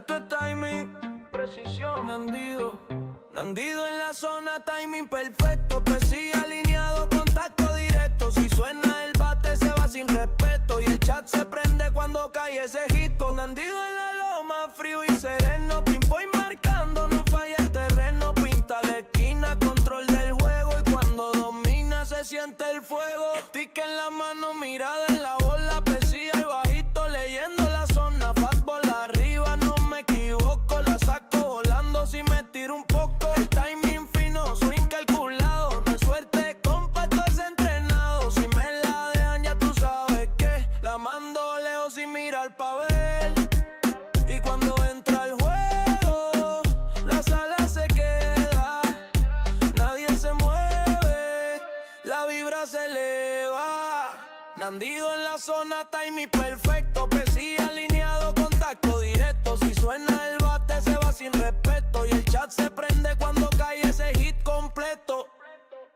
Esto es timing, precisión, Nandido en la zona, timing perfecto. Presión alineado, contacto directo. Si suena el bate se va sin respeto. Y el chat se prende cuando cae ese hit. Con Nandido en la loma, frío y sereno. Pimpo y marcando, no falla el terreno. Pinta la esquina, control del juego. Y cuando domina se siente el fuego. Tic en la mano, mirada en la bola. Presión y bajito, leyendo la zona. Fastball arriba, no me equivoco. La saco volando si me tiro un poco. El timing fino, swing calculado. No es suerte, compa, esto es entrenado. Si me la dejan ya tú sabes que la mando lejos sin mirar pa' ver. Y cuando entra el juego, la sala se queda. Nadie se mueve, la vibra se eleva. Nandido en la zona, timing perfecto. Presión alineado, contacto directo. Si suena el bate se va sin respeto. Y el chat se prende cuando cae ese hit completo.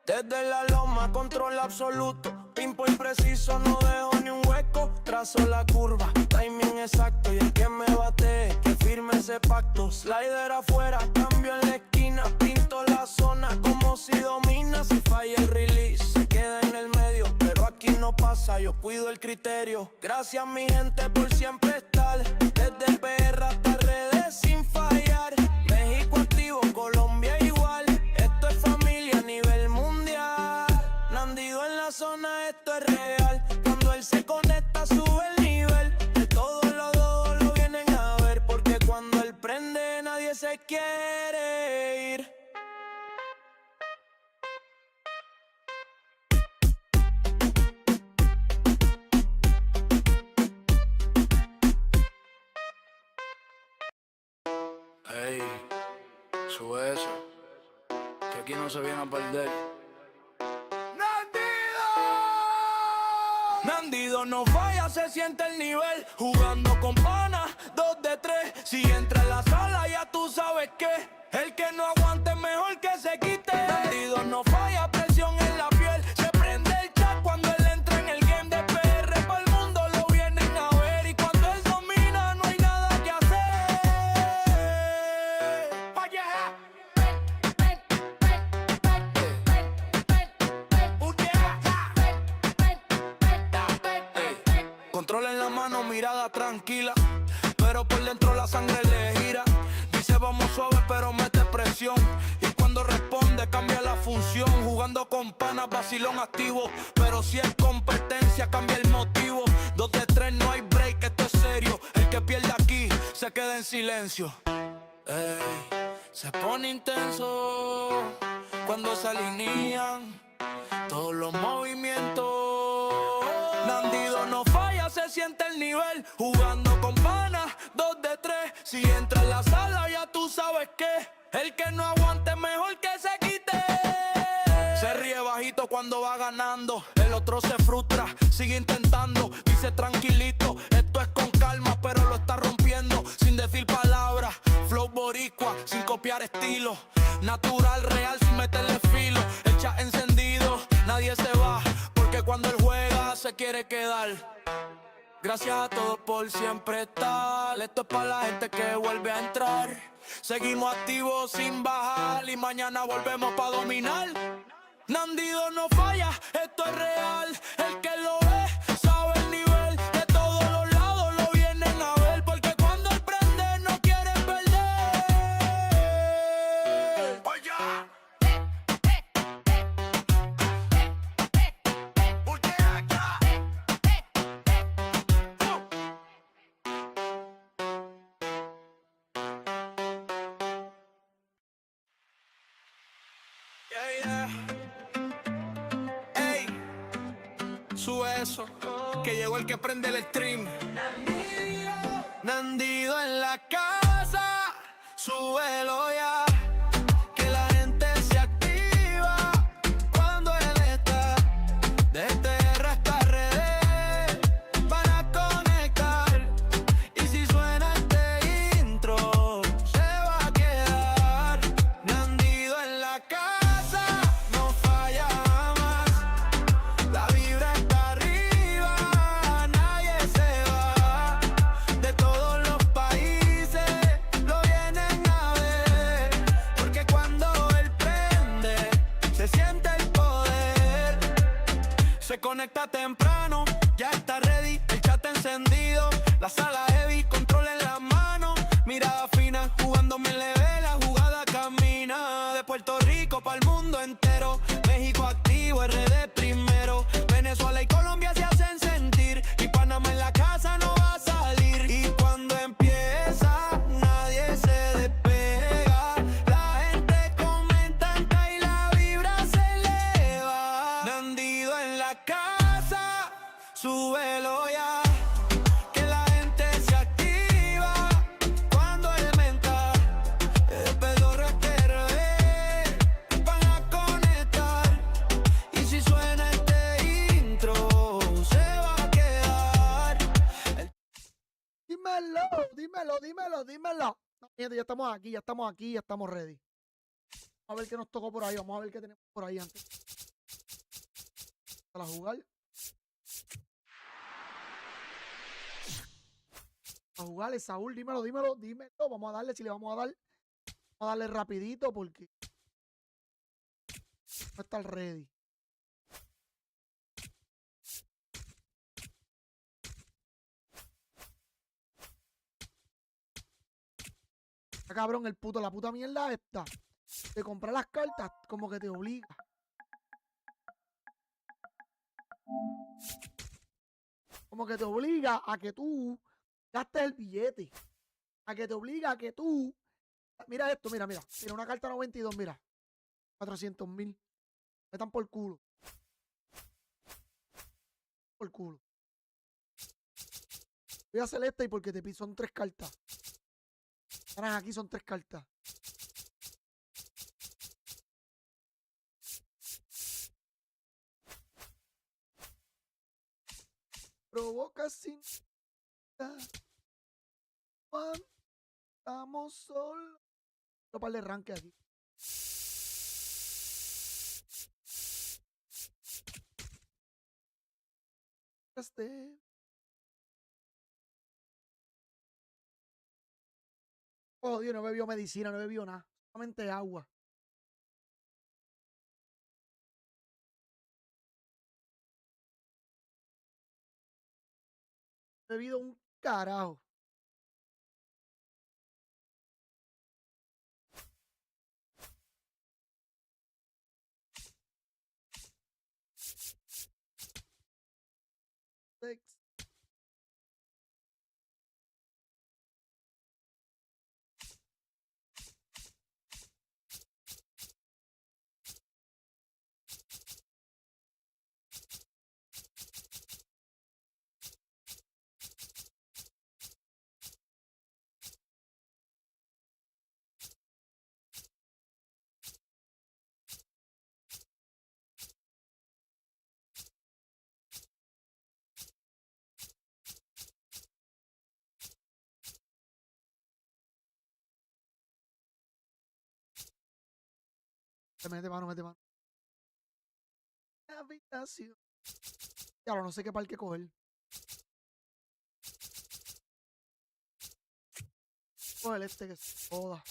Desde la loma, control absoluto. Pimpo impreciso, no dejo ni un hueco. Trazo la curva, timing exacto. Y el que me bate, que firme ese pacto. Slider afuera, cambio en la esquina. Pinto la zona como si domina. Si falla el release, se queda en el medio. Pero aquí no pasa, yo cuido el criterio. Gracias mi gente por siempre estar. Desde el PR hasta redes sin fallar. México activo, Colombia igual. Esto es familia a nivel mundial. Nandido en la zona, esto es real. Cuando él se conecta sube el nivel. De todos los dos lo vienen a ver. Porque cuando él prende nadie se quiere ir. Ey, sube eso, que aquí no se viene a perder. Nandido no falla, se siente el nivel. Jugando con panas, 2 de 3. Si entra en la sala ya tú sabes que el que no aguante mejor que se quite. Nandido no falla, presión en la piel. Se prende el chat cuando él entra en el game de PR. Para el mundo lo vienen a ver. Y cuando él domina no hay nada que hacer. Control en la mano, mirada tranquila, pero por dentro la sangre le gira. Dice vamos suave pero mete presión. Y cuando responde cambia la función. Jugando con panas, vacilón activo. Pero si es competencia cambia el motivo. 2 de 3 no hay break, esto es serio. El que pierde aquí se queda en silencio. Ey, se pone intenso cuando se alinean todos los movimientos. Nandido no falla, se siente el nivel. Jugando con panas, 2 de 3. Si entra en la sala ya tú sabes que el que no aguante mejor que se quite. Se ríe bajito cuando va ganando. El otro se frustra, sigue intentando. Dice tranquilito, esto es con calma, pero lo está rompiendo sin decir palabras. Flow boricua, sin copiar estilo. Natural, real, sin meterle filo. El chat encendido, nadie se va. Porque cuando él juega se quiere quedar. Gracias a todos por siempre estar. Esto es para la gente que vuelve a entrar. Seguimos activos sin bajar. Y mañana volvemos para dominar. Nandido no falla, esto es real. El que lo ve sabe el nivel. De todos los lados lo vienen a ver. Porque cuando él prende no quiere perder. Oye. Ey, sube eso, que llegó el que prende el stream. Nandido en la casa, súbelo ya. Que la gente se activa cuando él está. De tierra hasta redes para conectar. Y si suena este intro, se va a quedar. Nandido en la casa, no falla más. La vibra está arriba, nadie se va. De todos los países levanta temprano, ya está ready, el chat encendido. La sala heavy, control en las manos. Mirada fina, jugando MLB, la jugada camina. De Puerto Rico para el mundo entero. México activo, RD primero. Venezuela y Colombia se hacen sentir. Y Panamá en la casa no va a salir. Y cuando empieza, nadie se despega. La gente comenta y la vibra se eleva. Nandido en la casa, súbelo ya. Que la gente se activa cuando el menta el pedorro van a conectar. Y si suena este intro, se va a quedar. Dímelo. No, gente, ya estamos aquí, ya estamos ready. Vamos a ver qué nos tocó por ahí, vamos a ver qué tenemos por ahí antes. Para jugar. A jugarle, Saúl, dímelo. Vamos a darle, si le vamos a dar. Vamos a darle rapidito porque no está ready. Está cabrón la puta mierda esta. De comprar las cartas como que te obliga. Como que te obliga a que tú gastes el billete. A que te obliga a que tú... Mira esto, mira. Mira, una carta 92, mira. 400,000. Me están por culo. Por culo. Voy a hacer esta y porque te pido, son 3 cartas. Aquí son 3 cartas. Provoca sin... Estamos solos. Quiero para el ranque aquí. Oh, Dios, no bebió medicina, no bebió nada. Solamente agua. He bebido un carajo. Mete mano. Habitación. Ya no sé qué parque coger. Coger este que se joda.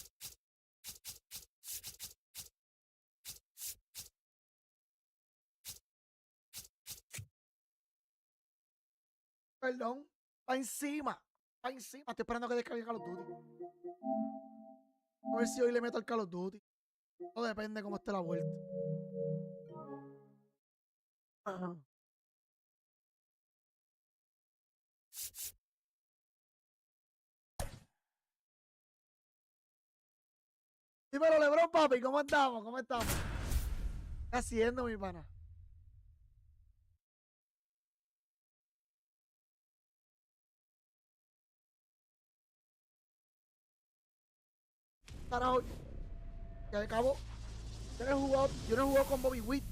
Perdón. Va encima. Estoy esperando a que descargue Call of Duty. A ver si hoy le meto al Call of Duty. Todo depende cómo esté la vuelta. Ajá. Dímelo, Lebron, papi, ¿cómo estamos? ¿Cómo estamos? ¿Qué estás haciendo, mi pana? Carajo, ya acabo. Yo no he jugado con Bobby Witt.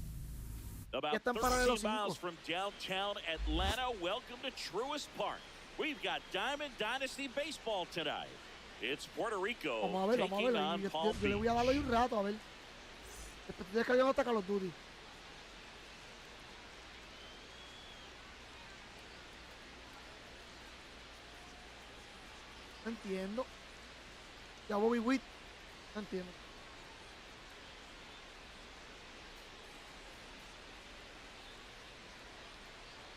About 13 miles from downtown Atlanta, welcome to Truist Park. We've got Diamond Dynasty Baseball tonight. It's Puerto Rico taking on Palm Yo le voy a darle un rato, a ver. Después te descargando hasta Call of Duty. No entiendo. Ya Bobby Witt. No entiendo.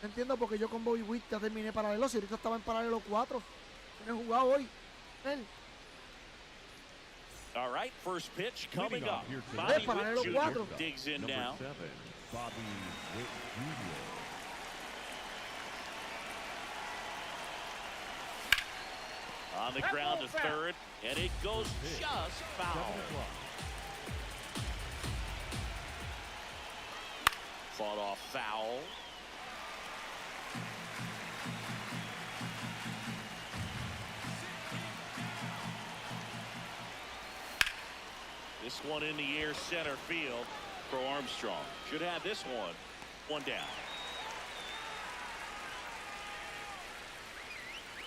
No entiendo porque yo con Bobby Witt ya terminé paralelo. Si ahorita estaba en paralelo 4. No he jugado hoy. Él. All right, first pitch coming up. Bobby Witt Jr. digs in now. Bobby Witt Jr. On the ground to third, and it goes just foul. Fought off foul. This one in the air center field for Armstrong. Should have this one down.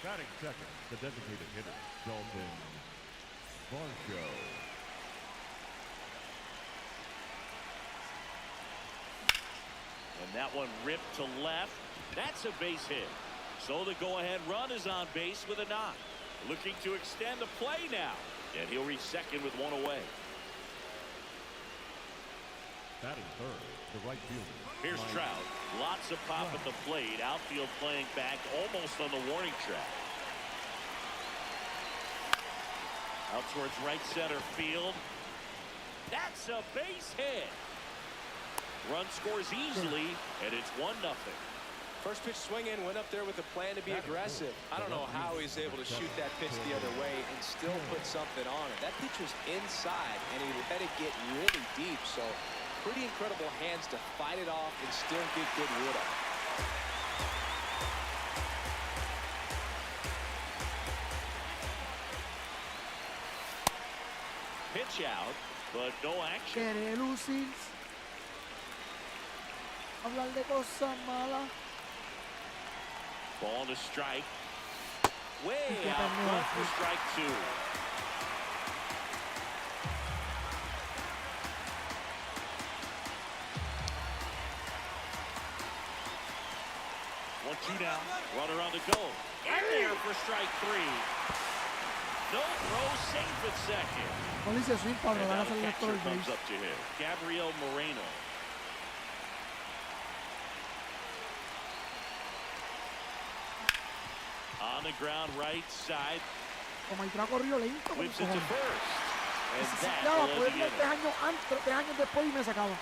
Batting second, the designated hitter, Dalton Varsho. And that one ripped to left. That's a base hit. So the go-ahead run is on base with a knock. Looking to extend the play now. And he'll reach second with one away. Batting third, the right fielder. Here's Trout. Lots of pop at the plate. Outfield playing back almost on the warning track. Out towards right center field. That's a base hit. Run scores easily, and it's 1-0. First pitch swing in, went up there with a plan to be aggressive. I don't know how he's able to shoot that pitch the other way and still put something on it. That pitch was inside, and he let it get really deep. So pretty incredible hands to fight it off and still get good wood up. Pitch out, but no action. Quiere lucir. Hablar de cosas malas. Ball to strike. Way out front for strike two. One, two down. Runner on the go. In there for strike three. No throw, safe at second. Policía swing para And dar now a the salir de catcher todo el comes base. up to him. Gabriel Moreno. On the ground, right side. Como el trago corrió lento. Como Whips it to first. And that necesitaba will poder end the ver inning. 3 años antes, 3 años después y me sacaba.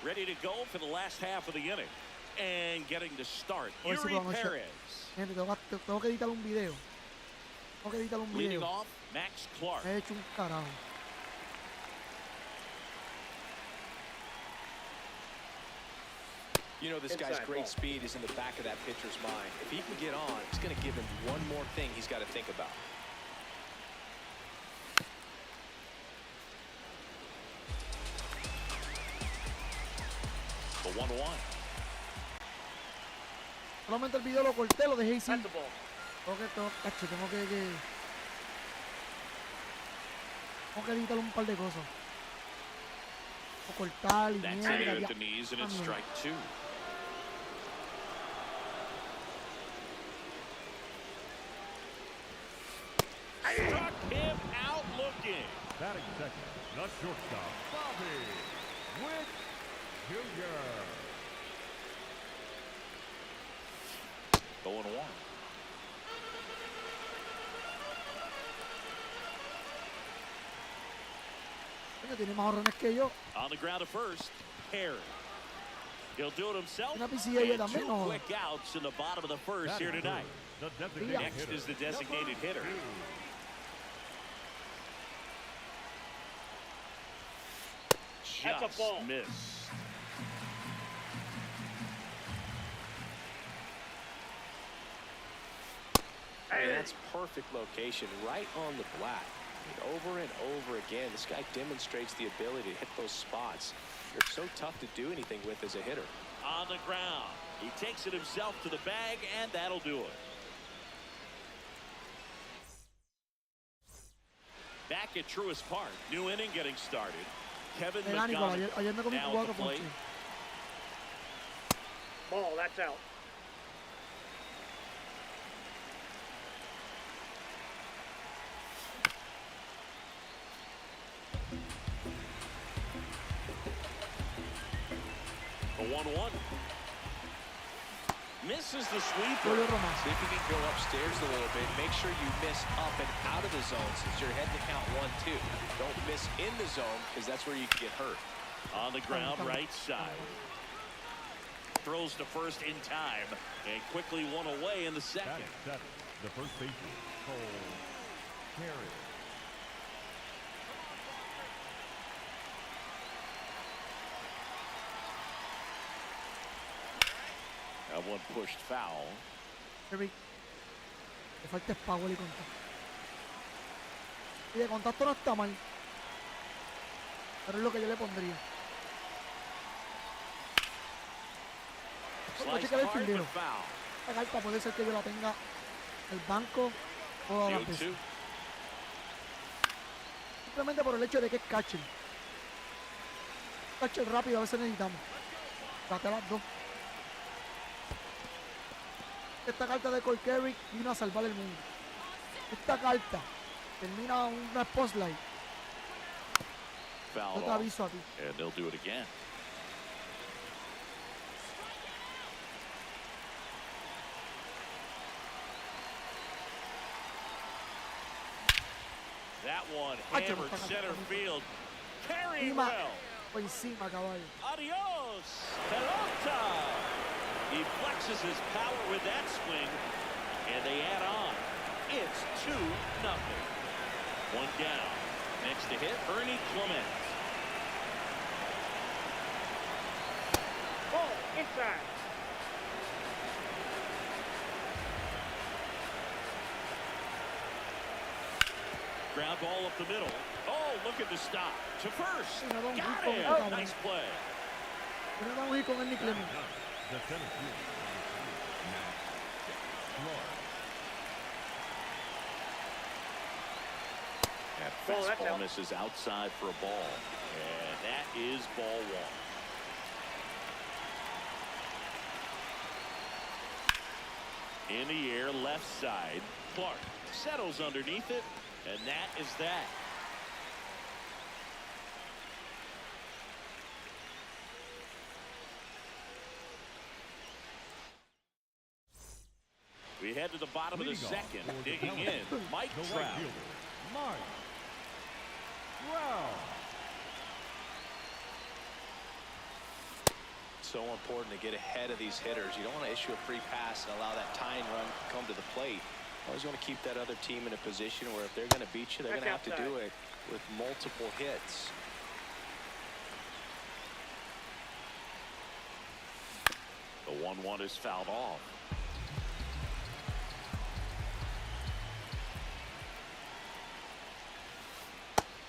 Ready to go for the last half of the inning. And getting to start, A ver si Yuri podemos echar- Perez. Gente, tengo que editar un video. Tengo que editar un Leading video. off, Max Clark. Me he hecho un carajo. You know, this guy's great speed is in the back of that pitcher's mind. If he can get on, it's going to give him one more thing he's got to think about. The 1-1. Solamente el video lo corté, lo dejé así. Tengo que editar un par de cosas. O cortar y That's mierda. it Ya. at the knees, and it's Mierda. strike two. Struck him out looking. Batting second, the shortstop, Bobby Witt Jr. 0-1. Coño, tiene más horrones que yo. On the ground to first, Perry. He'll do it himself. Una pisilla ella And también, two no. quick outs in the bottom of the first here Batting tonight. third, the designated Next hitter, is the designated hitter. Just missed. And that's perfect location, right on the black. And over and over again, this guy demonstrates the ability to hit those spots. They're so tough to do anything with as a hitter. On the ground. He takes it himself to the bag, and that'll do it. Back at Truist Park, new inning getting started. Kevin Nicolás, McDonough ayer me comí now at 4 the plate. ponches. Ball, that's out. The 1-1. Misses the sweeper. Julio Román. See if you can go upstairs a little bit. Make sure you miss up and out of the zone since you're heading to count 1-2. Don't miss in the zone because that's where you can get hurt. On the ground, right side. Throws to first in time and quickly one away in the second. Batting seven, the first baseman, Cole Carey. That one pushed foul. Kerry, le falta power y contacto. Y de contacto no está mal, pero es lo que yo le pondría. Sliced Checa el hard, fildeo. but foul. Esta carta puede ser que yo la tenga el banco todas las 0-2. veces. Simplemente por el hecho de que es catcher. Catcher rápido a veces necesitamos. Bate a las dos. Esta carta de Cole Carey vino a salvar el mundo. Esta carta termina una spotlight. Foul Yo te off. aviso a ti. And they'll do it again. That one hammered center field. Carrying Encima, well. por encima, caballo. Adios, pelota. He flexes his power with that swing, and they add on. It's 2-0. One down. Next to hit, Ernie Clement. Ball inside. Ground ball up the middle. Oh, look at the stop. To first. Got him. Nice play. Pero vamos a ir con Ernie Clement. The center field, That Well, that's fastball out. misses outside for a ball. And that is ball one. In the air, left side. Clark settles underneath it, and that is that. We head to the bottom of the Leading off second. for the Digging Pelicans, in, Mike the right Trout. fielder, Mike Trout. So important to get ahead of these hitters. You don't want to issue a free pass and allow that tying run to come to the plate. Always want to keep that other team in a position where if they're going to beat you, they're going to have to do it with multiple hits. The 1-1 is fouled off.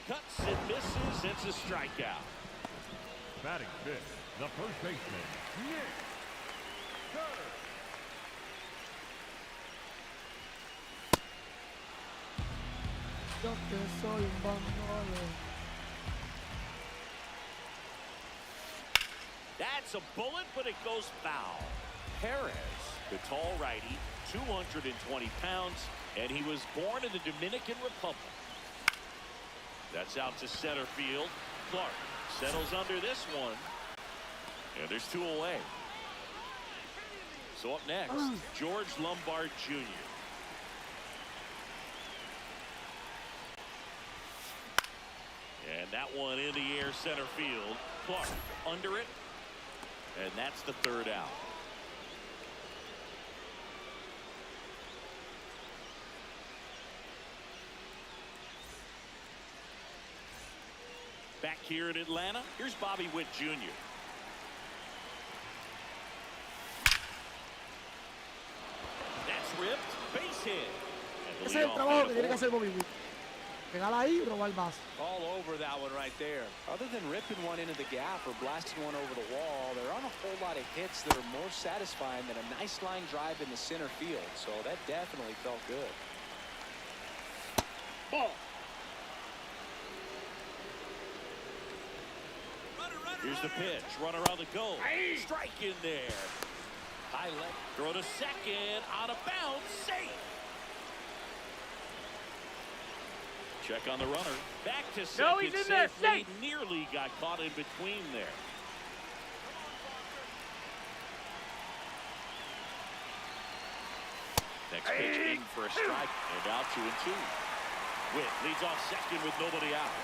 Cuts and misses. It's a strikeout. Batting fifth, the first baseman, Nick Carter. Yo que soy un bandolero. That's a bullet, but it goes foul. Perez, the tall righty, 220 pounds, and he was born in the Dominican Republic. That's out to center field. Clark settles under this one. And there's two away. So up next, George Lombard Jr. And that one in the air center field. Clark under it. And that's the third out. Back here in Atlanta, here's Bobby Witt Jr. That's ripped. Base hit. And Ese the es el leadoff trabajo man que tiene que aboard. hacer Bobby Witt. Pegar ahí y robar base. All over that one right there. Other than ripping one into the gap or blasting one over the wall, there aren't a whole lot of hits that are more satisfying than a nice line drive in the center field. So that definitely felt good. Ball. Here's the pitch. Runner on the go. Strike in there. High leg. Throw to second. Out of bounds. Safe. Check on the runner. Back to second. He's in there. Safely. Nearly got caught in between there. Next pitch in for a strike. And now 2-2. Witt leads off second with nobody out.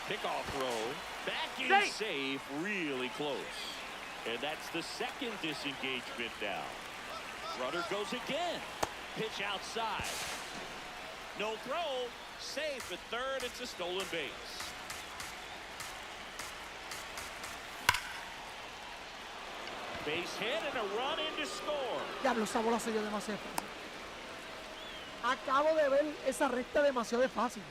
Pickoff throw. Back in safe. Really close. And that's the second disengagement now. Runner goes again. Pitch outside. No throw. Safe at third. It's a stolen base. Base hit and a run in to score. Diablo, esa bola se dio demasiado fácil. Acabo de ver esa recta demasiado fácil.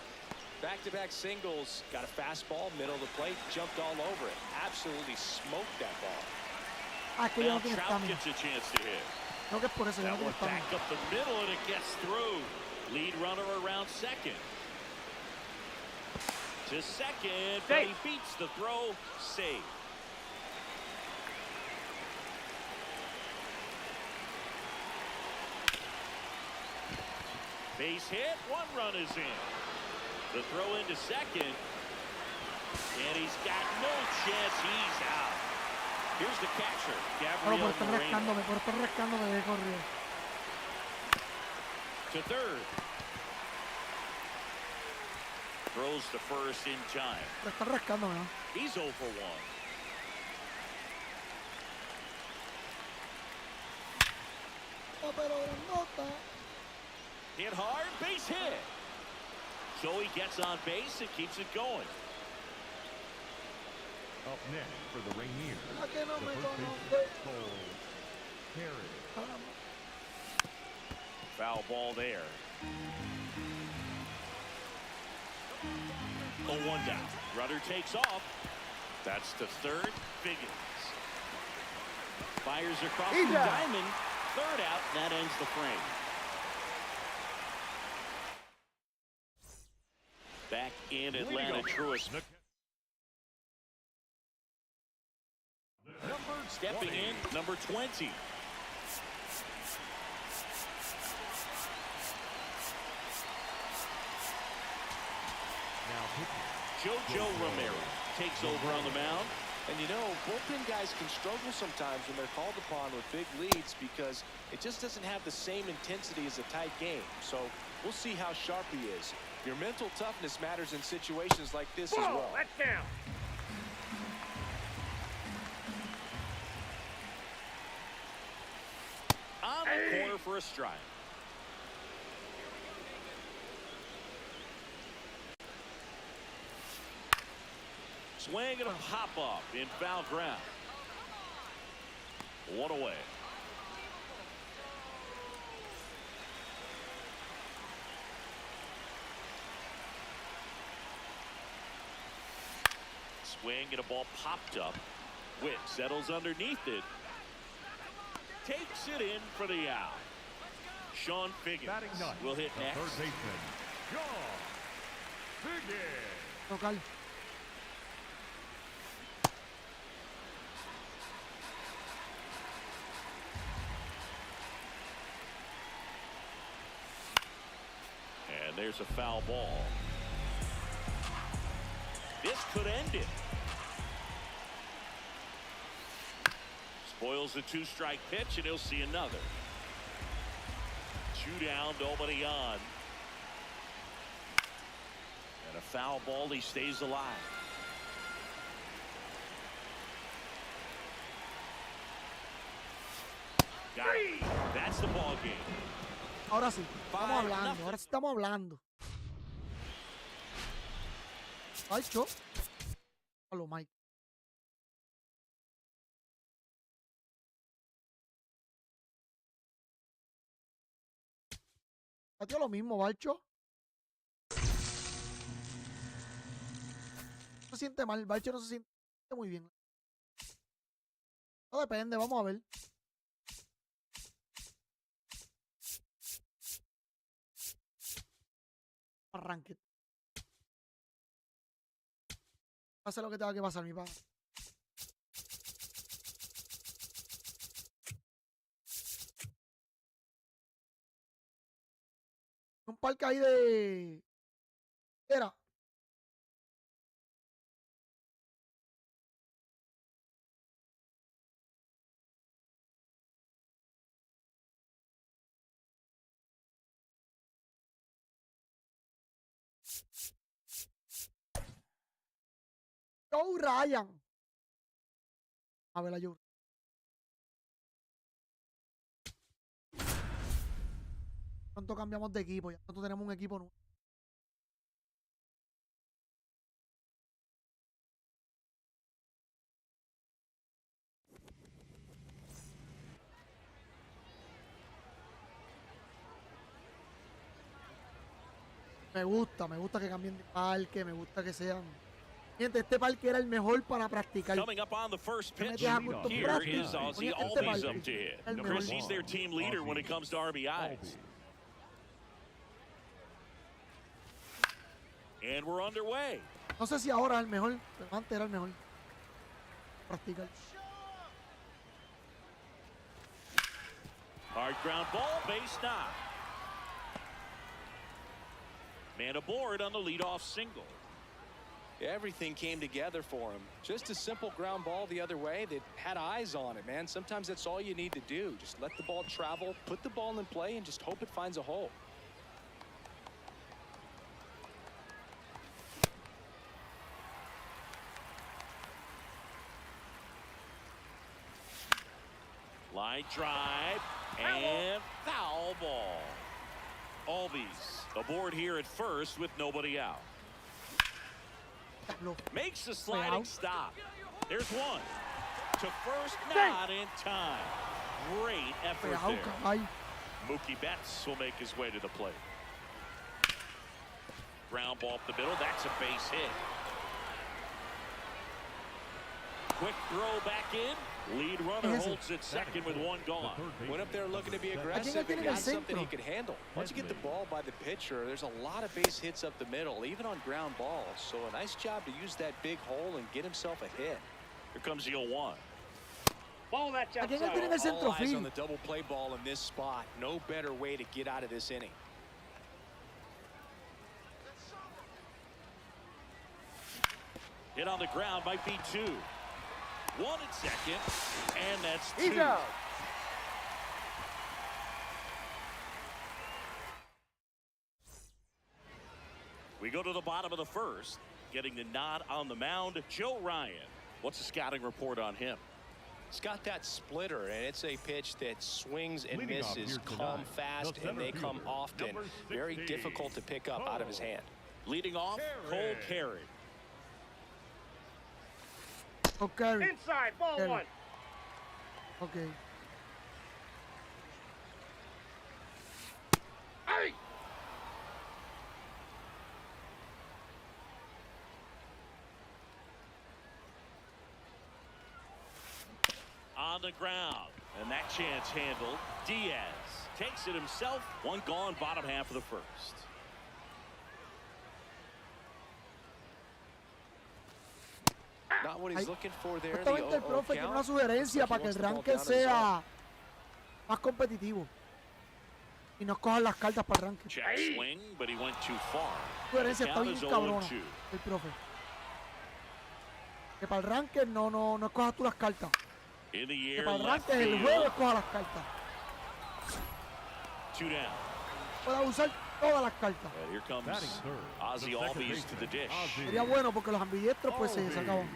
Back-to-back singles. Got a fastball, middle of the plate, jumped all over it. Absolutely smoked that ball. Que yo Now no tiene Trout estamina. gets a chance to hit. Creo que es por eso. Yo no That tiene one back estamina. up the middle and it gets through. Lead runner around second. To second, but he beats the throw. Save. Base hit, one run is in. The throw into second. And he's got no chance, he's out. Here's the catcher, Pero Gabriel por estar rascándome de corrido. To third. Throws to first in time. Por estar rascándome, ¿no? He's 0 for 1. Oh, pero grandota. Hit hard, base hit. So he gets on base and keeps it going. Up next for the Rainiers, ¿A que no the me first conoce? baseman, Cole Harris. Foul ball there. 0-1 down. Rudder takes off. That's to third. Biggins. Fires across the diamond. Third out. That ends the frame. Back in Atlanta, Truist. Stepping in, number 20. JoJo Romero takes over on the mound. And you know, bullpen guys can struggle sometimes when they're called upon with big leads because it just doesn't have the same intensity as a tight game. So we'll see how sharp he is. Your mental toughness matters in situations like this as well. That's down. On the corner for a strike. Swing and a pop up in foul ground. One away. Swing and a ball popped up. Witt settles underneath it. Takes it in for the out. Sean Figgins Batting ninth, will hit the next. third baseman, Sean Figgins. Local. And there's a foul ball. This could end it. Spoils the two-strike pitch, and he'll see another. 2 down, nobody on. And a foul ball, he stays alive. Got it. That's the ball game. Ahora sí, estamos hablando, ahora sí estamos hablando. Ay, yo. Hola, Mike. Batió lo mismo, Balcho. No se siente mal, Balcho no se siente muy bien. No depende, vamos a ver. Arranque. Pase lo que tenga que pasar, mi padre. Un parque ahí de... Era. Joe Ryan. A ver, la Joe. Pronto cambiamos de equipo. Ya nosotros tenemos un equipo nuevo. Me gusta que cambien de parque, me gusta que sean... Gente, este parque era el mejor para practicar. Coming up on the first Te pitch, metes a corto here práctica, is Ozzy, ponías este always parque, up to hit. el Of mejor. course, he's their team leader when it comes to RBIs. And we're underway. No sé si ahora es el mejor, pero antes era el mejor. Practicar. Hard ground ball, base knock. Man aboard on the leadoff single. Everything came together for him. Just a simple ground ball the other way that had eyes on it, man. Sometimes that's all you need to do. Just let the ball travel, put the ball in play, and just hope it finds a hole. Line drive and foul ball. Albies aboard here at first with nobody out. Makes the sliding stop. There's one. To first, not in time. Great effort there. Mookie Betts will make his way to the plate. Ground ball up the middle. That's a base hit. Quick throw back in. Lead runner holds it second with one gone. Went up there looking to be aggressive and got something he could handle. Once you get the ball by the pitcher, there's a lot of base hits up the middle, even on ground balls. So a nice job to use that big hole and get himself a hit. Here comes the 0-1. All eyes on the double play ball in this spot. No better way to get out of this inning. Hit on the ground might be two. One at second, and that's two. We go to the bottom of the first. Getting the nod on the mound, Joe Ryan. What's the scouting report on him? It's got that splitter, and it's a pitch that swings and misses, come fast, and they come often. Very difficult to pick up out of his hand. Leading off, Cole Carey. Okay. Inside, ball Carey. one. Okay. Hey! On the ground, and that chance handled. Diaz takes it himself. One gone, bottom half of the first. Not what he's looking for there. Justamente el profe tiene una sugerencia para que el ranking sea más competitivo y no cojan las cartas para el ranking. Check swing, but he went too far. Sugerencia está bien cabrona el profe. Que para el ranking no escojas tú las cartas. Que para el ranking el juego escoja las cartas. Two down. Pueda usar todas las cartas. And here comes Ozzy Albies to the dish. Sería bueno porque los ambidiestros pues se acaban.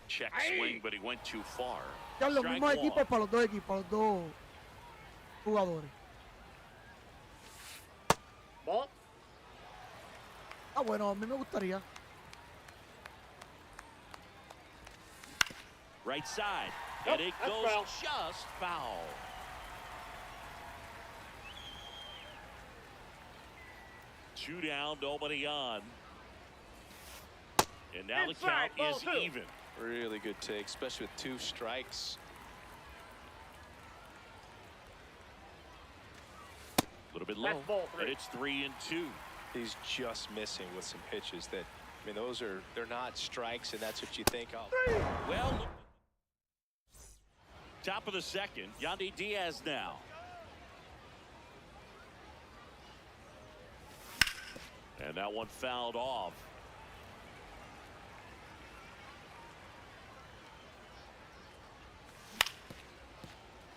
Check swing, but he went too far. Ya los mismos equipos para los dos equipos, para los dos jugadores. Ball. Ah, bueno, a mí me gustaría. Right side. Nope, And it that's goes foul. just foul. Two down, nobody on. And now the count Inside, is ball two. even. Really good take, especially with two strikes. A little bit low. That's ball three. And it's 3-2. He's just missing with some pitches that, I mean, they're not strikes, and that's what you think of. Well, Top of the second, Yandy Diaz now. And that one fouled off.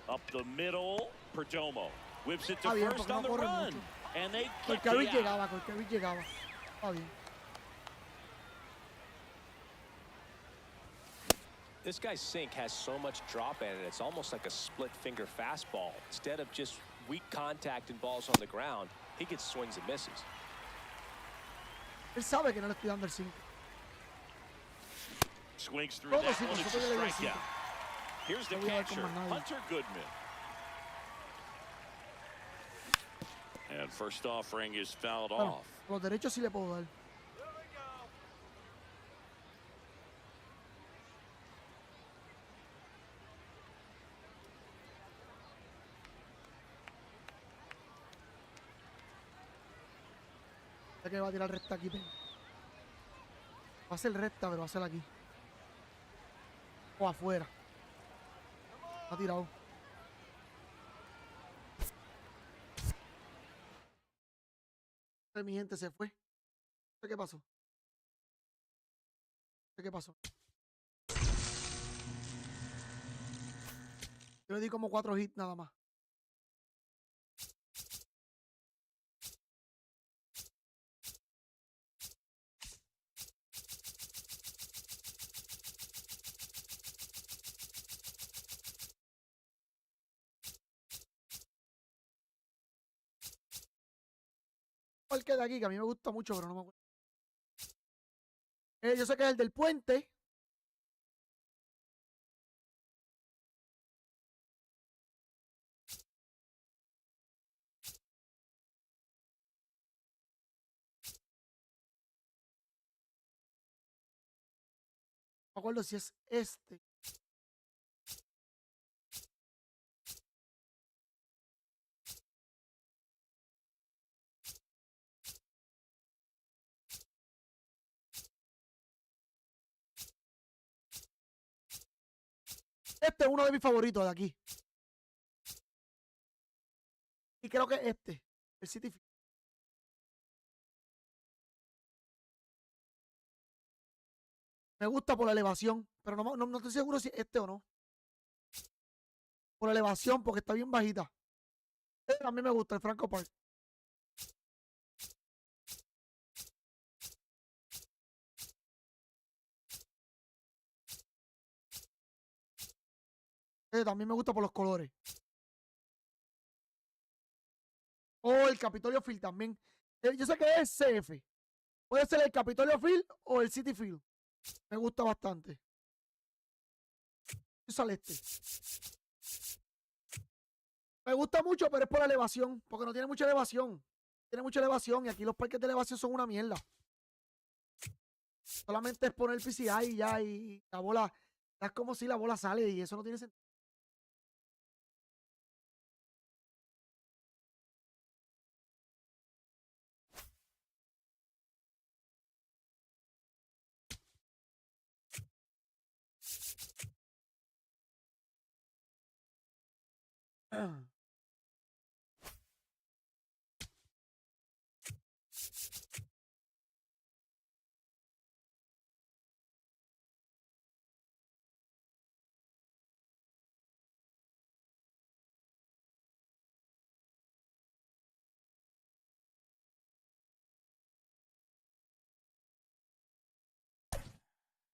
Up the middle, Perdomo whips it to first on the run. And they kick it out. llegaba. Está bien. This guy's sink has so much drop in it, it's almost like a split finger fastball. Instead of just weak contact and balls on the ground, he gets swings and misses. Él sabe que no le estoy dando el 5. Swings through that one, it's a strikeout. Here's the catcher, Hunter Goodman. And first offering is fouled off. Los derechos sí le puedo dar. Sé que va a tirar recta aquí. Va a ser recta, pero va a ser aquí. O afuera. Ha tirado. Mi gente se fue. No sé qué pasó. No sé qué pasó. Yo le di como 4 hits nada más. ¿Cuál queda aquí? Que a mí me gusta mucho, pero no me acuerdo. Yo sé que es el del puente. No me acuerdo si es este. Este es uno de mis favoritos de aquí. Y creo que este, el City. Me gusta por la elevación, pero no estoy seguro si es este o no. Por la elevación, porque está bien bajita. Este a mí me gusta, el Franco Park. Este también me gusta por los colores. O el Capitolio Field también. Yo sé que es CF. Puede ser el Capitolio Field o el City Field. Me gusta bastante. ¿Qué sale este? Me gusta mucho, pero es por la elevación. Porque no tiene mucha elevación. Tiene mucha elevación y aquí los parques de elevación son una mierda. Solamente es poner el PCI y ya. Y la bola. Es como si la bola sale y eso no tiene sentido.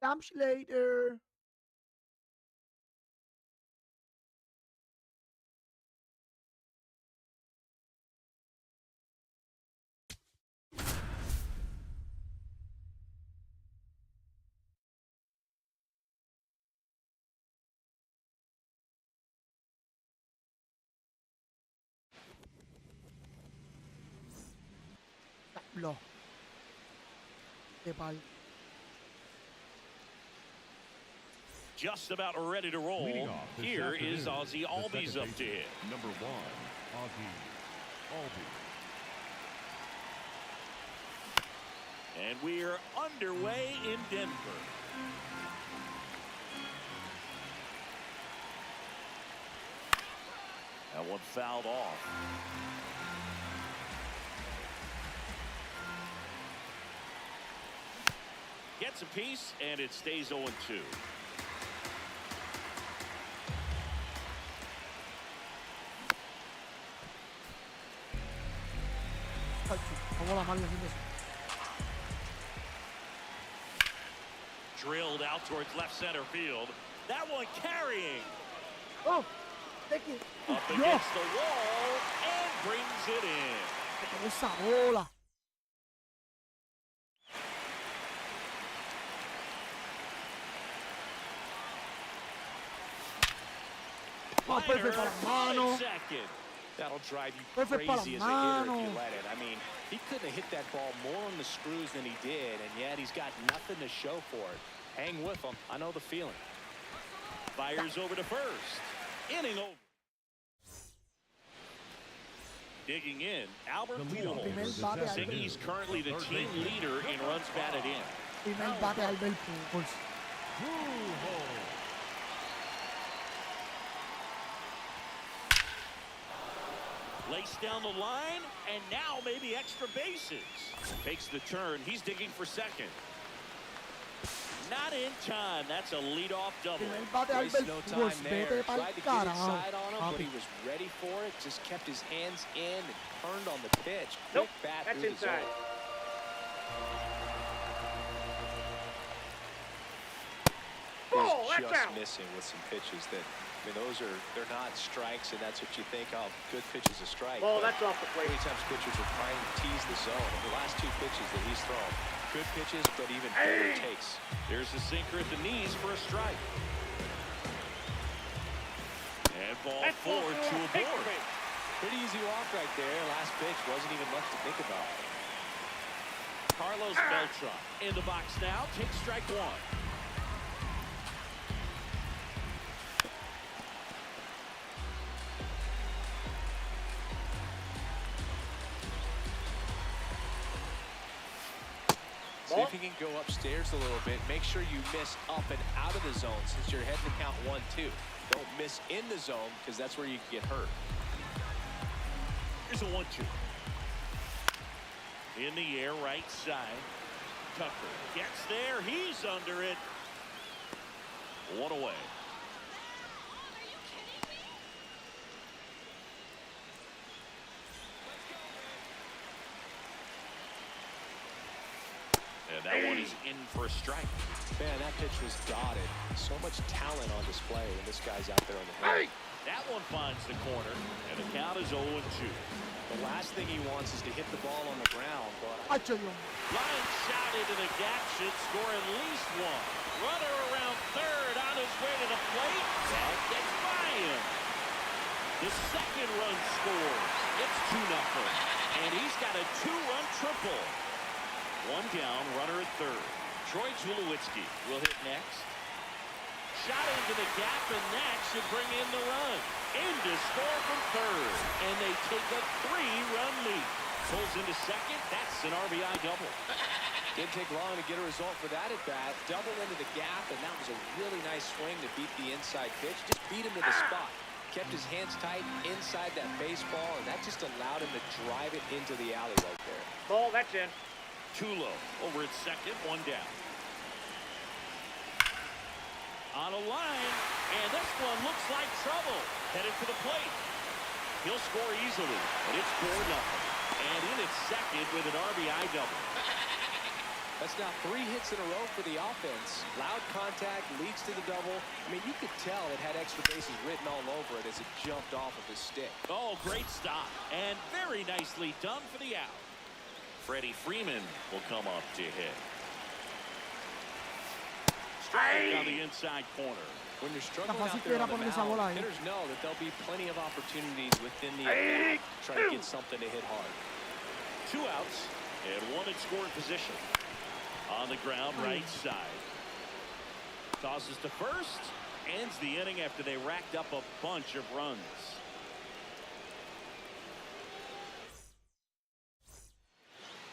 Damn later. Diablo. Qué pal. Just about ready to roll. Here is Ozzy Albies up to hit. Number 1, Ozzy Albies. And we're underway in Denver. That one fouled off. Gets a piece, and it stays 0-2. Vamos a la mano haciendo eso. Drilled out towards left center field. That one carrying. ¡Oh! Tequi. Up ¡Dios! against the wall and brings it in. Esa bola. Perfect para las manos. Second. That'll drive you Perfect crazy as a para hitter if you mano. let it. I mean, he couldn't have hit that ball more on the screws than he did, and yet he's got nothing to show for it. Hang with him. I know the feeling. Fires over to first. Inning over. Digging in, Albert Pujols, saying he's currently the team leader in runs batted in. Primer bate Albert Pujols. Lace down the line, and now maybe extra bases. Takes the turn. He's digging for second. Not in time. That's a leadoff double. Primer bate Wasted Albert no Pujols. time there. Vete pa'l Tried to get carajo. inside on him, but Papi. he was ready for it. Just kept his hands in and turned on the pitch. Nope, Quick bat that's through the inside. zone. Oh, He's that's just out. missing with some pitches that, I mean, they're not strikes, and that's what you think, oh, good pitch is a strike. Oh, But that's off the plate. many times pitchers are trying to tease the zone. And the last two pitches that he's thrown, good pitches, but even better takes. There's a sinker at the knees for a strike. And ball That's four ball to a Take board. the bait. Pretty easy walk right there. Last pitch wasn't even much to think about. Carlos Beltran in the box now. Takes strike one. See if you can go upstairs a little bit. Make sure you miss up and out of the zone since you're heading to count 1-2. Don't miss in the zone because that's where you can get hurt. Here's a 1-2. In the air, right side. Tucker gets there. He's under it. One away. And that one is in for a strike. Man, that pitch was dotted. So much talent on display when this guy's out there on the hill. That one finds the corner, and the count is 0-2. The last thing he wants is to hit the ball on the ground, but Hacho, Dios. Line shot into the gap should score at least one. Runner around third on his way to the plate. That gets by him. The second run scores. It's 2-0. And he's got a 2-run triple. One down, runner at third. Troy Tulowitzki will hit next. Shot into the gap, and that should bring in the run. In to score from third. And they take a 3-run lead. Pulls into second. That's an RBI double. didn't take long to get a result for that at bat. Double into the gap, and that was a really nice swing to beat the inside pitch. Just beat him to the spot. Kept his hands tight inside that baseball, and that just allowed him to drive it into the alley right there. Ball, that's in. Tulo over at second, one down. On a line, and this one looks like trouble. Headed for the plate. He'll score easily, but it's 4-0. And in at second with an RBI double. That's now 3 hits in a row for the offense. Loud contact leads to the double. I mean, you could tell it had extra bases written all over it as it jumped off of his stick. Oh, great stop. And very nicely done for the out. Freddie Freeman will come up to hit. Strike on the inside corner. When you're struggling out there on the mound, hitters know that there'll be plenty of opportunities within the at-bat to try to get something to hit hard. 2 outs and 1 in scoring position. On the ground, right side. Tosses to first. Ends the inning after they racked up a bunch of runs.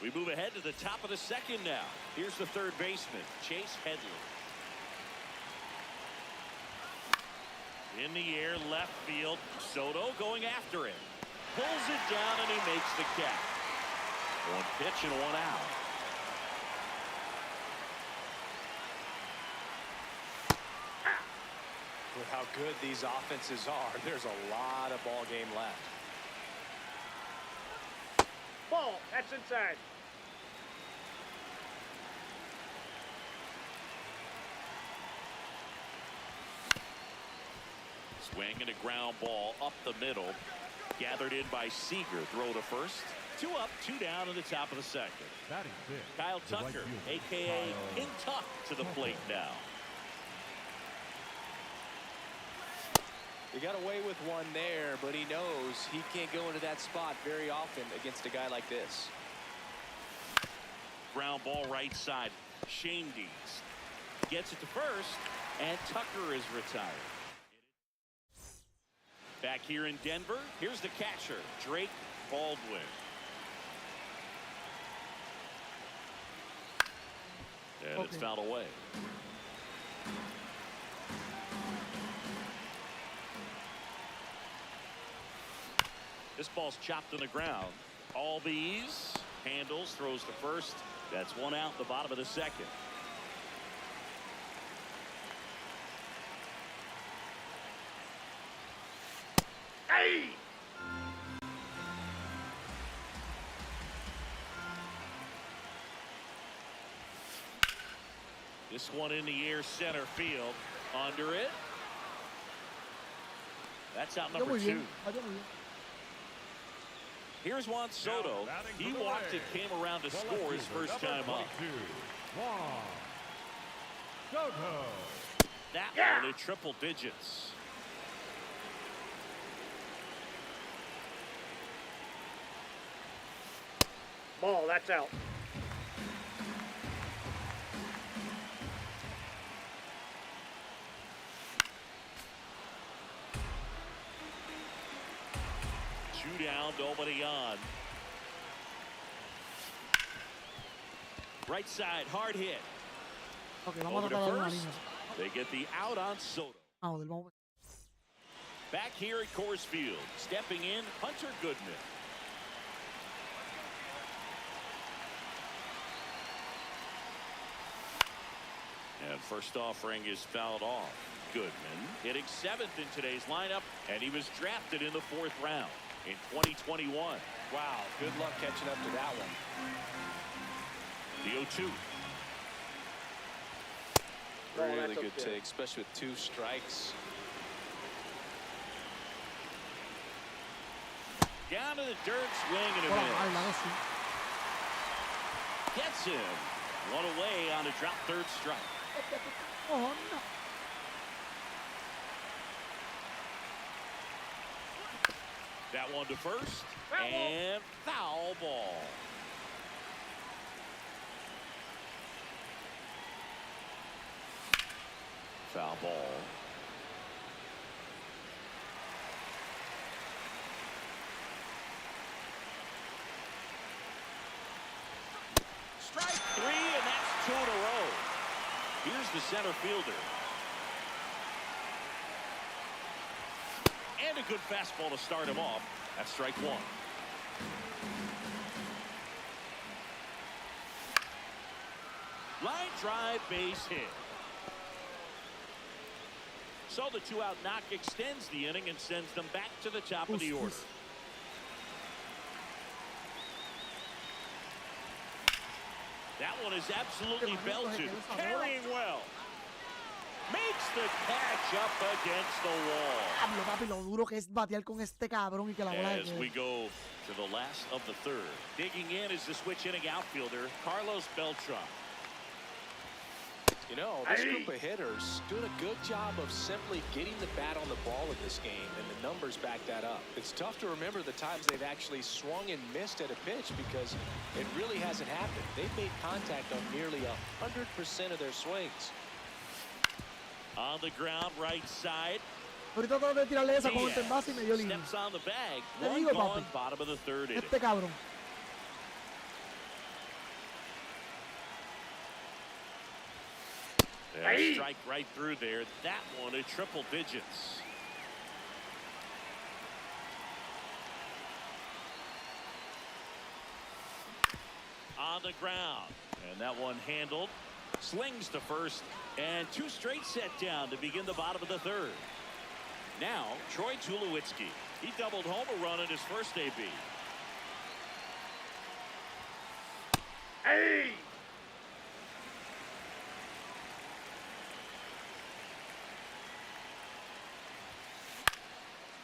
We move ahead to the top of the second now. Here's the third baseman, Chase Headley. In the air, left field. Soto going after it. Pulls it down, and he makes the catch. One pitch and one out. With how good these offenses are, there's a lot of ball game left. Ball. That's inside. Swing and a ground ball up the middle. Gathered in by Seager. Throw to first. 2 up, 2 down in the top of the second. Batting fifth, Kyle the right Tucker, fielder, a.k.a. Kyle King Tuck, to the plate now. He got away with one there, but he knows he can't go into that spot very often against a guy like this. Ground ball right side. Shandy's gets it to first, and Tucker is retired. Back here in Denver, here's the catcher, Drake Baldwin. And it's fouled away. This ball's chopped on the ground. All these handles, throws to first. That's one out in the bottom of the second. Hey! This one in the air, center field. Under it. That's out number 2. Here's Juan Soto. He walked and came around to score his first time up. Juan Soto. That one in triple digits. Ball. That's out. Two down, nobody on. Right side, hard hit. Okay, vamos a Over to tratar de una first. línea. They get the out on Soto. Vamos. Back here at Coors Field, stepping in, Hunter Goodman. And first offering is fouled off. Goodman hitting 7th in today's lineup, and he was drafted in the 4th round in 2021. Wow, good luck catching up to that one. The 0-2. Really good take, especially with 2 strikes. Down to the dirt, swing and a miss. Gets him. One away on a drop third strike. Oh, no. That one to first. And foul ball. Foul ball. Strike 3, and that's 2 in a row. Here's the center fielder. And a good fastball to start him off. That's strike 1. Line drive, base hit. So the 2-out knock extends the inning and sends them back to the top of the order. That one is absolutely belted. Carrying well. Makes the catch up against the wall. Pablo, papi, lo duro que es batear con este cabrón y que la bola As we go to the last of the 3rd. Digging in is the switch inning outfielder, Carlos Beltran. You know, this group of hitters doing a good job of simply getting the bat on the ball in this game, and the numbers back that up. It's tough to remember the times they've actually swung and missed at a pitch because it really hasn't happened. They've made contact on nearly 100% of their swings. On the ground, right side. Ahorita tengo que tirarle esa con el base y me dio línea. Steps on the bag. Te One digo, gone, papi. bottom of the 3rd inning. Este cabrón. Yeah, strike right through there. That one at triple digits. on the ground. And that one handled. Slings to first. And 2 straight set down to begin the bottom of the 3rd. Now, Troy Tulowitzki. He doubled home a run in his first AB. Hey!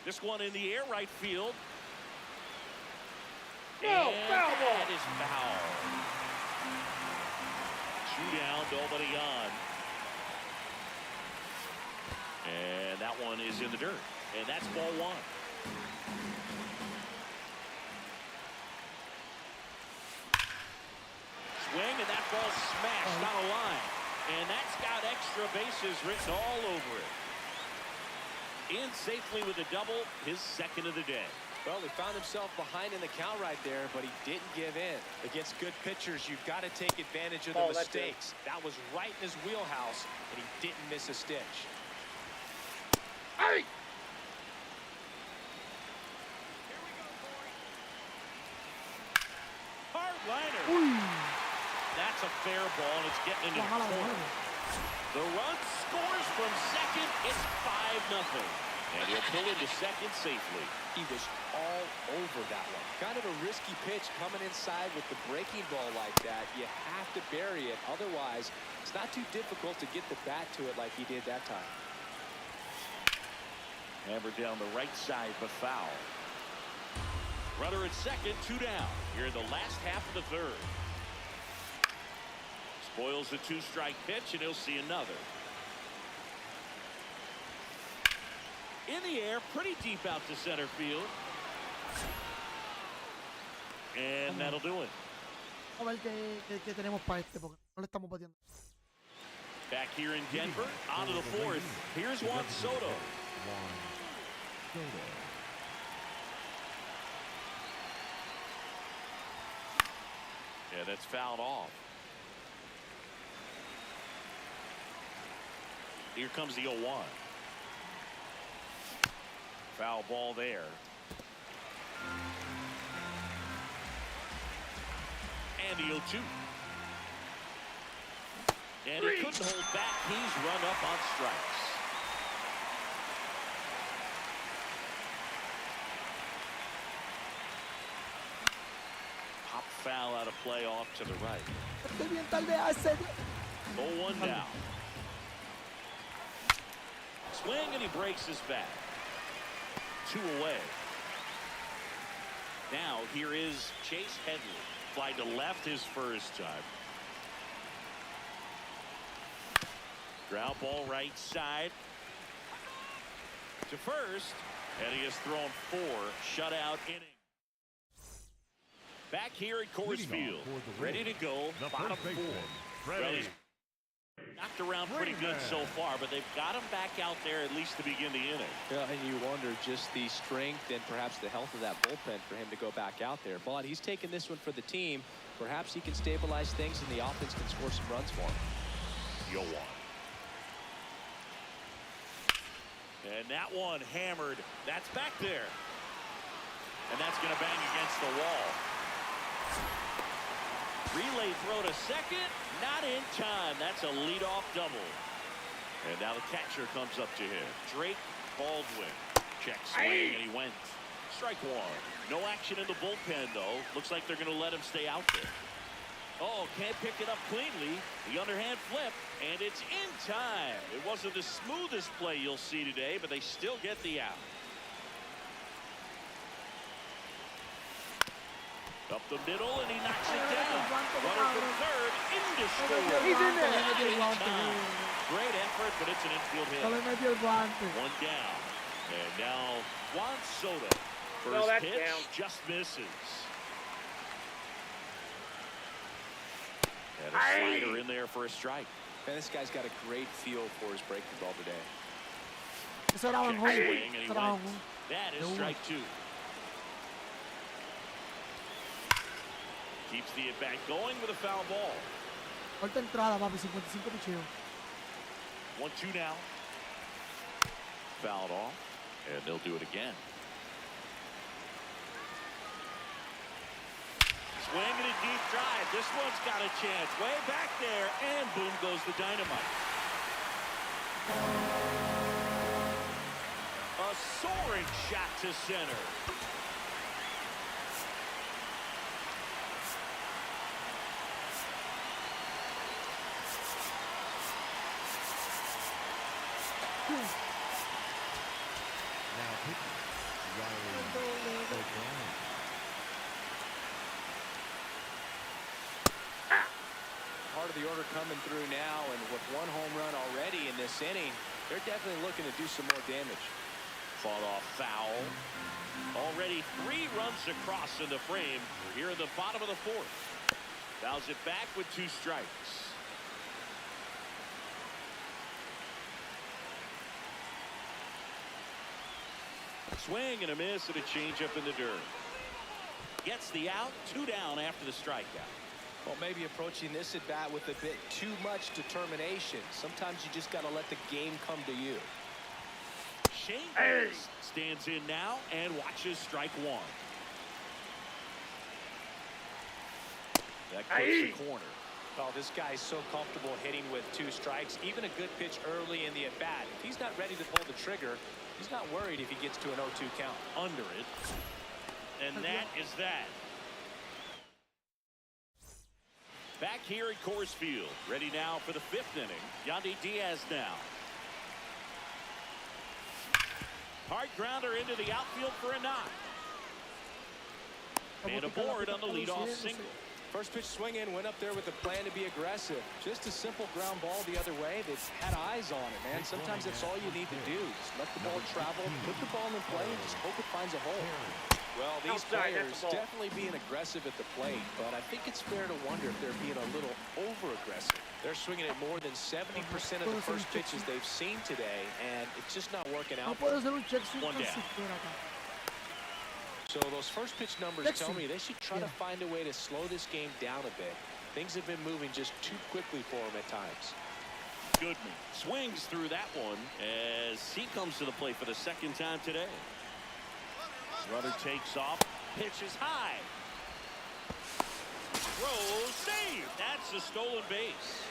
This one in the air, right field. No, and foul ball. that is foul. 2 down, nobody on. And that one is in the dirt. And that's ball 1. Swing, and that ball smashed on a line. And that's got extra bases written all over it. In safely with a double, his 2nd of the day. Well, he found himself behind in the count right there, but he didn't give in. Against good pitchers, you've got to take advantage of the mistakes. That was right in his wheelhouse, and he didn't miss a stitch. Hey! Hard liner. That's a fair ball, and it's getting into the corner. The run scores from second. It's 5-0. And he'll pull into second safely. He was all over that one. Kind of a risky pitch coming inside with the breaking ball like that. You have to bury it. Otherwise, it's not too difficult to get the bat to it like he did that time. Hammered down the right side, but foul. Runner at second, 2 down. Here in the last half of the 3rd. Spoils the 2-strike pitch, and he'll see another. In the air, pretty deep out to center field. And that'll do it. A ver qué tenemos para este, porque no le estamos batiendo. Back here in Denver, on to the 4th. Here's Juan Soto. Yeah, that's fouled off. Here comes the 0-1. Foul ball there. And the 0-2. And he couldn't hold back. He's run up on strikes. Pop foul out of play off to the right. Estoy bien tarde a ese. 0-1 down. Swing, and he breaks his bat. 2 away. Now here is Chase Headley. Fly to left his first time. Ground ball right side to first, and he has thrown 4 shutout innings. Back here at Coors Field, ready to go. Bottom 4. Well, he's knocked around pretty good so far, but they've got him back out there at least to begin the inning. Yeah, and you wonder just the strength and perhaps the health of that bullpen for him to go back out there. But he's taking this one for the team. Perhaps he can stabilize things and the offense can score some runs for him. Yo-1. And that one hammered. That's back there. And that's going to bang against the wall. Relay throw to second. Not in time. That's a leadoff double. And now the catcher comes up to him. Drake Baldwin. Check swing, and he went. Strike 1. No action in the bullpen, though. Looks like they're going to let him stay out there. Oh, can't pick it up cleanly. The underhand flip, and it's in time. It wasn't the smoothest play you'll see today, but they still get the out. Up the middle, and he knocks it down. Runner from third, into score. He's in there. Great effort, but it's an infield hit. 1 down. And now Juan Soto. First that's pitch down. just misses. And a slider in there for a strike. Man, this guy's got a great feel for his breaking ball today. Eso era un Check home. swing, and he Eso era went. un. That is strike 2. Keeps the at-bat going with a foul ball. Corta entrada, papi, 55 picheo. 1-2 now. Fouled off, and they'll do it again. Swing and a deep drive. inside. This one's got a chance. Way back there, and boom goes the dynamite. A soaring shot to center. Part of the order coming through now, and with one home run already in this inning, they're definitely looking to do some more damage. Fought off foul. Already 3 runs across in the frame. We're here in the bottom of the 4th. Fouls it back with 2 strikes. Swing and a miss and a changeup in the dirt. Gets the out, 2 down after the strikeout. Well, maybe approaching this at bat with a bit too much determination. Sometimes you just got to let the game come to you. Shane stands in now and watches strike 1. That goes the corner. Well, this guy's so comfortable hitting with 2 strikes. Even a good pitch early in the at bat. If he's not ready to pull the trigger, he's not worried if he gets to an 0-2 count. Under it. And that is that. Back here at Coors Field. Ready now for the 5th inning. Yandy Diaz now. Hard grounder into the outfield for a knock. And aboard on the leadoff single. First pitch swing in, went up there with a plan to be aggressive. Just a simple ground ball the other way. They've had eyes on it, man. Sometimes that's all you need to do. Just let the ball travel, put the ball in play, and just hope it finds a hole. Well, these players definitely being aggressive at the plate, but I think it's fair to wonder if they're being a little over-aggressive. They're swinging at more than 70% of the first pitches they've seen today, and it's just not working out. No puede ser un check swing One tan down. siquiera acá. So those first pitch numbers tell me they should try to find a way to slow this game down a bit. Things have been moving just too quickly for them at times. Goodman swings through that one as he comes to the plate for the 2nd time today. Runner takes off, pitches high. Throw, save. That's a stolen base.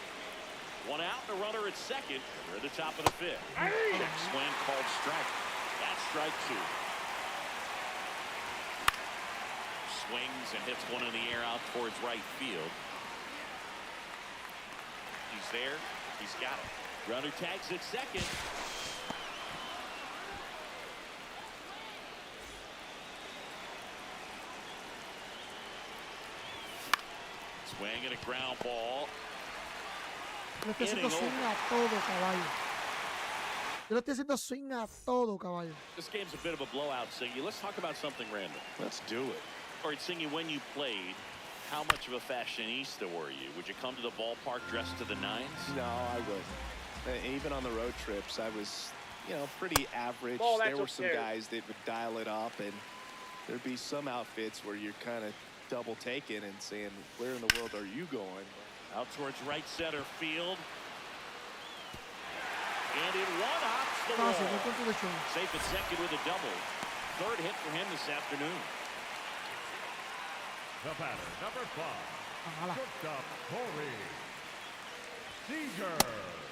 1 out, and a runner at 2nd. We're at the top of the 5th. Check swing called strike. That's strike 2. Swings and hits one in the air out towards right field. He's there. He's got it. Runner tags at 2nd. Swing and a ground ball. Yo le estoy haciendo swing a todo, caballo. Yo le estoy haciendo swing a todo, caballo. This game's a bit of a blowout, Singy. Let's talk about something random. Let's do it. All right, Singy, when you played, how much of a fashionista were you? Would you come to the ballpark dressed to the nines? No, I wouldn't. Even on the road trips, I was, pretty average. Oh, there were some guys that would dial it up, and there'd be some outfits where you're kind of double taking and saying, where in the world are you going? Out towards right center field. And it one-hops the wall. Safe at 2nd with a double. 3rd hit for him this afternoon. The batter, number 5, shortstop Corey Seager.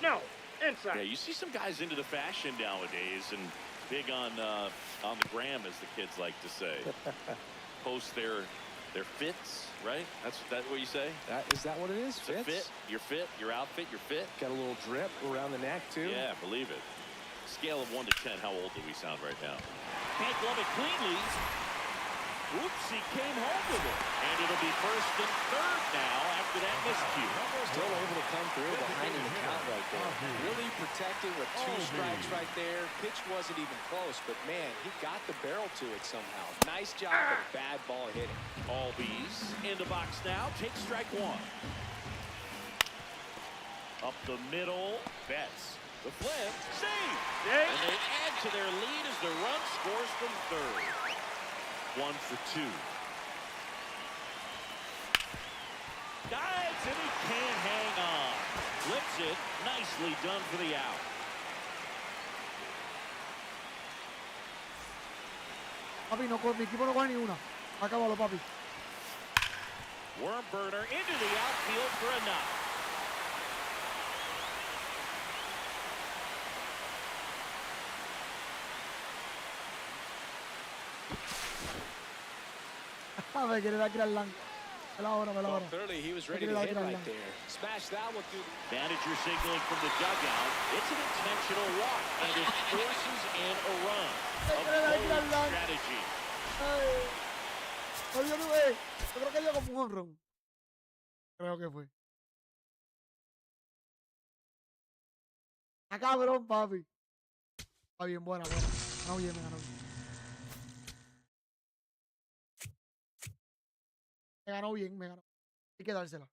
No, inside. Yeah, you see some guys into the fashion nowadays and big on the gram, as the kids like to say. Post their fits, right? That's what you say? Is that what it is? It's a fit, your fit, your outfit, your fit. Got a little drip around the neck, too. Yeah, believe it. Scale of 1 to 10, how old do we sound right now? Can't glove it cleanly. Oops, he came home with it. And it'll be 1st and 3rd now after that miscue. Still able to come through behind in the count right there. Really protected with 2 strikes right there. Pitch wasn't even close, but man, he got the barrel to it somehow. Nice job, but bad ball hitting. Albies in the box now. Take strike 1. Up the middle. Betts. The flip. Save. And they add to their lead as the run scores from 3rd. 1 for 2. Dives and he can't hang on. Flips it. Nicely done for the out. Papi, mi equipo no coge ni una. Acábalo, papi. Worm burner into the outfield for a knock. Me quiere dar gran lang. Me la hora. Well, clearly he was ready to hit right there. Smash that one through. Manager signaling from the dugout. It's an intentional walk, and it forces in a run. A bold strategy. Oye, tú ves, yo creo que dio como un honrón. Creo que fue. Ah, cabrón, papi. Está bien, buena. No, bien, me ganó bien. Me ganó bien, me ganó. Hay que dársela.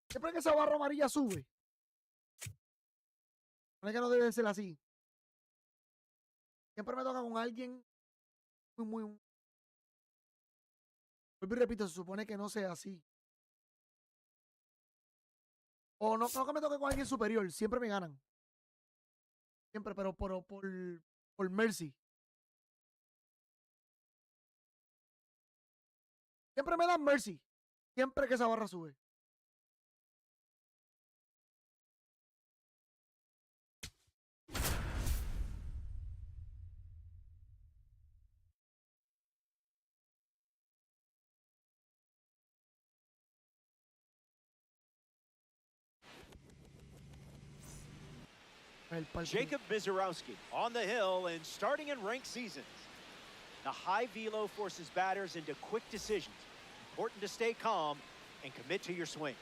Siempre que esa barra amarilla sube. No es que no debe ser así. Siempre me toca con alguien muy. Vuelvo y repito, se supone que no sea así. O no que me toque con alguien superior. Siempre me ganan. Siempre, pero por mercy. Siempre me dan mercy. Siempre que esa barra sube. Jacob Mizorowski on the hill and starting in ranked seasons. The high velo forces batters into quick decisions. Important to stay calm and commit to your swing.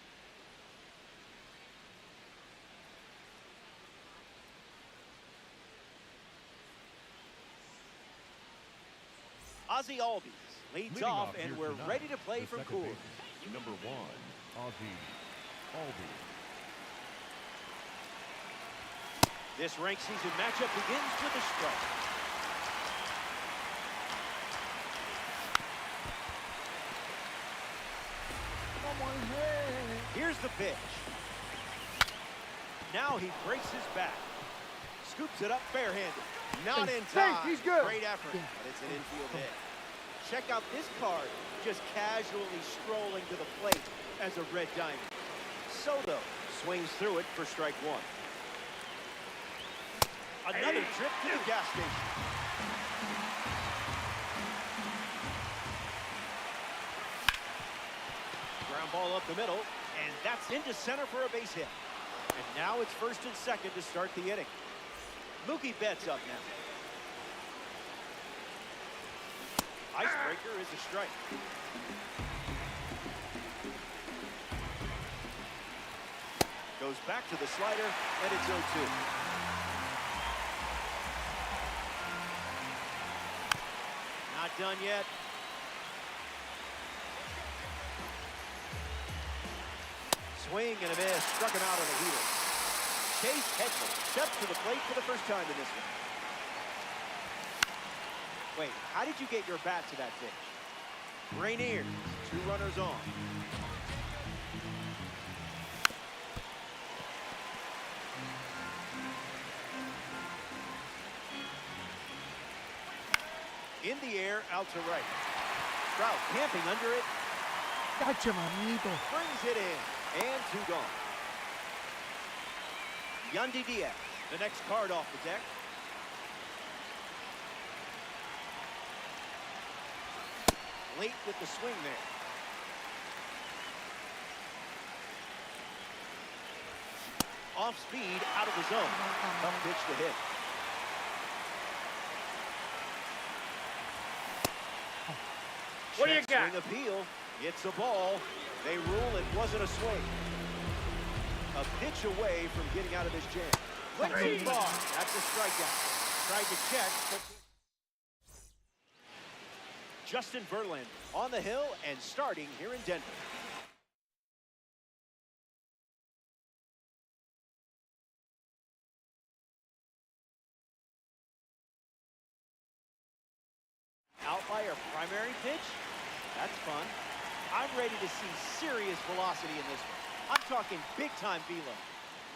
Ozzy Albies leads off, and we're ready to play from Coors. Number 1, Ozzy Albies. This ranked season matchup begins with a strike. Here's the pitch. Now he breaks his back. Scoops it up barehanded. Not in time. He's good. Great effort, but it's an infield hit. Check out this card, just casually strolling to the plate as a red diamond. Soto swings through it for strike one. Another trip to the gas station. Ground ball up the middle, and that's into center for a base hit. And now it's first and second to start the inning. Mookie Betts up now. Icebreaker is a strike. Goes back to the slider, and it's 0-2. Not done yet. Swing and a miss. Struck him out on the heater. Chase Hedlund steps to the plate for the first time in this one. Wait, how did you get your bat to that pitch? Rainier, 2 runners on. In the air, out to right. Trout camping under it. Gotcha, manito. Brings it in. And 2 gone. Yandy Diaz, the next card off the deck. Late with the swing there. Off speed, out of the zone. Tough pitch to hit. What do you got? Swing appeal. It's a ball. They rule it wasn't a swing. A pitch away from getting out of this jam. Went too far. That's a strikeout. Tried to check, but Justin Verlander on the hill and starting here in Denver. Outlier primary pitch. That's fun. I'm ready to see serious velocity in this one. I'm talking big-time velo.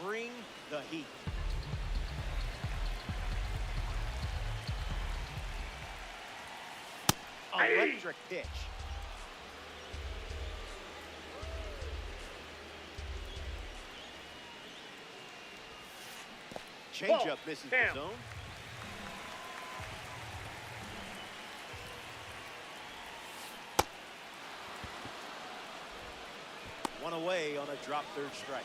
Bring the heat. Electric pitch. Changeup misses the zone. One away on a drop third strike.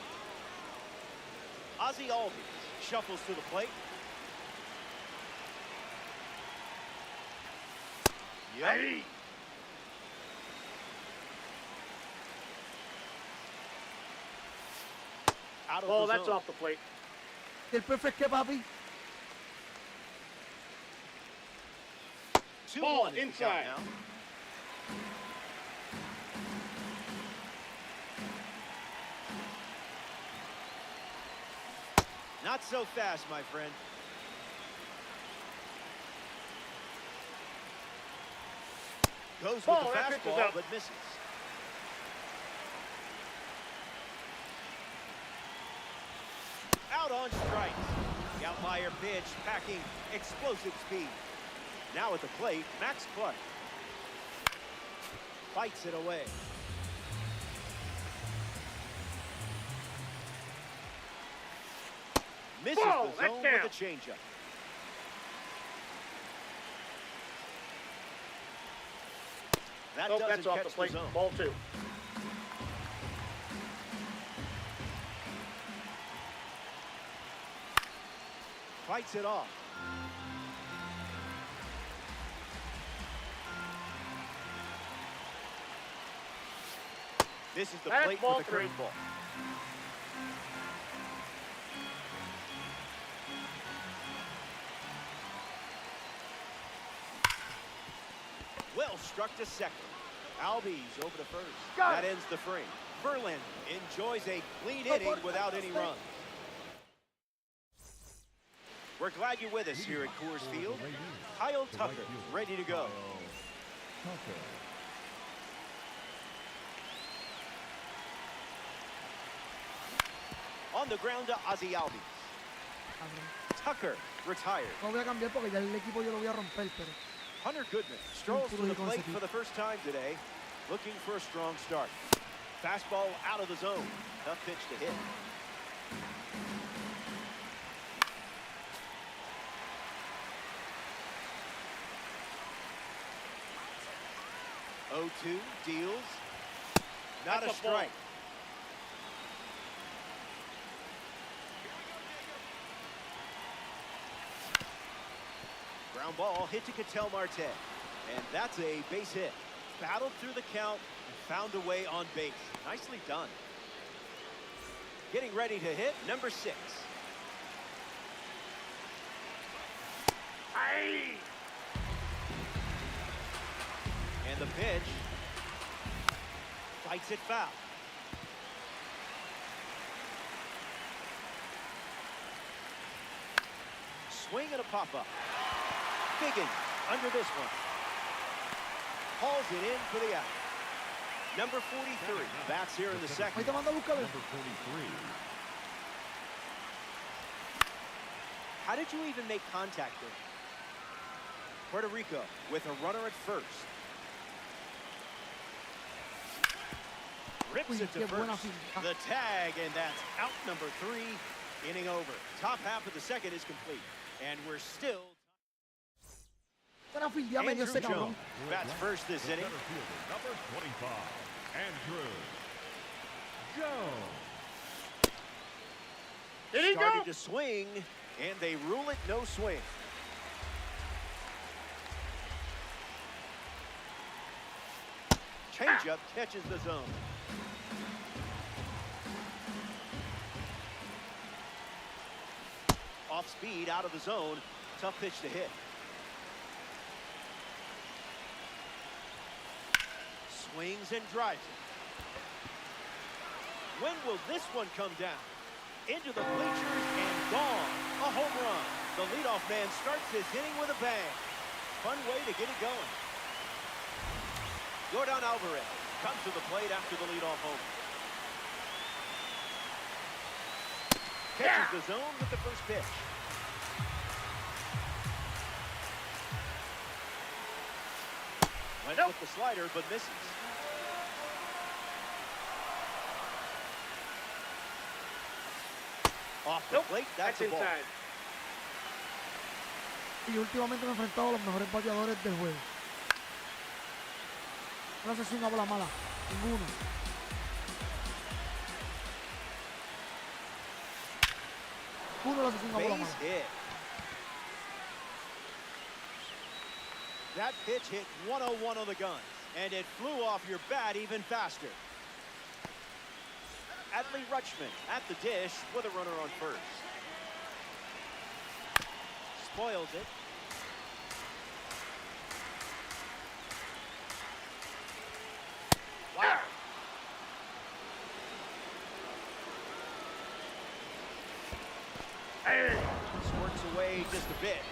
Ozzie Albies shuffles to the plate. Yep. Hey. Out of the that's zone. off the plate. El perfect que, papi. 2-1 inside. Now. Not so fast, my friend. Goes with the fastball, but misses. Out on strikes. The outlier pitch packing explosive speed. Now at the plate, Max Clark. Fights it away. Misses the zone with a changeup. That doesn't that's off catch the plate. zone. Ball 2. Fights it off. This is the That's plate ball with a 3. curveball. Well struck to second. Albies over to first. That ends the frame. Verlin enjoys a clean inning without any runs. We're glad you're with us here at Coors Field. Kyle Tucker ready to go. On the ground to Ozzie Albies. Tucker retired. No voy a cambiar porque ya el equipo yo lo voy a romper, pero... Hunter Goodman strolls to the plate for the first time today, looking for a strong start. Fastball out of the zone. Tough pitch to hit. Oh-2 deals. Not a strike. Ground ball hit to Ketel Marte. And that's a base hit. Battled through the count and found a way on base. Nicely done. Getting ready to hit number 6. Aye. And the pitch. Fights it foul. Swing and a pop-up. Biggin under this one. Hauls it in for the out. Number 43 bats here in the second. Number 43. How did you even make contact there? Puerto Rico with a runner at first. Rips it to first. The tag, and that's out number 3. Inning over. Top half of the second is complete. And we're still... Andrew Jones bats first this inning. Number 25, Andrew Jones. Did he Started go? to swing, and they rule it no swing. Changeup catches the zone. Off speed, out of the zone. Tough pitch to hit. Swings and drives it. When will this one come down? Into the bleachers and gone. A home run. The leadoff man starts this inning with a bang. Fun way to get it going. Jordan Alvarez comes to the plate after the leadoff home. Catches the zone with the first pitch. Went with the slider, but misses. Off the plate, that's a ball. Y últimamente me he enfrentado a los mejores bateadores del juego. No sé si una bola mala. Ninguno. Uno le hace una bola mala. Base hit. That pitch hit 101 on the gun, and it flew off your bat even faster. Adley Rutschman at the dish with a runner on first. Spoils it. Wow. Squirts away just a bit.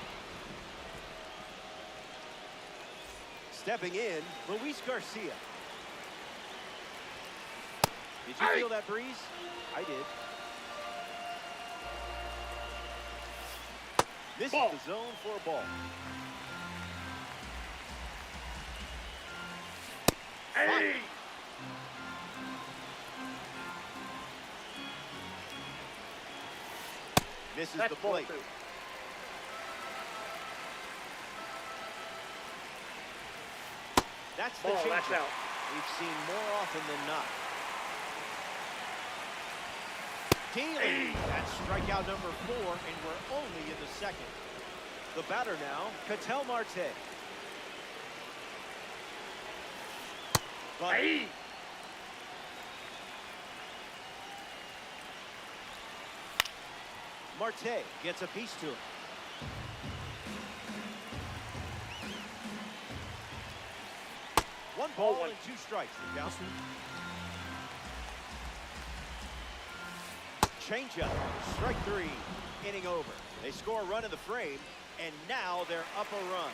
Stepping in, Luis Garcia. Did you feel that breeze? I did. Misses the zone for a ball. Hey! Misses the plate. That's the change. We've seen more often than not. Dealing. That's strikeout number 4, and we're only in the second. The batter now, Ketel Marte. Marte gets a piece to it. One ball and 2 strikes. The count. Changeup, strike 3, inning over. They score a run in the frame, and now they're up a run.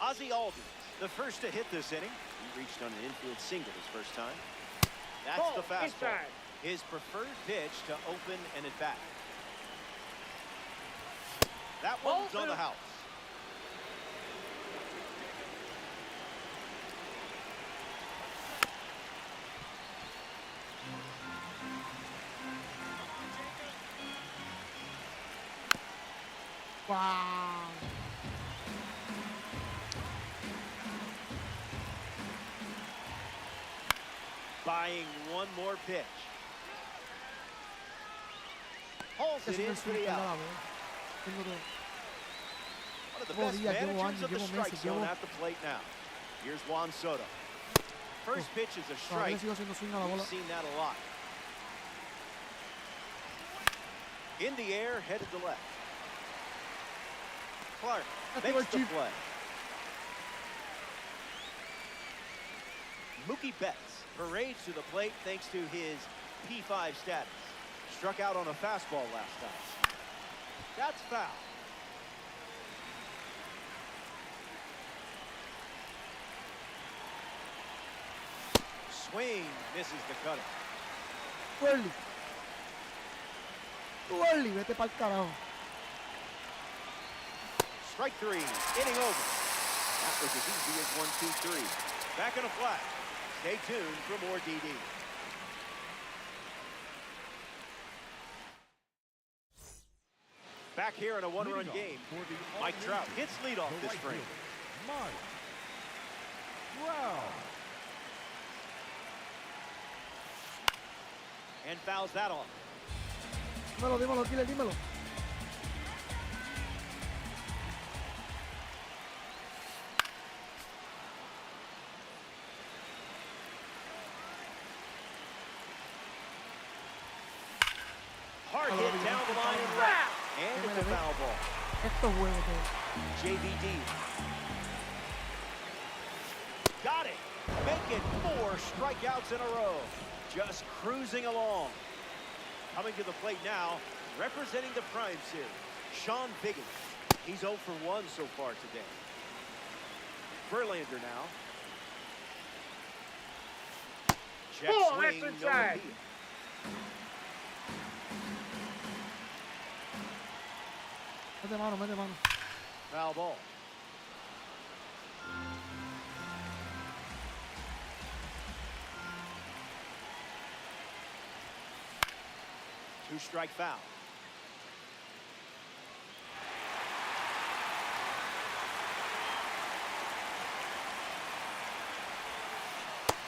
Ozzie Albies, the first to hit this inning. He reached on an infield single his first time. That's the fastball. His preferred pitch to open an at-bat. That one's on the house. Wow. Buying one more pitch. Hauls it in for the out. One of the best managers of the strike zone at the plate now. Here's Juan Soto. First pitch is a strike. We've seen that a lot. In the air, headed to left. Clark makes the play. Mookie Betts parades to the plate thanks to his P5 status. Struck out on a fastball last time. That's foul. Swing misses the cutter. Early. Too early, vete pa'l carajo. Strike 3, inning over. That was as easy as 1, 2, 3. Back in a flat. Stay tuned for more DD. Back here in a one-run game, Mike Trout hits leadoff this frame. Mike Trout. And fouls that off. Dímelo, dímelo. Hard hit down the line and right. And it's a foul ball. Esto es juego. JVD. Got it. Making 4 strikeouts in a row. Just cruising along. Coming to the plate now, Representing the Prime Series, Sean Biggins. He's 0 for 1 so far today. Verlander now. Check Ball, swing, that's no inside. appeal. Mete mano, mete mano. Foul ball. Two-strike foul.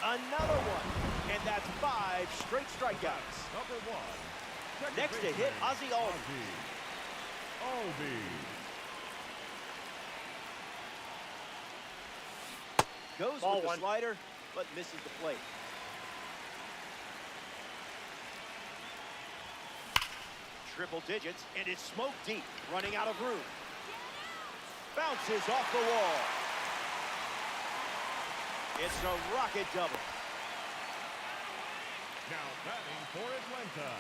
Another one, and that's 5 straight strikeouts. Number 1. Next to hit, Ozzie Albies. Goes Ball with the one. slider, but misses the plate. Triple digits, and it's smoke deep, running out of room. Bounces off the wall. It's a rocket double. Now batting for Atlanta.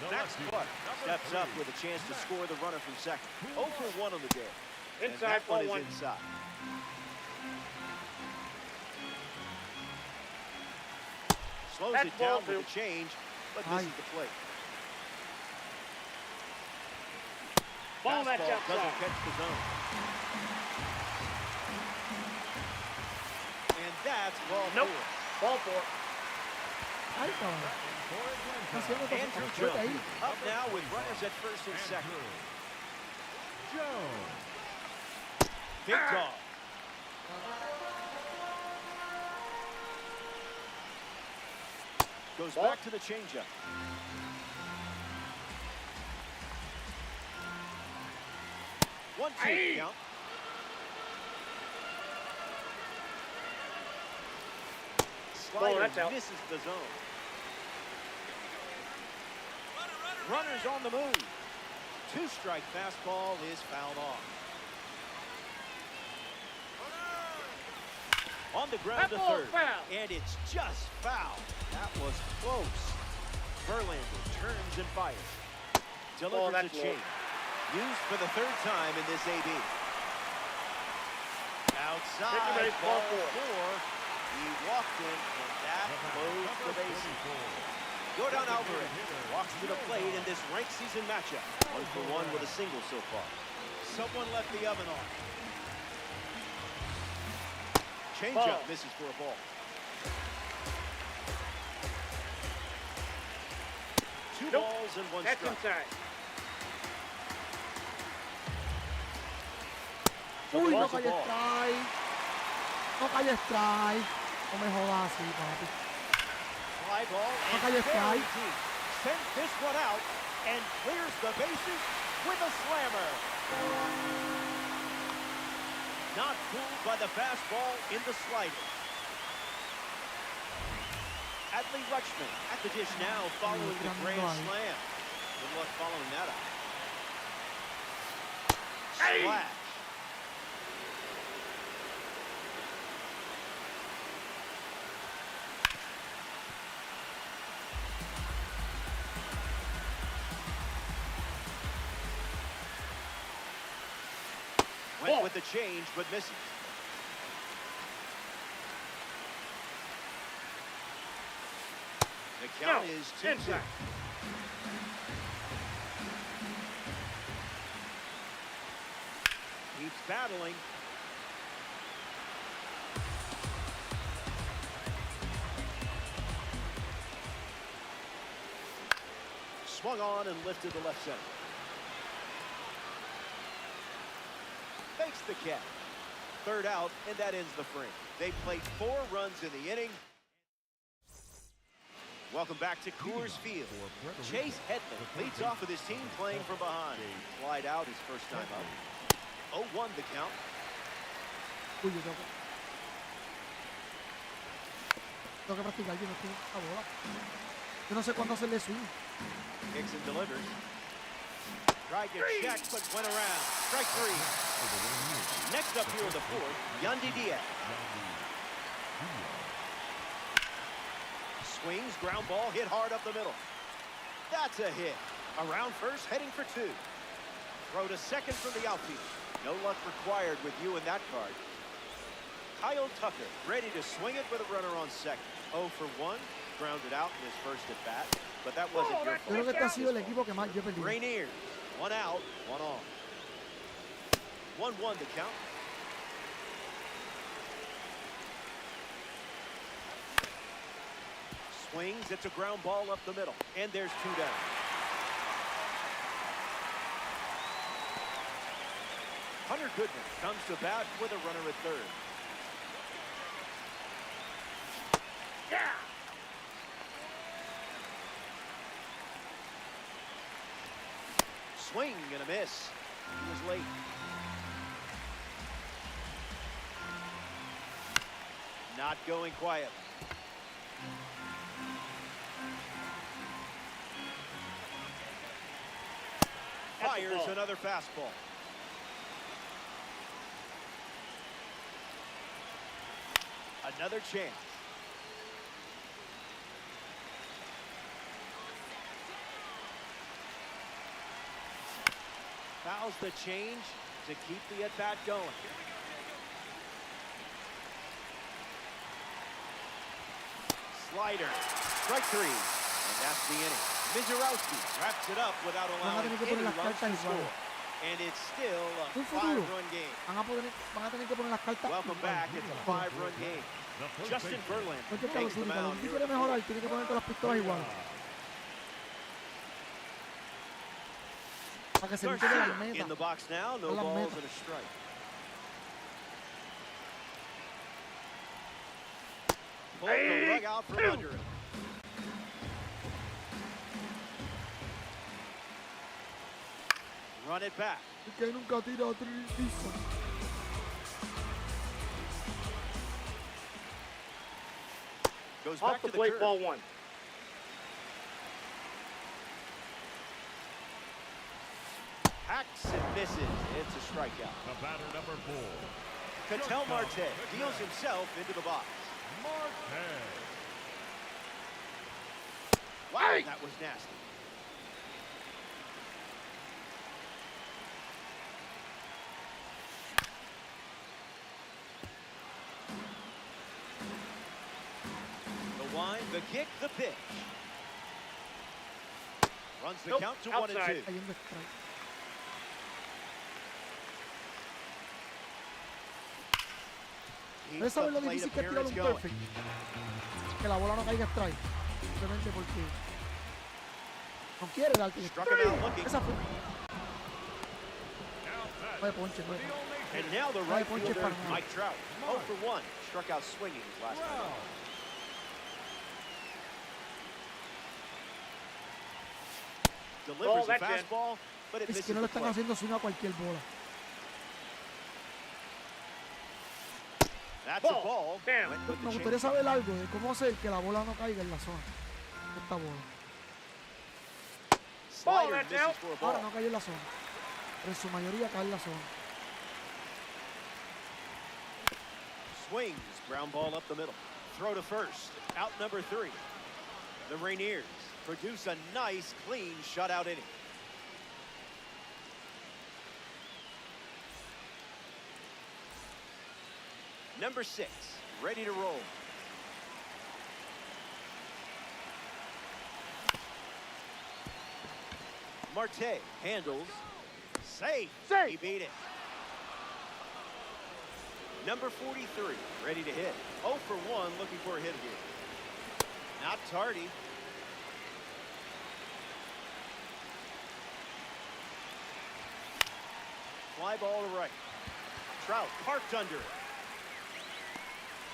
The Max lefty, Clark number steps 3. up with a chance to score the runner from second. 0 for 1 on the day. And Inside, that one ball is one. inside. Slows That's it down ball with a change, but misses the plate. Ball match Fastball doesn't outside. catch the zone. And that's ball Nope. 4. Ball 4. Ay, cabrón. For Atlanta. Haciendo Andrew cosas. Vete ahí. Jones up now with runners at first and second. Jones. Big dog. Goes Ball. back to the changeup. One, two Aye. count. Slider that's out. misses the zone. Runners on the move. Two-strike fastball is fouled off. On the ground to That ball's third. foul. And it's just foul. That was close. Verlander turns and fires. Delivers a that's low. change. Used for the third time in this AB. Outside, Second base, ball 4. 4. He walked in, and that closed the bases. Jordan Alvarez walks to the plate in this ranked season matchup. 1 for 1 with a single so far. Someone left the oven on. Ball. Changeup misses for a ball. 2 Nope. balls and 1 That's strike. inside. Uy, no Ball's a calle ball. strike. No calle strike. No me jodas así, papi. Fly ball and Okay, very strike. deep. Sends this one out and clears the bases with a slammer. Not fooled by the fastball in the slider. Adley Rutschman at the dish now following the grand slam. Good luck following that up. Splash. Went Ball. with the change, but misses. The count No, is 2-2. inside. Keeps battling. Swung on and lifted to left center. Fakes the catch. Third out, and that ends the frame. They played 4 runs in the inning. Welcome back to Coors Field. Chase Hedman leads off with his team playing from behind. Slide out his first time up. 0-1 the count. Uy, yo tengo que practicar, yo no tengo esta bola. Yo no sé cuándo hacerle swing. Nixon delivers. Tried to check, but went around. Strike 3. Next up here in the 4th, Yandy Diaz. Swings, ground ball, hit hard up the middle. That's a hit. Around first, heading for 2. Throw to second from the outfield. No luck required with you in that card. Kyle Tucker ready to swing it with a runner on second. 0 for 1, grounded out in his first at bat, but that wasn't your fault. Creo que este ha sido el equipo que más yo he perdido. Rainiers, 1 out, 1 on. 1-1 to count. Swings, it's a ground ball up the middle, and there's 2 down. Hunter Goodman comes to bat with a runner at third. Yeah. Swing and a miss. He was late. Not going quiet. Fires another fastball. Another chance. Fouls the change to keep the at-bat going. Slider, strike 3, and that's the inning. Mizurowski wraps it up without allowing any runs to score. And it's still a 5-run game. Van a tener que poner las cartas. Welcome back. It's a 5-run game. Justin Verlander Oye, takes the mound si here. quiere mejorar, tiene que poner todas las pistolas iguales. Para que se evite de las In the metas. box now, no Las balls metas. and a strike. Pulled the rug out from under him. Run it back. Es que nunca tira a piso. Goes Off back the to the plate, curve. ball 1. Hacks and misses. It's a strikeout. The batter number 4. Ketel Marte deals himself into the box. Marte. Wow, that was nasty. The wind, the kick, the pitch. Runs the count to 1 and 2. Hay un strike. Keeps ¿Ustedes saben the lo plate difícil que es tirar appearance un going. perfect? Que la bola no caiga strike. Simplemente porque no quiere darte el Struck it out looking. Esa fue. Oye, ponche, pues. And now the Ay, right ponche fielder, para nada. Mike Trout. 0 for 1. Struck out swinging his last time. Delivers a that's in. fastball, but it Es misses que no le the están plate. haciendo swing a cualquier bola. That's a ball. Damn. Went with the Me change. gustaría saber algo de cómo hacer que la bola no caiga en la zona. Esta bola. Slider that's misses out. for a Ahora ball. no cayó en la zona. Pero en su mayoría cae en la zona. Swings, ground ball up the middle. Throw to first. Out number 3. The Rainiers produce a nice, clean shutout inning. Number 6, ready to roll. Marte handles. Safe. Safe. He beat it. Number 43, ready to hit. 0 for 1, looking for a hit here. Not tardy. Fly ball to right. Trout parked under it.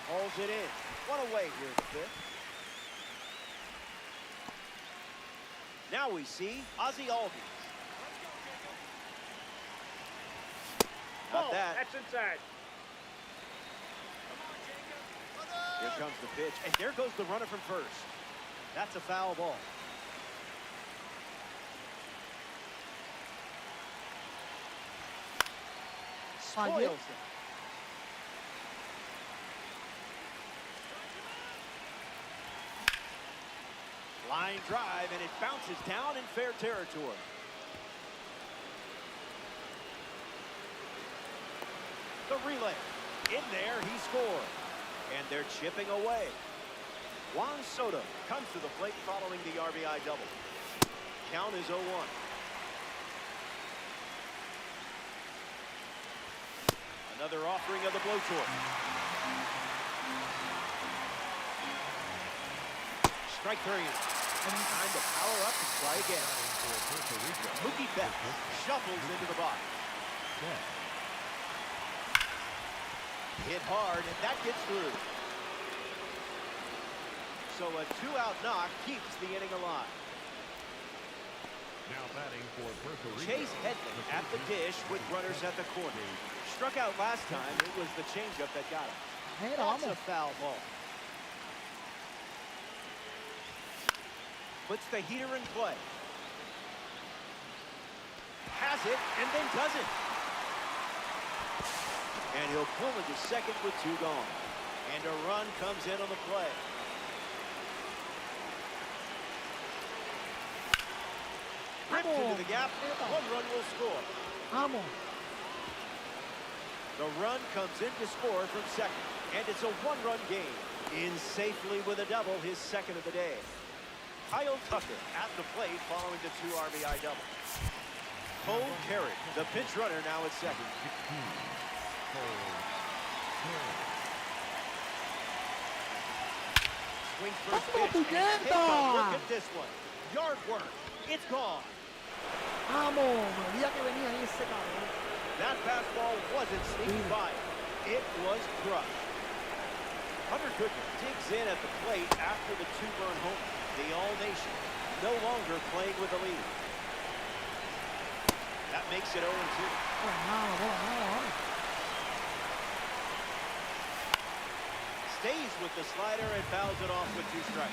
Hauls it in. One away here in the 5th. Now we see Ozzie Albies. Not that. That's inside. Here comes the pitch, and there goes the runner from first. That's a foul ball. Spoils it. Line drive, and it bounces down in fair territory. The relay. In there, he scored. And they're chipping away. Juan Soto comes to the plate following the RBI double. Count is 0-1. Another offering of the blowtorch. Strike three. Time to power up and try again. Mookie Betts shuffles into the box. Hit hard, and that gets through. So a 2-out knock keeps the inning alive. Now batting for Puerto Rico. Chase Headley at the dish with runners at the corner. Struck out last time. It was the changeup that got him. That's a foul ball. Puts the heater in play. Has it, and then doesn't. And he'll pull into second with 2 gone. And a run comes in on the play. Ripped into the gap. 1 run will score. The run comes in to score from second. And it's a 1-run game. In safely with a double, his second of the day. Kyle Tucker at the plate following the 2 RBI double. Cole Carey, the pinch runner, now at second. Swing first pitch. And take a look at this one. Yard work. It's gone. That fastball wasn't sneaking by. It was crushed. Hunter Goodman digs in at the plate after the 2-run home. The All-Nation no longer playing with the lead. That makes it 0-2. Stays with the slider and fouls it off with 2 strikes.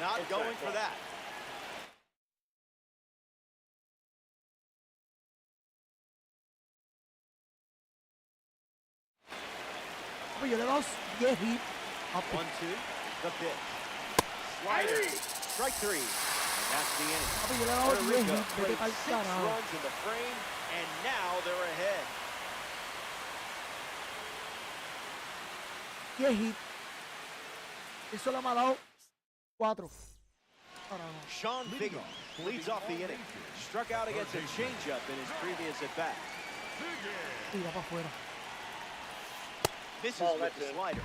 Not going for that. Yo le he 10 hits. 1-2, the pitch. Slider, strike 3, and that's the inning. Yo le Puerto 10 Rico hits. played 6 runs in the frame, and now they're ahead. 10 hits. Eso le ha dado 4. Sean Biggie leads off the inning. Struck out against a changeup in his previous at-bat. Tira para afuera. Misses with the slider.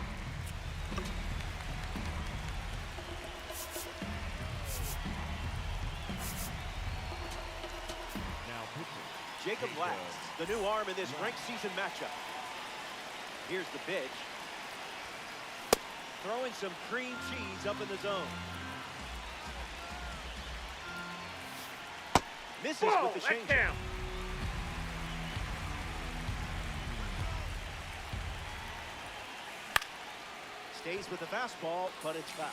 Jacob Last, the new arm in this ranked season matchup. Here's the pitch. Throwing some cream cheese up in the zone. Misses with the changeup. Stays with the fastball, but it's foul.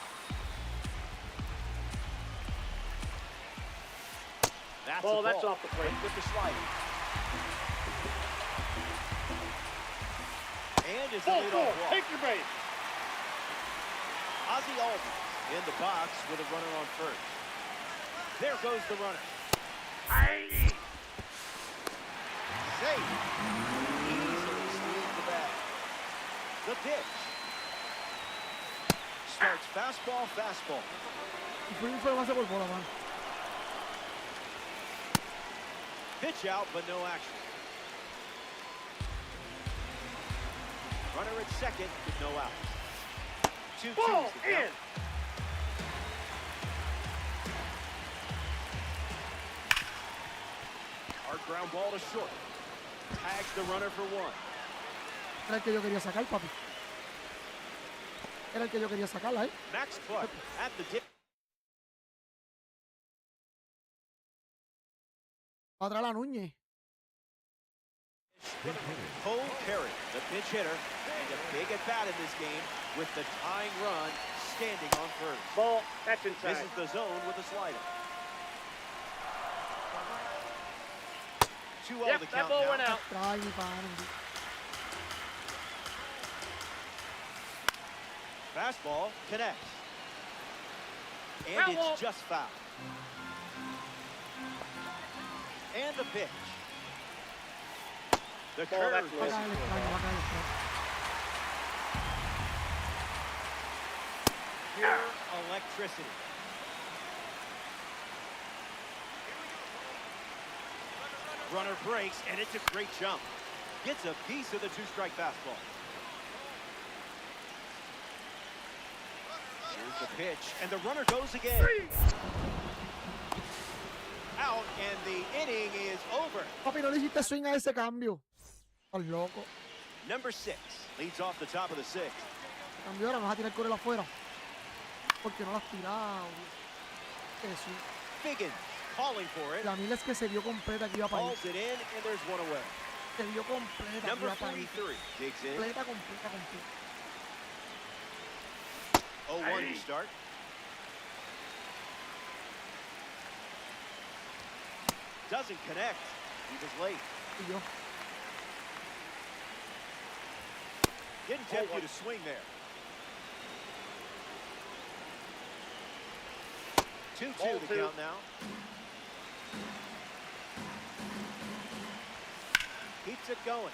That's ball, that's off the plate. With the slider. And is the leadoff walk. Take your base. Ozzie Albies in the box with a runner on first. There goes the runner. Safe. Easily steals the bag. The pitch. Starts fastball, fastball. Pitch out, but no action. Runner at second with no out. 2-2 Ball in. Hard ground ball to short. Tags the runner for 1. Era el que yo quería sacar, papi. Era el que yo quería sacarla, Max Clark at the dip. Para atrás la Núñez. Cole Carey, the pinch hitter, and a big at bat in this game with the tying run standing on first. Ball, that's inside. Misses the zone with a slider. 2-0 Yep, the that count ball now. went out. Ay, mi pana. Fastball connects. And it's just foul. And the pitch. The curve. Va a caer extraño, va a caer extraño. Pure electricity. Runner breaks, and it's a great jump. Gets a piece of the two-strike fastball. Here's the pitch, and the runner goes again. Out, and the inning is over. Papi, no le hiciste swing a ese cambio. Estás loco. Number 6 leads off the top of the 6th. Cambio ahora, me vas a tirar el correo afuera. Porque no lo has tirado. Eso. Figgins calling for it. La mil es que se vio completa que iba para ahí. Calls it in, and there's one away. Se vio completa que Number iba para ahí. 43 digs in. Completa, completa, completa. 0-1 to start. Doesn't connect. He was late. Y yo. Didn't tempt you to swing there. 2-2 the count now. Keeps it going.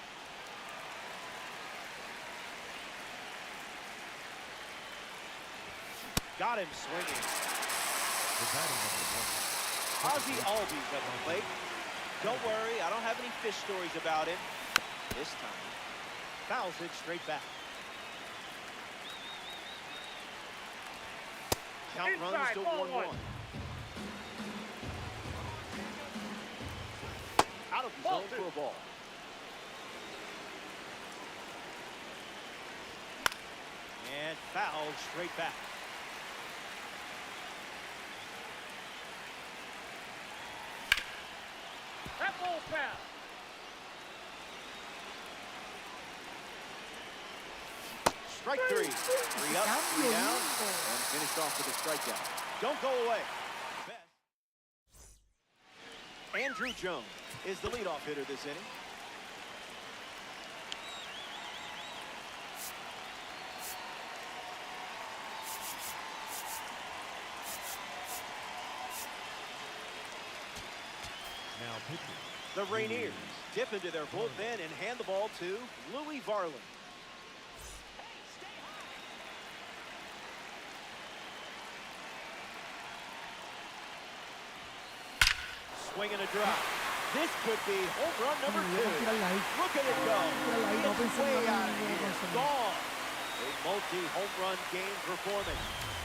Got him swinging. Ozzie Albies at the plate. Don't worry, I don't have any fish stories about him. This time, fouls it straight back. Count runs to 1-1. Out of the zone for a ball. And fouled straight back. That ball pass. Strike 3. 3 up, 3 down, and finished off with a strikeout. Don't go away. Andrew Jones is the leadoff hitter this inning. Now pitching. The Rainiers dip into their bullpen and hand the ball to Louis Varland. Swing and a drop. This could be home run number 2. Look at it go. It's way out of here. Gone. A multi-home run game performance.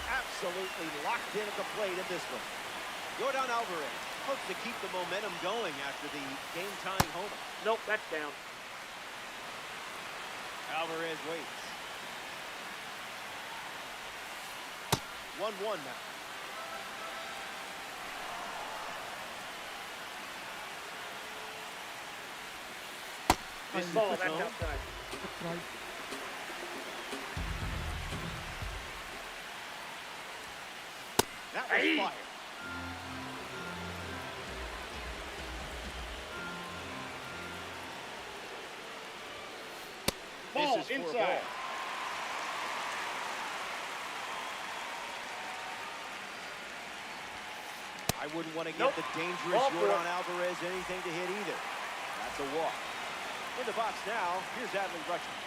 Absolutely locked in at the plate in this one. Yordan Alvarez hopes to keep the momentum going after the game-tying homer. Nope, that's down. Alvarez waits. 1-1 now. Misses Ball, the that's zone. outside. Right. That was fire. Ball Misses for a inside. ball. I wouldn't want to give Nope. the dangerous Ball for Yordan it. Alvarez anything to hit either. That's a walk. In the box now, here's Adley Rutschman.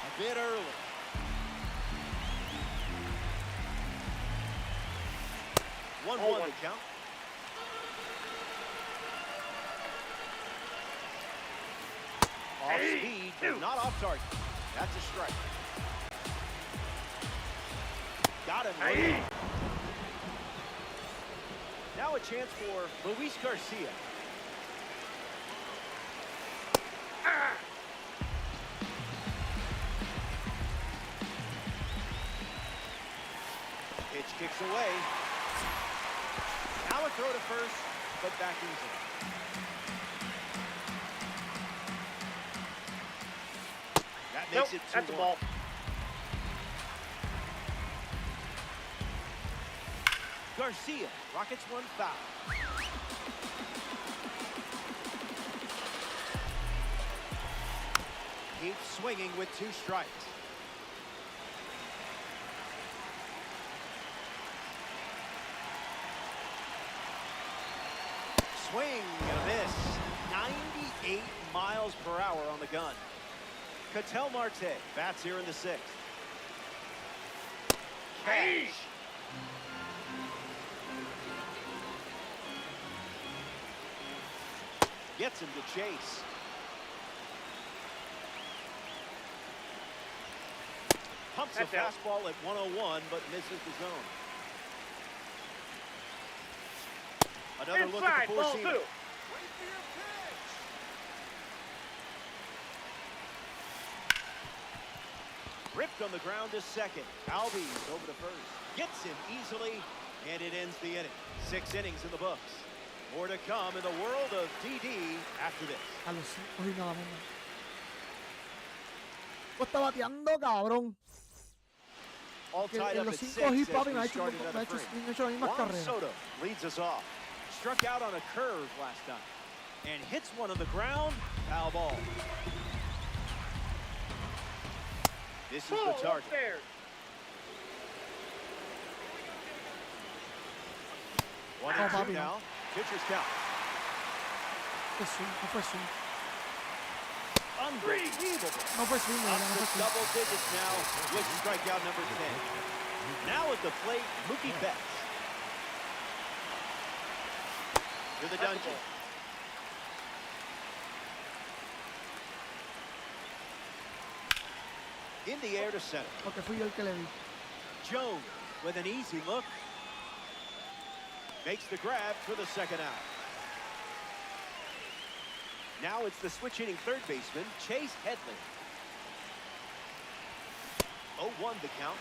A bit early. One to count. Off speed, but not off target. That's a strike. Got him late. Now a chance for Luis Garcia. Pitch kicks away. Now a throw to first, but back easy. That makes it 2-1. That's a ball. Garcia rockets one foul. Keeps swinging with 2 strikes. Swing and a miss. 98 miles per hour on the gun. Ketel Marte bats here in the 6th. Catch. Gets him to chase. Pumps a fastball at 101, but misses the zone. Another look at the four-seamer. Ripped on the ground to second. Albies over to first. Gets him easily, and it ends the inning. 6 innings in the books. More to come in the world of DD after this. A los 5 y nada más. Está bateando, cabrón. All tied En up los at 5 6 hits, papi, as me ha we hecho start another frame. las mismas Juan carreras. Soto leads us off. Struck out on a curve last time. And hits one on the ground. Foul ball. This is the target. Upstairs. 1-2 now. Pitcher's count. No fue swing. Unbelievable. No fue swing, Up no to fue swing. double digits now with strikeout number 10. Now at the plate, Mookie Betts. To the dungeon. In the air to center. Porque fui yo el que le di. Jones with an easy look. Makes the grab for the second out. Now it's the switch-hitting third baseman, Chase Headley. 0-1 the count.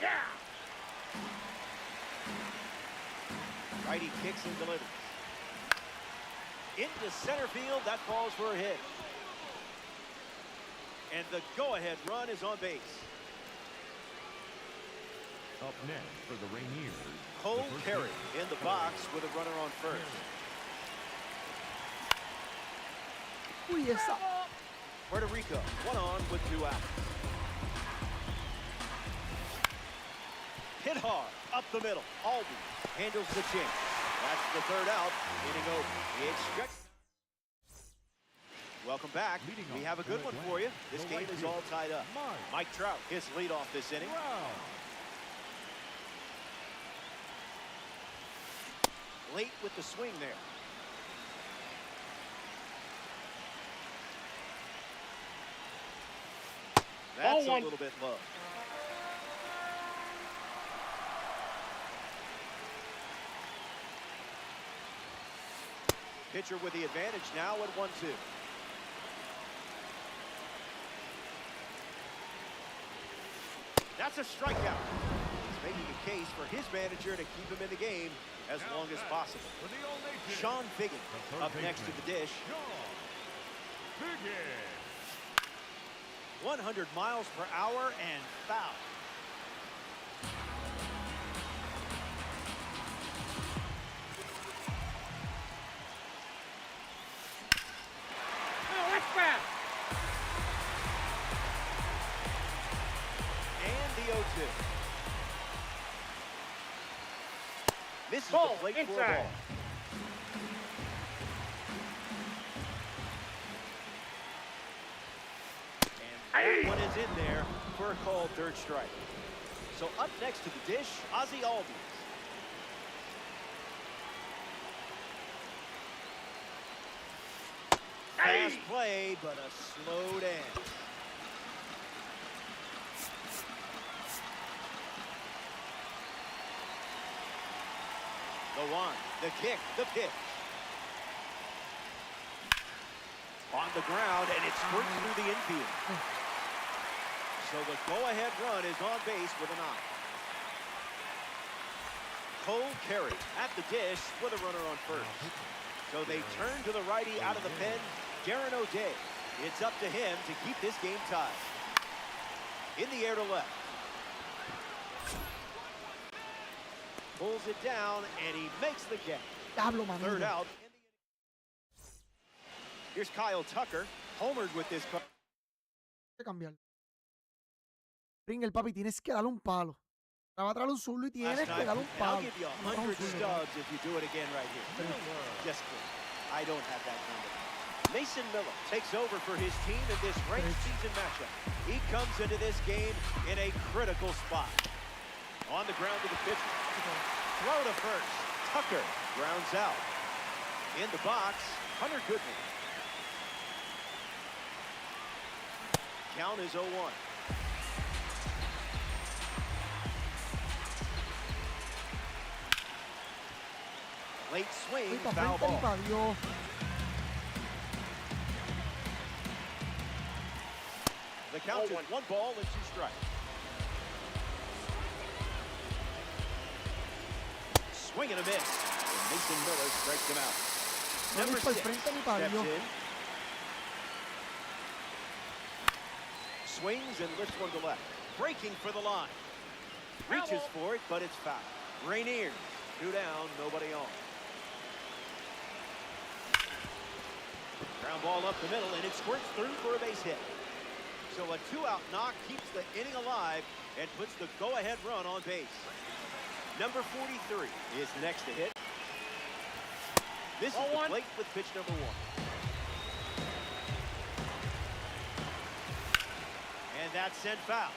Yeah. Righty kicks and delivers. Into center field, that falls for a hit. And the go-ahead run is on base. Up next for the Rainiers, Cole Carey in the box with a runner on first. Uy, esa. Puerto Rico, 1 on with 2 outs. Hit hard, up the middle. Albies handles the change. That's the 3rd out, inning over. It's stretch. Welcome back. We have a good one for you. This game is all tied up. Mike Trout his lead off this inning. Late with the swing there. That's a little bit low. Pitcher with the advantage now at 1-2. That's a strikeout. He's making a case for his manager to keep him in the game as long as possible. Sean Biggin up next to the dish. 100 miles per hour and foul. Oh, that's fast. And the 0-2. Misses Ball, the plate for a inside. ball. And that one is in there for a called third strike. So up next to the dish, Ozzie Albies. Fast play, but a slow dance. The one, the kick, the pitch. On the ground, and it sprints through the infield. So the go-ahead run is on base with an out. Cole Carey at the dish with a runner on first. So they turn to the righty out of the pen, Darren O'Day. It's up to him to keep this game tied. In the air to left. Pulls it down, and he makes the catch. Third out. Here's Kyle Tucker, homered with this. Cambiar. Ring el papi, tienes que darle un palo. Va a traer un zurdo y tienes que darle un And palo. I'll give you 100 stubs if you do it again right here. Just kidding. I don't have that kind of. Mason Miller takes over for his team in this ranked season matchup. He comes into this game in a critical spot. On the ground to the pitcher. Throw to first. Tucker grounds out. In the box, Hunter Goodman. Count is 0-1. Late swing, foul ball. The count is 1 ball and 2 strikes. Swing and a miss. And Mason Miller strikes him out. Number 6 steps in. Swings and lifts one to left. Breaking for the line. Reaches for it, but it's foul. Rainier, 2 down, nobody on. Ground ball up the middle, and it squirts through for a base hit. So a 2-out knock keeps the inning alive and puts the go-ahead run on base. Number 43 is next to hit. This is the plate with pitch number 1. And that's sent foul.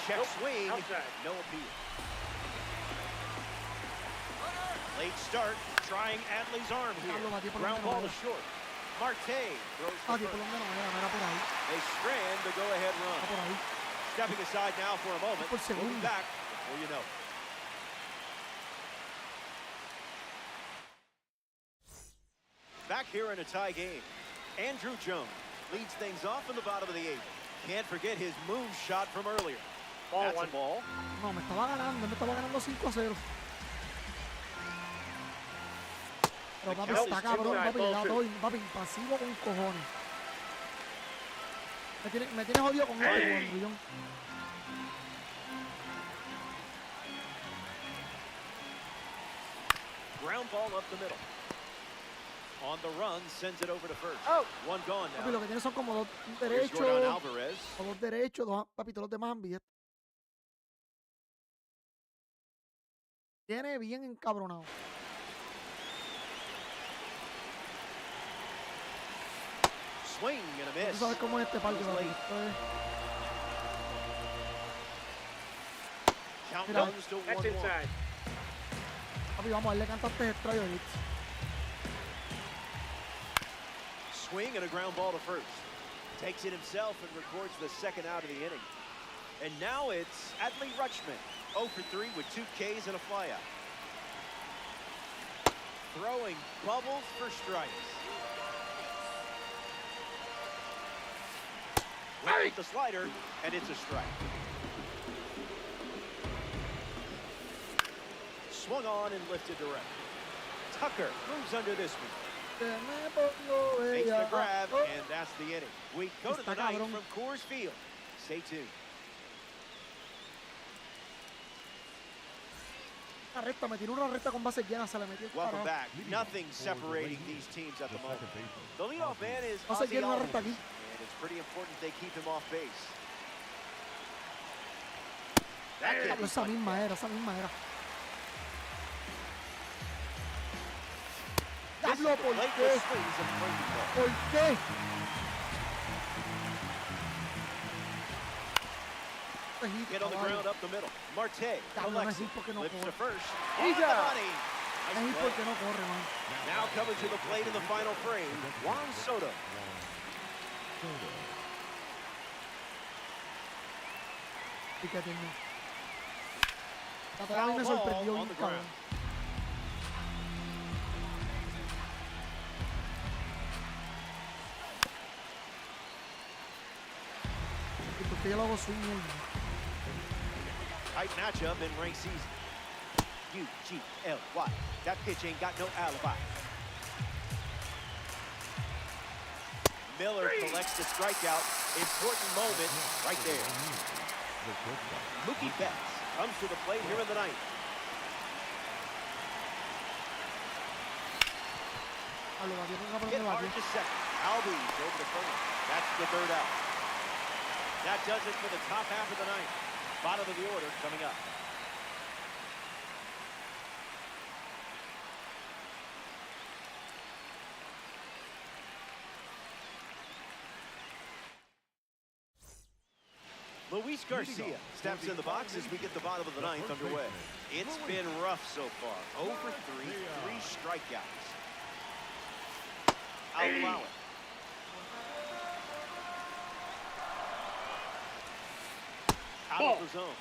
Check swing, no appeal. Late start, trying Adley's arm here. Ground ball is short. Marte throws for first. They strand the go-ahead run. Stepping aside now for a moment. We'll be back before you know it. Back here in a tie game. Andrew Jones leads things off in the bottom of the 8th. Can't forget his move shot from earlier. That's a ball. No, me estaba ganando 5-0. Pero papi está cabrón, papi, le da todo, papi, impasivo con cojones. Me tienes jodido con este Guillón. Ground ball up the middle. On the run, sends it over to first. One gone now. Papi, lo que tiene son como 2 derechos, o 2 derechos, papi, todos los demás han billetes. Tiene bien encabronado. Swing and a miss. Tú sabes cómo es este parque, papi. Count runs to 1-1. Papi, vamos a darle cantaste extra y Swing and a ground ball to first. Takes it himself and records the 2nd out of the inning. And now it's Adley Rutschman, 0 for 3 with 2 Ks and a flyout. Throwing bubbles for strikes. With the slider, and it's a strike. Swung on and lifted direct. Tucker moves under this one. Makes the grab, and that's the inning. We go to the 9th from Coors Field. Stay tuned. Me tiró una recta con bases llenas, se le metió. Welcome back. Nothing separating these teams at the moment. The leadoff man is Ozzy, and it's pretty important they keep him off base. Esa misma era. Diablo, ¿por qué? ¿Por qué? Get on the ground up the middle. Marte collects it, flips to first. On the money. Nice now coming to the plate in the final frame, Juan Soto. Foul ball on the ground. Tight matchup in ranked season. U-G-L-Y. That pitch ain't got no alibi. Miller collects the strikeout. Important moment right there. Mookie Betts comes to the plate here in the 9th. Hit hard to second. Albies over the first. That's the third out. That does it for the top half of the ninth. Bottom of the order coming up. Luis Garcia steps in the box as we get the bottom of the ninth underway. It's been rough so far. 0 for 3, 3 strikeouts. I'll allow it. Out of the zone.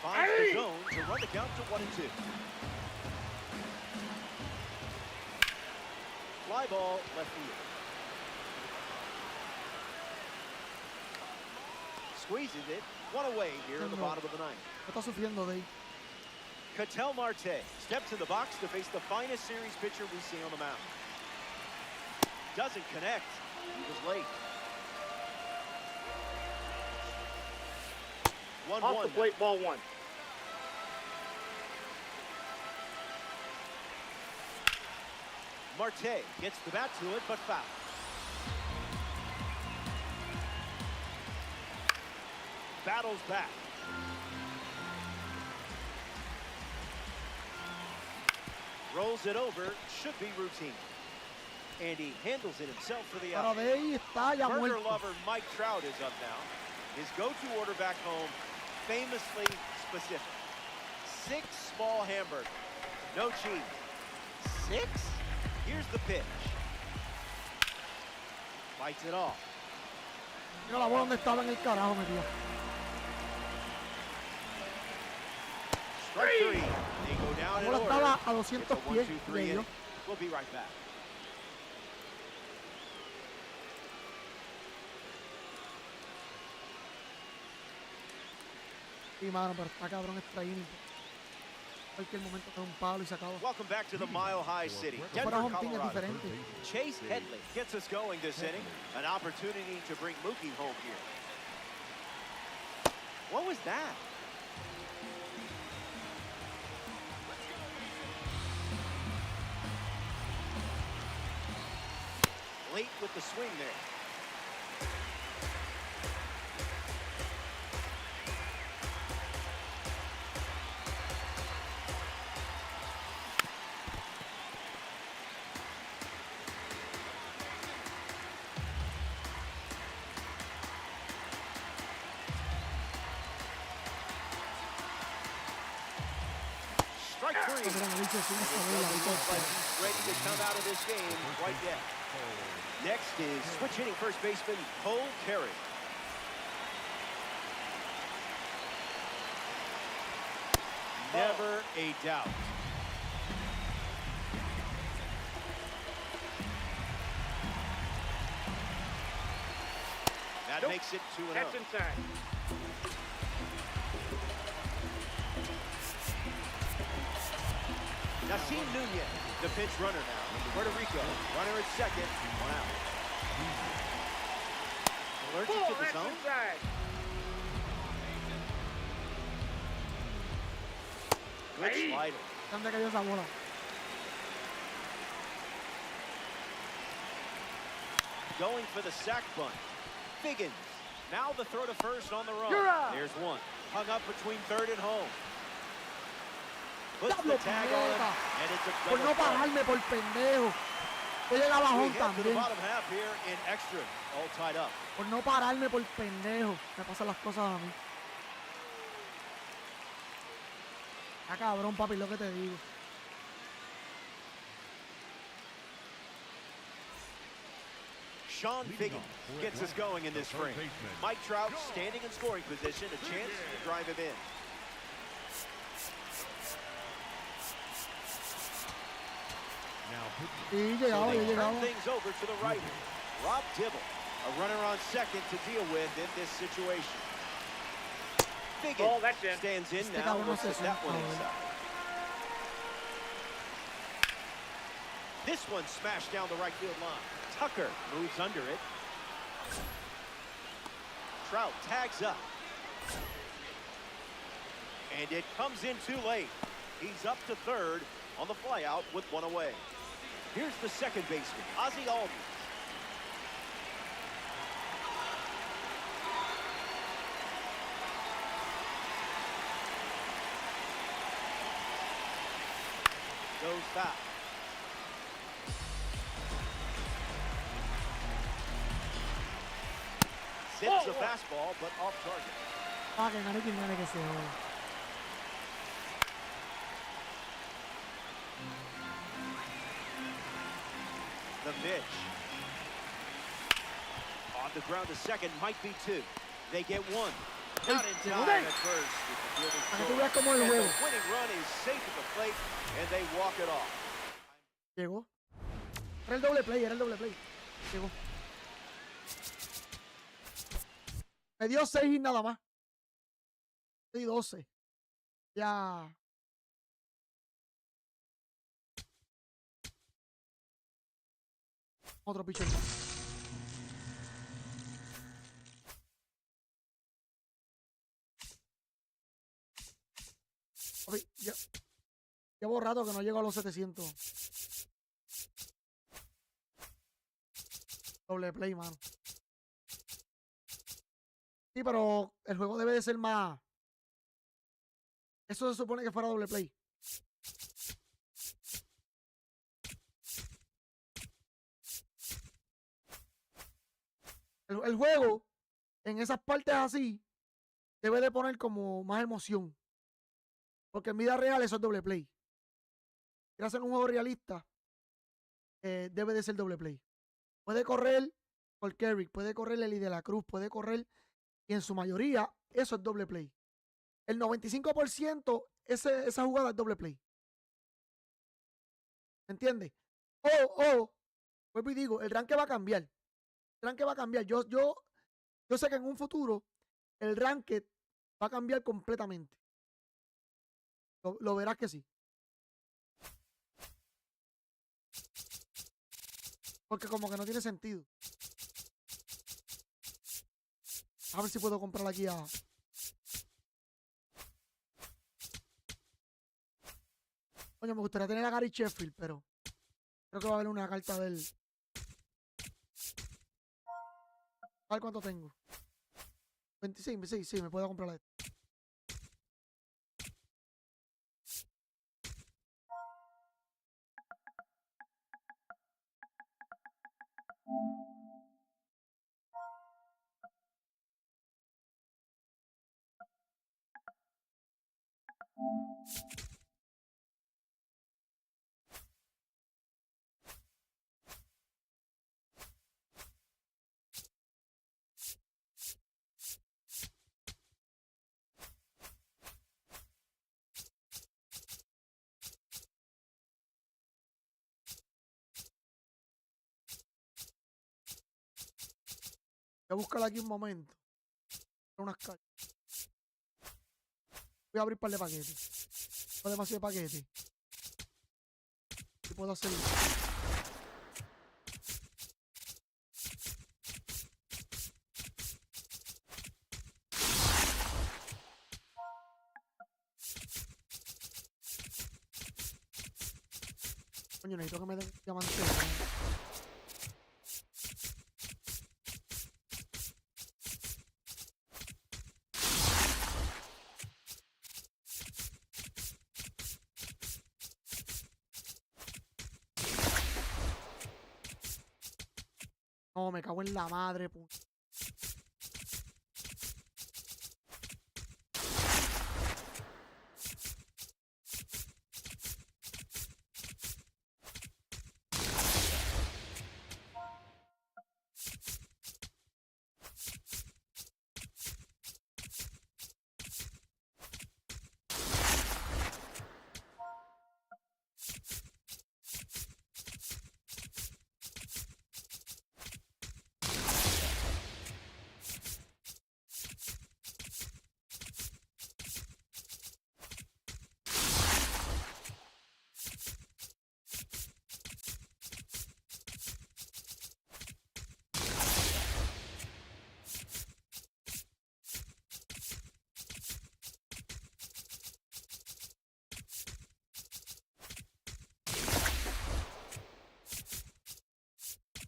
Finds the zone to run the count to 1-2. Fly ball left field. Squeezes it, one away here in the bottom of the ninth. Está sufriendo de ahí. Ketel Marte steps in the box to face the finest series pitcher we see on the mound. Doesn't connect. He was late. 1-1. Off the plate, ball one. Marte gets the bat to it, but foul. Battles back. Rolls it over, should be routine. And he handles it himself for the Pero out. de ahí está ya Burger muerto. lover Mike Trout is up now. His go-to order back home, famously specific. 6 small hamburgers, no cheese. 6? Here's the pitch. Bites it off. Mira la bola donde estaba en el carajo, metida. Strike 3. They go down La in bola order. estaba a It's 200 a 1, pies 2, de 3 ellos. inning. We'll be right back. Sí, mano, pero está cabrón extra inning. Cualquier momento cae un palo y se acaba. Welcome back to the Mile High City, Denver, Fuera home team es Colorado. diferente. Chase Headley gets us going this inning. An opportunity to bring Mookie home here. What was that? Late with the swing there. Strike 3. Mira, me dice, sí, esta bola, Doesn't ahorita. look like he's ready to come out of this game quite yet. Next is switch hitting first baseman Cole Carey. Never a doubt. That makes it 2-0. That's inside. Nasim Nunez, the pinch runner now. Puerto Rico, runner at second, 1 out. Allergic to the That's zone? inside. Good slider. ¿Dónde cayó esa bola? Going for the sack bunt. Figgins. Now the throw to first on the run. You're out. There's one. Hung up between third and home. Puts the Diablo, tag on him, puñeta. and it's a Por double no play. pararme por pendejo. Yo llegaba We bajón head to the también. bottom half here in extra. All tied up. Por no pararme por pendejo. Me pasan las cosas a mí. Está cabrón, papi, lo que te digo. Sean Figgins gets us going in this frame. Mike Trout standing in scoring position, a chance to drive him in. Sí, So llegaba, they yo turn llegaba. things over to the right. Rob Dibble, a runner on second to deal with in this situation. Figgins Oh, that's in. stands in Este now, cabrón no looks se at that one sienta, inside. This one smashed down the right field line. Tucker moves under it. Trout tags up. And it comes in too late. He's up to third. on the flyout with one away. Here's the second baseman, Ozzie Albies. Goes foul. Sits a fastball, but off target. Ah, que gane quien gane que se joda. The pitch. On the ground to second, might be two. They get one. Not in time at first. Para que tú veas cómo es el And juego. the winning run is safe at the plate, and they walk it off. Llegó. Era el doble play, era el doble play. Llegó. Me dio 6 y nada más. 6 y 12. Ya. Otro pitcher más. Oye, llevo rato que no llego a los 700. Doble play, mano. Sí, pero el juego debe de ser más. Eso se supone que fuera doble play. El juego, en esas partes así, debe de poner como más emoción. Porque en vida real eso es doble play. Si hacer un juego realista, debe de ser doble play. Puede correr por Kerrick, puede correr Eli de la Cruz, puede correr, y en su mayoría, eso es doble play. El 95% esa jugada es doble play. ¿Me entiendes? Vuelvo y digo, el ranking va a cambiar. El ranking va a cambiar. Yo sé que en un futuro el ranking va a cambiar completamente. Lo verás que sí. Porque como que no tiene sentido. A ver si puedo comprar aquí a... Coño, me gustaría tener a Gary Sheffield, pero creo que va a haber una carta del... A ver cuánto tengo. 26, sí, me puedo comprar la... Voy a buscarla aquí un momento. Unas cartas. Voy a abrir un par de paquetes. No demasiado paquetes. ¿Qué puedo hacer? Coño, necesito que me den diamante. No, me cago en la madre, puta.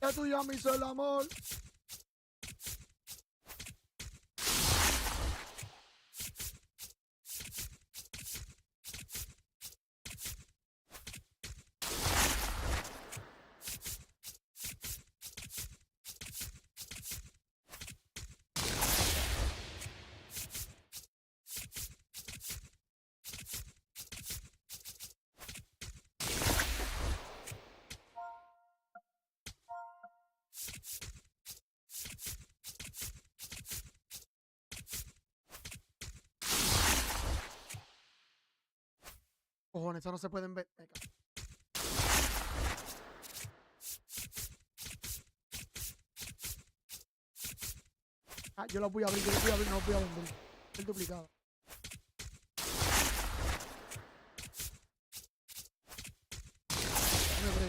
Que tú ya me hizo el amor. Cojones, eso no se pueden ver. Ah, yo los voy a abrir, no los voy a vender. El duplicado.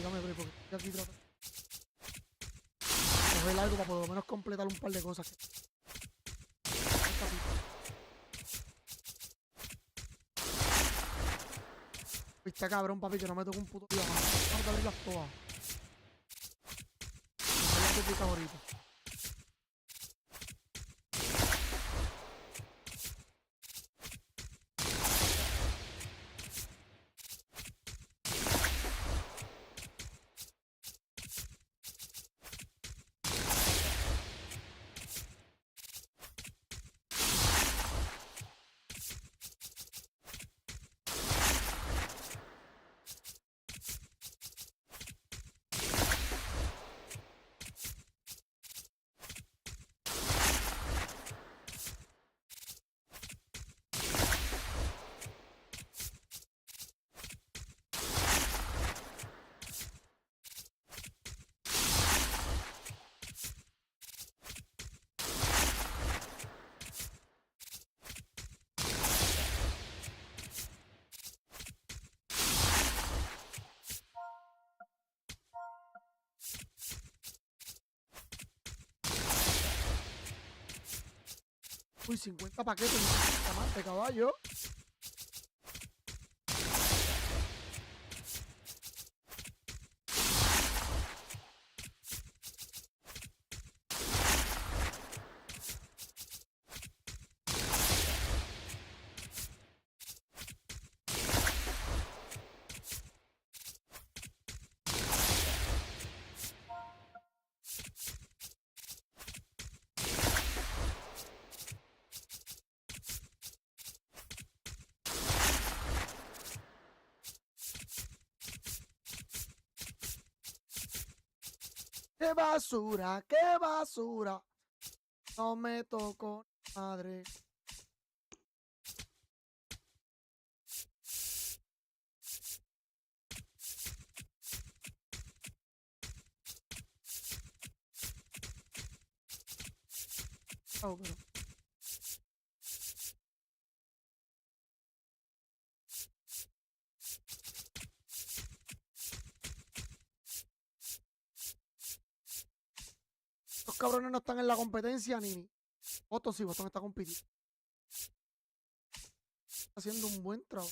Dame break, porque estoy aquí tratando. Coger algo para por lo menos completar un par de cosas. Está cabrón, papi, que no me toque un puto día más. Vamos a abrirlas todas. Voy a duplicar ahorita. Uy, 50 paquetes de caballo. ¡Qué basura! ¡Qué basura! No me tocó, madre. Oh, pero... Los cabrones no están en la competencia ni... Boston sí, Boston está compitiendo. Está haciendo un buen trabajo.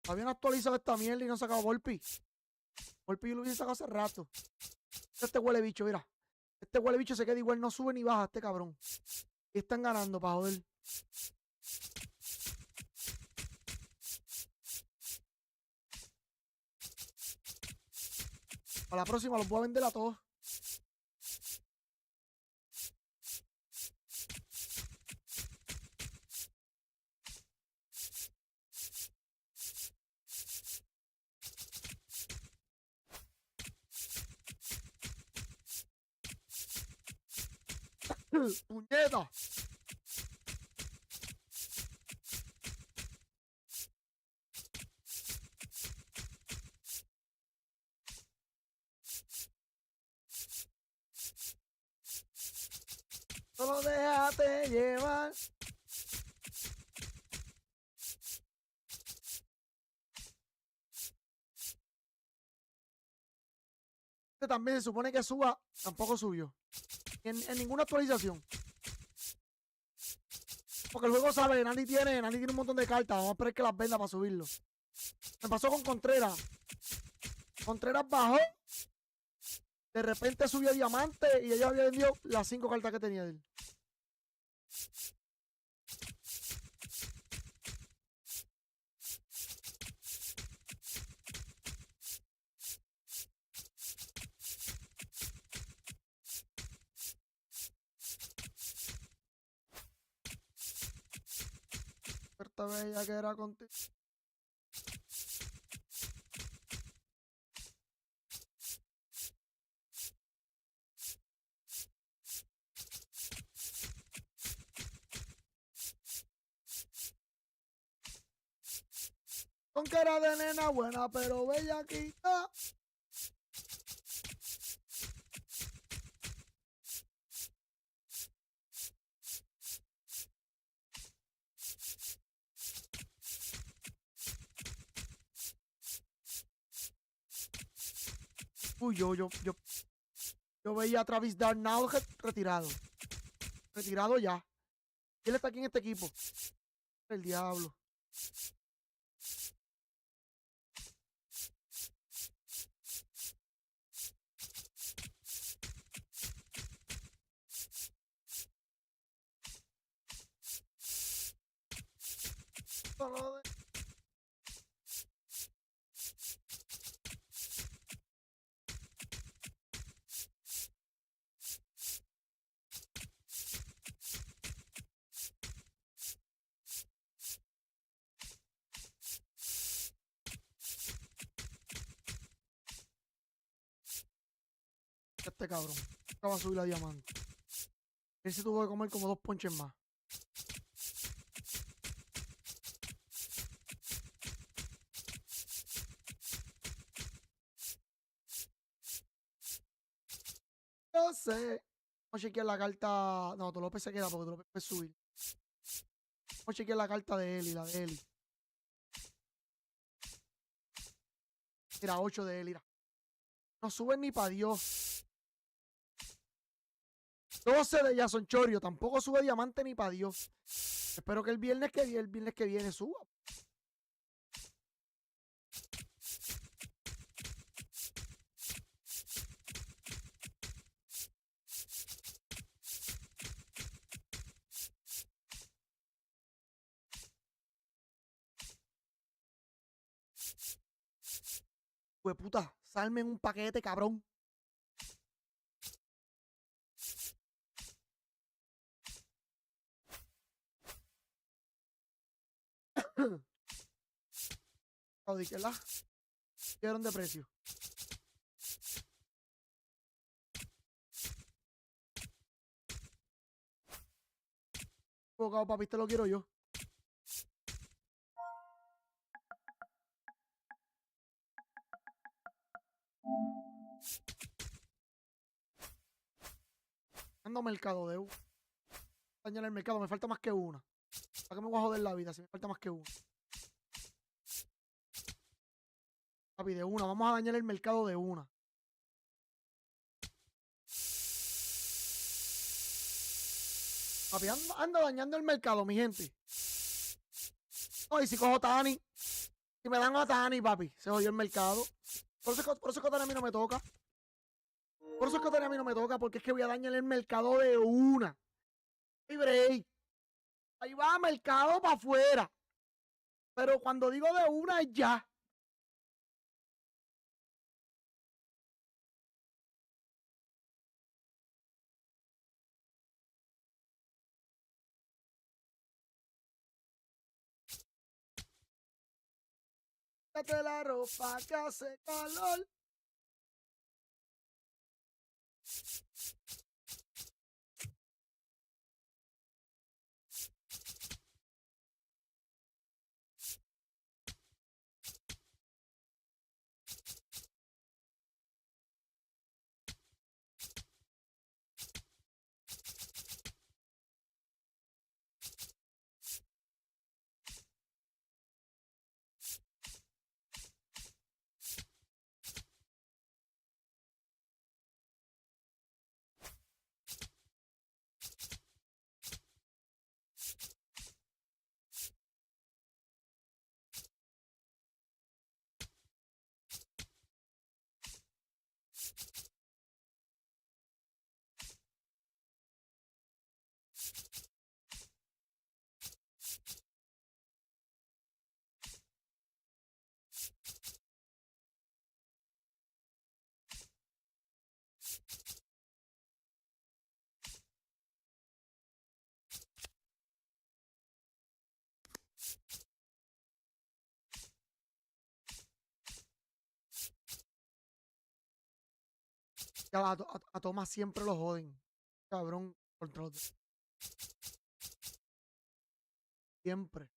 Habían actualizado esta mierda y no sacado Volpi. Volpi lo hubiese sacado hace rato. Este huele bicho, mira. Este huele bicho se queda igual, no sube ni baja este cabrón. Y están ganando para joder. Para la próxima los voy a vender a todos. ¡Puñeta! Solo déjate llevar. Este también se supone que suba, tampoco subió. En ninguna actualización. Porque el juego sabe, Nandy tiene un montón de cartas. Vamos a esperar que las venda para subirlo. Me pasó con Contreras. Contreras bajó. De repente subió diamante y ella había vendido las 5 cartas que tenía de él. Esta bella que era contigo. Con cara de nena buena, pero bellaquita. Uy, yo veía a Travis Darnall retirado. Retirado ya. Él está aquí en este equipo. El diablo. Solo de... Este cabrón. Acaba de subir la diamante. Él se tuvo que comer como 2 ponches más. No sé. Vamos a chequear la carta. No, tu López se queda porque tu López puede subir. Vamos a chequear la carta de Eli, la de Eli. Mira, 8 de Eli. No suben ni para Dios. 12 de Jason Chorio. Tampoco sube diamante ni para Dios. Espero que el viernes que viene suba. Pues puta, salme en un paquete, cabrón. ¿Qué la? ¿Quedaron de precio? Enfocado, papi, te lo quiero yo. Ando mercado de dañar el mercado, me falta más que una. ¿Para qué me voy a joder la vida si me falta más que una? Papi, de una, vamos a dañar el mercado de una. Papi, ando dañando el mercado, mi gente. No, y si cojo Tani, si me dan a Tani, papi, se jodió el mercado. Por eso que Tani a mí no me toca. Por eso es que Tani a mí no me toca, porque es que voy a dañar el mercado de una. Y break. Ahí va mercado para afuera. Pero cuando digo de una es ya. Quítate la ropa que hace calor. Ya va, a Tomás siempre lo joden. Cabrón, control. Siempre.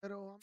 Pero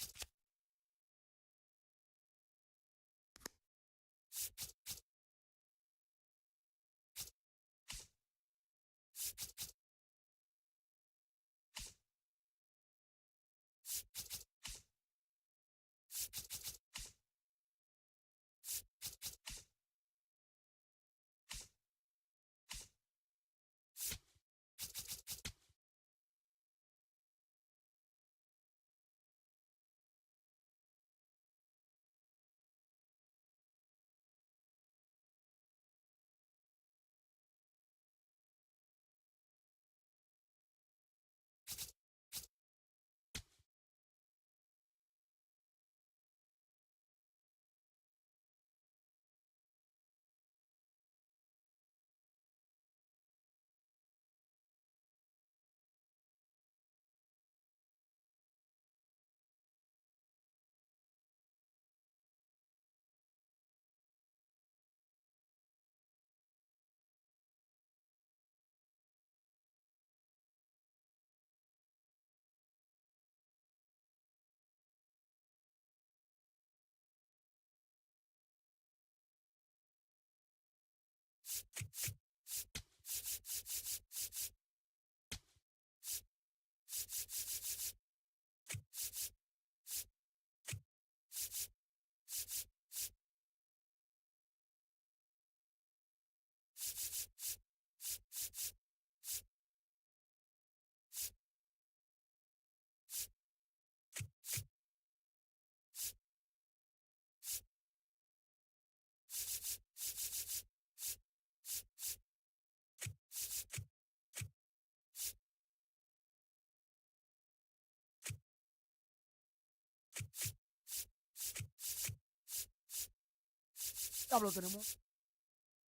diablo, tenemos.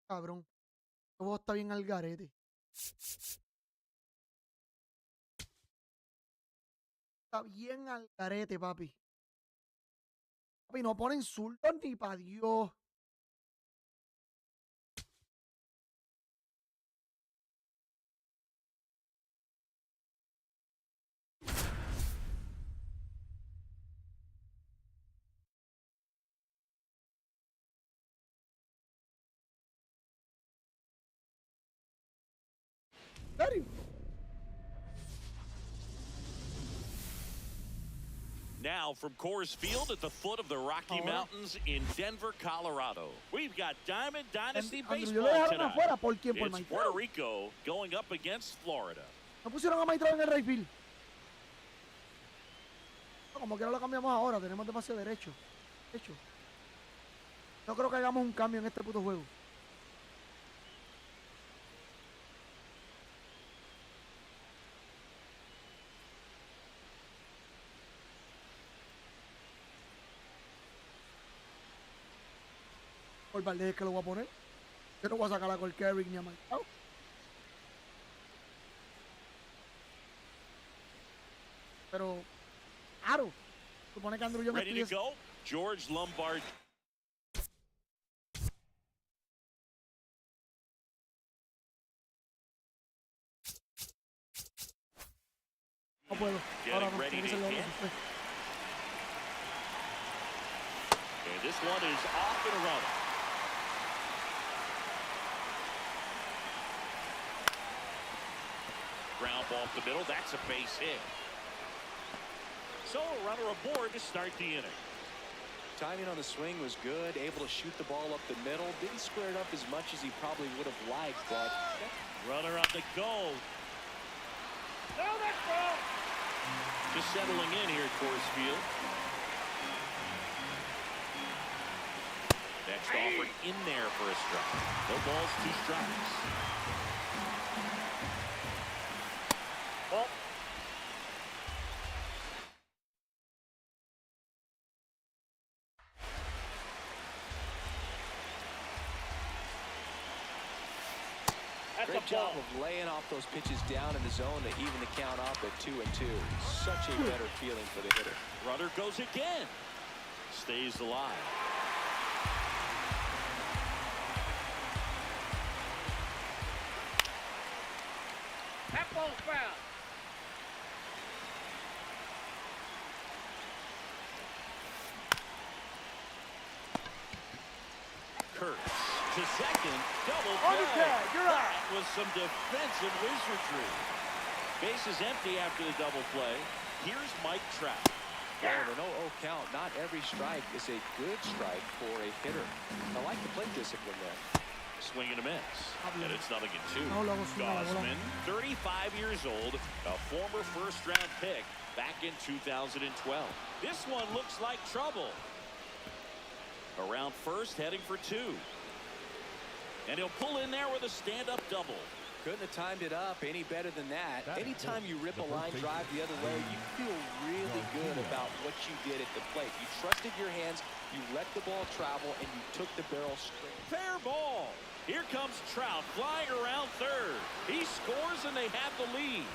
Cabrón. Todo está bien al garete. Está bien al garete, papi. Papi, no ponen insultos ni pa' Dios. ¿En serio? Now from Coors Field at the foot of the Rocky Mountains in Denver, Colorado, we've got Diamond Dynasty Andrew, Baseball yo lo dejaron tonight. afuera. ¿Por quién? Por It's Maitrao. Puerto Rico going up against Florida. No pusieron a Maitrao en el right field. No, como quiera lo cambiamos ahora. Tenemos demasiado derecho. Derecho. No creo que hagamos un cambio en este puto juego. Por Valdez es que lo voy a poner. Yo no voy a sacar a cualquier Rick ni a Maitrao. Pero, claro. Supone que Andrew yo me Ready to estoy... go? George Lombard. No puedo. Ahora no, tiene que ser lo que fue. And this one is off and running. Ground ball up the middle. That's a base hit. So a runner aboard to start the inning. Timing on the swing was good, able to shoot the ball up the middle. Didn't square it up as much as he probably would have liked, but... Runner on the go. No, that's ball. Just settling in here at Coors Field. Next offer in there for a strike. No balls, 2 strikes. Ball. Great job of laying off those pitches down in the zone to even the count up at 2-2. Such a better feeling for the hitter. Runner goes again. Stays alive. That ball's foul. Kurtz to second, double On the play. tag, you're out. That was some defensive wizardry. Base is empty after the double play. Here's Mike Trout. Oh, an 0-0 count. Not every strike is a good strike for a hitter. I like the plate discipline there. Swing and a miss. And it's 0-2. No, Gossman, 35 years old, a former first-round pick back in 2012. This one looks like trouble. Around first, heading for 2. And he'll pull in there with a stand-up double. Couldn't have timed it up any better than that. Anytime you rip a line drive the other way, you feel really good about what you did at the plate. You trusted your hands, you let the ball travel, and you took the barrel straight. Fair ball. Here comes Trout flying around third. He scores and they have the lead.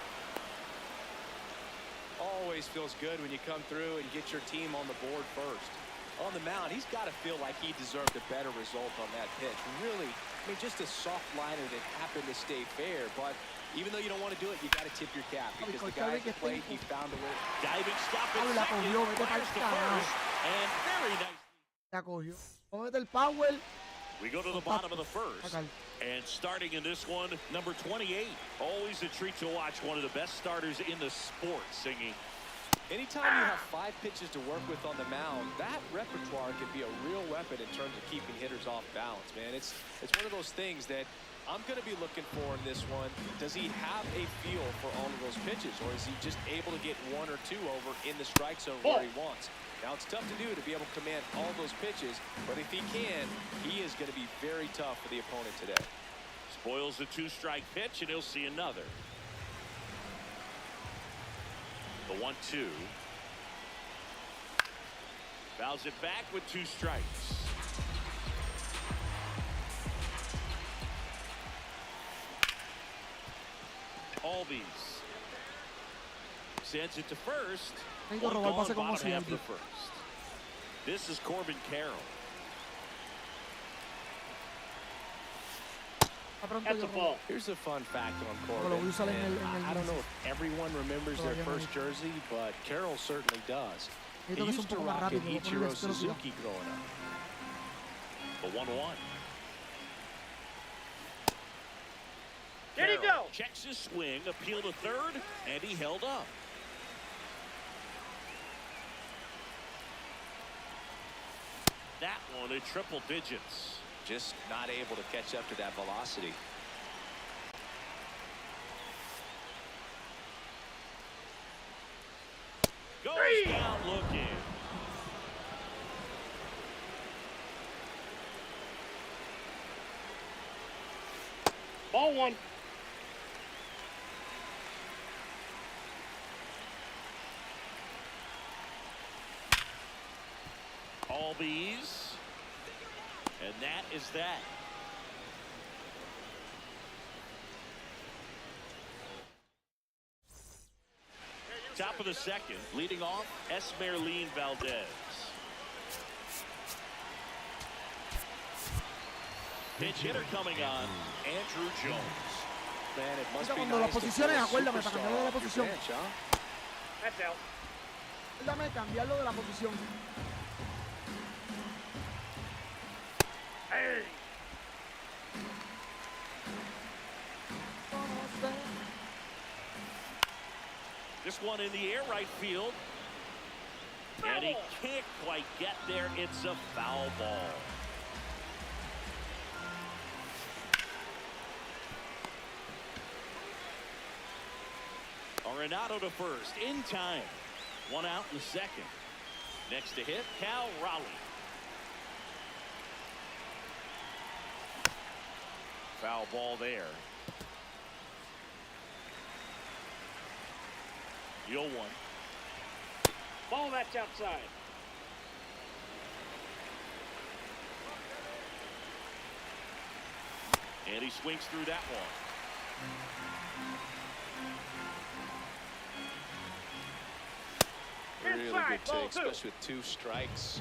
Always feels good when you come through and get your team on the board first. On the mound, he's got to feel like he deserved a better result on that pitch. Really, I mean, just a soft liner that happened to stay fair. But even though you don't want to do it, you got to tip your cap because the guy at the plate, he found a way. Diving stop at second, fires to first, and very nice. Ya cogió. Póngate el power. We go to the bottom of the first. And starting in this one, number 28. Always a treat to watch one of the best starters in the sport singing. Anytime you have 5 pitches to work with on the mound, that repertoire can be a real weapon in terms of keeping hitters off balance, man. It's one of those things that I'm going to be looking for in this one. Does he have a feel for all of those pitches, or is he just able to get 1 or 2 over in the strike zone where he wants? Now, it's tough to do to be able to command all those pitches, but if he can, he is going to be very tough for the opponent today. Spoils the 2-strike pitch, and he'll see another. The 1-2. Fouls it back with 2 strikes. Albies sends it to first. One gone, bottom half of the first. This is Corbin Carroll. That's a ball. Here's a fun fact on Corbin. I don't know if everyone remembers their first jersey, but Carroll certainly does. He used to rock an Ichiro Suzuki growing up. The 1-1. There you go. Checks his swing, appeal to third, and he held up. That one in triple digits. Just not able to catch up to that velocity. Goes down looking. Ball 1. Albies. And that is that. Top of the second, leading off, Esmeralín Valdez. Pitch hitter coming on, Andrew Jones. Man, it must be Cuando las nice to posiciones, feel acuérdame, para superstar cambiar de la off your posición. bench, huh? That's out. Dame cambiarlo de la posición. Hey. This one in the air right field. And he can't quite get there. It's a foul ball. Arenado to first in time. One out in the second. Next to hit, Cal Raleigh. Foul ball there. 0-1. Ball that's outside. And he swings through that one. Really Inside, good ball take, two. especially with 2 strikes.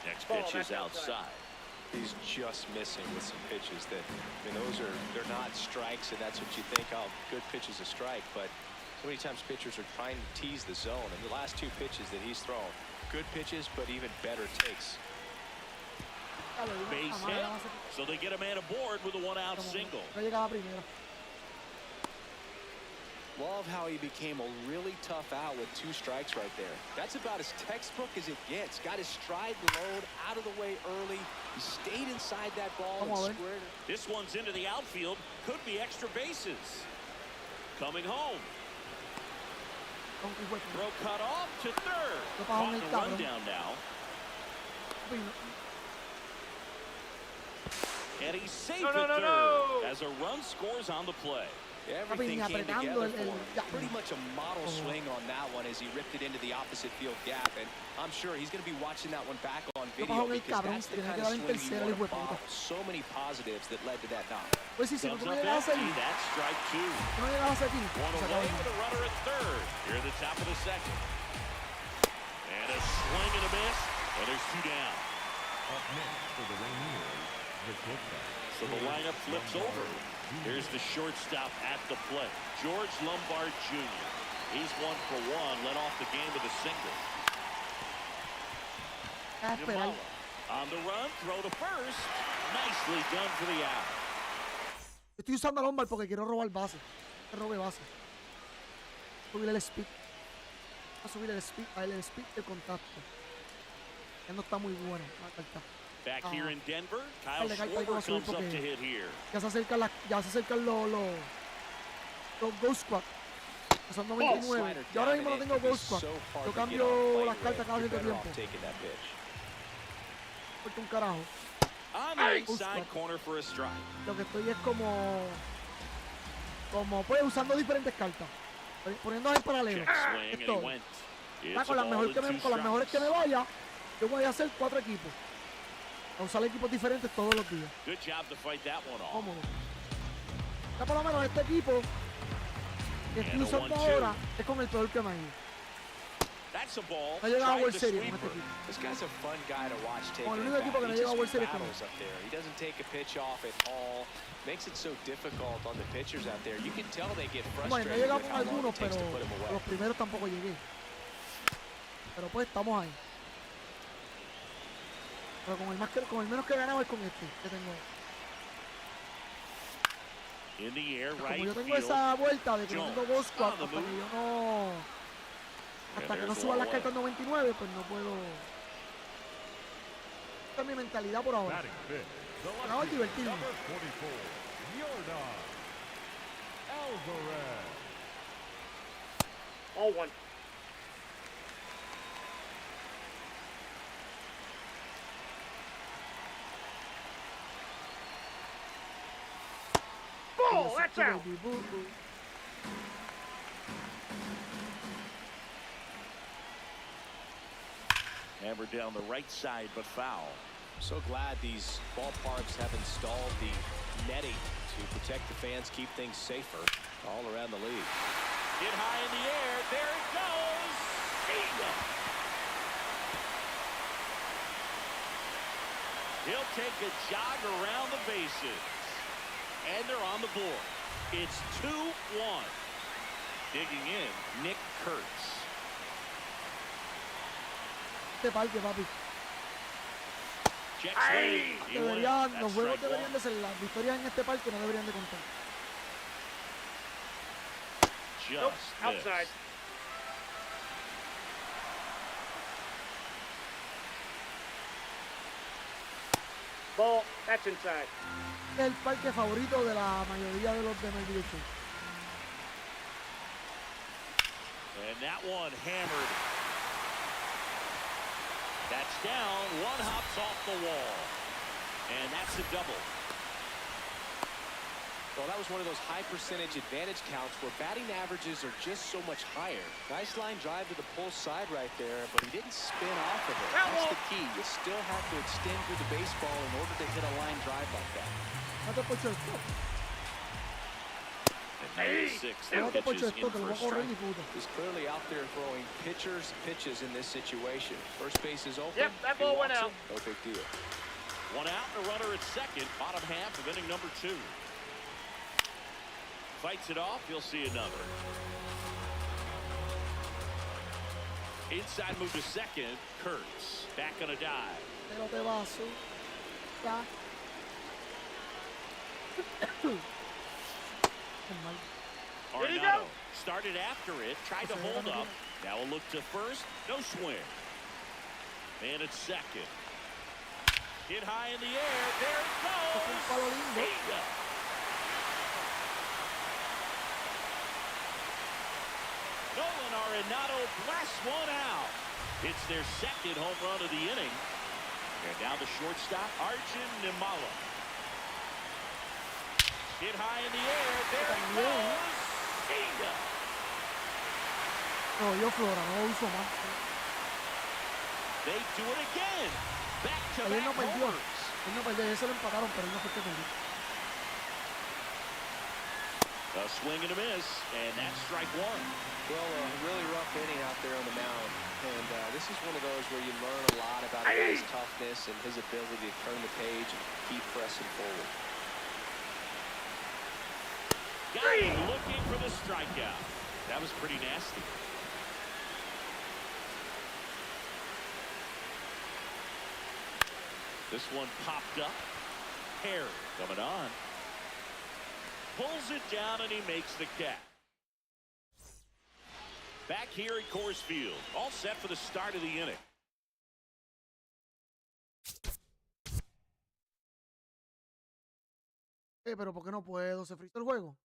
Next Ball, pitch is that's outside. outside. He's just missing with some pitches that, I mean, they're not strikes, and that's what you think, oh, good pitch is a strike, but so many times pitchers are trying to tease the zone, and the last 2 pitches that he's thrown, good pitches, but even better takes. Base hit. So they get a man aboard with a 1-out single. No llegaba primero. Love how he became a really tough out with 2 strikes right there. That's about as textbook as it gets. Got his stride load out of the way early. He stayed inside that ball and squared it. This one's into the outfield. Could be extra bases. Coming home. Throw cut off to third. Caught in the rundown now. And he's safe at third as a run scores on the play. Everything came together for him. Pretty much a model swing on that one as he ripped it into the opposite field gap. And I'm sure he's going to be watching that one back on video because that's the kind of swing you want to follow. So many positives that led to that knock. Pues sí, si no Thumbs tú up me llegas a empty. seguir, That's strike 2. no me llegas a seguir. One away with a runner at third. Here at the top of the second. And a swing and a miss. And there's 2 down. Up next for the Rainiers, the quarterback. So the lineup flips over. Here's the shortstop at the plate, George Lombard Jr. He's 1 for 1, led off the game with a single. Yamala on the run, throw to first. Nicely done for the out. Estoy usando a Lombard porque quiero robar base. Que robe base. Subir el speed. A subir el speed, a el speed de contacto. Ya no está muy bueno. Back here in Denver, Kyle Dale, Schwarber comes up to hit here. Ya se acercan los Ghost Squad. Que son 99. Yo ahora mismo no tengo Ghost Squad. Yo cambio las cartas cada cierto tiempo. Porque un carajo. On the inside corner for a strike. Lo que estoy es como pues usando diferentes cartas. Poniendo en paralelo. Swing, and Con las mejores que me vaya, yo voy a hacer 4 equipos. A usar equipos diferentes todos los días. Good job to fight that one off. Cómodo. Ya por lo menos este equipo que estoy usando ahora es con el peor que me ha ido. That's a ball. No ha llegado a World Series con este Sweeper. equipo. This guy's a fun guy to watch take Con el it único equipo que back. no He llega a just World Series con battles up there. He doesn't take a pitch off at all. Makes it so difficult on the pitchers out there. You can tell they get Bueno, no he frustrated llegado with con how long algunos, it takes pero to put him away. los primeros tampoco llegué. Pero pues estamos ahí. Pero con el menos que ganaba es con este que tengo. In the air, Como right yo tengo field. esa vuelta de que no tengo Ghost Squad, on the hasta que move. yo no. Hasta que no suban las cartas 99, pues no puedo. Esta es mi mentalidad por ahora. Batting fifth, the Vamos a lefty, divertirnos. number 44, Yordan Alvarez. All 1. Ball, that's out. Hammered down the right side, but foul. So glad these ballparks have installed the netting to protect the fans, keep things safer all around the league. Get high in the air. There it goes. Bingo. He'll take a jog around the bases. And they're on the board. It's 2-1. Digging in, Nick Kurtz. Este parque, papi. Check swing. He went. Deberían, That's los juegos strike deberían one. de ser las victorias en este parque, no deberían de contar. Nope, Just outside. missed. Ball, that's inside. El parque favorito de la mayoría de los de MLB The Show. And that one hammered. That's down. One hops off the wall. And that's a double. Well, that was one of those high percentage advantage counts where batting averages are just so much higher. Nice line drive to the pull side right there, but he didn't spin off of it. That's the key. You still have to extend through the baseball in order to hit a line drive like that. No te puedo echar esto. At 96, No te the puedo echar pitch is esto, in te lo voy for a a correr strike. ni puta. He's clearly out there throwing pitches in this situation. First base is open. Yep, that He ball went walks out. it, no big deal. One out and a runner at second. Bottom half of inning number 2. Fights it off. You'll see another. Inside move to second. Kurtz back on a dive. Pero te vas a ya. There you Arnado go. started after it. Tried to hold up. Now a look to first. No swing. And at second. Hit high in the air. There it goes. See ya. Nolan Arenado blasts one out. It's their second home run of the inning. And now the shortstop, Arjun Nimala. Hit high in the air. There it goes. See ya. No, yo Flora, no lo uso más. They do it again. Él Back-to-back no perdió. homers. Él no perdió, ellos se lo empataron, pero él no fue el que perdió. A swing and a miss, and that's strike one. Well, a really rough inning out there on the mound. And this is one of those where you learn a lot about a guy's toughness and his ability to turn the page and keep pressing forward. Got him looking for the strikeout. That was pretty nasty. This one popped up. Perry coming on. Pulls it down and he makes the catch. Back here at Coors Field, all set for the start of the inning. Pero ¿por qué no puedo? ¿Se frizó el juego?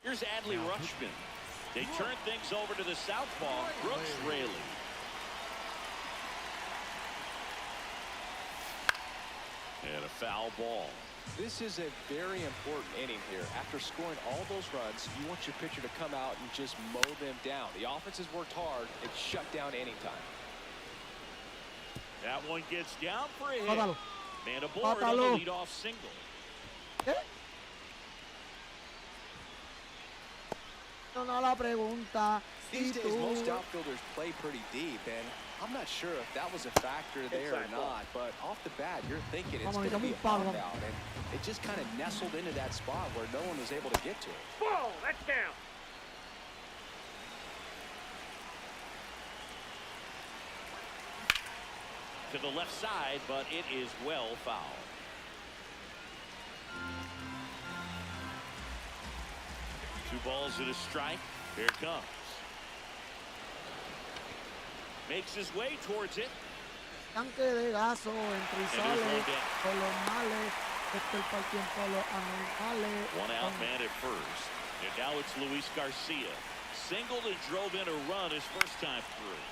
Here's Adley Rutschman. They turn things over to the southpaw, Brooks Raley. And a foul ball. This is a very important inning here. After scoring all those runs, you want your pitcher to come out and just mow them down. The offense has worked hard. It's shut down anytime. That one gets down for a hit. Mátalo. Man aboard on the leadoff single. ¿Qué? No la pregunta. These ¿Y days, tú? most outfielders play pretty deep, and I'm not sure if that was a factor there or not, but off the bat, you're thinking it's going to be a pop out, and it just kind of nestled into that spot where no one was able to get to it. Ball, that's down. To the left side, but it is well fouled. Two balls and a strike. Here it comes. Makes his way towards it. Tanque de gaso, entra y sale, con los males, el tiempo los animales. One out man at first. And now it's Luis Garcia. Singled and drove in a run his first time through.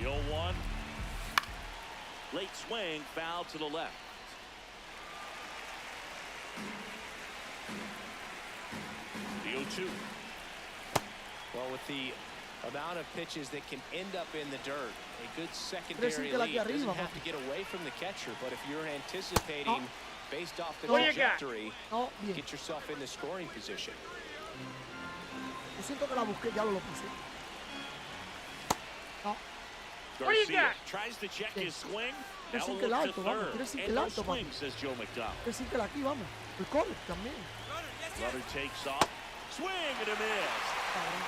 The 0-1. Late swing, foul to the left. The 0-2. Well, with the amount of pitches that can end up in the dirt, a good secondary lead doesn't have to get away from the catcher, but if you're anticipating based off the trajectory, get yourself in the scoring position. Yo siento que la busqué, ya lo pisé. No. What you Garcia got? tries to check his swing. Tira Now sin we'll que el look alto, to vamos. third. Tira sin que And el no alto, swing, papi. says Joe McDonald. Tira sin que el aquí, vamos. El corre también. Runner takes off. Swing and a miss. Cabrón.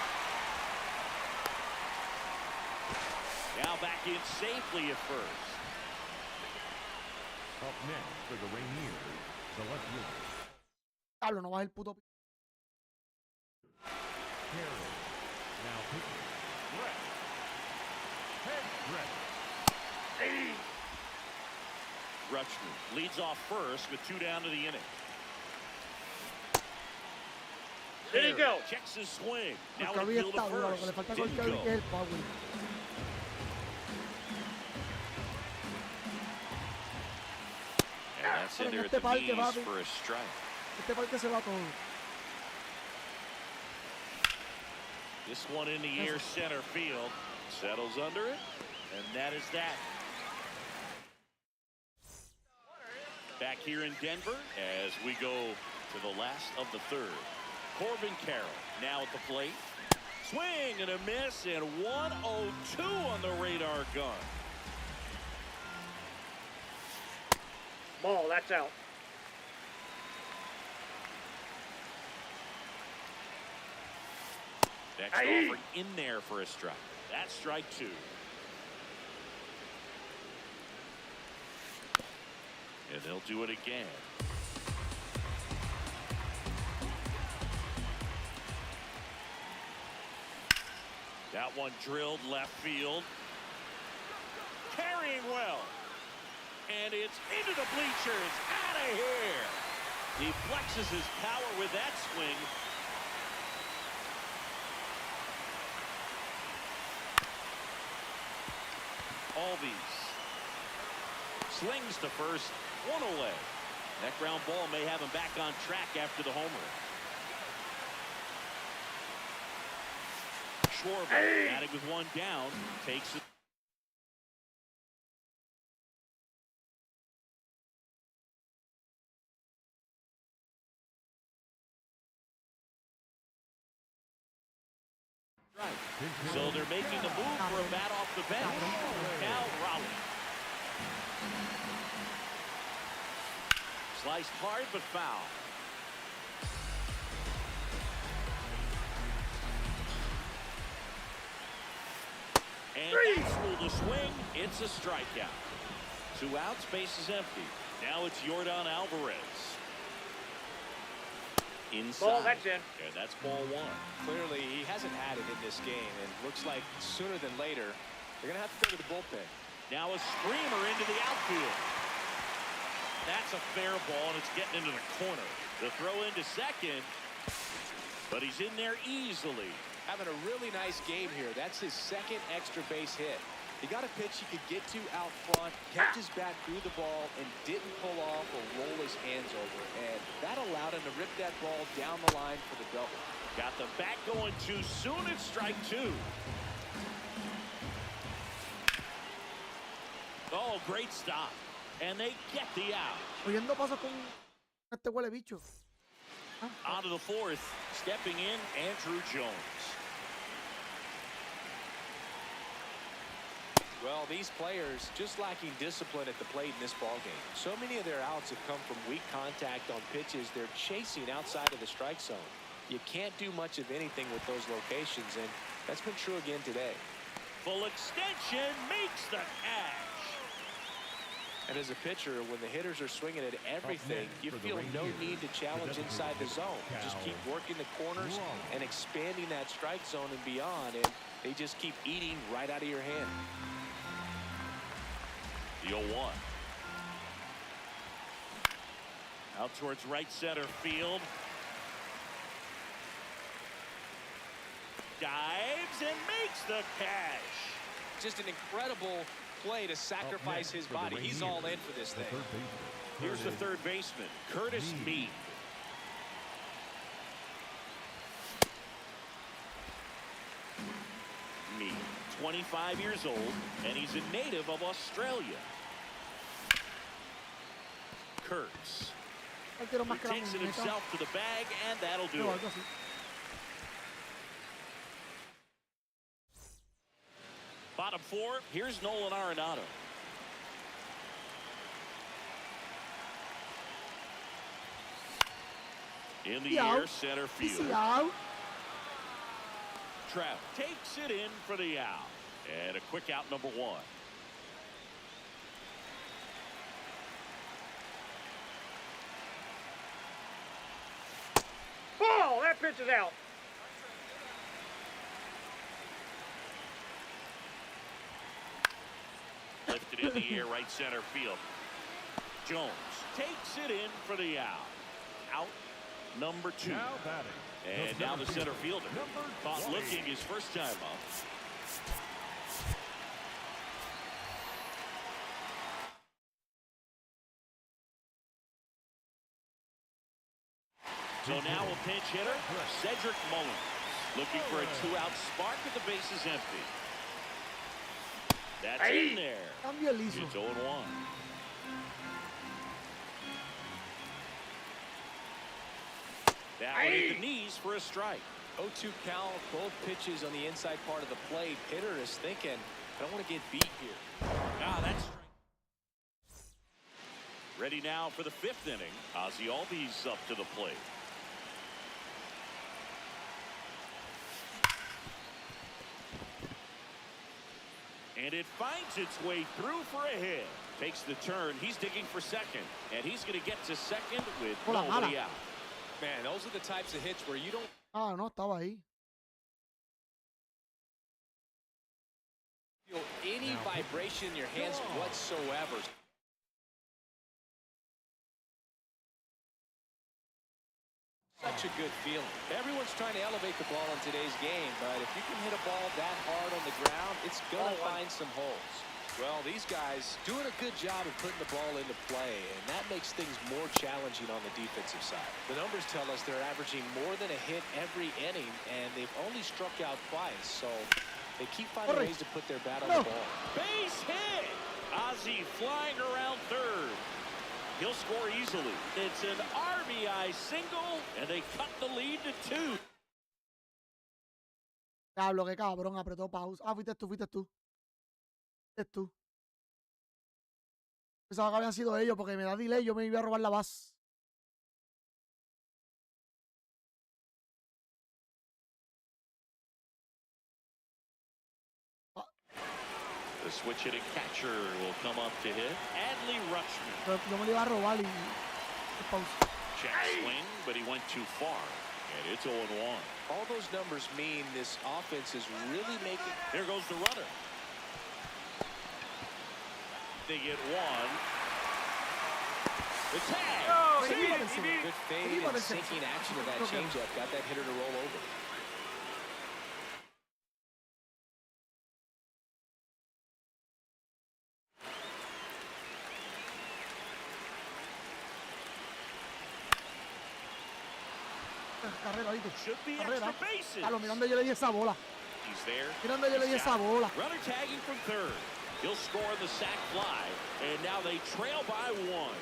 Now back in safely at first. Up next for the Rainiers, the left fielder, Pablo, no bajes el puto. Carroll. Now pitching. Brett. Hey, Brett. Rutschman leads off first with 2 down to the inning. There you go. Checks his swing. Now Porque in había field of estado, lo que le first. falta con Didn't Kevin go. que es el power. And that's in En there este at the parque, knees papi. for a strike. Este parque se va todo. This one in the air center field. Settles under it. And that is that. Back here in Denver as we go to the last of the third. Corbin Carroll now at the plate. Swing and a miss, and 102 on the radar gun. Ball, that's out. Next Aye. offer in there for a strike. That's strike 2. And they'll do it again. That one drilled left field. Carrying well. And it's into the bleachers. Out of here. He flexes his power with that swing. Albies slings to first, 1 away. That ground ball may have him back on track after the homer. Schwarber batting with 1 down, takes it. Right. So they're making the move for a bat off the bench. Now Raleigh. Sliced hard but foul. And that's through the swing. It's a strikeout. 2 outs, base is empty. Now it's Yordan Alvarez. Inside. Ball, that's in. And that's ball 1. Clearly, he hasn't had it in this game, and looks like sooner than later, they're going to have to go to the bullpen. Now a screamer into the outfield. That's a fair ball, and it's getting into the corner. The throw into second, but he's in there easily. Having a really nice game here. That's his 2nd extra base hit. He got a pitch he could get to out front, kept his bat through the ball, and didn't pull off or roll his hands over. And that allowed him to rip that ball down the line for the double. Got the bat going too soon. It's strike 2. Oh, great stop. And they get the out. Oyendo pasos con este huele bicho. On to the 4th. Stepping in, Andrew Jones. Well, these players just lacking discipline at the plate in this ballgame. So many of their outs have come from weak contact on pitches they're chasing outside of the strike zone. You can't do much of anything with those locations, and that's been true again today. Full extension makes the catch. And as a pitcher, when the hitters are swinging at everything, you feel no need to challenge inside the zone. You just keep working the corners and expanding that strike zone and beyond, and they just keep eating right out of your hand. The 0-1. Out towards right center field. Dives and makes the catch. Just an incredible play to sacrifice his body. He's all in for this thing. Here's the third baseman, Curtis Mead. Mead, 25 years old, and he's a native of Australia. Kurtz. He takes it himself to the bag, and that'll do it. Bottom four, here's Nolan Arenado. In the air, center field. Trout takes it in for the out. And a quick out, number one. Ball! That pitch is out. Lifted in the air, right center field. Jones takes it in for the out. Out, number two. Now batting. And now the center fielder. Caught looking his first time up. So now a pinch hitter, Cedric Mullins. Looking for a two-out spark with the bases empty. That's in there. It's 0-1. That one hit the knees for a strike. 0-2 count, both pitches on the inside part of the plate. Hitter is thinking, I don't want to get beat here. Ah, that's strike. Ready now for the fifth inning. Ozzy Albies up to the plate. And it finds its way through for a hit. Takes the turn. He's digging for second. And he's going to get to second with nobody out. Man, those are the types of hits where you don't no, estaba ahí. feel any vibration in your hands whatsoever. Such a good feeling. Everyone's trying to elevate the ball in today's game, but if you can hit a ball that hard on the ground, it's going to find some holes. Well, these guys doing a good job of putting the ball into play, and that makes things more challenging on the defensive side. The numbers tell us they're averaging more than a hit every inning, and they've only struck out twice, so they keep finding ways to put their bat on the ball. Base hit! Ozzy flying around third. He'll score easily. It's an RBI single, and they cut the lead to 2. Diablo, qué cabrón, apretó pausa. Ah, fuiste tú. Fuiste tú. Pensaba que habían sido ellos porque me da delay, yo me iba a robar la base. The switch hitting catcher will come up to hit. Adley Rutschman. Pero yo me lo iba a robar y pausa. Check swing, but he went too far. And it's 0-1. All those numbers mean this offense is really making... There goes the runner. They get one. The tag. Oh, Good fade and sinking action of that changeup. Got that hitter to roll over. Carrera, ¿viste? Should be extra bases. A lo mirando yo le di esa bola. He's there. Mirando yo le di esa bola. Runner tagging from third. He'll score the sac fly, and now they trail by 1.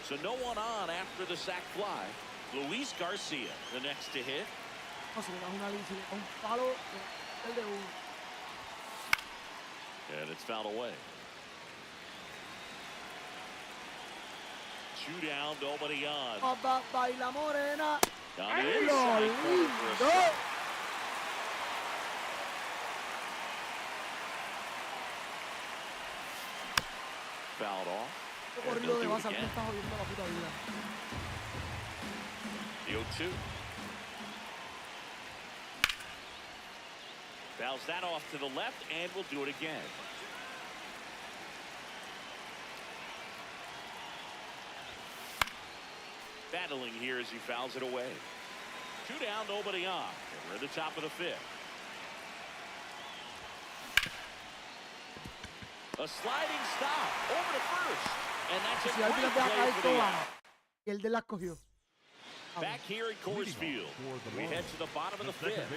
So no one on after the sac fly. Luis Garcia, the next to hit. No, si le das una línea, un palo, el de uno. And it's fouled away. 2 down, nobody on. Baila morena. Down the inside corner for a strike. Fouled off. And they'll do it again. The 0-2. Fouls that off to the left, and we'll do it again. Battling here as he fouls it away. 2 down, nobody on. And we're at the top of the 5th. A sliding stop over to first. And that's a great play for the out. El de la cogió. Back here at Coors Field, we head to the bottom of the 5th.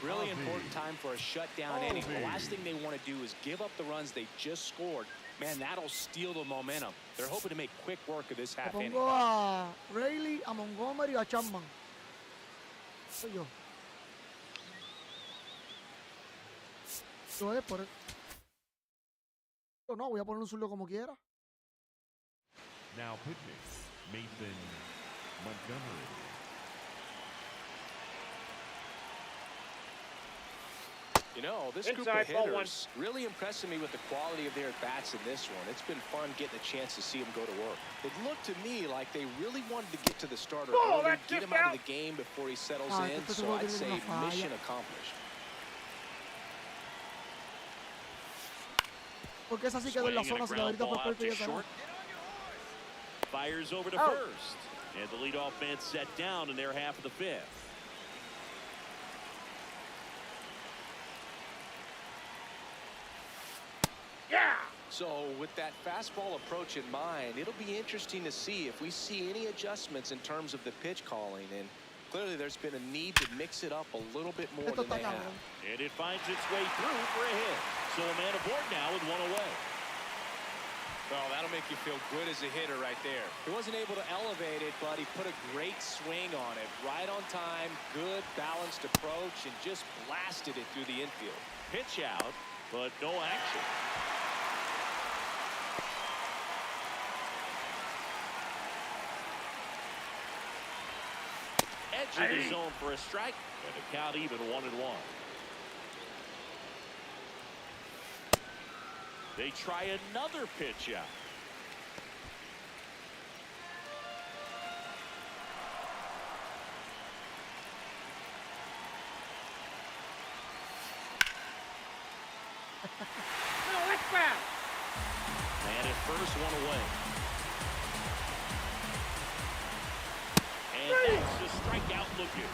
Really important time for a shutdown inning. The last thing they want to do is give up the runs they just scored. Man, that'll steal the momentum. They're hoping to make quick work of this half inning. Pongo a Rayleigh, a Montgomery, a Chapman. Soy yo. Yo es por No, voy a poner un zurdo como quiera. Now pitching, Mason Montgomery. You know, this group Inside, of ball one. hitters really impressing me with the quality of their at-bats in this one. It's been fun getting a chance to see them go to work. It looked to me like they really wanted to get to the starter Oh, early, that's get him just out of out. the game before he settles Ah, in, entonces so luego I'd tiene say una falla. mission accomplished. Porque esa sí quedó en la Swing and a zona, si la ground ahorita fue ball out perfecta y to esa no. short. Fires over to Out. first. And the leadoff man set down in their half of the fifth. Yeah. So with that fastball approach in mind, it'll be interesting to see if we see any adjustments in terms of the pitch calling. And clearly there's been a need to mix it up a little bit more Esto than está they have. cabrón. And it finds its way through for a hit. So a man aboard now with one away. Oh, that'll make you feel good as a hitter right there. He wasn't able to elevate it, but he put a great swing on it. Right on time, good balanced approach, and just blasted it through the infield. Pitch out, but no action. Edge of the zone for a strike, and the count even 1-1. They try another pitch out. No, that's foul. And at first, one away. And that's the strikeout looking.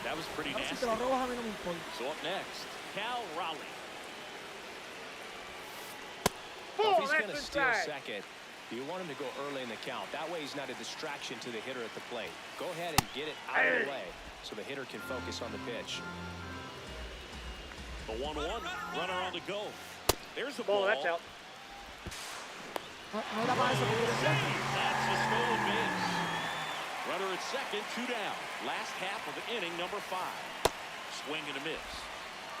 That was pretty Ahora si nasty. te la robas a mí no me importa. So up next, Cal Raleigh. Well, if Ball, he's going to that's steal inside. second, you want him to go early in the count. That way he's not a distraction to the hitter at the plate. Go ahead and get it out of the way so the hitter can focus on the pitch. The 1-1, runner on the go. There's the Ball, ball. that's out. No, no era para eso que quiere decir. That's a stolen base. Runner at second, 2 down. Last half of the inning, number 5. Swing and a miss.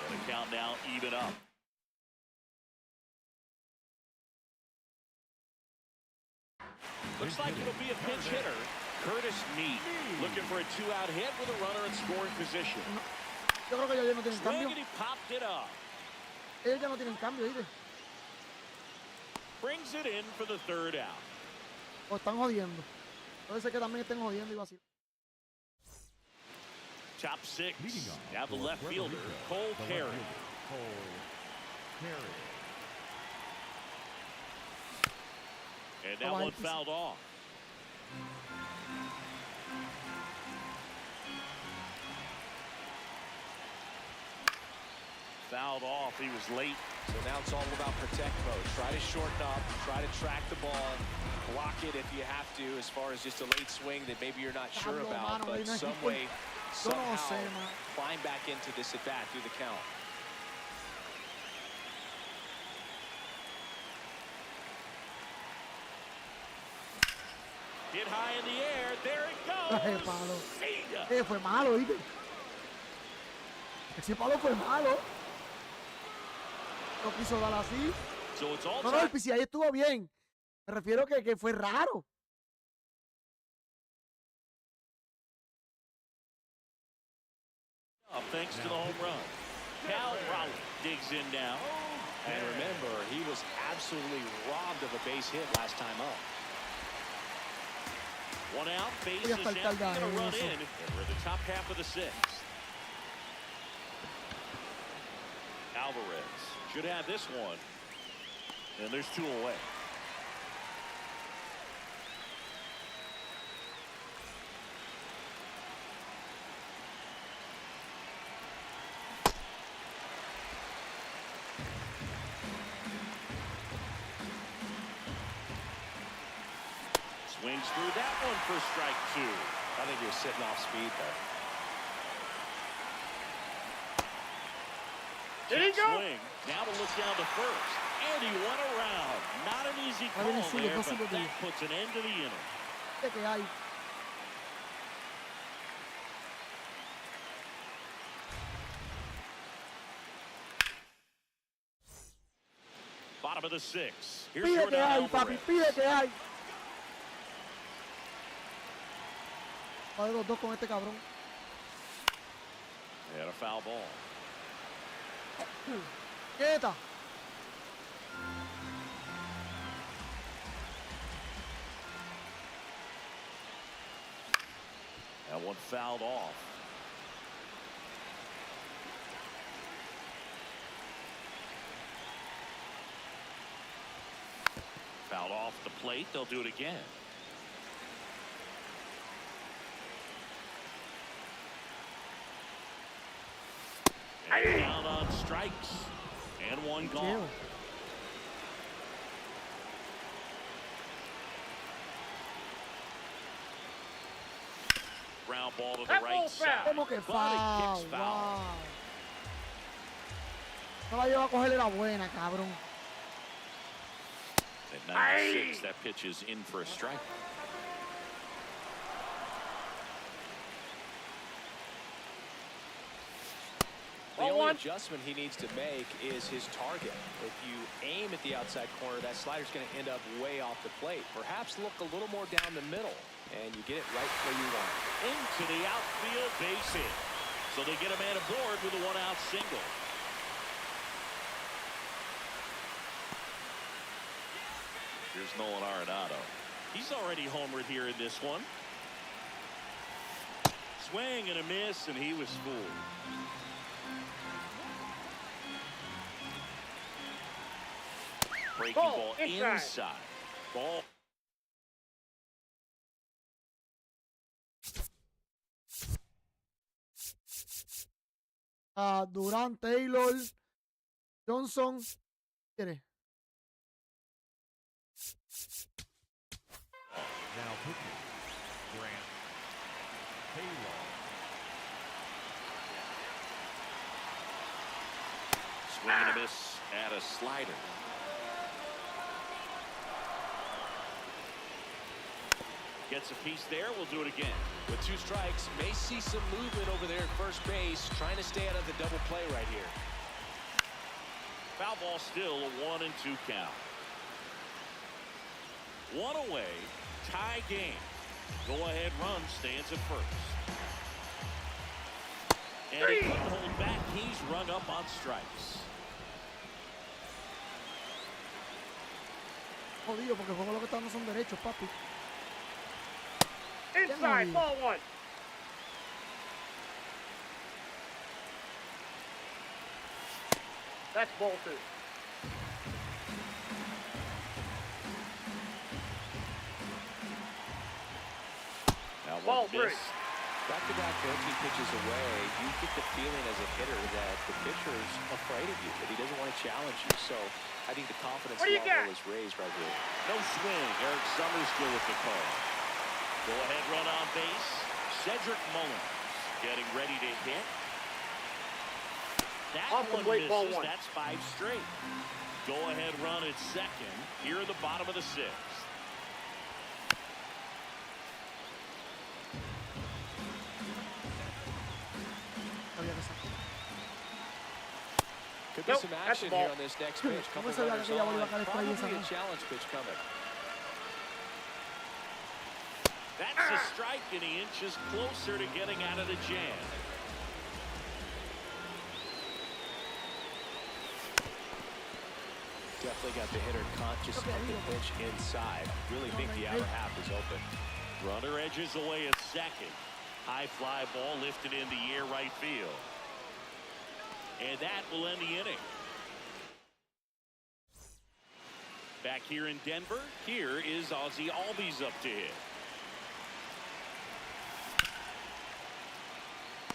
And the count now even up. Looks like it'll be a pinch hitter. Curtis Meade looking for a 2-out hit with a runner in scoring position. Yo creo que ellos ya no tienen Swing cambio. and he popped it up. Ellos ya no tienen cambio, ¿viste? Brings it in for the 3rd out. O están jodiendo. Puede ser que también estén jodiendo y vacío. Top 6. Leading off Now the for left Puerto fielder, Rico, Cole the left Carey. fielder, Cole Carey. And that Oh, one he's- fouled off. Fouled off. He was late. So now it's all about protect mode. Try to shorten up, try to track the ball, block it if you have to, as far as just a late swing that maybe you're not sure Diablo, about, mano, but no hay some nada. way, Yo no somehow, sé, man. climb back into this at bat through the count. Hit high in the air. There it Ay, goes. palo. See ya. Fue malo, ¿viste? Ese palo fue malo. No quiso dar así. So it's all No, no, el time. PCI estuvo bien. Me refiero que fue raro. Up thanks to the home run. Cal Raleigh digs in now. And remember, he was absolutely robbed of a base hit last time up. 1 out, base Voy a is faltar empty, and a de run eso. in. And we're in the top half of the 6th. Alvarez should have this one. And there's 2 away. Swings through that one for strike 2. I think he was sitting off speed there. Did he go? Swing. Now to look down to first. And he went around. Not an easy Ahí viene call suyo, there, dos but zurdos de that ellos. puts an end to the inning. ¿Qué que hay? bottom of the sixth. Here's Pide que Jordan hay, papi, Alvarez. pide que hay. Va de los dos con este cabrón. They had a foul ball. Quieta. That one fouled off. Fouled off the plate. They'll do it again. And down on strikes. And one gone. Ground ball to the right side. ¿Cómo que But it foul? kicks foul. Wow. No la lleva a cogerle la buena, cabrón. At 96, that pitch is in for a strike. The only adjustment he needs to make is his target. If you aim at the outside corner, that slider's going to end up way off the plate. Perhaps look a little more down the middle, and you get it right where you want it. Into the outfield, base hit. So they get a man aboard with a one-out single. Here's Nolan Arenado. He's already homered here in this one. Swing and a miss, and he was fooled. Breaking ball inside. Ball. Durant, Taylor, Johnson. ¿Quiere? Now pitching. Grant. Taylor. Swing and a miss at a slider. Gets a piece there. We'll do it again. With two strikes, may see some movement over there at first base, trying to stay out of the double play right here. Foul ball still, a 1-2 count. One away, tie game. Go-ahead run stands at first. And he couldn't hold back. He's rung up on strikes. Jodido, porque el juego lo que está no son derechos, papi. Inside, ball one. That's ball two. Now Ball three. Back-to-back 13 pitches away, you get the feeling as a hitter that the pitcher's afraid of you, that he doesn't want to challenge you. So I think the confidence level is raised right here. No swing. Eric Summerskill with the call. Go-ahead run on base. Cedric Mullins getting ready to hit. That Off the one plate, ball misses. one. That's 5 straight. Go-ahead run at second. Here at the bottom of the 6th. Could be some action here on this next pitch. Couple runners on, probably a challenge pitch coming. That's a strike, and he inches closer to getting out of the jam. Definitely got the hitter conscious of the pitch inside. Really think the outer half is open. Runner edges away at second. High fly ball lifted in the air right field. And that will end the inning. Back here in Denver, here is Ozzie Albies up to hit.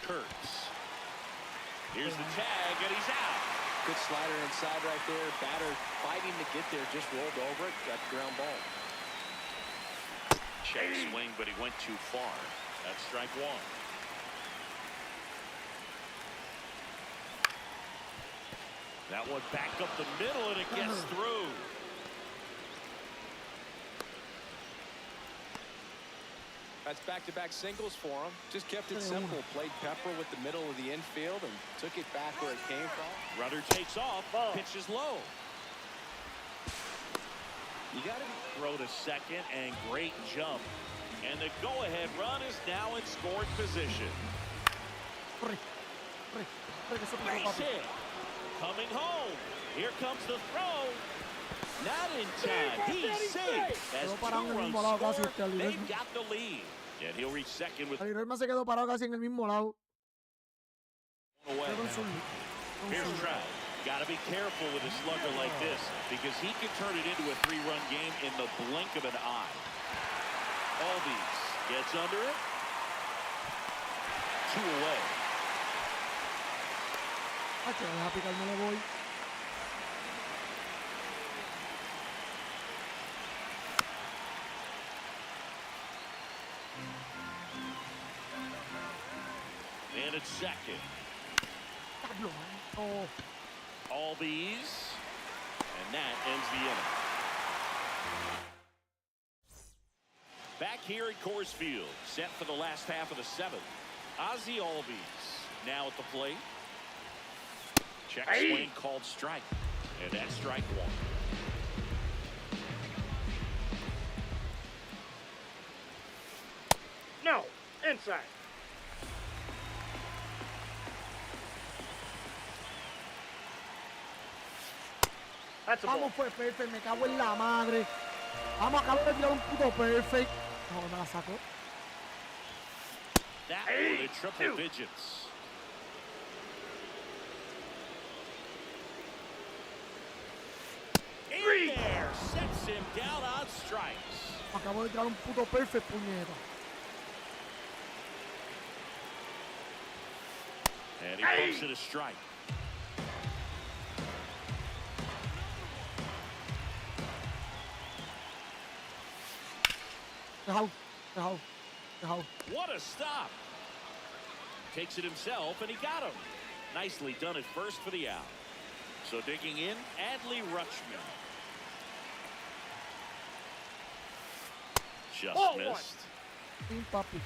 Kurtz. Here's the tag, and he's out. Good slider inside right there. Batter fighting to get there, just rolled over it, got the ground ball. Check swing, but he went too far. That's strike one. That one back up the middle, and it gets through. That's back-to-back singles for him. Just kept it simple. Played Pepper with the middle of the infield and took it back where it came from. Runner takes off. Pitch is low. You got to throw to second, and great jump. And the go-ahead run is now in scoring position. Base hit. Coming home. Here comes the throw. Not in time. He's safe. As 2 runs scored, they've got the lead. And he'll reach second with... El se quedó parado casi en el mismo lado. Away. Here's Trout. Got to be careful with a slugger like this because he can turn it into a 3-run game in the blink of an eye. Albies gets under it. 2 away. Deja picarme, le voy. And it's second. Oh. Albies. And that ends the inning. Back here at Coors Field, set for the last half of the 7th. Ozzie Albies now at the plate. Check swing called strike. And that's strike 1. No, inside. That's a ball. Vamos, fue perfect, me cago en la madre. Vamos, acabo de tirar un puto perfect. No, me la sacó. That one at triple digits. In there, sets him down on strikes. Acabo de tirar un puto perfect, puñeta. And he pumps it a strike. What a stop. Takes it himself, and he got him. Nicely done at first for the out. So digging in, Adley Rutschman. Just missed. Papi.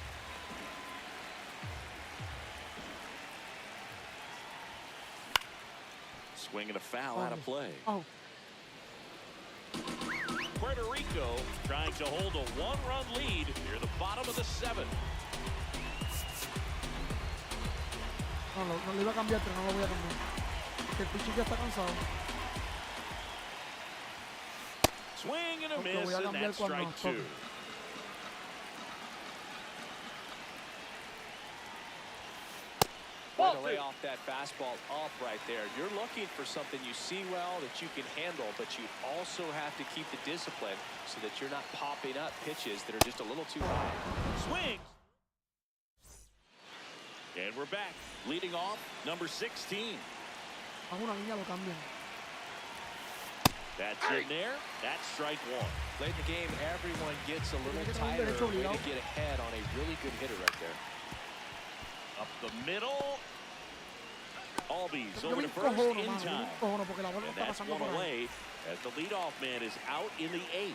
Swing and a foul out of play. Oh. Puerto Rico trying to hold a 1-run lead near the bottom of the 7th. No lo iba a cambiar, pero no lo voy a cambiar. Porque el pitcher ya está cansado. Swing and a miss, and that's strike 2. Way to lay off that fastball up right there. You're looking for something you see well that you can handle, but you also have to keep the discipline so that you're not popping up pitches that are just a little too high. Swing. And we're back. Leading off, number 16. Hago una línea, lo cambian. That's in there. That's strike 1. Late in the game, everyone gets a little tighter. Way to get ahead on a really good hitter right there. Up the middle. Albies over to first in time. And that's 1 away as the leadoff man is out in the 8th.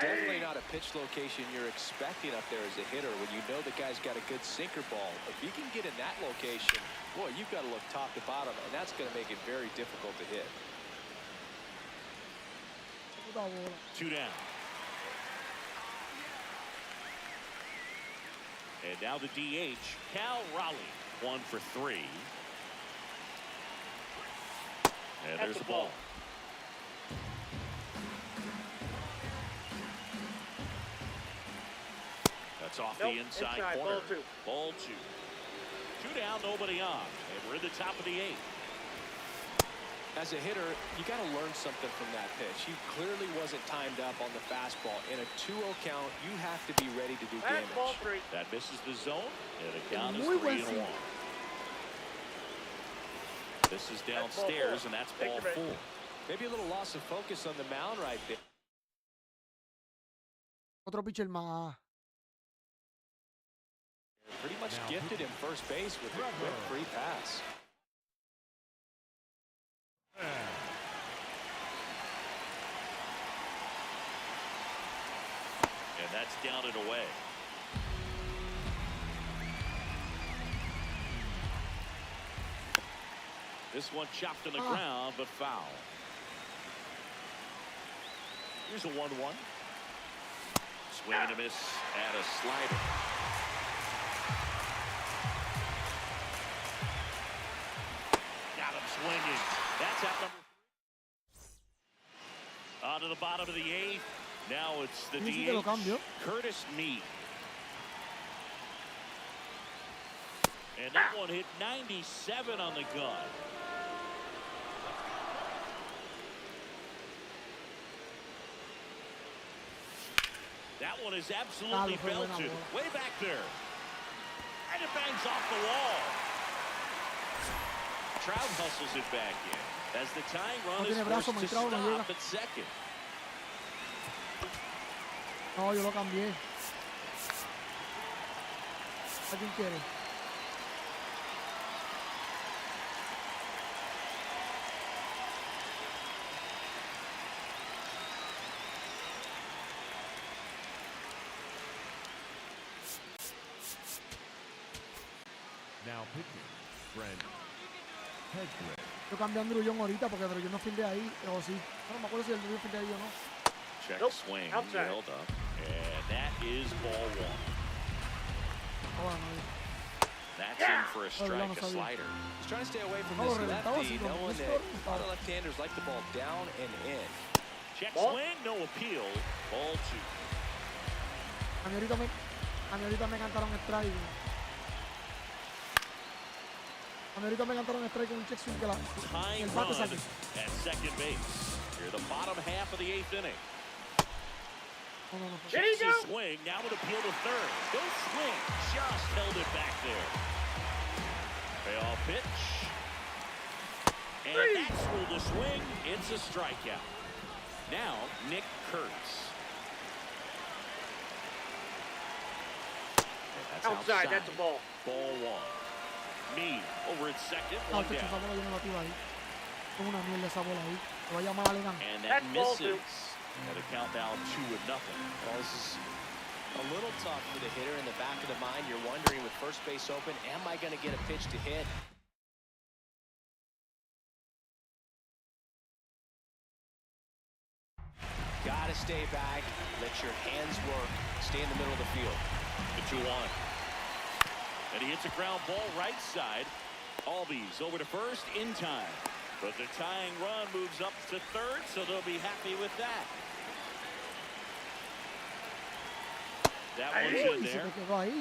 Definitely not a pitch location you're expecting up there as a hitter when you know the guy's got a good sinker ball. If you can get in that location, boy, you've got to look top to bottom, and that's going to make it very difficult to hit. 2 down. And now the DH, Cal Raleigh, 1 for 3. And there's the ball. That's off the inside corner. Ball 2. 2 down, nobody on. And we're in the top of the 8th. As a hitter, you got to learn something from that pitch. He clearly wasn't timed up on the fastball. In a 2-0 count, you have to be ready to do damage. That misses the zone, and the count is 3-1. This is downstairs, and that's ball 4. Maybe a little loss of focus on the mound right there. Otro pitcher más. Pretty much gifted him first base with a quick free pass. And that's down and away. This one chopped on the ground, but foul. Here's a 1-1. Swing and a miss at a slider. Got him swinging. That's out number 3. On to the bottom of the 8th. Now it's the DH, Curtis Mead. And that one hit 97 on the gun. That one is absolutely belted. Way back there. And it bangs off the wall. Trout hustles it back in. As the tying run is forced to stop at second. No, yo lo cambié. ¿A quién quiere? Now pitching, Brent Hedgeland. Yo cambié a Andrullón ahorita porque Andrullón no filde ahí, o sí. No me acuerdo si Andrullón filde ahí o no. Check swing, held up, and that is ball 1. Oh, no. That's in for a strike, a slider. He's trying to stay away from this lefty, knowing that a lot of left-handers like the ball down and in. Check swing, no appeal, ball 2. A mí ahorita me cantaron strike. A mí ahorita me cantaron strike con un check swing que el bate sale. At second base. Here the bottom half of the 8th inning. There you go. Swing, now would appeal to third. Go swing, just held it back there. Payoff pitch. And that's through the swing. It's a strikeout. Now, Nick Kurtz. That's outside. That's a ball. Ball 1. Mead over at second, No, 1 esa down. bola yo no la tiro ahí. Tengo una mierda esa bola ahí. Te voy a llamar a Legan. And that misses. And the count now 2-0. Well, this is a little tough for the hitter. In the back of the mind, you're wondering with first base open, am I going to get a pitch to hit? Got to stay back. Let your hands work. Stay in the middle of the field. The 2-1. And he hits a ground ball right side. Albies over to first in time. But the tying run moves up to third, so they'll be happy with that. That one's in there.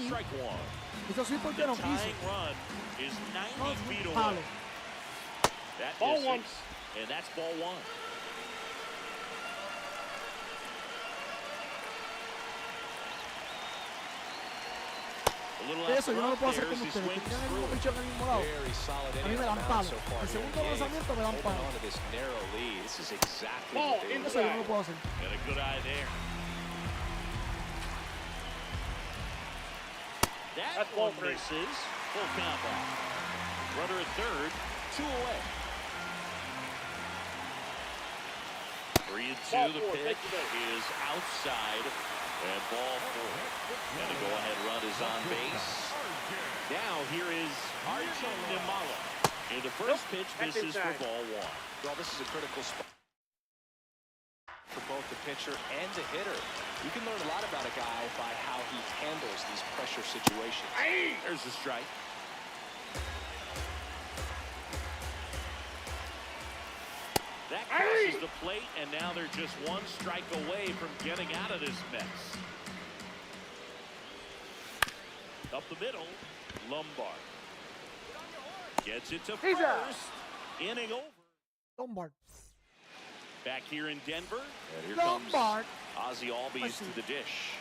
Strike 1. The tying run is 90 feet away. That Ball distance, 1. and that's ball 1. Eso yo no lo puedo hacer como ustedes. Que tienen el mismo pichón en el mismo lado. A mí me dan palo. El segundo lanzamiento me dan palo. Eso yo no lo puedo hacer. Got a good eye there. That one misses. Full count back. Runner at third, 2 away. 3-2. The pitch is outside. And ball 4. And the go-ahead run is on base. Now here is Arjun Nimala. And the first pitch misses for ball 1. Well, this is a critical spot for both the pitcher and the hitter. You can learn a lot about a guy by how he handles these pressure situations. There's the strike. That crosses the plate, and now they're just 1 strike away from getting out of this mess. Up the middle, Lombard. Gets it to first. Inning over. Lombard. Back here in Denver. And here Lombard. comes Ozzy Albies to the dish.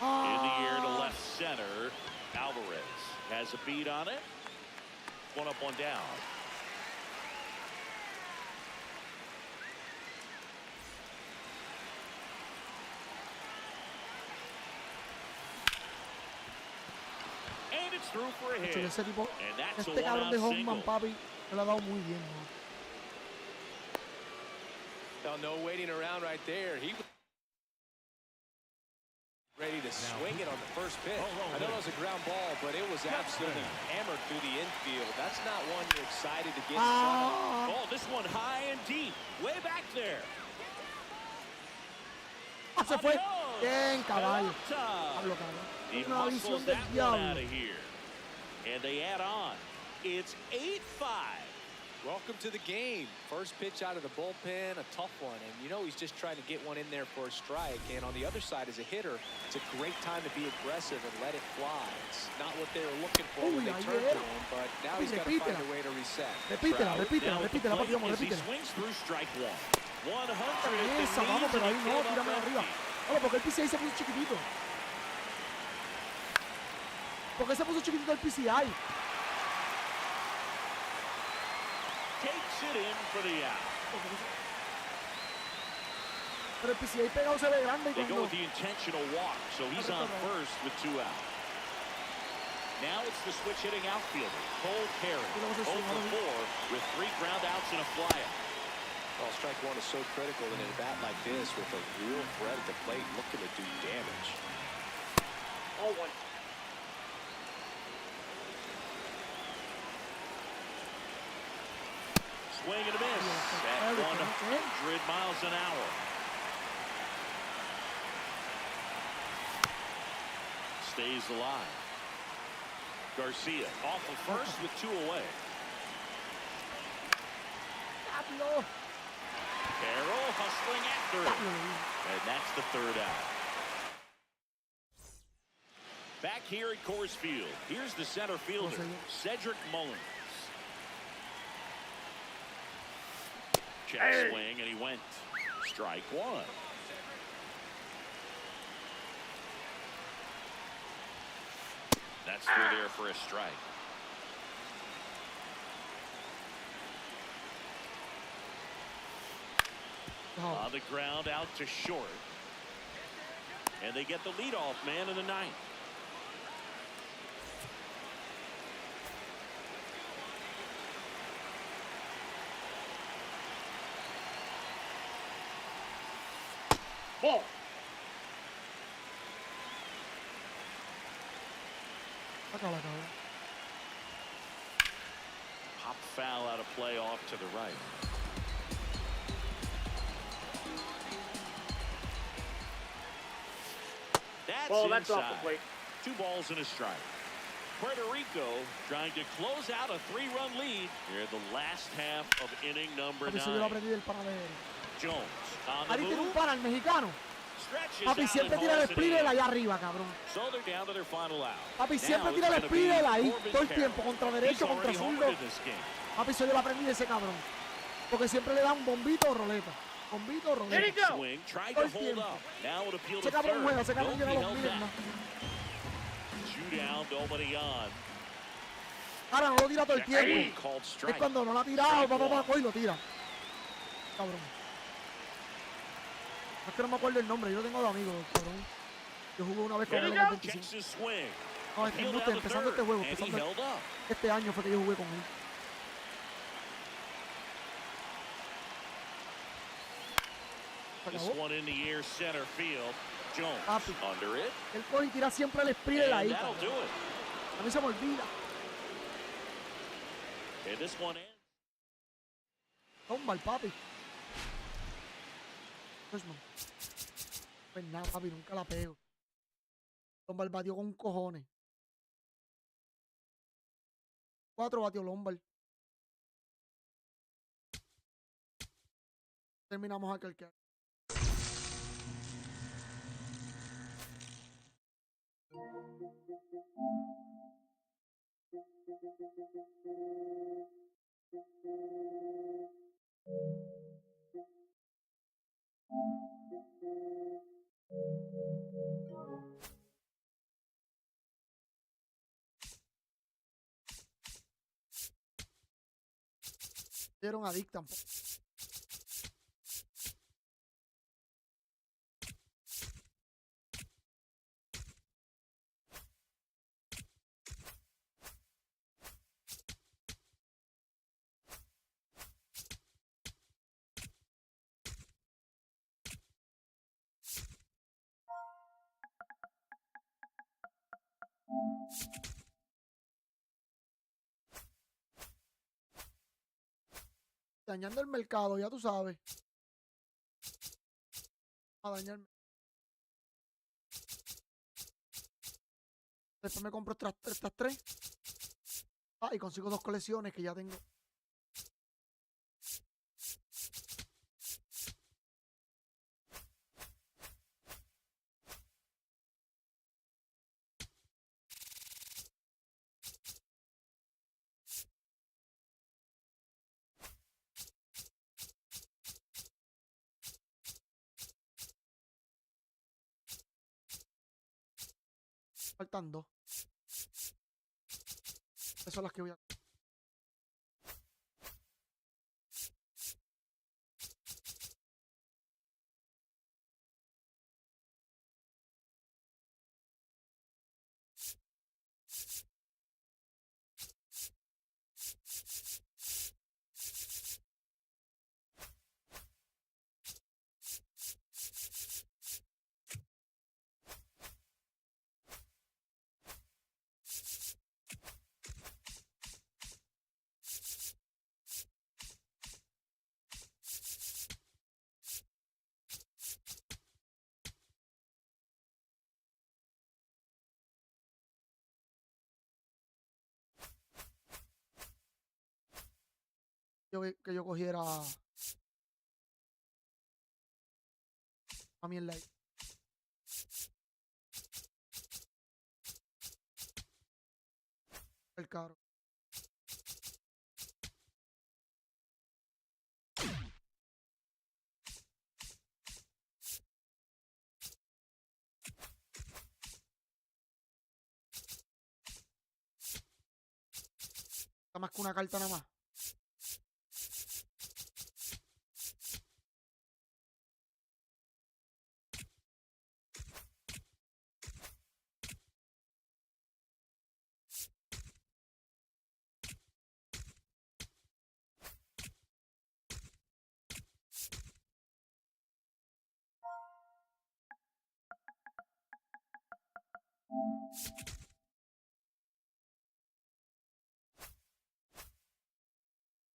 In the air to left center. Alvarez has a beat on it. 1 up, 1 down. And it's through for a hit. Ese tipo, And that's este a cabrón de 1-out Hoffman, single. papi, me lo ha dado muy bien, ¿no? No waiting around right there. He ready to swing it on the first pitch. I know it was a ground ball, but it was absolutely hammered through the infield. That's not one you're excited to get in front of. Oh, this one high and deep. Way back there. ¡Ah, se fue! Adios. Bien, caballo. Pelota. Pablo, cabrón. He Una visión muscles del that one diablo. out of here. And they add on. It's 8-5. Welcome to the game. First pitch out of the bullpen, a tough one. And you know he's just trying to get one in there for a strike. And on the other side, as a hitter, it's a great time to be aggressive and let it fly. It's not what they were looking for when they turned to him, but now he's got to find a way to reset. Repítela, Down at the repítela, papi, plate vamos, as he repítela. swings through strike one. 100 at Esa, the vamos, knees, pero and ahí he no, came up tírame arriba. lefty. Vamos, porque el PCI se puso chiquitito. ¿Por qué se puso chiquitito el PCI? Takes it in for the out. Pero el PCI pegado se ve grande y They go cuando... with the intentional walk, so he's on first with 2 out. Now it's the switch hitting outfielder, Cole Carey, 0 for 4 with 3 ground outs and a flyout. Well, strike one is so critical in a bat like this with a real threat at the plate looking to do damage. Oh, one. Swing and a miss at 100 miles an hour. Stays alive. Garcia off of first with 2 away. ¡Pablo! Carroll hustling after it. And that's the 3rd out. Back here at Coors Field, here's the center fielder, Cedric Mullins. Check swing, and he went. Strike one. That's through there for a strike. On the ground out to short. And they get the leadoff man in the 9th. Ball. Sácala, cabrón. Pop foul out of play off to the right. That's Ball, that's inside. off the plate. 2 balls and a strike. Puerto Rico trying to close out a 3-run lead here in the last half of inning number 9. Eso yo lo aprendí del panadero. Jones on the Ahí tiene un move. pana, el mexicano. Stretches Papi, out siempre and tira el hauls it splitter in. allá arriba, cabrón. So they're down to their final out. Papi, Now siempre it's tira el gonna be splitter ahí, Corbin todo el Carroll. tiempo, contra He's derecho, contra already zurdo. homered in this game. Papi, eso yo lo aprendí de ese cabrón. Porque siempre le da un bombito o roleta. Bombito o There you roleta. go. Swing, tried Todo to el hold tiempo. up. Now it appeal Ese to cabrón juega, third. ese cabrón Nobody llega a los held miles back. más. 2 down, nobody on. Ahora no lo tira todo el Jackson tiempo. called Es strike. cuando no lo ha tirado, papá, y lo tira. Cabrón. Es que no me acuerdo el nombre, yo lo tengo de amigo, cabrón. Yo jugué una vez con él en el Carroll 25. checks his swing. No, este, Appeal no, down to empezando third, este juego, and he empezando held up. este año fue que yo jugué con él. Se This acabó. one in the air, center field. Jones Papi. under it. Él coge y tira siempre el splitter ahí. And that'll cabrón. do it. A mí se me olvida. And this one ends. Toma el papi. Cosmo. Pues nada, papi, nunca la pego. Lombard batió con cojones. 4 batió Lombard. Terminamos aquel que. Dieron adicta. Dañando el mercado, ya tú sabes. A dañar. Después me compro estas 3. Ah, y consigo 2 colecciones que ya tengo. Faltan 2. Esas son las que voy a... que yo cogiera a mí en live. El caro. Está más que una carta nada más.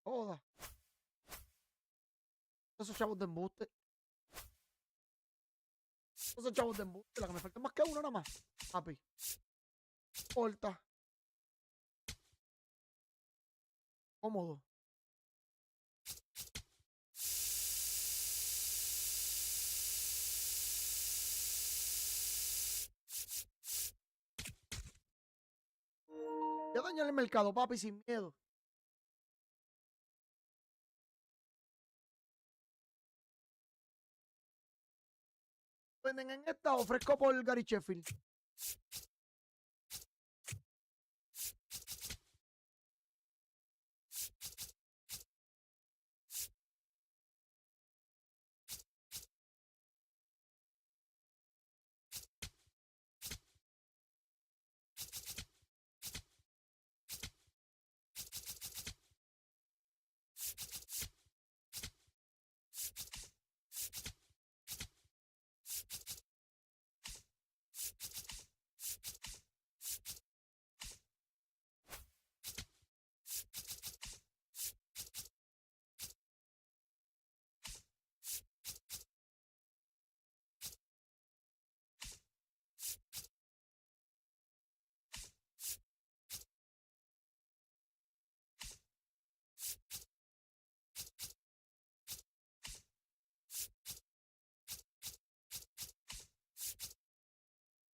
Joda. Esos chavos de embuste. Esos chavos de embuste. La que me falta más que uno nada más. Papi. Corta. Cómodo. Ya dañar el mercado, papi, sin miedo. Venden en esta, ofrezco por Gary Sheffield.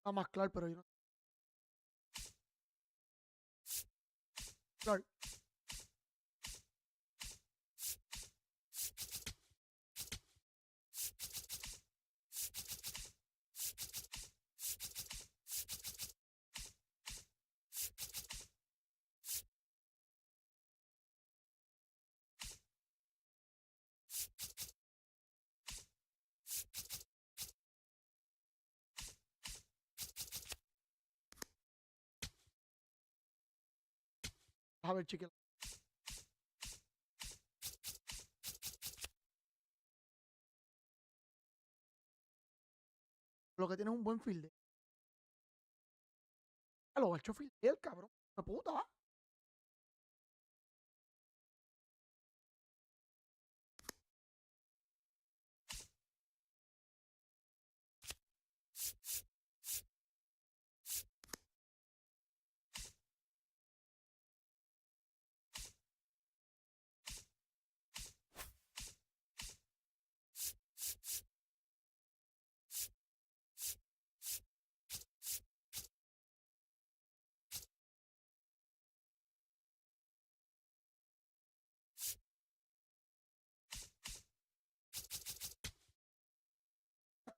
Está más claro, pero yo no. Claro. A ver, chiquillo. Lo que tiene es un buen field. A lo hecho field, el cabrón. Me puta.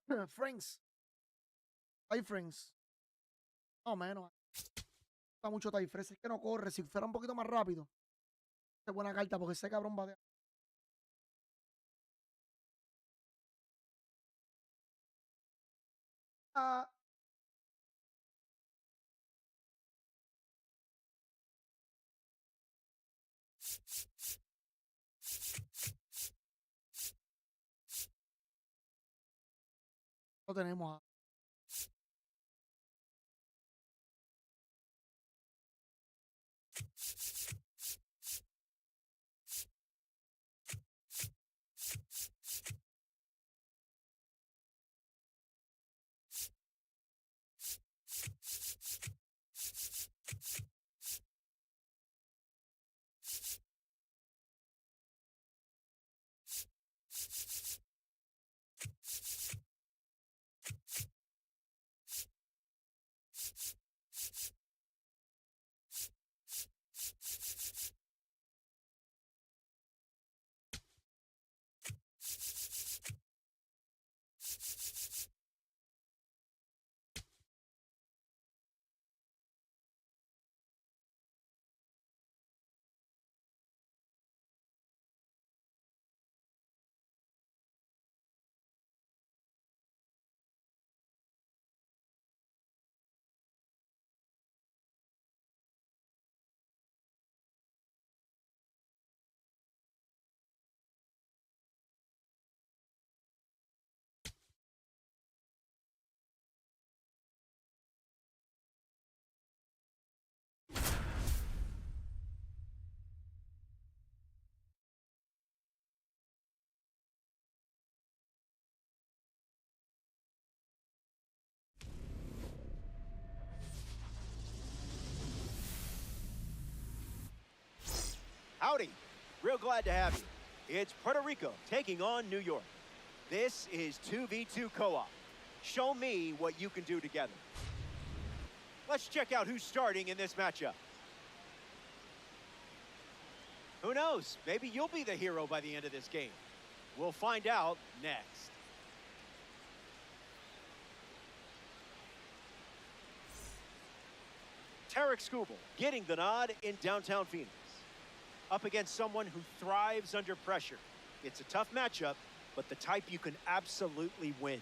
Friends. Hay Friends. No, menos. Está mucho tie fresh. Es que no corre. Si fuera un poquito más rápido. Es buena carta porque ese cabrón va de... Ah. Lo tenemos. Howdy. Real glad to have you. It's Puerto Rico taking on New York. This is 2v2 co-op. Show me what you can do together. Let's check out who's starting in this matchup. Who knows? Maybe you'll be the hero by the end of this game. We'll find out next. Tarek Skubal getting the nod in downtown Phoenix. Up against someone who thrives under pressure. It's a tough matchup, but the type you can absolutely win.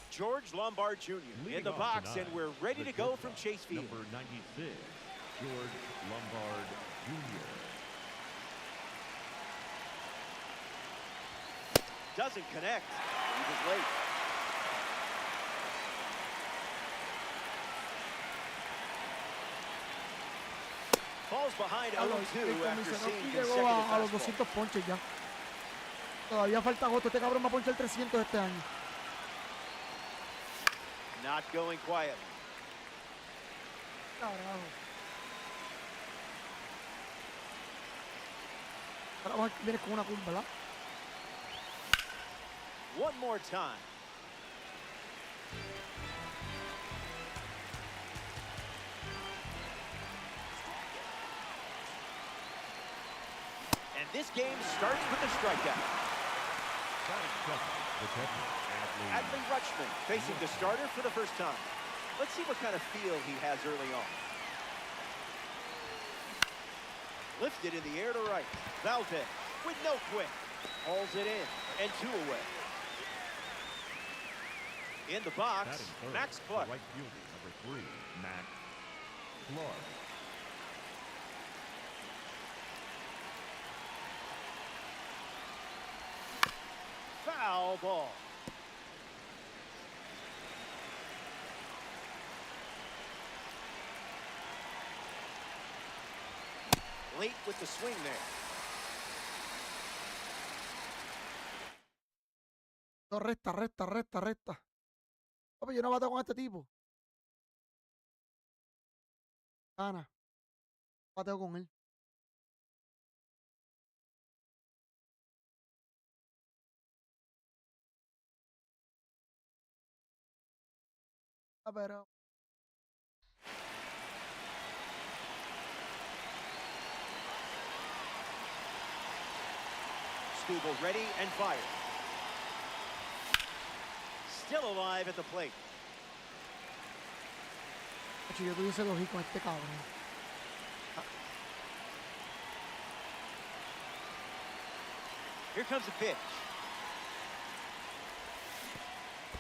George Lombard Jr. in the box, and we're ready to go from Chase Field. Number 96, George Lombard Jr. Doesn't connect. He was late. Falls behind 0-2 after seeing llegó a los consecutive 200 ponches ya. Todavía falta agosto. Este cabrón va a ponchar 300 este año. Not going quietly. Carajo. Ahora vamos a ver quién viene con una curva, ¿verdad? One more time. And this game starts with a strikeout. Adley Rutschman facing the starter for the first time. Let's see what kind of feel he has early on. Lifted in the air to right. Valdez with no quit. Hauls it in, and 2 away. In the box, Max Clark. Right fielder, number 3, Max Clark. Foul ball. Late with the swing there. No, resta. Papi, yo no bato con este tipo. Gana. Bateo con él. Pero Scooble ready and fire. Still alive at the plate. Yo tuviese lógico con este cabrón. Here comes the pitch.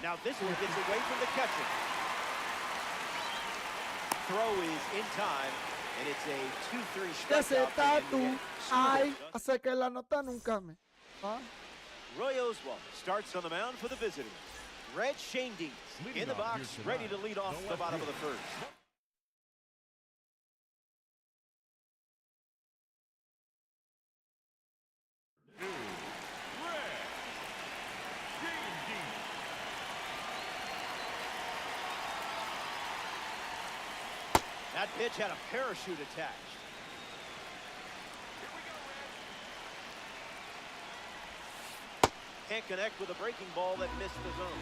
Now this one gets away from the catcher. Throw is in time, and it's a 2-3 Ese strikeout. tatu, ay, hace que la nota nunca me. ¿Ah? Roy Oswalt starts on the mound for the visitors. Red Shane Dees in the box, ready to lead off the bottom of the first. That pitch had a parachute attached. Can't connect with a breaking ball that missed the zone.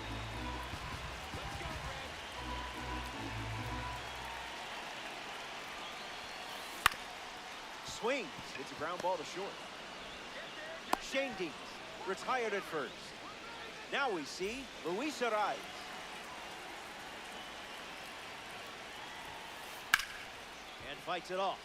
Swings. It's a ground ball to short. Shane Dees retired at first. Now we see Luis Ariz. And fights it off.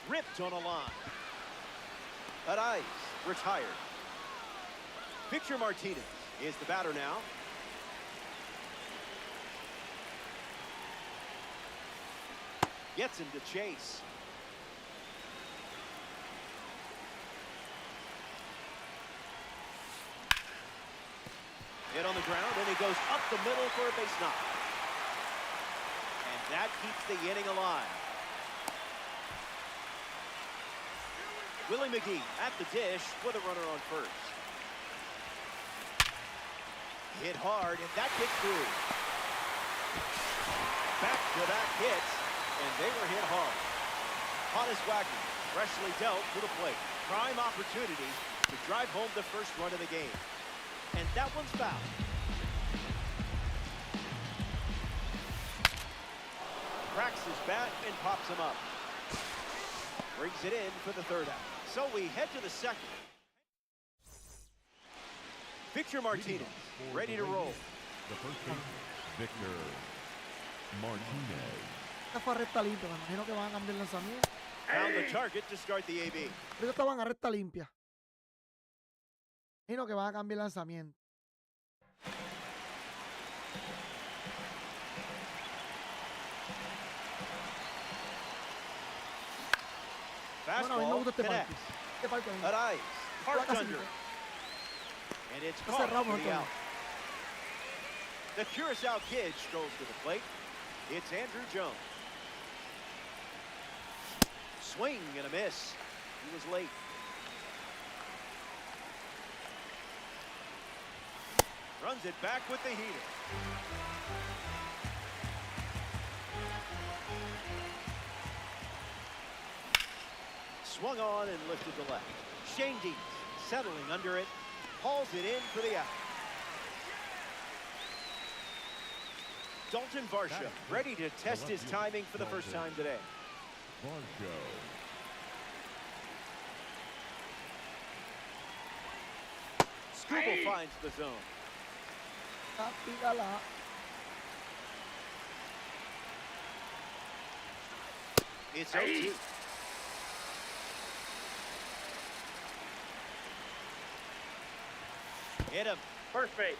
Ripped on a line. Ariz retired. Victor Martinez is the batter now. Gets him to chase. Hit on the ground, and he goes up the middle for a base knock. And that keeps the inning alive. Willie McGee at the dish with a runner on first. Hit hard, and that gets through. Back-to-back hits, and they were hit hard. Honest Wagner freshly dealt to the plate. Prime opportunity to drive home the first run of the game. And that one's foul. Cracks his bat and pops him up. Brings it in for the third out. So we head to the second. Victor Martinez, ready to roll. The first base, Victor Martinez. Esta fue a recta limpia, me imagino que van a cambiar el lanzamiento. Found the target to start the AB. Ahorita estaban a recta limpia. Me imagino que van a cambiar el lanzamiento. Bueno, a mí me gusta este parque. Este parque a mí. Ariz, parked Casi under. limpio. And it's Está caught cerrado for por the todo. out. The Curacao kid strolls to the plate. It's Andrew Jones. Swing and a miss. He was late. Runs it back with the heater. Swung on and lifted to left. Shane Dees settling under it. Hauls it in for the out. Dalton Varsho ready to test his timing for the first time today. Varsho. Scooble finds the zone. Pígala. It's 0-2. Hit him. First base.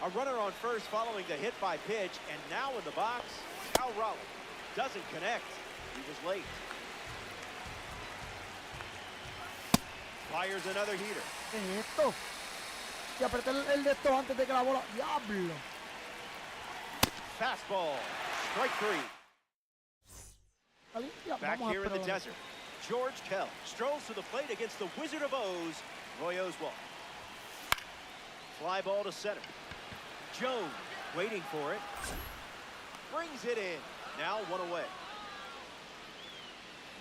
A runner on first following the hit by pitch, and now in the box, Cal Raleigh doesn't connect. He was late. Fires another heater. ¿Qué es esto? Y apreté el de esto antes de que la bola. ¡Diablo! Fastball. Strike three. Está limpia. Back Vamos a here in the esperar. desert, George Kell strolls to the plate against the Wizard of Oz, Roy Oswalt. Fly ball to center. Jones waiting for it. Brings it in. Now one away.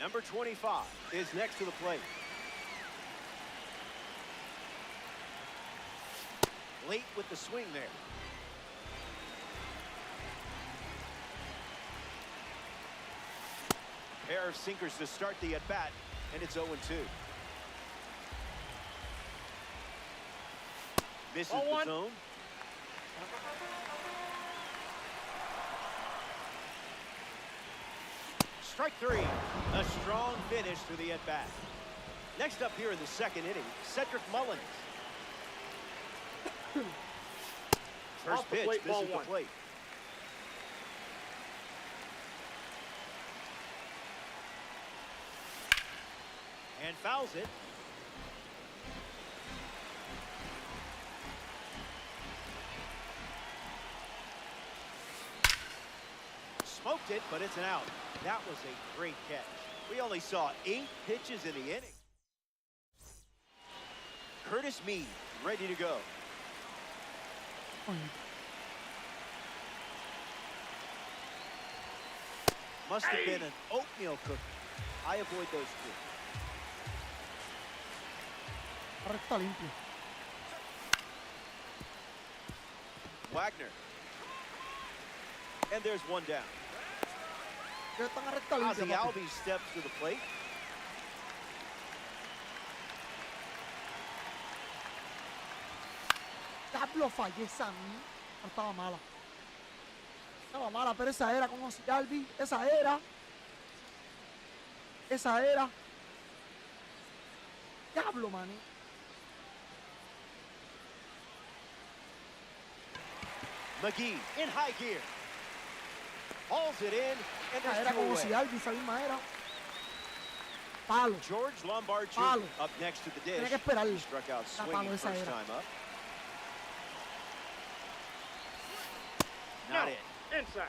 Number 25 is next to the plate. Late with the swing there. Pair of sinkers to start the at-bat, and it's 0-2. Misses the zone. Strike three. A strong finish to the at-bat. Next up here in the second inning, Cedric Mullins. First pitch, misses the plate. And fouls it. Smoked it, but it's an out. That was a great catch. We only saw 8 pitches in the inning. Curtis Mead, ready to go. Must have been an oatmeal cookie. I avoid those two. Recta limpio. Wagner. And there's one down. Ya están a recta limpia, Ozzy papi. Albies steps to the plate. Diablo, fallé esa mí. No estaba mala. Estaba mala, pero esa era con Ozzy Albies. Esa era. Esa era. Diablo, maní. McGee in high gear. Hauls it in, and Esa there's era two con Ozzy away. Albies, esa misma era. Palo. George Lombard Jr. Palo. up next to the dish. Tenía que esperarle. He struck out La swinging palo esa first era. time up. Not it. Inside.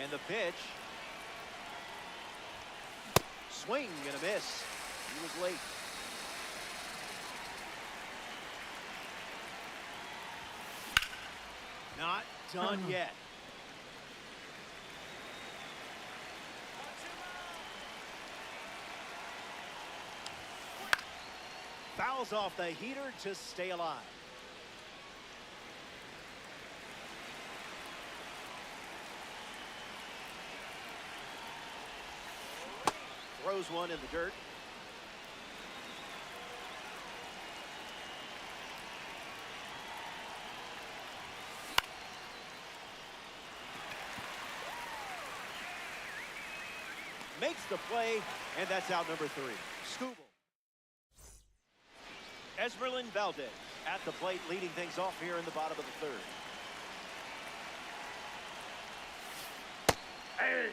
And the pitch. Swing and a miss. He was late. Not done yet. Fouls off the heater to stay alive. Throws one in the dirt. Makes the play, and that's out number 3. Scooble. Esmeralyn Valdez at the plate, leading things off here in the bottom of the 3rd. Hey.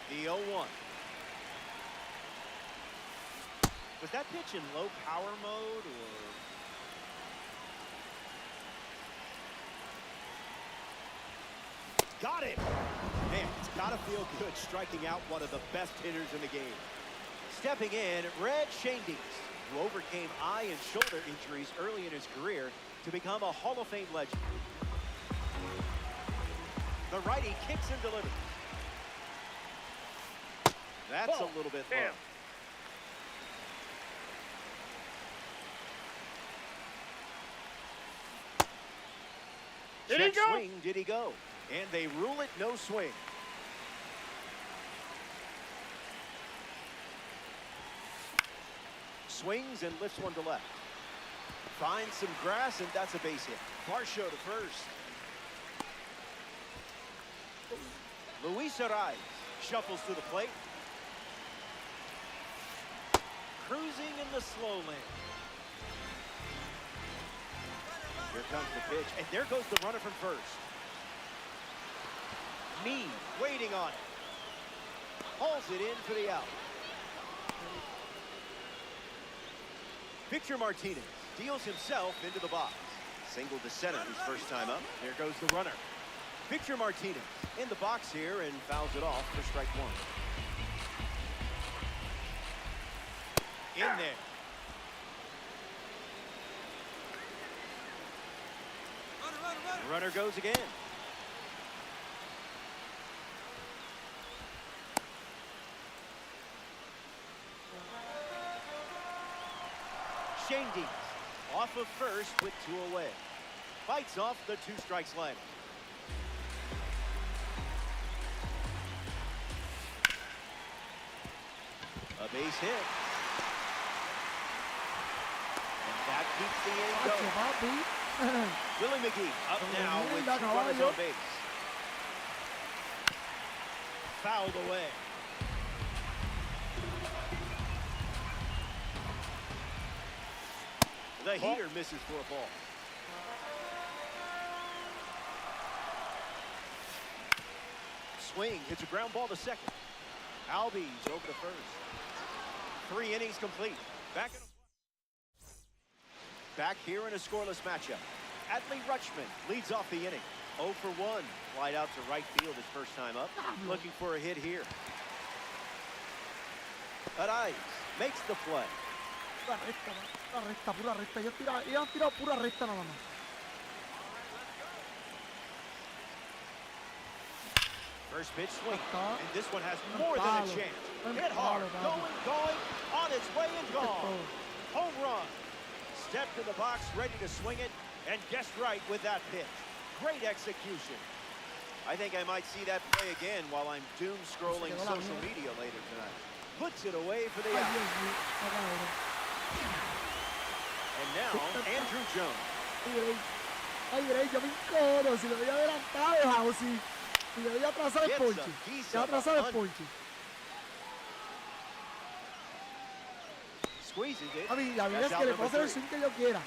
The 0-1. Was that pitch in low power mode, or? Got him! Man, it's got to feel good striking out one of the best hitters in the game. Stepping in, Red Shandies, who overcame eye and shoulder injuries early in his career to become a Hall of Fame legend. The righty kicks and delivers. That's a little bit low. Did he go? Swing, did he go? And they rule it no swing. Swings and lifts one to left. Finds some grass, and that's a base hit. Varsho to first. Luis Ariz shuffles to the plate. Cruising in the slow lane. Here comes the pitch, and there goes the runner from first. Mead waiting on it. Hauls it in for the out. Victor Martinez deals himself into the box. Single to center his first time up. There goes the runner. Victor Martinez in the box here and fouls it off for strike 1. In there. Runner goes again. Shane Dees off of first with 2 away. Fights off the 2 strikes lineup. A base hit. And that keeps the inning going. Willie McGee up now with 2 runners on base. Fouled away. The heater misses for a ball. Swing, hits a ground ball to second. Albies over to first. 3 innings complete. Back here in a scoreless matchup. Adley Rutschman leads off the inning. 0 for 1. Flied out to right field his first time up. Looking for a hit here. Araiz makes the play. Pura recta. Ellos han tirado pura recta nada más. First pitch swing, and this one has more than a chance. Hit hard, going, on its way and gone. Home run. Stepped to the box, ready to swing it, and guessed right with that pitch. Great execution. I think I might see that play again while I'm doom scrolling social media later tonight. Puts it away for the out. And now, Andrew Jones. Ay, yo me encono. Si lo había adelantado, o si le había atrasado el ponche. Ya atrasado el ponche. A mí, la vida es que le puedo hacer el swing que yo quiera.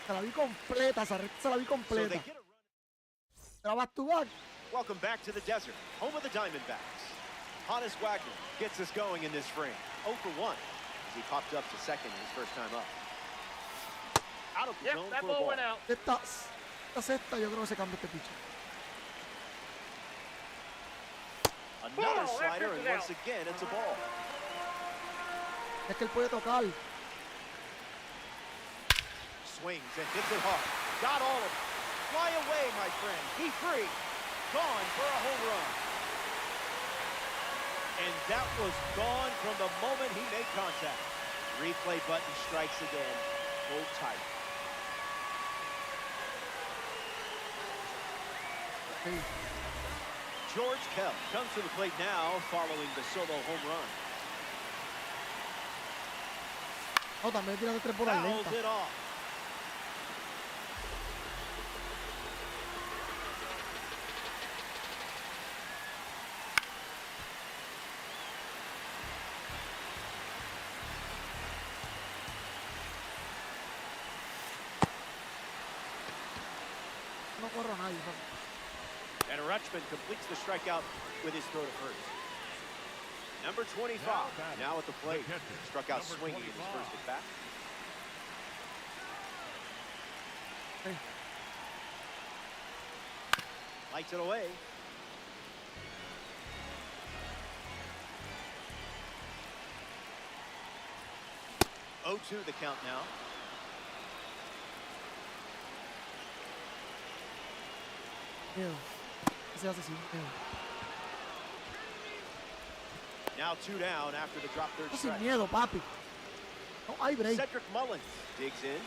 Se la vi completa, esa recta se la vi completa. Pero back to back. Welcome back to the desert, home of the Diamondbacks. Hannes Wagner gets us going in this frame. 0 for 1 as he popped up to second his first time up. Out of the zone for a ball. Went out. Esta sexta yo creo que se cambia este pitcher. Another slider, and once again, it's a ball. Es que él puede tocar. Swings and hits it hard. Got all of it. Fly away, my friend. He free. Gone for a home run. And that was gone from the moment he made contact. Replay button strikes again. Hold tight. George Kell comes to the plate now following the solo home run. Oh, también tira de 3 por la Fouls lenta. it off. No corro a nadie. And Rutschman completes the strikeout with his throw to first. Number 25, now at the plate. Struck out swinging in his first at bat. Hey. Lights it away. Oh, 2 the count now. Miedo. Ese hace así. Miedo. Now 2 down after the drop third No, sin strike. miedo, papi. No hay break. Cedric Mullins digs in.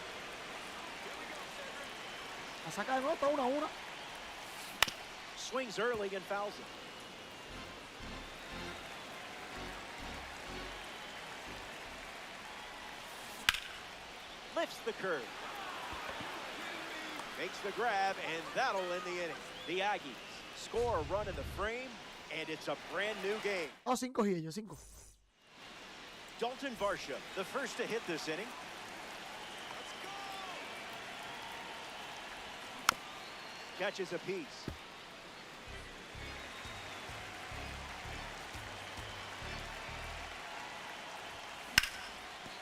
La saca de nuevo, está 1-1. Swings early and fouls it. Lifts the curve. Makes the grab, and that'll end the inning. The Aggies score a run in the frame, and it's a brand new game. Oh, 5 y ellos, 5. Dalton Varsha, the first to hit this inning. Catches a piece.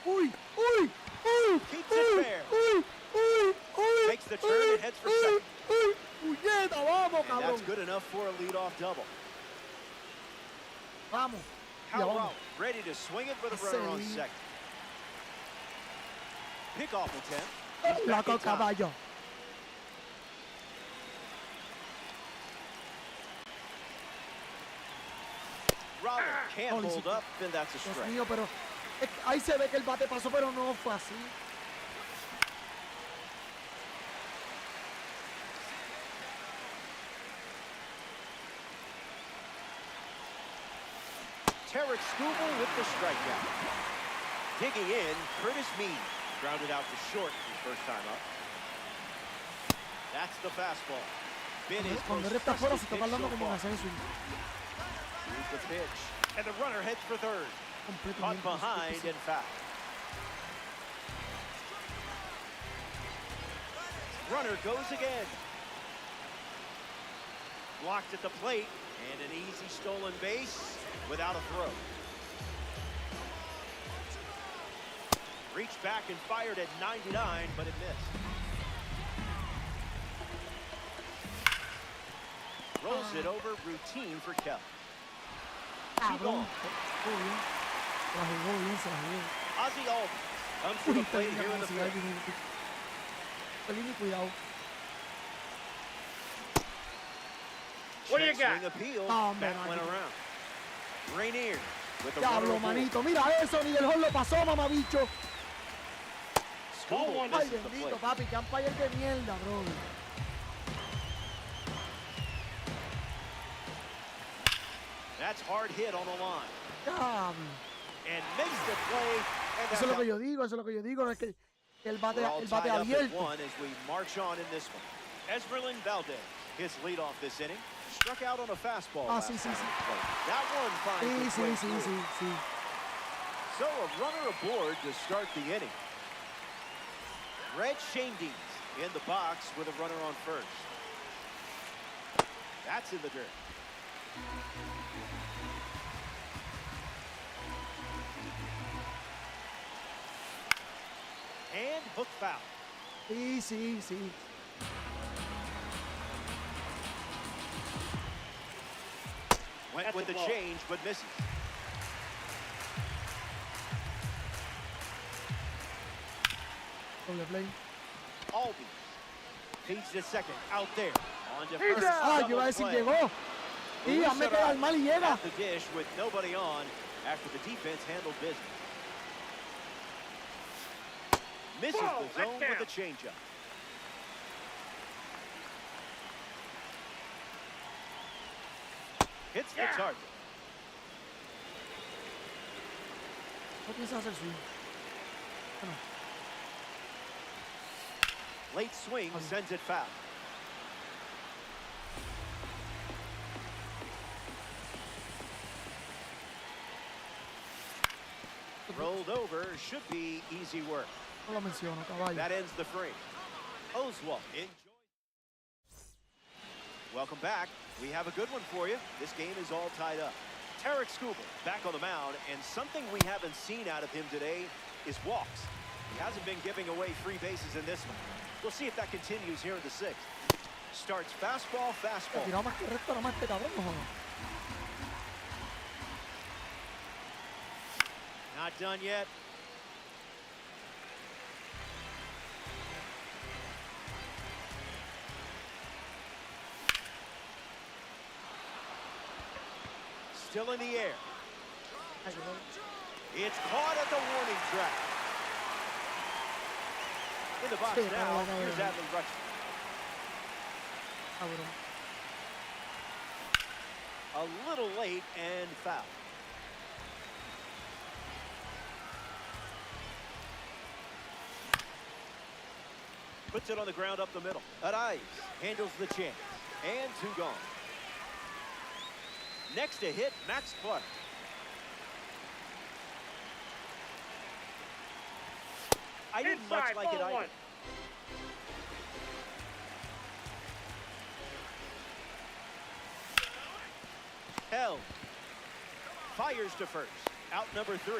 Uy, uy, uy, Keeps it fair. uy, uy, uy. Makes the turn and heads for second. Uy, puñeta, vamos, And cabrón. that's good enough for a leadoff double. Vamos. Ya, How vamos. Ralph ready to swing it with a runner on second. Pickoff attempt. He's La back in con time. caballo. Rollins can't hold up, then that's a Dios strike. mío, pero ahí se ve que el bate pasó, pero no fue así. Tarek Skubal with the strikeout. Digging in, Curtis Mead. Grounded out to short his first time up. That's the fastball. Been his Cuando most él está afuera se trusted está pitch tardando so como en far. hacer el swing. Here's the pitch. And the runner heads for third. Caught behind and foul. Runner goes again. Blocked at the plate. And an easy stolen base without a throw. Reached back and fired at 99, but it missed. Rolls it over, routine for Kelly. Cabrón. Jugó bien. Se la jugó bien, se la jugó. Ozzie Albies comes to the plate here in the fifth. Pelín, cuidado. What do you Check got? swing appeal, No, hombre, back went no. around. Rainier with the Diablo, runner aboard. manito. Mira eso, ni del hall lo pasó, mamabicho. Skubal Ay, misses the bendito, plate. papi. Campire de mierda, bro. That's hard hit on the line. Diablo. And makes the play. And that's Eso es lo que out. yo digo, eso es lo que yo digo. No es que el bate, We're all el bate tied up at abierto. one as we march on in this one. Esmerlin Valdez, his lead off this inning, struck out on a fastball. Ah, last sí, sí, time sí. he played. That one finds Sí, its sí, way sí, through. sí, sí. So a runner aboard to start the inning. Red Shandies in the box with a runner on first. That's in the dirt. And hook foul. Sí, sí, sí. Went That's with a the ball. change, but misses. Doble play. Albies feeds to second, out there. On to He's first. out. Ah, yo iba a decir, llegó. Sí, hazme quedar mal y llega. At the dish with nobody on after the defense handled business. Misses Whoa, the zone that's with a changeup. Hits the Yeah. target. No piensas hacer swing. Bueno, Late swing sends it foul. Rolled over, should be easy work. no lo menciono, caballo. That ends the frame. Oswald enjoy. Welcome back. We have a good one for you. This game is all tied up. Tarek Skubal back on the mound, and something we haven't seen out of him today is walks. He hasn't been giving away free bases in this one. We'll see if that continues here in the sixth. Starts fastball, Te fastball. tiraba más que recto, nada más este cabrón, no jodas. Not done yet. Still in the air. Ay, cabrón. It's caught at the warning track. In the box Sí, now, cabrón, here's cabrón. Adley Rutschman. Cabrón. A little late and foul. Puts it on the ground up the middle. Arias handles the chance. And two gone. Next to hit, Max Clark. I didn't much Inside, like it ball either. one. Held. Fires to first. Out number 3.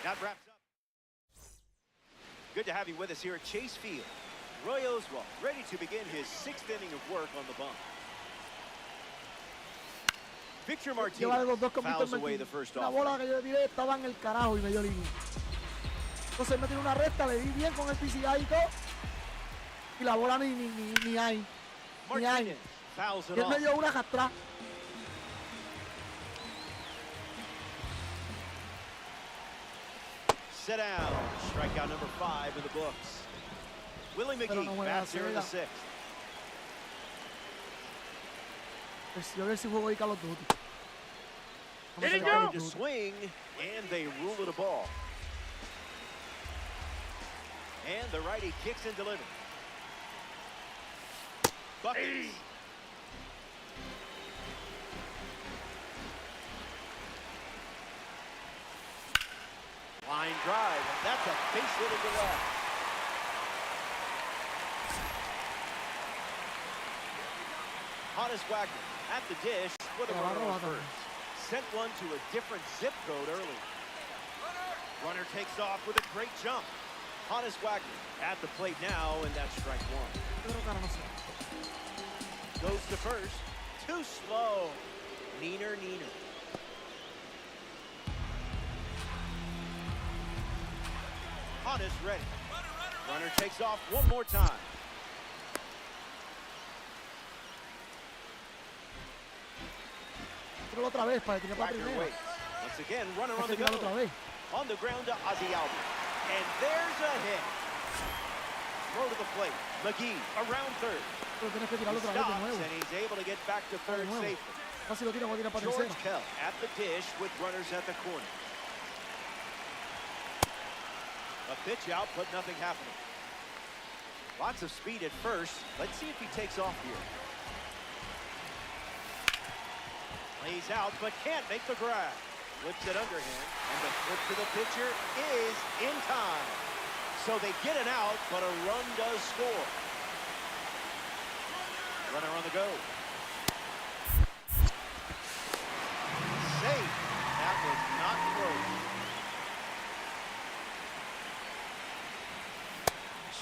That wraps up. Good to have you with us here at Chase Field. Roy Oswald ready to begin his 6th inning of work on the bump. Victor Lleva de los Martinez dos con fouls Víctor away Martínez. the first Una offering. bola que yo le tiré estaba en el carajo y me dio línea. Entonces me tiró una recta, le di bien con el PCI y todo. Y la bola ni hay. Ni hay. Martinez fouls Y it él me off. dio una arrastrada. Sit down. Strikeout number 5 in the books. Willie McGee bats here in the 6th. Yo a ver si juego ahí Call of Duty. They're going to swing, and they rule it a ball. And the righty kicks and delivers. Buckets. Line drive, and that's a base hit into left. Hannes Wagner at the dish with a runner on first. Sent one to a different zip code early. Runner takes off with a great jump. Hannes Wagner at the plate now, and that's strike 1. Goes to first. Too slow. Neener. Hannes ready. Runner takes off one more time. Otra vez para tirar para Wagner primera. waits. Once again, runner on the go. Otra vez. On the ground to Ozzie Albies. And there's a hit. Throw to the plate. McGee around third. Pero tienes que tirarlo He otra vez de stops, nuevo. and he's able to get back to third safely. Casi lo tira cuando tira para George tercera. Kell at the dish with runners at the corner. A pitch out, but nothing happening. Lots of speed at first. Let's see if he takes off here. Lays out, but can't make the grab. Flips it underhand, and the flip to the pitcher is in time. So they get it out, but a run does score. Runner on the go. Safe. That was not thrown.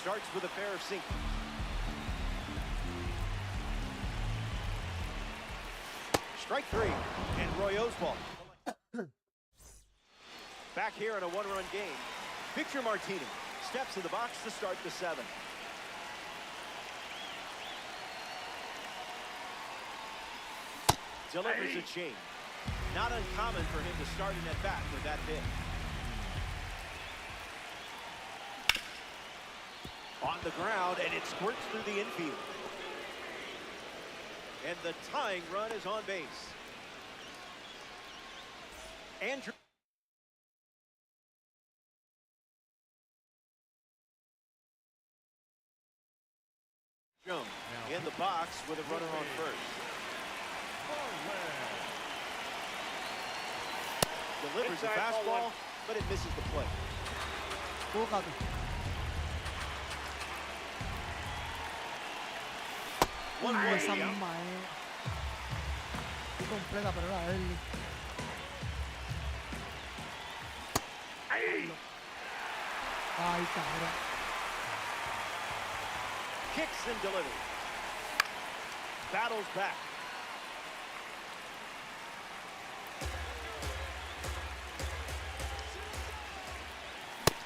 Starts with a pair of sinkers. Strike 3, and Roy Oswalt. Back here in a one-run game, Victor Martinez steps in the box to start the 7th. Delivers a change. Not uncommon for him to start an at-bat with that pitch. On the ground, and it squirts through the infield. And the tying run is on base. Andrew. In the box with a runner on first. Delivers a fastball, but it misses the plate. One way Esa out. misma completa, pero era él. Ay, cabrón. Kicks and delivers. Battles back.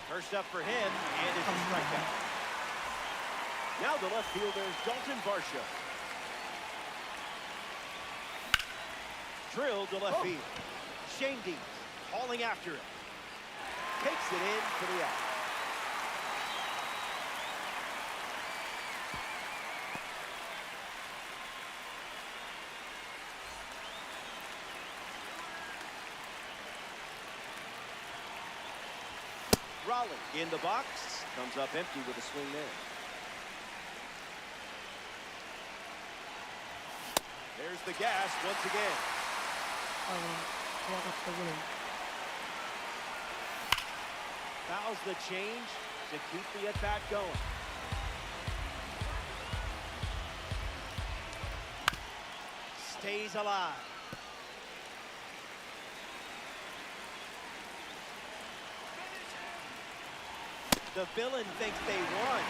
First up for him, and it's a strikeout. Now the left fielder is Dalton Varsho. Drilled to left field. Shane Dees hauling after it. Takes it in for the out. Raleigh in the box, comes up empty with a swing there. There's the gas once again. Fouls the change to keep the at-bat going. Stays alive. The villain thinks they won.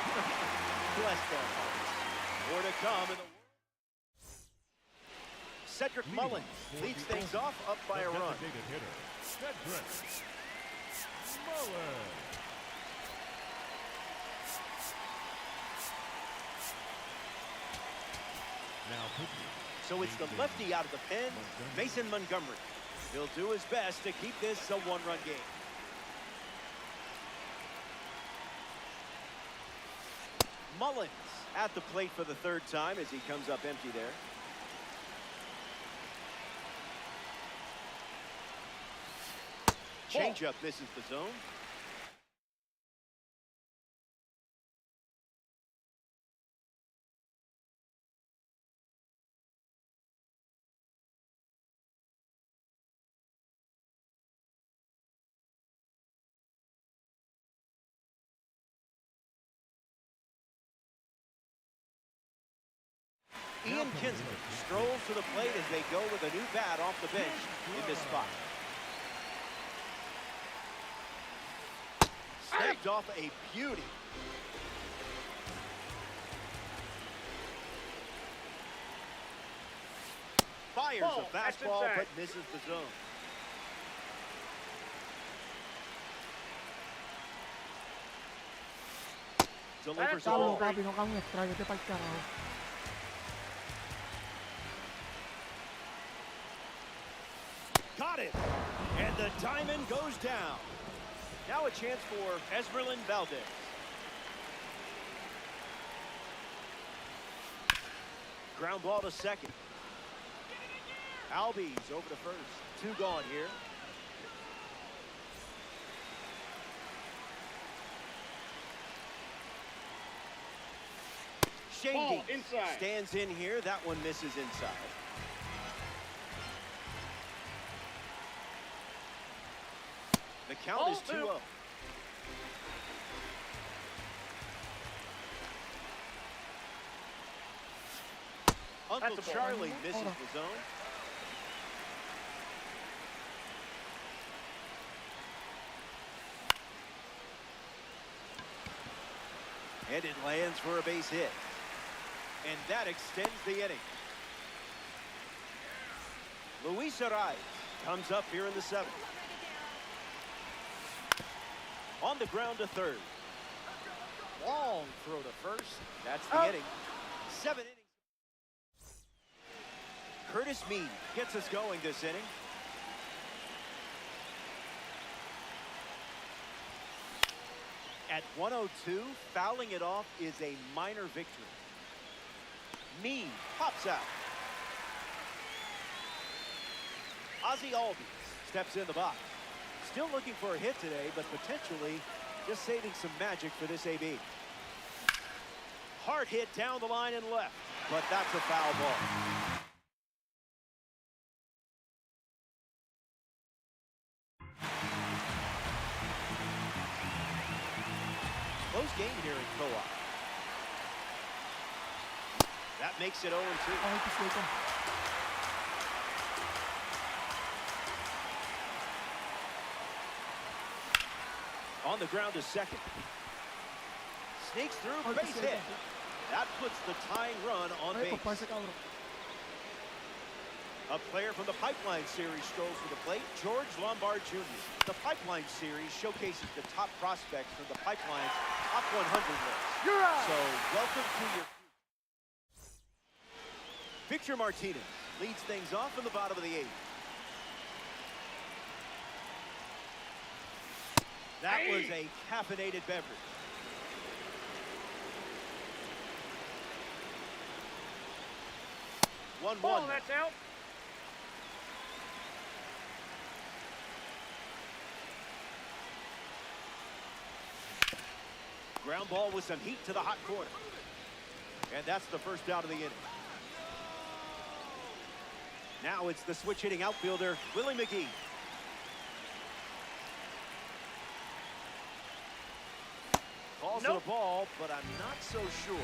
Bless their hearts. More to come in the Cedric Mullins leads things off up by a run. So it's the lefty out of the pen, Mason Montgomery. He'll do his best to keep this a one-run game. Mullins at the plate for the third time as he comes up empty there. Changeup misses the zone. Ian Kinsler strolls to the plate as they go with a new bat off the bench in this spot. Snapped off a beauty. Fires a fastball but misses the zone. Delivers the ball. Papi, no cabe un strike, vete pa'l carajo. Got it. And the diamond goes down. Now a chance for Esmeralyn Valdez. Ground ball to second. Albies over to first. 2 gone here. Shane stands in here. That one misses inside. The count is 2-0. Uncle Charlie misses the zone. And it lands for a base hit. And that extends the inning. Luis Arias comes up here in the 7th. On the ground to third. Long throw to first. That's the inning. 7 innings. Curtis Mead gets us going this inning. At 102, fouling it off is a minor victory. Mead pops out. Ozzie Albies steps in the box. Still looking for a hit today, but potentially just saving some magic for this AB. Hard hit down the line and left, but that's a foul ball. Close game here in co-op. That makes it 0-2. On the ground to second. Sneaks through, base hit. That puts the tying run on base. A player from the Pipeline Series strolls to the plate, George Lombard Jr. The Pipeline Series showcases the top prospects from the Pipeline's top 100 list. So welcome to your... Victor Martinez leads things off in the bottom of the 8th. That was a caffeinated beverage. One. That's out. Ground ball with some heat to the hot corner. And that's the first out of the inning. Now it's the switch hitting outfielder, Willie McGee. Falls to the ball, but I'm not so sure.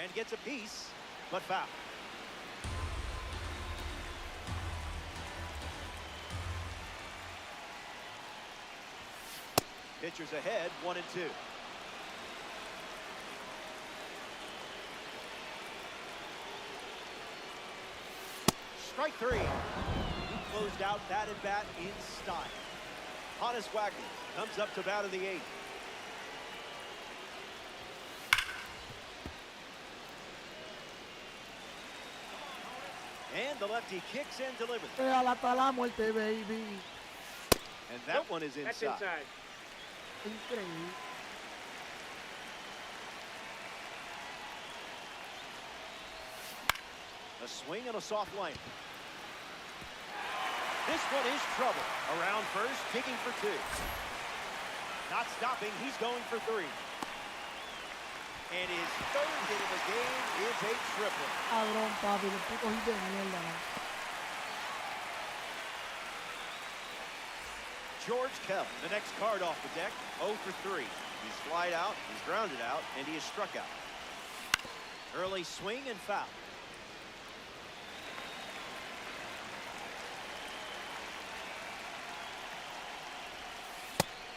And gets a piece, but foul. Pitchers ahead, 1-2. Strike 3. He closed out that at bat in style. Hannes Wagner comes up to bat in the 8th. And the lefty kicks and delivers. Hasta la muerte, baby. And that one is That's inside. inside. Increíble. A swing and a soft line. This one is trouble. Around first, digging for 2. Not stopping, he's going for 3. And his 3rd hit of the game is a triple. Cabrón, papi, el puto hit de mierda, man. George Kell, the next card off the deck, 0 for 3. He's flied out, he's grounded out, and he is struck out. Early swing and foul.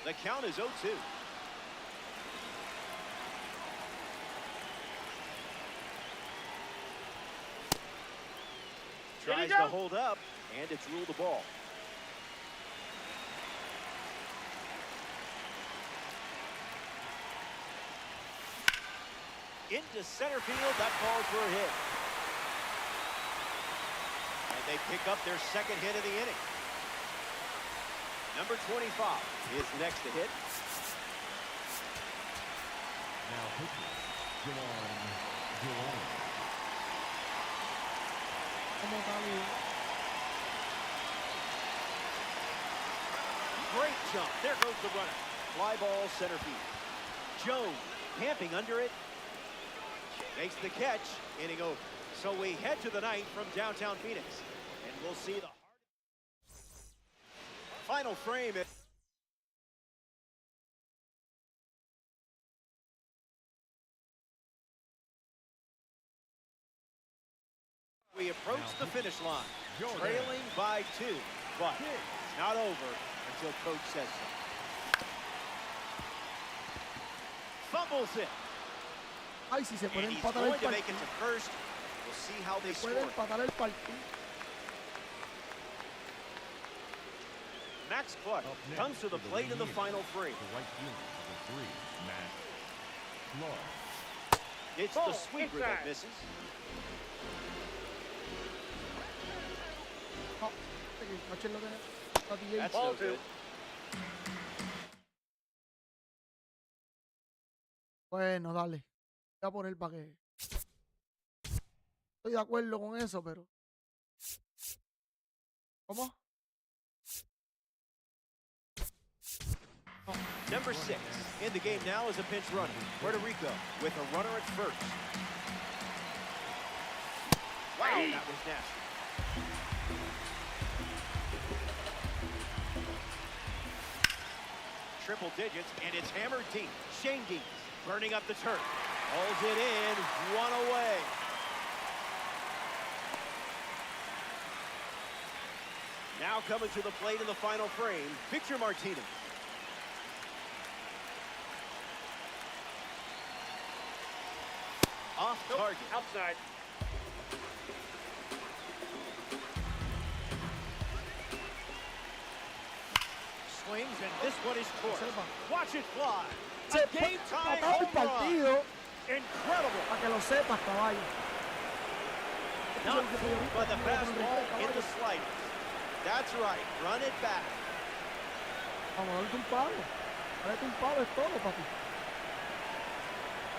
The count is 0-2. Tries to hold up, and it's ruled a ball. Into center field, that calls for a hit. And they pick up their 2nd hit of the inning. Number 25 is next to hit. Now pitching, Juwan. Great jump. There goes the runner. Fly ball center field. Jones camping under it. Makes the catch. Inning over. So we head to the 9th from downtown Phoenix. And we'll see the final frame. We approach the finish line, trailing by 2, but it's not over until coach says so. Fumbles it. Ay, si se puede And he's empatar el going to make it partido. to first. We'll see how they Puede score. empatar el partido. Max Clark comes to the plate in the final frame. The right fielder, number 3, Max Clark. It's the sweeper that misses. No, Noche lo tiene. That's no good. Bueno, dale. Voy a poner para que. Estoy de acuerdo con eso, pero. ¿Cómo? Number 6 in the game now is a pinch runner. Puerto Rico with a runner at first. Wow, that was nasty. Triple digits, and it's hammered deep. Shane Dees burning up the turf. Holds it in, 1 away. Now coming to the plate in the final frame, Victor Martinez. Off target. Outside. Swings, and this one is caught. Watch it fly. Se A game-time empató el home run. partido. Incredible. Para que lo sepas, caballo. Not by the fastball in the sliders. That's right. Run it back. Vamos a darte un palo. Darte un palo es todo, papi.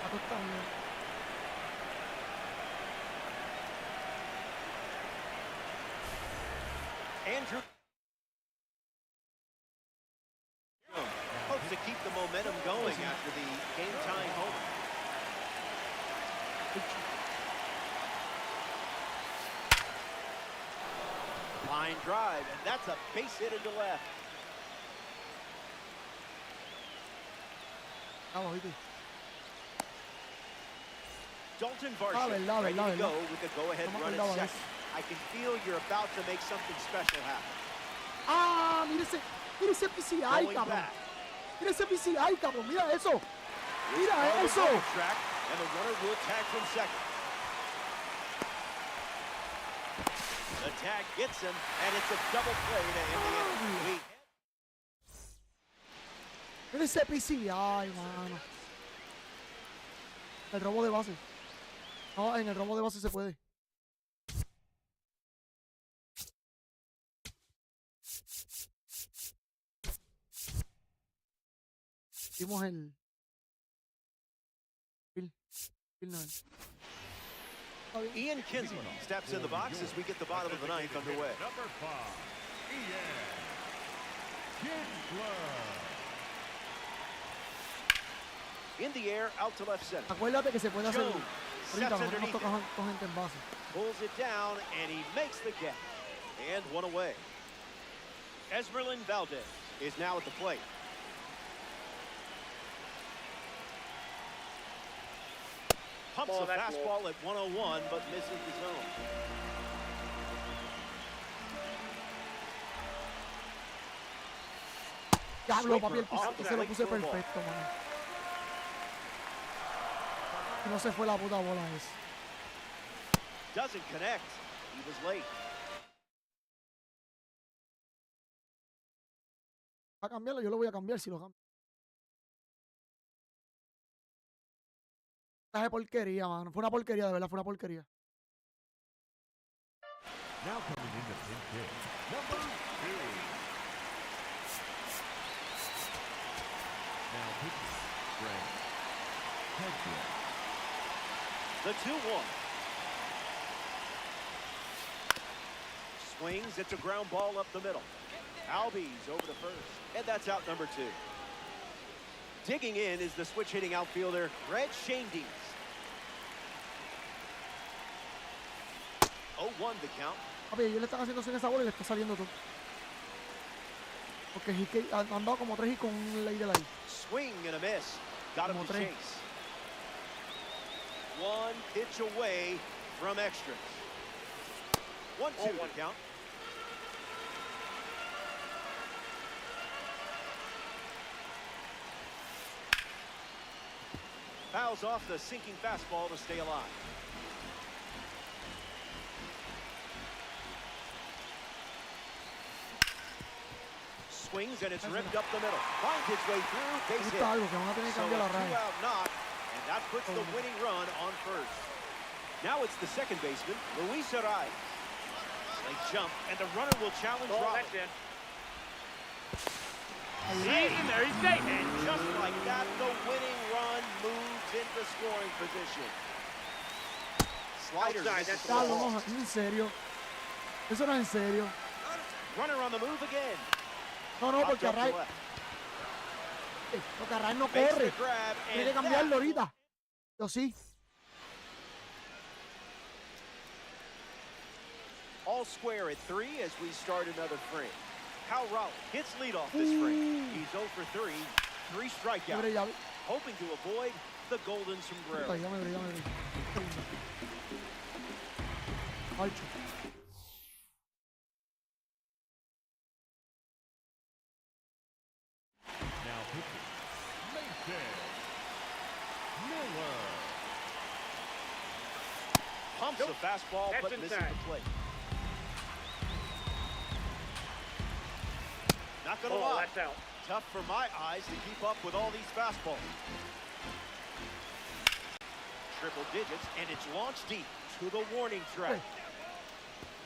Papi está bien. Andrew hopes to keep the momentum going after the game-tying homer. Line drive, and that's a base hit into left. Vamos, ¿viste? Dalton Varsho ready to go with the go-ahead run at second. I can feel you're about to make something special happen. Ah, mira ese PCI, Going cabrón. back. Mira ese PCI, cabrón. Mira eso. Mira On the eso. double track, and the runner will tag from second. The tag gets him, and it's a double play to end the inning. Mira ese PCI, mano. El robo de base. No, en el robo de base se puede. Vimos el... Phil no es. Está bien. Ian Kinsey steps in the box as we get the bottom of the ninth underway. Number 5, Ian Kinsler. In the air, out to left center. Acuérdate que se puede hacer... Jones Ahorita steps nosotros nos underneath toca it. con gente en base. Pulls it down, and he makes the catch. And one away. Esmeralyn Valdez is now at the plate. Pumps a fastball at 101, but misses the zone. Diablo, papi, el Sweeper off piso the se lo plate puse for a ball. perfecto, mano. Y no se fue la puta bola esa. Doesn't connect. He was late. ¿Va a cambiarlo? Yo lo voy a cambiar si lo cambio. Esta es porquería, mano. Fue una porquería, de verdad, fue una porquería. Now coming in the pinch hit, number 2. Now pitching, Greg. The 2-1. Swings. It's a ground ball up the middle. Albies over the first. And that's out number 2. Digging in is the switch hitting outfielder, Red Shandy. 0-1 the count. Papi, ellos le están haciendo sin esa bola y le está saliendo todo. Porque han dado como 3 y con un ley de la I. Swing and a miss. Got him Como to 3. chase. One pitch away from extras. 1-2 the count. Fouls off the sinking fastball to stay alive. Swings and it's ripped up the middle. Finds its way through. Base hit. Algo que van a tener que So a cambiar la raya. two-out knock, and that puts the winning run on first. Now it's the second baseman, Luis Arias. They jump, and the runner will challenge Robin. There he's safe. And just like that, the winning run moves into scoring position. Sliders. Outside, that's Diablo, no, en serio. Eso no es en serio. Runner on the move again. No, no, porque Popped up to Array left. no Makes corre. the grab, Tiene que and cambiarlo that ahorita. Yo sí. all square at 3 as we start another frame. Kyle Rowley hits leadoff this frame. He's 0 for 3, 3 strikeouts, Ya me hoping to avoid the golden sombrero. brilla, ya me brilla. Alcho. Now pitching, Mason Miller. Pumps the fastball, That's but misses inside. the plate. Not gonna lie, That's out. tough for my eyes to keep up with all these fastballs. Triple digits, and it's launched deep to the warning track.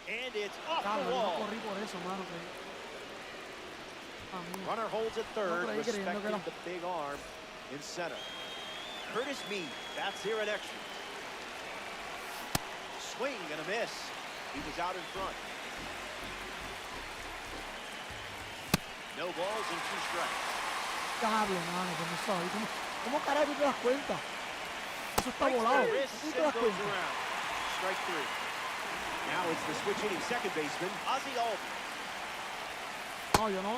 And it's off Diablo, the yo no wall. corrí por eso, mano. Runner holds at third, No, pero ahí creyendo que respecting era- the big arm in center. Curtis Mead, that's here at extra. Swing and a miss. He was out in front. No balls and 2 strikes. Diablo, mano, pues no sabes. ¿Cómo carajo tú te das cuenta? Eso está Breaks volado. the wrist ¿Cómo and te das goes cuenta? around. Strike 3. Now it's the switch hitting second baseman, Ozzy Albies. No, yo no.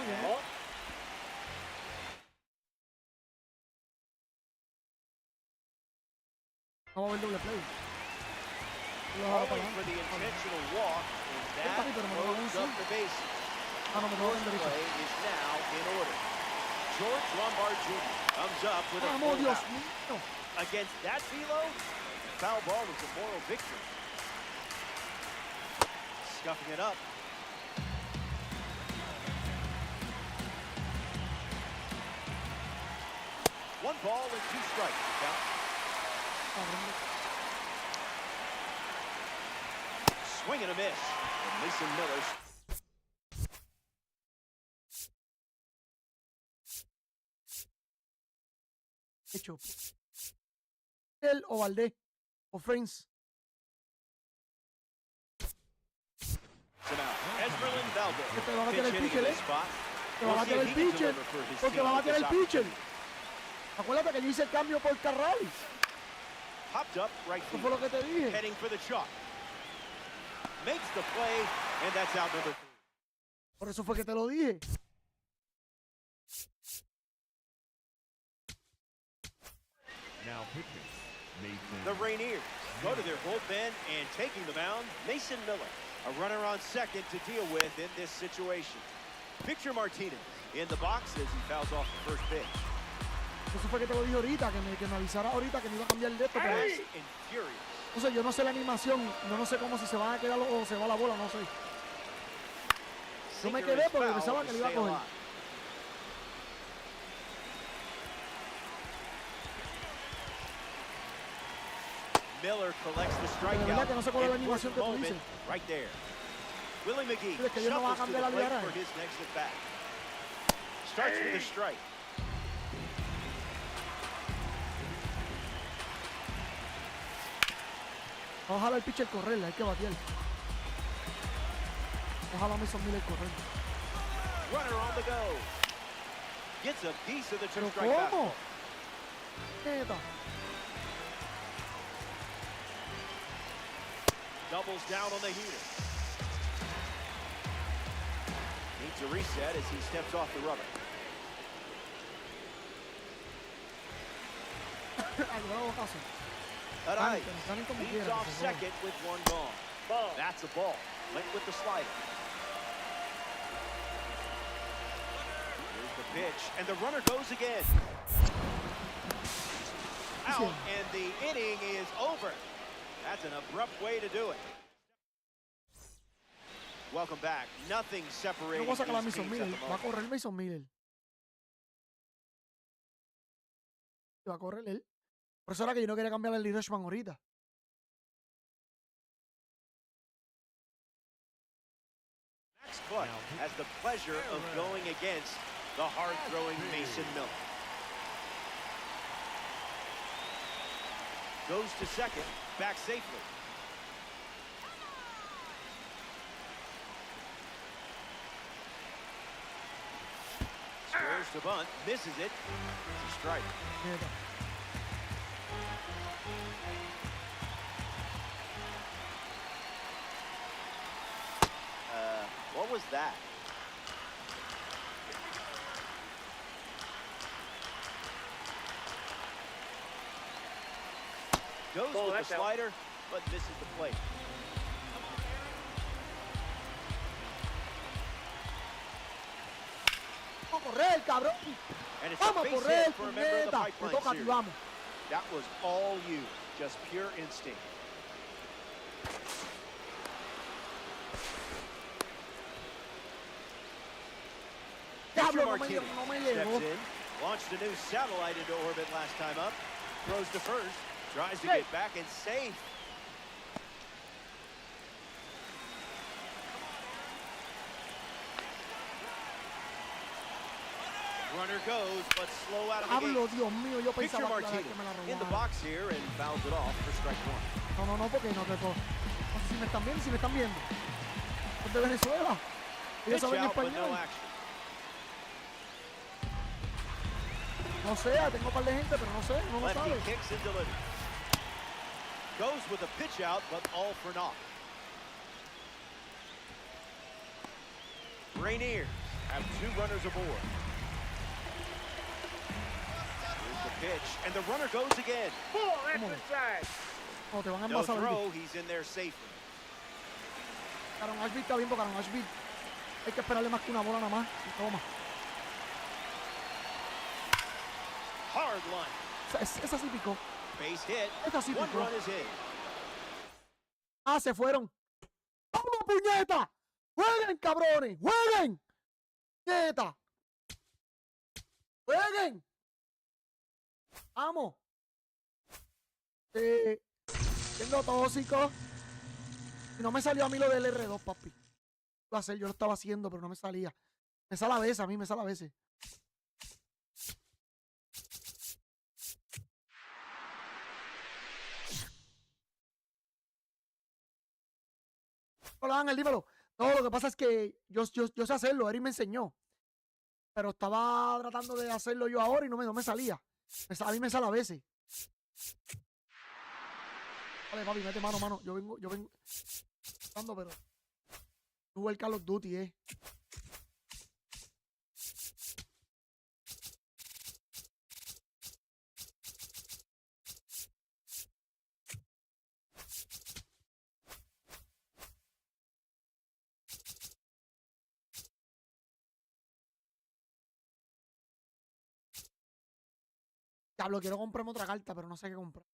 Vamos a ver doble play. Yo lo hago para Calling for the adelante. intentional walk, and that papi, pero me lo hago closes en up the bases. Ah, no, me tengo que vender Play eso. is now in order. George Lombard Jr. comes up with a Vamos, full Dios house. mío. Against that velo, foul ball was a moral victory. Scuffing it up. One ball and 2 strikes. Count. Cabrón. Swing and a miss. And Mason Miller hecho. Él o Valdés o Friends. Que te va a bater el pitcher, ¿eh? Te va a bater el pitcher. Porque va a bater el pitcher. Acuérdate que yo hice el cambio por Carrales. Eso fue lo que te dije. Por eso fue que te lo dije. Now pitching. The Rainiers go to their bullpen and taking the mound, Mason Miller, a runner on second to deal with in this situation. Pitcher Martinez in the box as he fouls off the first pitch. Eso fue que te lo dije ahorita, que me avisara ahorita que no iba a cambiar de esto, pero o sea, yo no sé la animación, no sé cómo si se van a quedar o se va la bola, no sé. Yo me quedé porque pensaba que le iba a coger. Miller collects the strikeout. De verdad que no sé cuál es la animación que tú dices. Right there. Willie McGee Es que yo no voy a shuffles to cambiar la the plate liara. for his next at bat. Starts with a strike. Ojalá el pitcher correr, hay que batear. Ojalá Mason Miller correr. Runner on the go. Gets a piece of the ¿Pero two-strike cómo? fastball. Neta. Doubles down on the heater. Needs a reset as he steps off the rubber. Aray leads off second with one gone. That's a ball. Went with the slider. Here's the pitch, and the runner goes again. Out, and the inning is over. That's an abrupt way to do it. Welcome back. Nothing separating No voy a sacar a these Mason teams at Miller. the Va a moment. correr Mason Miller. Va a correr él. Por eso era que yo no quería cambiar el Irishman ahorita. Max Buck has the pleasure of going against the hard-throwing Mason Miller. Goes to second, back safely. Squares to bunt, misses it. It's a strike. Neta. What was that? Goes with the slider, but misses the plate. Vamos a correr, cabrón. And it's a Vamos a base correr, hit for a member of the puñeta. Te pipeline toca a ti, series. vamos. That was all you, just pure instinct. Diablo, Pitcher Martinez no me steps llegó. in, launched a new satellite into orbit last time up, throws to first, tries to get back and safe. Runner goes, but slow out of the Hablo, gate. Dios mío, yo Pitcher pensaba que Martinez me la in the robaron. box here and fouls it off for strike one. No, porque no te puedo. No sé si me están viendo, si me están viendo. Son de Venezuela. Ellos Pitch saben out, but español. no action. No sé, tengo un par de gente, pero no sé, no lo Lefty sabe. kicks and delivers. Goes with a pitch out, but all for naught. Rainiers have two runners aboard. Here's the pitch, and the runner goes again. No, te van a No envasar. throw, he's in there safely. Aaron Ashby está bien porque Aaron Ashby hay que esperarle más que una bola nada más. Y toma. Hard line. Esa sí picó. Base hit. Esta sí One picó. run is in. Ah, se fueron. ¡Vamos, puñeta! ¡Jueguen, cabrones! ¡Jueguen! ¡Puñeta! ¡Jueguen! ¡Vamos! Siendo tóxico. Y no me salió a mí lo del R2, papi. Iba a hacer, yo lo estaba haciendo, pero no me salía. Me sale a veces, a mí me sale a veces. Hola Ángel, dímelo. No, lo que pasa es que yo sé hacerlo, Eric me enseñó. Pero estaba tratando de hacerlo yo ahora y no me salía. A mí me sale a veces. Dale, papi, mete mano. Yo vengo. Pero. Jugué el Call of Duty, Diablo, quiero comprarme otra carta, pero no sé qué comprar.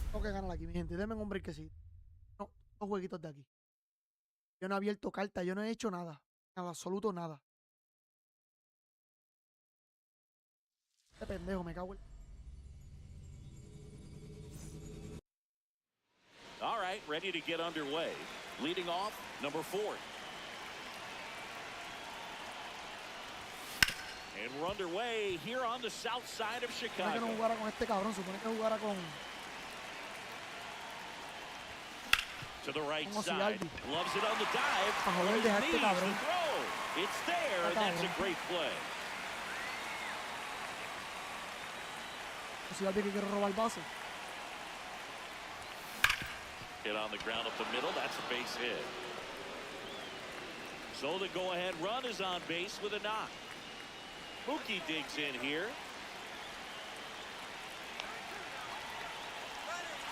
Tengo que ganar aquí, mi gente. Denme un breakcito. No, 2 jueguitos de aquí. Yo no he abierto carta, yo no he hecho nada. En absoluto nada. Este pendejo, me cago en... All right, ready to get underway. Leading off, number 4. And we're underway here on the south side of Chicago. Supone que no jugara con este cabrón, supone que jugara con... To the right side, loves it on the dive. Joder, His deja knees, este cabrón. the throw. It's there, and that's a great play. Si alguien que quiere robar base. Hit on the ground up the middle, that's a base hit. So the go-ahead run is on base with a knock. Mookie digs in here.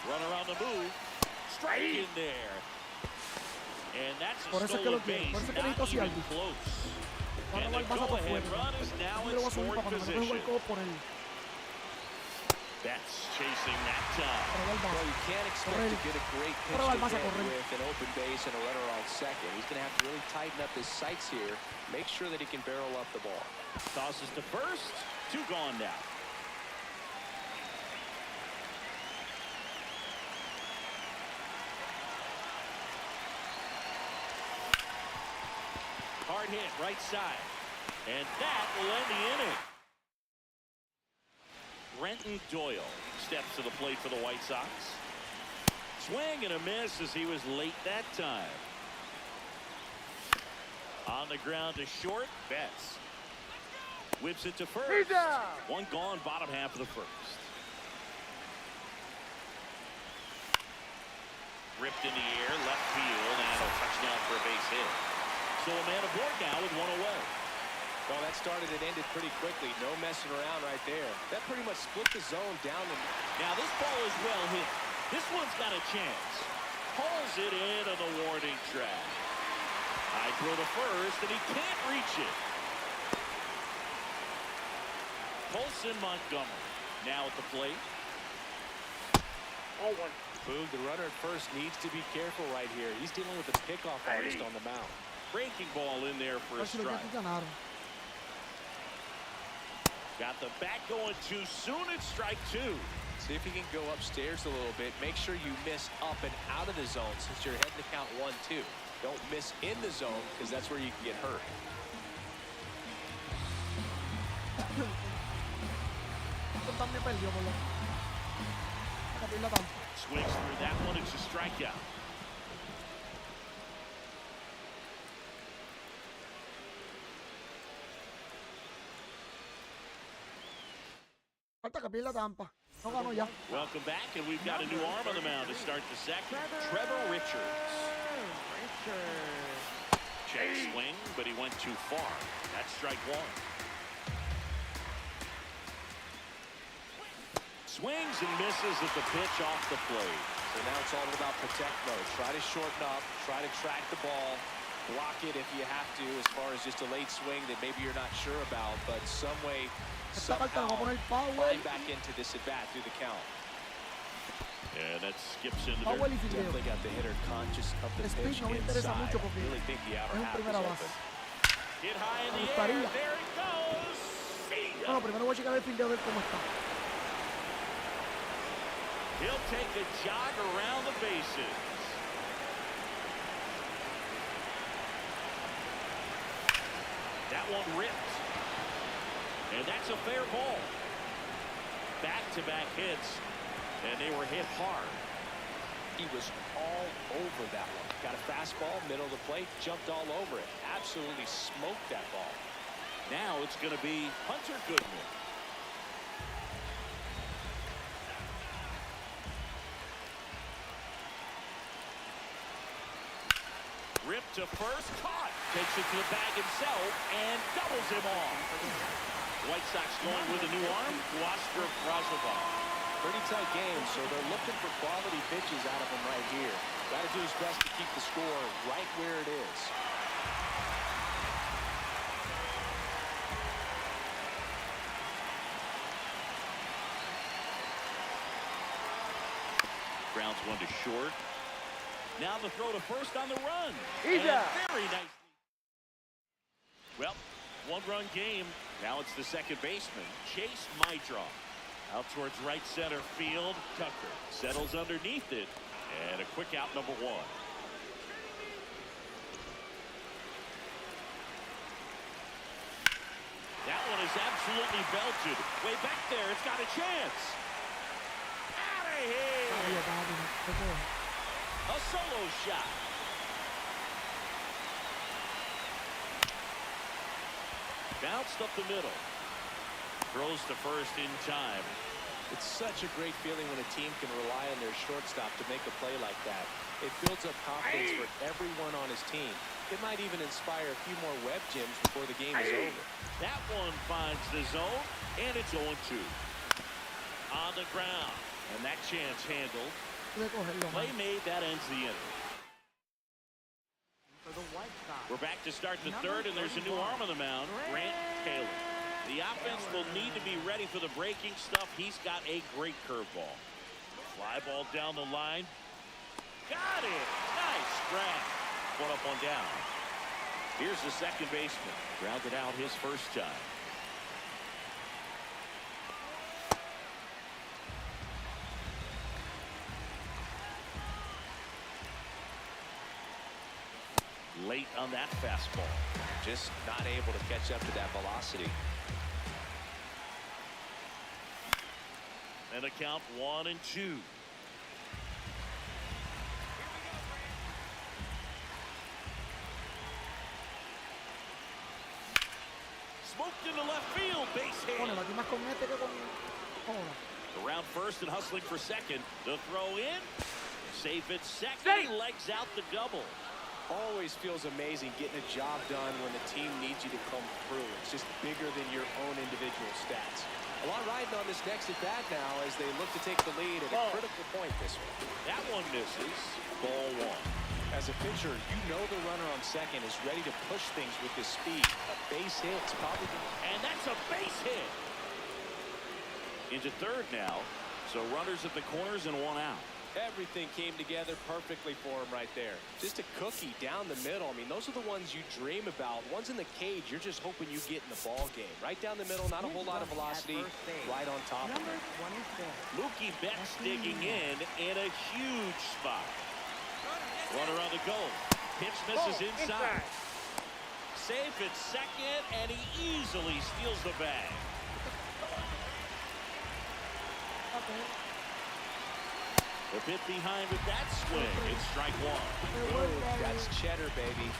Run around the move. Strike in there. And that's a stolen base, not even close. And the go-ahead run is now in scoring position. That's chasing that time. Well, you can't expect to get a great pitch to hit with an open base and a runner on second. He's going to have to really tighten up his sights here, make sure that he can barrel up the ball. Tosses to first, 2 gone now. Hard hit, right side. And that will end the inning. Brenton Doyle steps to the plate for the White Sox. Swing and a miss as he was late that time. On the ground to short, Betts. Whips it to first. 1 gone, bottom half of the first. Ripped in the air, left field, and a touchdown for a base hit. So a man aboard now with 1 away. Well, that started and ended pretty quickly. No messing around right there. That pretty much split the zone down. Now this ball is well hit. This one's got a chance. Pulls it in on the warning track. High throw to first, and he can't reach it. Colson Montgomery now at the plate. Boog, the runner at first needs to be careful right here. He's dealing with a pickoff artist on the mound. Breaking ball in there for a strike. Got the bat going too soon. It's strike 2. See if you can go upstairs a little bit. Make sure you miss up and out of the zone since you're heading to count 1-2. Don't miss in the zone because that's where you can get hurt. Swings through that one. It's a strikeout. Falta que pierda Tampa. No ganó ya. Welcome back, and we've got a new arm on the mound to start the second. Trevor Richards. Check swing, but he went too far. That's strike 1. Swings and misses at the pitch off the plate. So now it's all about protect mode. Try to shorten up, try to track the ball, block it if you have to, as far as just a late swing that maybe you're not sure about, but some way, somehow, find back into this at bat through the count. And that skips into Power there. y fildeo. Definitely got the hitter conscious of the pitch No me interesa inside. mucho porque Really think the outer es un half is primera open. base. Hit high in Me the gustaría. air. There it goes. See ya. Bueno, primero voy a checar el fildeo de él cómo está. He'll take a jog around the bases. That one ripped. And that's a fair ball. Back-to-back hits, and they were hit hard. He was all over that one. Got a fastball, middle of the plate, jumped all over it. Absolutely smoked that ball. Now it's going to be Hunter Goodman. Ripped to first, caught. Takes it to the bag himself and doubles him off. White Sox going with a new arm, Oscar Brazovar. Pretty tight game, so they're looking for quality pitches out of him right here. Got to do his best to keep the score right where it is. Grounds one to short. Now the throw to first on the run. Easy. Very nice. Well, one-run game. Now it's the second baseman, Chase Mydroff. Out towards right center field. Tucker settles underneath it. And a quick out, number one. That one is absolutely belted. Way back there. It's got a chance. Out of here. A solo shot. Bounced up the middle. Throws to first in time. It's such a great feeling when a team can rely on their shortstop to make a play like that. It builds up confidence for everyone on his team. It might even inspire a few more web gyms before the game is over. That one finds the zone, and it's 0-2. On the ground, and that chance handled. Play made, that ends the inning. We're back to start the third, and there's a new arm on the mound, Grant Taylor. The offense will need to be ready for the breaking stuff. He's got a great curveball. Fly ball down the line. Got it! Nice scratch. One up, one down. Here's the second baseman. Grounded out his first time. Late on that fastball. Just not able to catch up to that velocity. And the count 1-2. Smoked into left field, base hit. Around first and hustling for second. The throw in. Safe at second. Legs out the double. Always feels amazing getting a job done when the team needs you to come through. It's just bigger than your own individual stats. A lot riding on this next at bat now as they look to take the lead at a critical point this one. That one misses. Ball one. As a pitcher, you know the runner on second is ready to push things with his speed. A base hit's probably and that's a base hit. Into third now. So runners at the corners and one out. Everything came together perfectly for him right there. Just a cookie down the middle. I mean, those are the ones you dream about. Ones in the cage, you're just hoping you get in the ball game. Right down the middle, not a whole lot of velocity, right on top of it. Mookie Betts digging in a huge spot. Runner on the goal. Pitch misses inside. Safe at second, and he easily steals the bag. A bit behind with that swing. It's strike one. Ooh, that's cheddar, baby.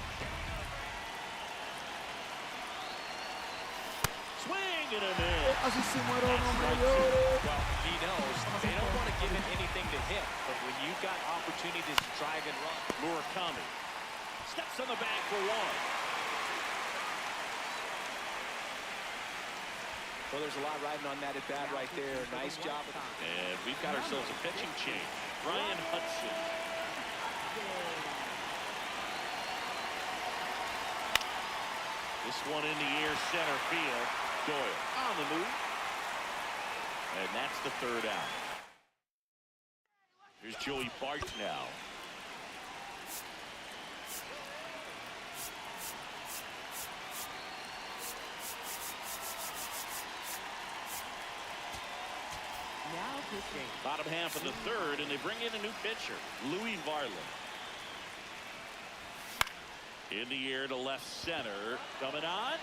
Swing and a miss. Well, he knows they don't want to give him anything to hit, but when you've got opportunities to drive and run. Murakami steps on the bag for one. Well, there's a lot riding on that at bat right there. Nice job. And we've got ourselves a pitching change. Brian Hudson. This one in the air, center field. Doyle on the move. And that's the third out. Here's Joey Bart now. Now pitching. Bottom half of the third, and they bring in a new pitcher, Louis Varland. In the air to left center. Coming on.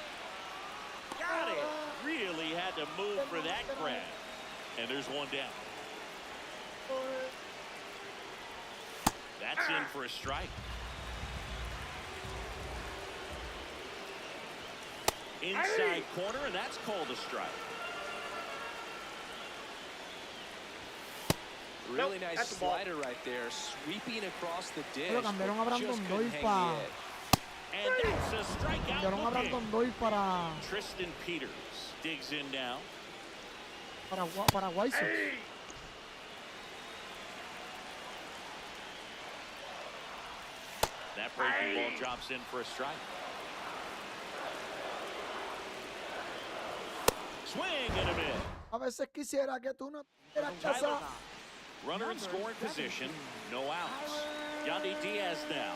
Got it. Really had to move for that grab. And there's one down. That's in for a strike. Inside corner, and that's called a strike. Really nice slider right there, sweeping across the dish. Pero cambiaron a Brandon Doyle para... And that's a strikeout. Cambiaron a Brandon Doyle para... Tristan Peters digs in now. Para White Sox. That breaking ball drops in for a strike. Swing and a miss. A veces quisiera que tú no tuvieras casa. Runner in scoring position, no outs. Yandy Diaz now.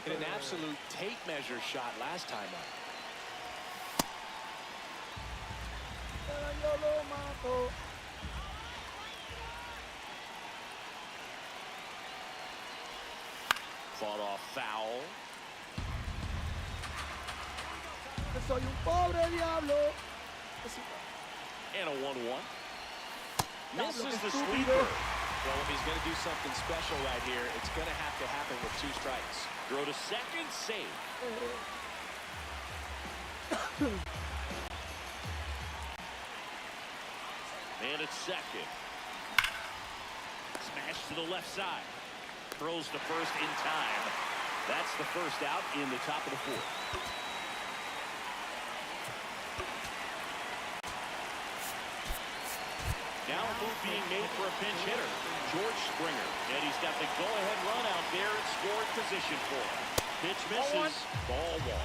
Hit an absolute tape measure shot last time up. Yo lo mato. Fought off foul. Soy un pobre diablo. And a 1-1. Misses the estúpido. sweeper. Well, if he's going to do something special right here, it's going to have to happen with 2 strikes. Throw to second, save. And it's second. Smash to the left side. Throws to first in time. That's the first out in the top of the 4th. Now a move being made for a pinch hitter, George Springer. And he's got the go-ahead run out there in scoring position for him. Pitch misses, ball 1.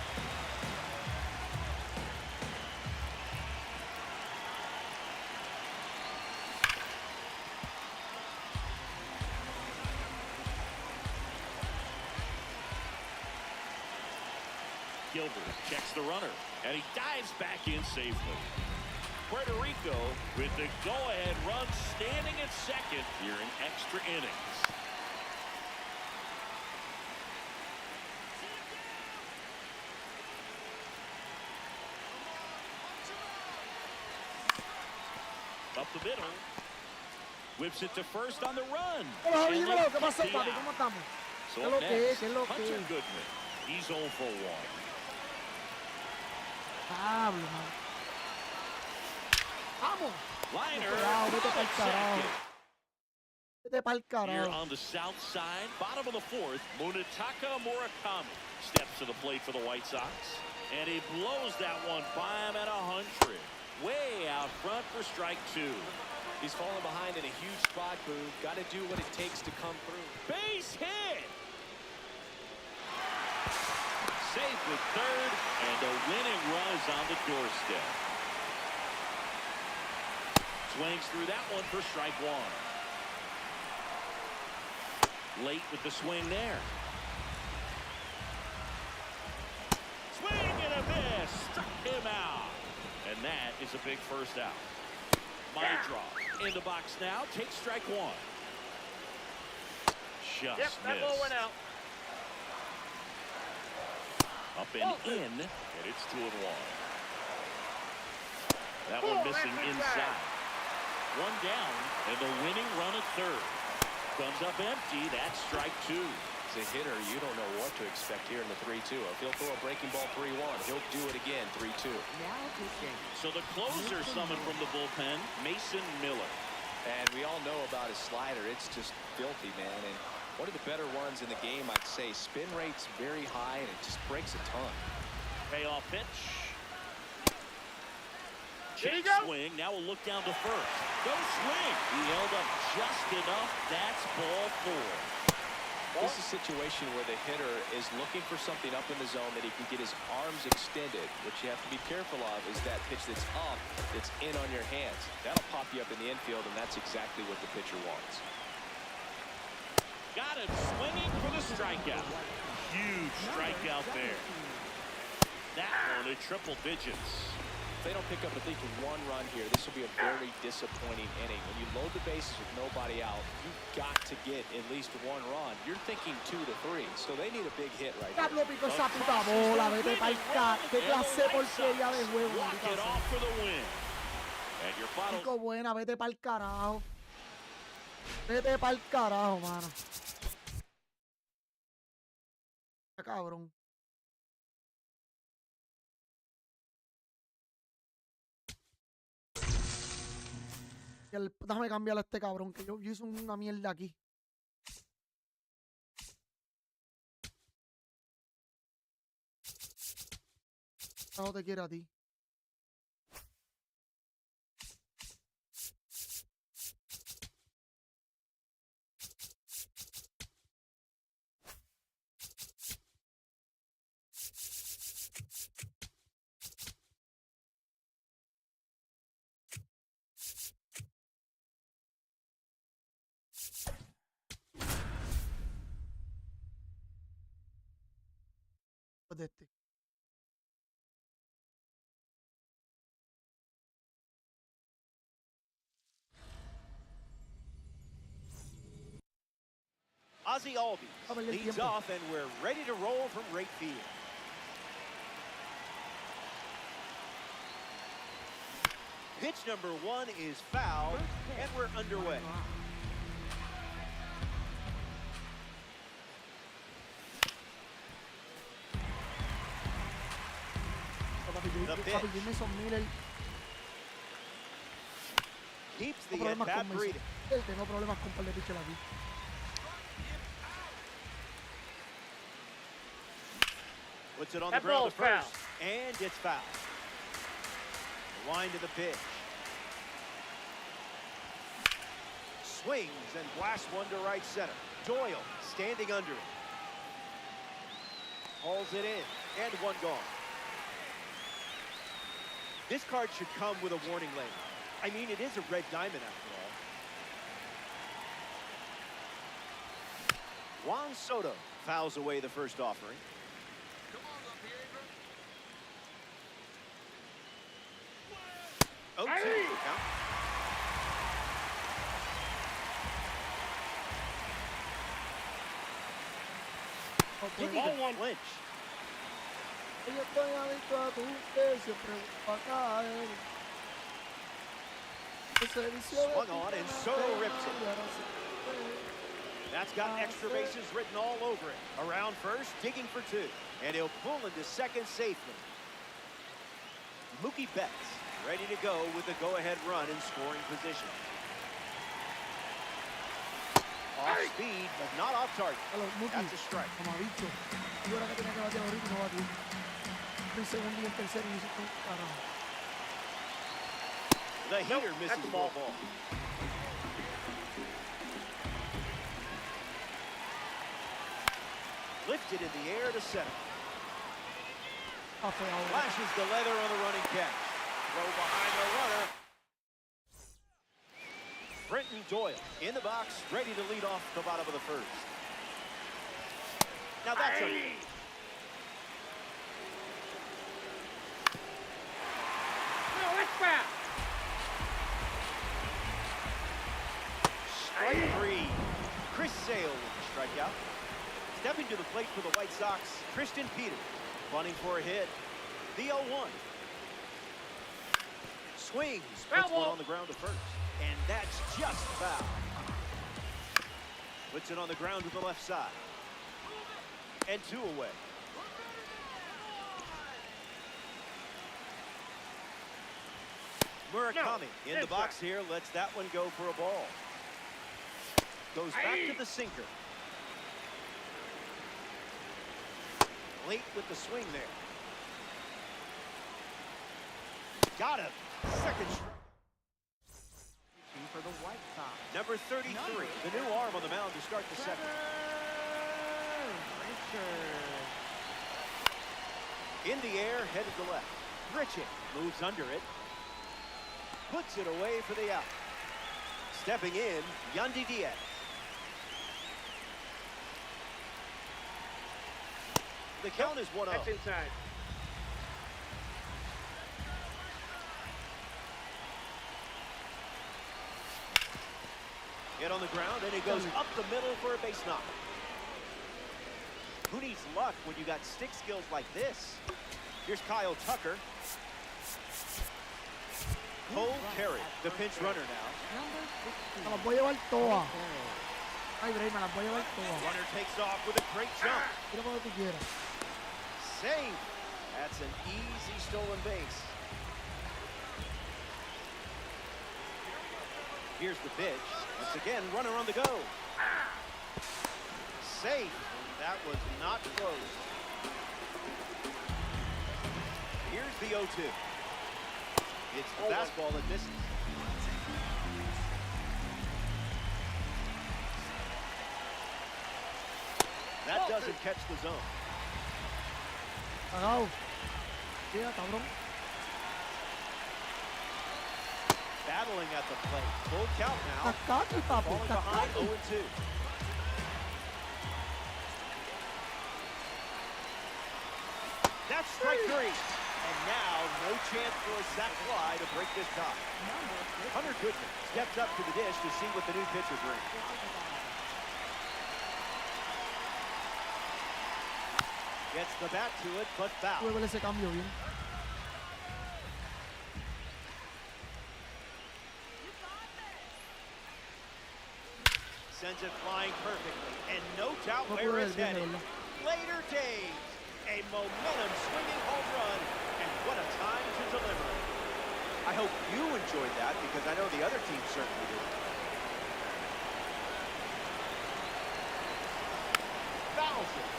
Gilbert checks the runner, and he dives back in safely. Puerto Rico with the go-ahead run standing at second here in extra innings. Up the middle. Whips it to first on the run. Hola, dímelo, ¿qué pasó, papi? ¿Cómo estamos? So ¿Qué es lo que es? next, ¿Qué es lo que Hunter es? Goodman. He's 0 for 1. Pablo, man. Vamos. Liner. Vete pa'l carajo. Second. Vete pa'l Here carajo. on the south side, bottom of the 4th, Munetaka Murakami steps to the plate for the White Sox. And he blows that one by him at 100. Way out front for strike 2. He's falling behind in a huge spot, Boo. Got to do what it takes to come through. Base hit. Safe with third, and the winning run is on the doorstep. Swings through that one for strike 1. Late with the swing there. Swing and a miss. Struck him out. And that is a big first out. Maedroff in the box now. Takes strike 1. Just Yep, that ball missed. went out. Up and in, and it's 2-1. That one missing inside. One down, and the winning run at third. Comes up empty. That's strike 2. As a hitter, you don't know what to expect here in the 3-2. If he'll throw a breaking ball 3-1, he'll do it again 3-2. Now pitching. So the closer summoned from the bullpen, Mason Miller. And we all know about his slider. It's just filthy, man. And one of the better ones in the game, I'd say. Spin rate's very high, and it just breaks a ton. Payoff pitch. Check swing. Now we'll look down to first. No swing. He held up just enough. That's ball 4. This is a situation where the hitter is looking for something up in the zone that he can get his arms extended. What you have to be careful of is that pitch that's up, that's in on your hands. That'll pop you up in the infield, and that's exactly what the pitcher wants. Got him swinging for the strikeout. Huge strikeout there. That one at triple digits. If they don't pick up at least 1 run here, this will be a very disappointing inning. When you load the bases with nobody out, you've got to get at least 1 run. You're thinking 2 to 3, so they need a big hit right here. Pablo Pico esa puta bola, vete pa'l qué clase de porquería de juego. Walk it off for the win. And your final. Pico buena, vete pa'l carajo. Vete pa'l carajo, mano. Cabrón. Déjame cambiarle a este cabrón, que yo hice una mierda aquí. No te quiere a ti. De este. Ozzy Albies leads off, and we're ready to roll from right field. Pitch number 1 is foul, and we're underway. The pitch keeps the at-bat breathing. Tengo problemas con par de pitcher aquí. Puts it on the ground to first, and it's foul. Line to the pitch. Swings and blasts one to right center. Doyle standing under it. Hauls it in, and 1 gone. This card should come with a warning label. I mean, it is a red diamond after all. Juan Soto fouls away the first offering. Oh, 2 count. Didn't even flinch. Swung on, and Soto rips it. That's got extra bases written all over it. Around first, digging for 2. And he'll pull into second safely. Mookie Betts ready to go with the go-ahead run in scoring position. Off speed, but not off target. That's a strike. The hitter misses the ball. Lifted in the air to center. Flashes the leather on the running catch. Throw behind the runner. Brenton Doyle in the box, ready to lead off the bottom of the first. Now that's a... Strike 3. Chris Sale with the strikeout. Stepping to the plate for the White Sox, Christian Peters. Bunting for a hit. The 0-1. Swings. Puts one on the ground to first. And that's just foul. Puts it on the ground to the left side. And 2 away. Murakami in the box here. Lets that one go for a ball. Goes back to the sinker. Late with the swing there. Got him. Second For the White Sox. number 33, the new arm on the mound to start the second. Richard. In the air, headed to left. Richard moves under it. Puts it away for the out. Stepping in, Yandy Diaz. The count is 1-0. That's inside. Hit on the ground, and it goes up the middle for a base knock. Who needs luck when you got stick skills like this? Here's Kyle Tucker. Cole Carey, the pinch runner now. Number Me 16. las voy a llevar todas. Ay, Bray, me las voy a llevar todas. Runner takes off with a great jump. Tira cuando tú quieras. Save. That's an easy stolen base. Here's the pitch. Once again, runner on the go. Safe. That was not close. Here's the 0-2. It's the fastball that misses. That doesn't catch the zone. Cagao. Tira, cabrón. Battling at the plate. Full count now. Cascate, papi. Falling behind Cascate. 0-2. That's strike three. And now, no chance for a sac fly to break this tie. Hunter Goodman steps up to the dish to see what the new pitcher brings. Gets the bat to it, but foul. Tuve ese cambio bien. Sends it flying perfectly, and no doubt No where pude it's ver bien, de headed. verdad. Later days, a momentum swinging home run, and what a time to deliver. I hope you enjoyed that, because I know the other team certainly did. Fouls it.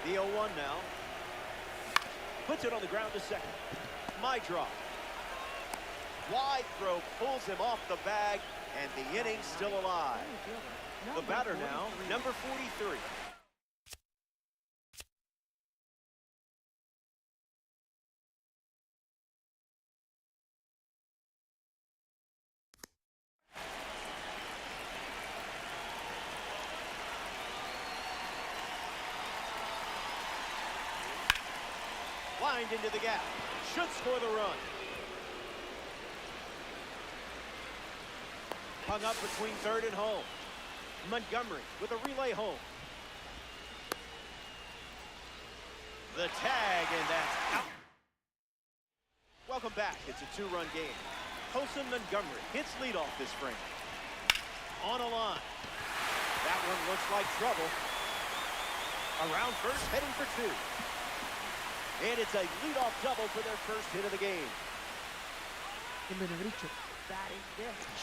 The 0-1 now. Puts it on the ground to second. My drop. Wide throw pulls him off the bag, and the inning's still alive. The batter now, number 43. Lined into the gap. Should score the run. Hung up between third and home. Montgomery with a relay home. The tag, and that's out. Welcome back. It's a two-run game. Tosin Montgomery hits leadoff this frame. On a line. That one looks like trouble. Around first, heading for two. And it's a leadoff double for their first hit of the game.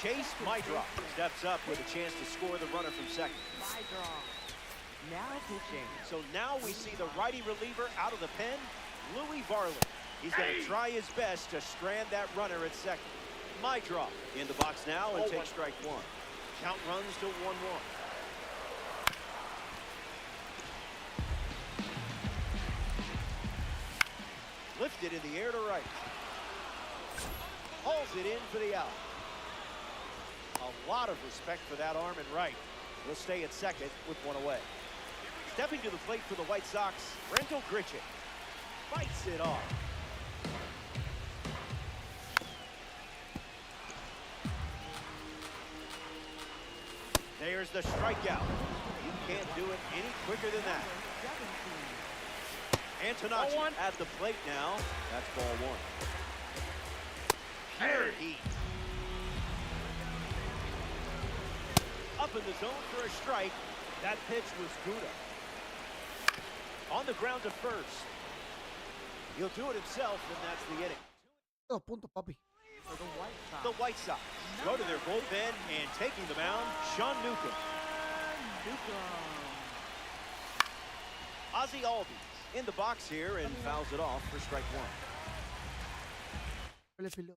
Chase Mydrock steps up with a chance to score the runner from second. Now pitching. So now we see the righty reliever out of the pen, Louis Varley. He's going to try his best to strand that runner at second. Mydrock in the box now and takes strike one. Count runs to 1-1. Lifted in the air to right. Hauls it in for the out. A lot of respect for that arm and right. Will stay at second with one away. Stepping to the plate for the White Sox, Rendell Grichuk. Fights it off. There's the strikeout. You can't do it any quicker than that. Antonacci at the plate now. That's ball one. Pure heat. Up in the zone for a strike. That pitch was Gouda. On the ground to first. He'll do it himself, and that's the inning. 2 puntos, papi. For the White Sox. The White Sox go to their bullpen, and taking the mound, Sean Newcomb. Ozzie Albies in the box here and fouls it off for strike 1. El fildeo.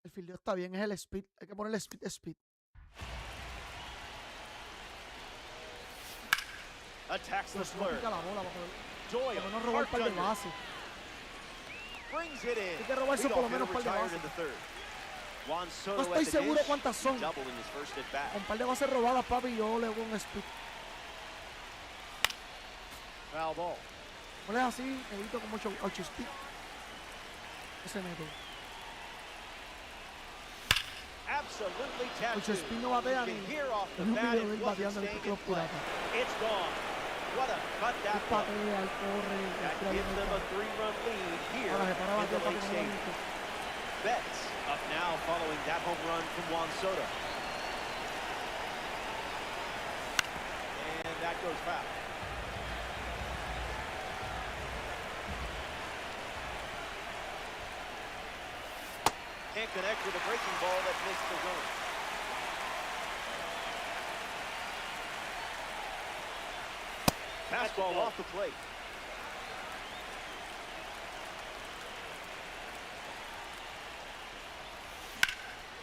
El fildeo está bien, es el speed. Hay que ponerle speed. Attacks the No slur. pica la bola, Doyle, por lo menos robar el par de Hart bases. brings it in. Hay que robarse por lo menos par de Retired bases. in the third. Juan Soto No estoy at the seguro dish, cuántas son. double in his first at bat. Con un par de bases robadas, papi, yo le hago un speed. Foul ball. No es así, evito como 8 speed. Ese método. Absolutely 8 tattooed. speed no batea You ni. can hear off the Es un bat, video de it él wasn't bateando en staying el in club play. pirata. It's gone. What a cut that Él was. patea, él corre, él That tira bien gives el them a carro. 3-run lead here Ahora se para in the bateo, papi, late no stages. lo Betts up now following that home run from Juan Soto. And that goes foul. Can't connect with a breaking ball that missed the zone. Fastball off the plate.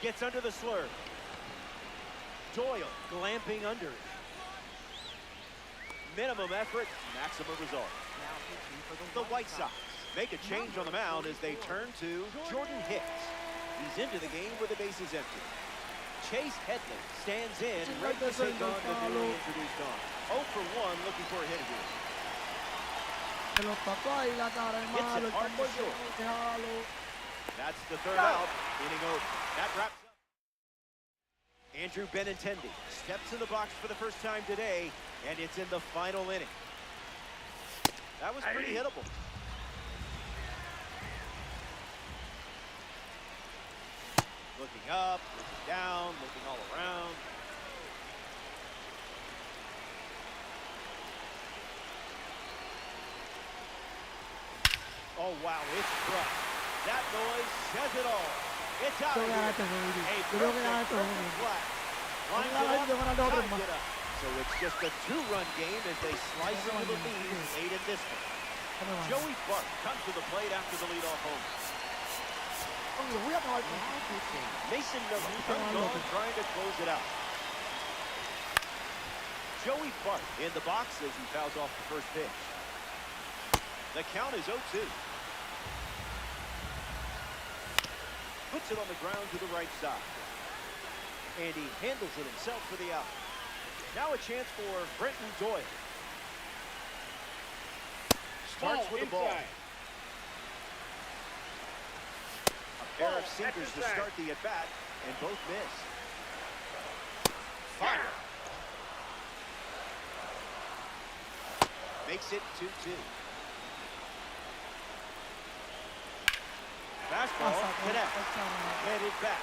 Gets under the slur. Doyle glamping under it. Minimum effort, maximum result. Now pitching for The White Sox make a change on the mound as they turn to Jordan Hicks. He's into the game with the bases empty. Chase Headley stands in, ready to take on the newly introduced arm. 0 for 1, looking for a hit here. Se lo tapó ahí la cara, el Hits malo, it el hard tambor for sure. déjalo. That's the third out, inning over. That wraps up. Andrew Benintendi steps in the box for the first time today, and it's in the final inning. That was pretty hittable. Looking up, looking down, looking all around. Oh, wow, it's crushed. That noise says it all. It's out Yo of creo que gana here. este juego, A yo creo que gana este perfect juego. flat. Lines Yo creo it que gana up, dos otros ties más. it up. So it's just a 2-run game as they slice into the lead late in this one. ¿Cómo va? Joey Bart comes to the plate after the leadoff home. Lo voy a acabar con Now pitching. Mason Miller comes on trying to close it out. Joey Bart in the box as he fouls off the first pitch. The count is 0-2. Puts it on the ground to the right side. And he handles it himself for the out. Now a chance for Brenton Doyle. Starts with the ball. A pair of sinkers to start the at-bat, and both miss. Fire. Makes it 2-2. Fastball connects. Headed back.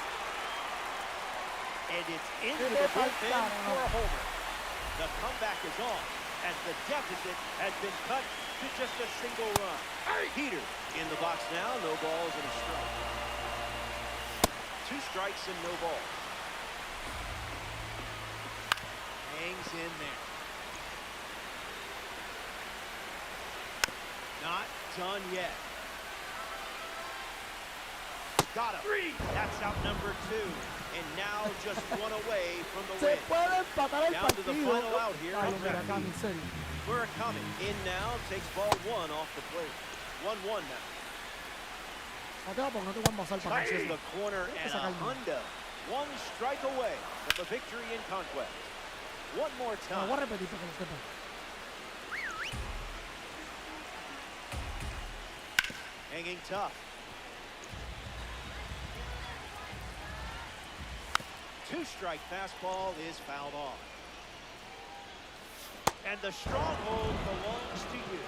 And it's into the bullpen for a homer. The comeback is on as the deficit has been cut to just a single run. Peter in the box now, no balls and a strike. 2 strikes and no balls. Hangs in there. Not done yet. Got him. That's out number 2. And now just one away from the Se win. puede empatar el Down to the partido. final out here. Ay, mira acá, en serio. Murakami in now, takes ball 1 off the plate. 1-1 now. No te va a poner, no te voy a envasar para Touches que the corner and a hundo. 1 strike away from the victory in Conquest. One more Lo time. voy a repetir para que lo sepa. Hanging tough. 2-strike fastball is fouled off. And the stronghold belongs to you.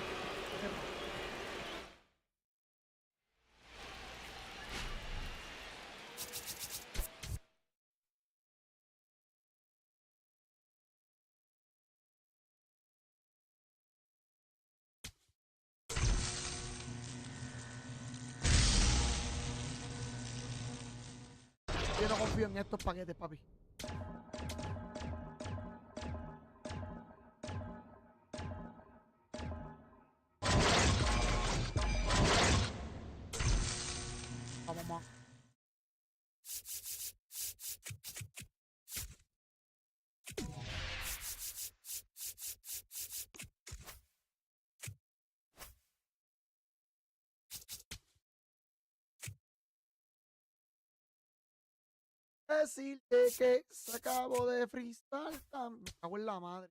Yo no confío en estos paquetes, papi. Vamos más. Decirte que se acabó de freestyle. Me cago en la madre.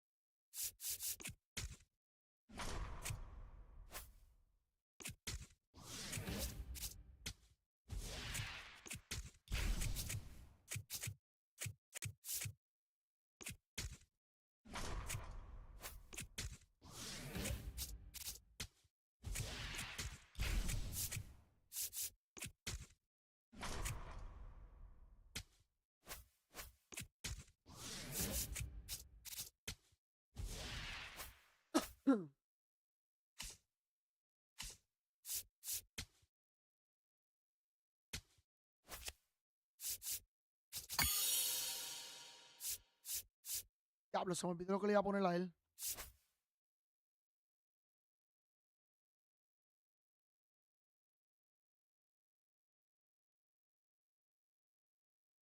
Diablo, se me olvidó lo que le iba a poner a él.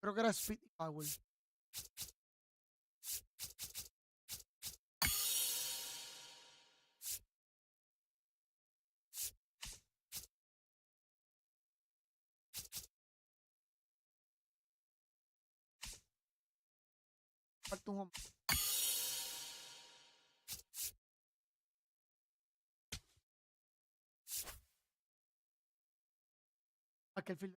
Creo que era Speed Power. Falta un hombre. Aquel field.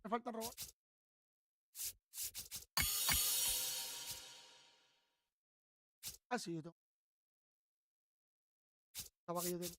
Me faltan robar. Así yo tengo. Estaba que yo tengo.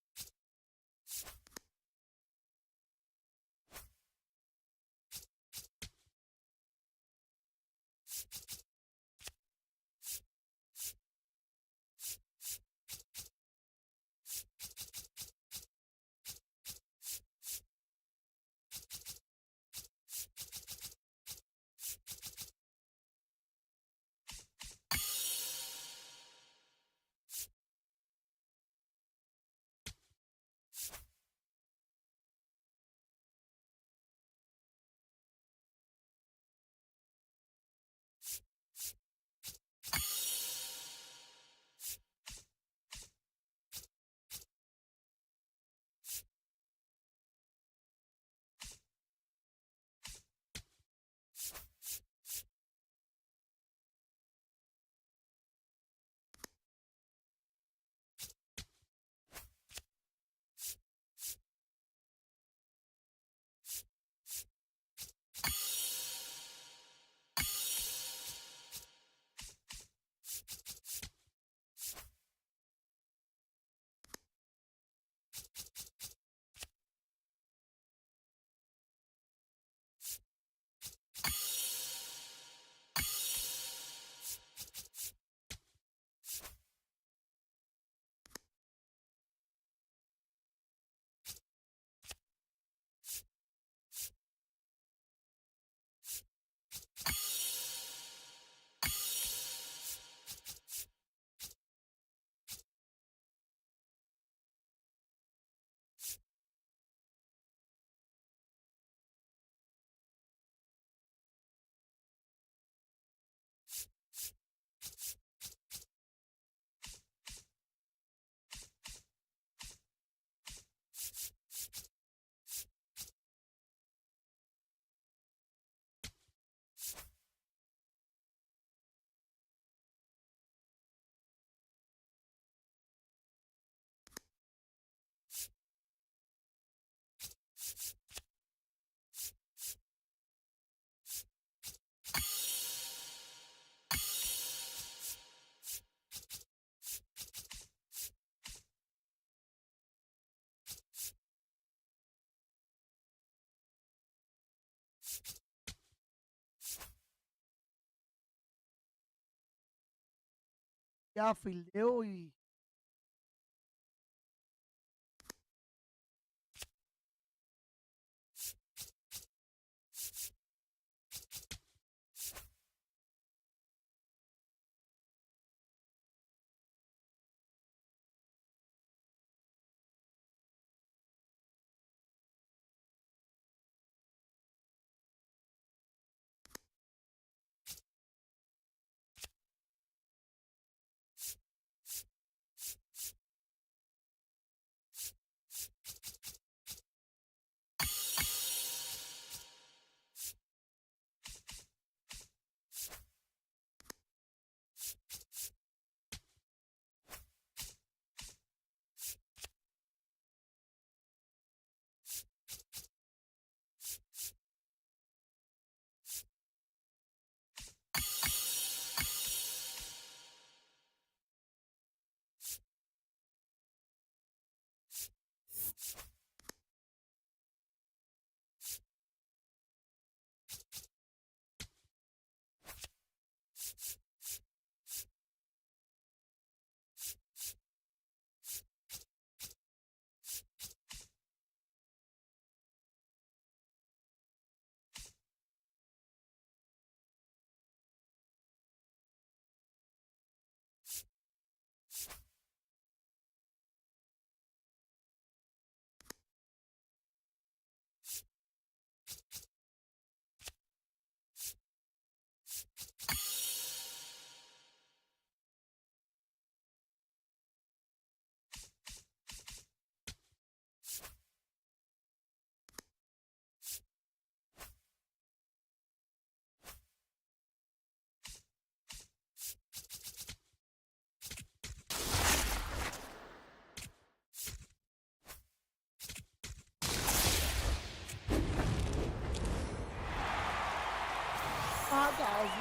ya fildeo y...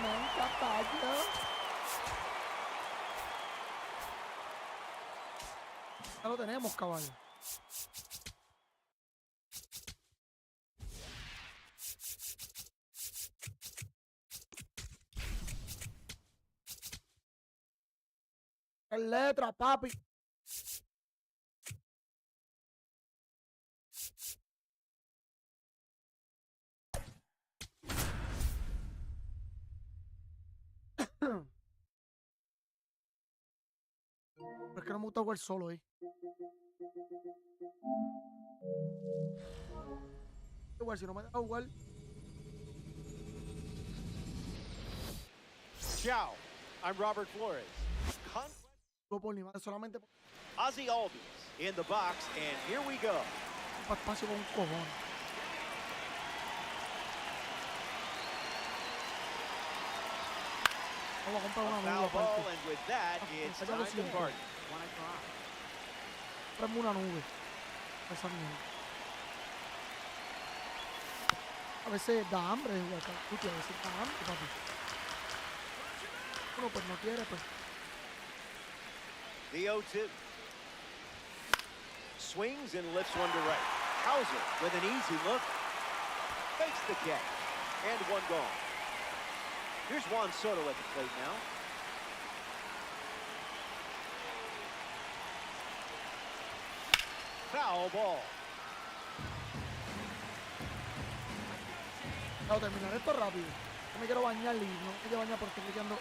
man, caballo. Ya lo tenemos, caballo. En letra, papi. Pero es que no me gusta jugar solo, Igual, si no me deja jugar. Ciao, I'm Robert Flores. No por ni más, solamente por Ozzy Albies in the box, and here we go. espacio con un cojón. Vamos a comprar una Foul nube ball, aparte. and with that, it's Ya time lo to siento. party. Comprarme una nube. Esa mierda. A veces da hambre jugar Call of Duty, a veces da hambre, papi. Uno pues no quiere, pues. The 0-2. Swings and lifts one to right. Hauser with an easy look. Fakes the catch. And one gone. Here's Juan Soto at the plate now. Foul ball. Claro, terminar esto rápido. Yo me quiero bañar y no me quiero bañar porque estoy quedando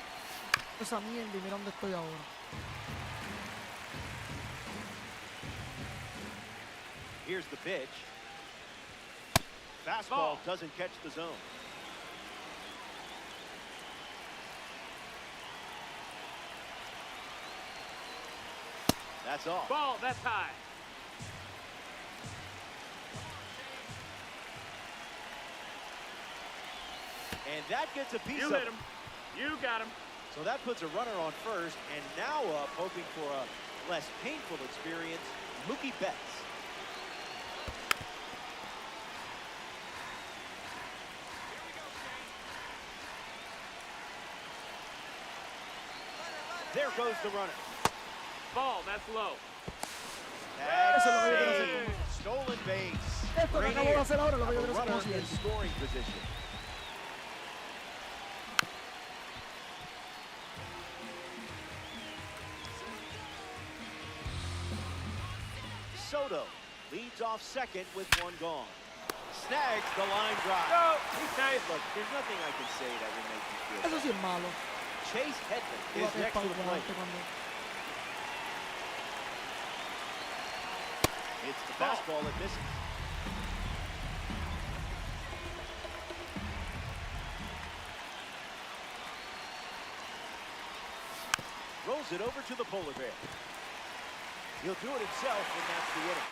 esa mierda y mira dónde estoy ahora. Here's the pitch. Fastball doesn't catch the zone. That's all. Ball, that's high. And that gets a piece You of hit him. You got him. So that puts a runner on first, and now up, hoping for a less painful experience, Mookie Betts. There goes the runner. Ball, that's low. That's Eso es lo que yo quiero hacer. a stolen base. Esto que acabo de hacer ahora es lo que yo A quiero hacer runner como in siempre. scoring position. Soto leads off second with one gone. Snags the line drive. No. Look, there's nothing I can say that will make you feel Eso sí better. es malo. Chase Headland Tú is vas a next to the plate. espalda cuando... It's the fastball that misses. Rolls it over to the polar bear. He'll do it himself, and that's the inning.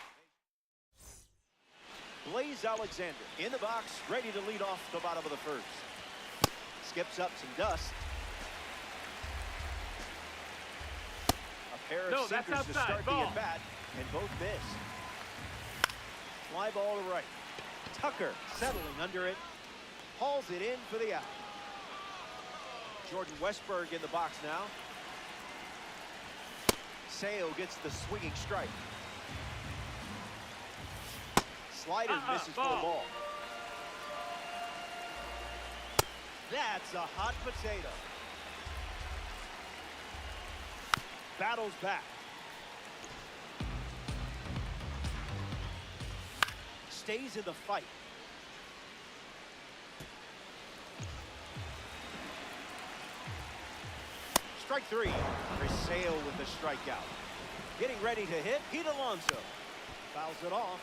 Blaze Alexander in the box, ready to lead off the bottom of the first. Skips up some dust. A pair of sinkers to start the at-bat, and both miss. Fly ball to right. Tucker settling under it. Hauls it in for the out. Jordan Westberg in the box now. Sale gets the swinging strike. Slider misses for the ball. That's a hot potato. Battles back. Stays in the fight. Strike three. Sale with the strikeout. Getting ready to hit, Pete Alonso. Fouls it off.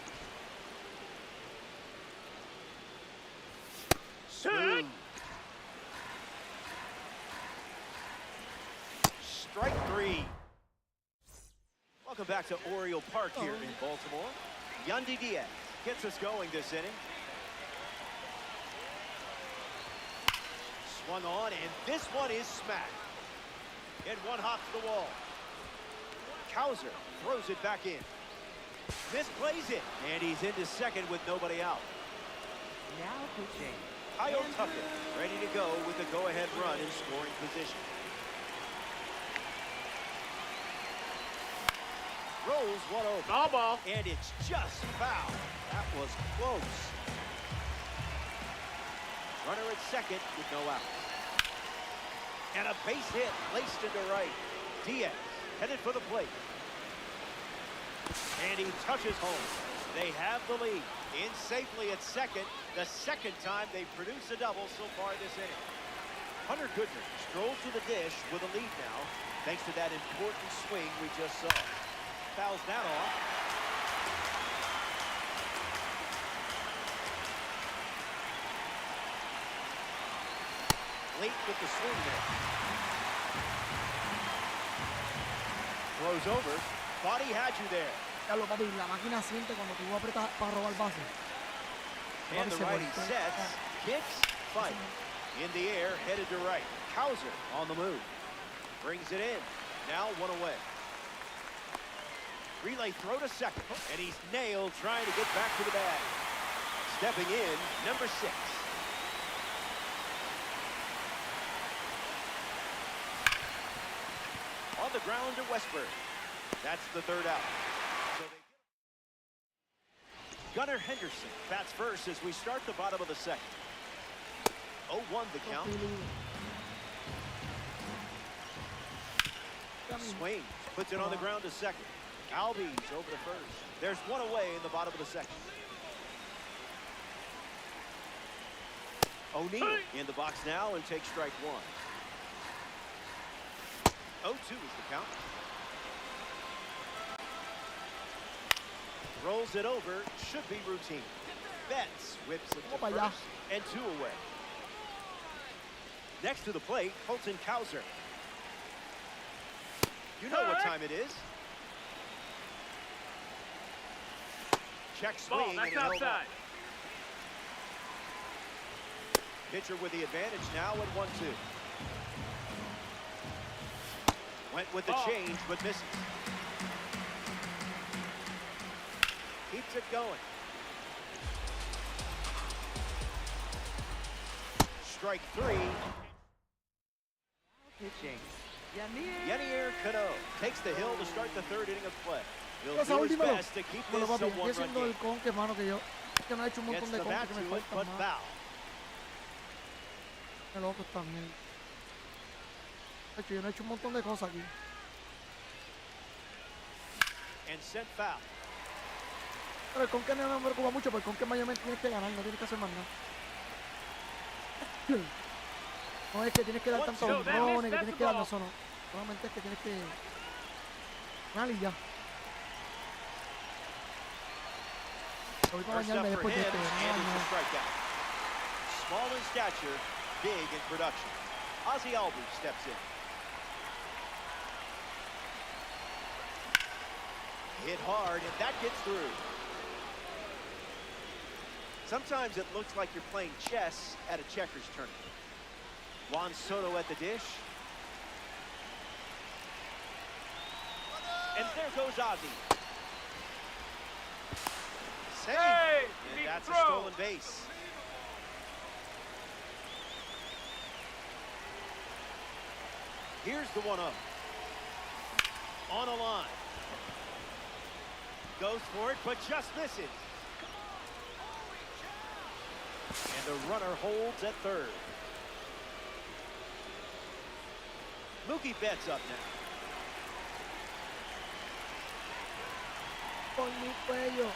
Smooth. Strike three. Welcome back to Oriole Park here in Baltimore. Yandy Diaz gets us going this inning. Swung on, and this one is smacked. And one hop to the wall. Cowser throws it back in. Misplays it, and he's into second with nobody out. Now pitching. Kyle Tucker ready to go with a go-ahead run in scoring position. Rolls one over. Ball ball. And it's just foul. That was close. Runner at second with no outs. And a base hit laced into right. Diaz headed for the plate. And he touches home. They have the lead. In safely at second. The second time they produce a double so far this inning. Hunter Goodman strolls to the dish with a lead now, thanks to that important swing we just saw. Fouls that off. Late with the swing there. Throws over. Thought he had you there. Ya lo, papi, la máquina siente cuando tú apretas para robar base. And the righty sets, kicks, fight. In the air, headed to right. Cowser on the move. Brings it in. Now one away. Relay throw to second. And he's nailed trying to get back to the bag. Stepping in, number 6. On the ground to Westberg. That's the third out. So Gunnar Henderson bats first as we start the bottom of the second. 0-1 the count. Swings, puts it on the ground to second. Albies over to first. There's one away in the bottom of the second. O'Neill in the box now and takes strike one. 0-2 is the count. Rolls it over, should be routine. Betts whips it to first, and 2 away. Next to the plate, Colton Cowser. You know what time it is. Check swing, and he held on. Pitcher with the advantage now at 1-2. Went with the change, but misses. Keeps it going. Strike 3. Pitching. Yenier Cano takes the hill to start the third inning of play. He'll Cosa, do his últimalo. best to keep Bueno, this papi, a estoy one-run haciendo game. el conque, mano, que yo que no he hecho un Gets montón de the bat conques que me to it, faltan but más. foul. Qué loco también. De hecho, yo no he hecho un montón de cosas aquí. And sent foul. Pero el con que no me preocupa mucho, porque el con que mayormente tienes que ganar, no tienes que hacer más nada. No es que tienes que dar tantos honrones, que tienes que dar, no, eso no. Solamente es que tienes que ganar y ya. Voy para bañarme después de esto. Small in stature, big in production. Ozzie Albies steps in. Hit hard, and that gets through. Sometimes it looks like you're playing chess at a checkers tournament. Juan Soto at the dish. And there goes Ozzie. Save. And that's a stolen base. Here's the 1-0. On a line. Goes for it, but just misses. And the runner holds at third. Mookie Betts up now. Por mi cuello.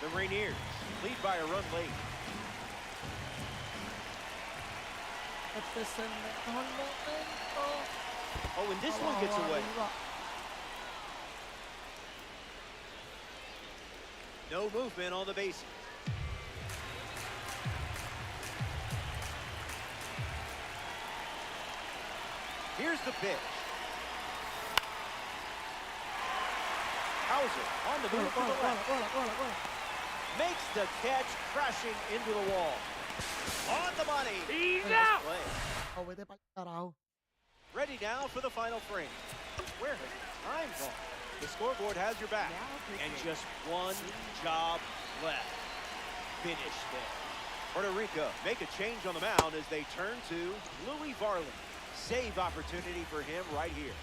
The Rainiers lead by a run late. Este es el mejor momento. Oh, and this one gets away. No movement on the bases. Here's the pitch. Hauser on the move to the left. Makes the catch, crashing into the wall. On the money. He's out. Oh, vete pa'l carajo. Ready now for the final frame. Where has the time gone? The scoreboard has your back. And just one job left. Finish there. Puerto Rico make a change on the mound as they turn to Louis Varland. Save opportunity for him right here.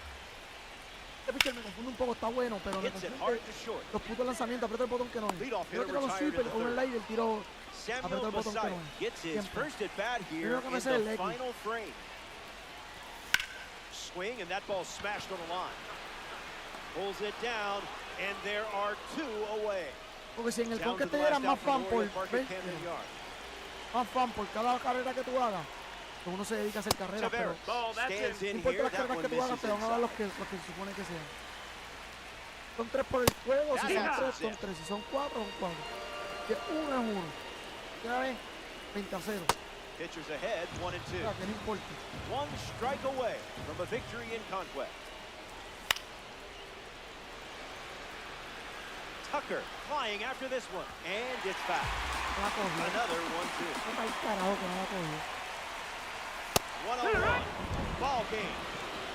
Este pitcher me confunde un poco, está bueno, pero me confunde los putos lanzamientos. Aprieta el botón que no es. Yo tiro los sweepers o un slider, tiro. Aprieta el botón que no es. Siempre. Primero que me sé el X. Swing, and that ball smashed on the line. Pulls it down, and there are two away. Porque si en el con que te dieran más fan por, más fan por cada carrera que tú hagas, uno se dedica a hacer carreras, pero no importa las carreras que tú hagas, te van a dar los que se supone que sean. Son 3 por el juego, si son 3, son 3, si son 4, son 4. Si es 1, es 1. Ya ves, 20-0. Pitchers ahead, 1-2. Que no importa. One strike away from a victory in conquest. Tucker flying after this one, and it's back. Another 1-2. 1-1. Ball game.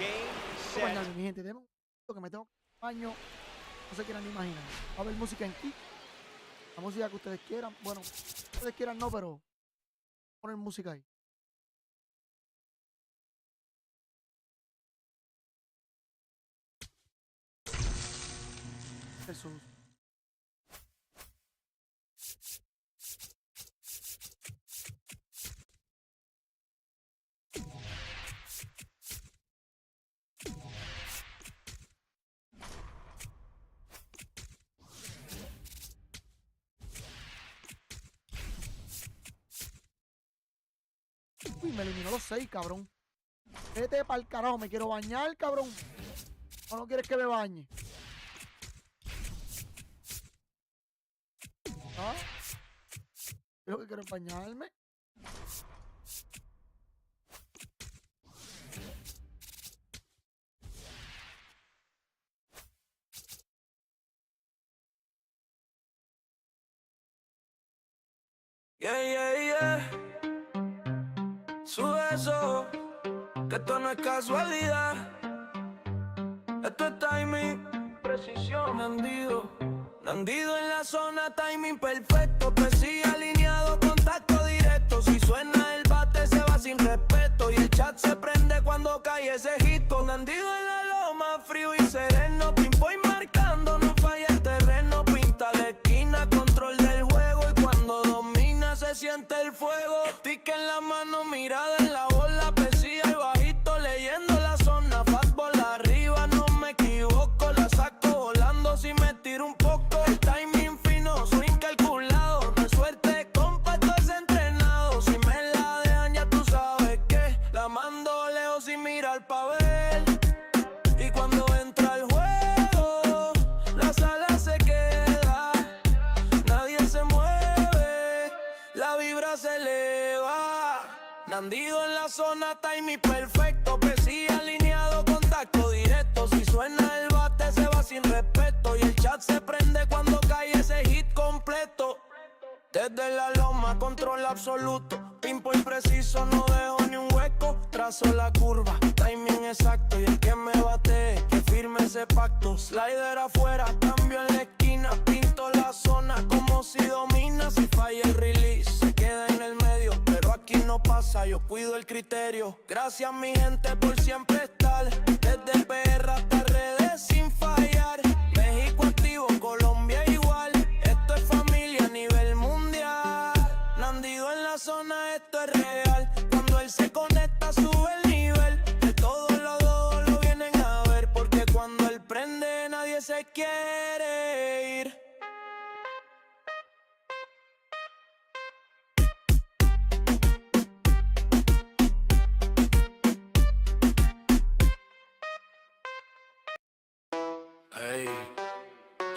Game set. Mi gente, tenemos que me tengo baño. No se quieran ni imaginar. Va a haber música en Aquí. La música que ustedes quieran. Bueno, ustedes quieran no, pero poner música ahí. Jesús. Uy, me eliminó los 6, cabrón. Vete pa'l carajo, me quiero bañar, cabrón. ¿O no quieres que me bañe? ¿Ah? Creo que quiero bañarme. Yeah, yeah, yeah. Sube eso, que esto no es casualidad. Esto es timing, precisión, Nandido en la zona, timing perfecto. Presión alineado, contacto directo. Si suena el bate se va sin respeto. Y el chat se prende cuando cae ese hito. Nandido en la loma, frío y sereno. Pimpo y marcando, no falla el terreno. Pinta la esquina, control del juego. Y cuando domina se siente el fuego. Tique en la mano, mirada en la bola. Pesía y bajito, leyendo la zona. Fastball arriba, no me equivoco. La saco volando sin zona, timing perfecto. Presión alineado, contacto directo. Si suena el bate se va sin respeto. Y el chat se prende cuando cae ese hit completo. Desde la loma, control absoluto. Pinpoint preciso, no dejo ni un hueco. Trazo la curva, timing exacto. Y el que me bate, que firme ese pacto. Slider afuera, cambio en la esquina. Pinto la zona como si domina. Si falla el release, se queda en el medio. Pero aquí no pasa, yo cuido el criterio. Gracias mi gente por siempre estar. Desde PR hasta redes sin fallar. México activo, Colombia igual. Esto es familia a nivel mundial. Nandido en la zona, esto es real. Cuando él se conecta sube el nivel. De todos lados lo vienen a ver. Porque cuando él prende nadie se quiere ir. Ey,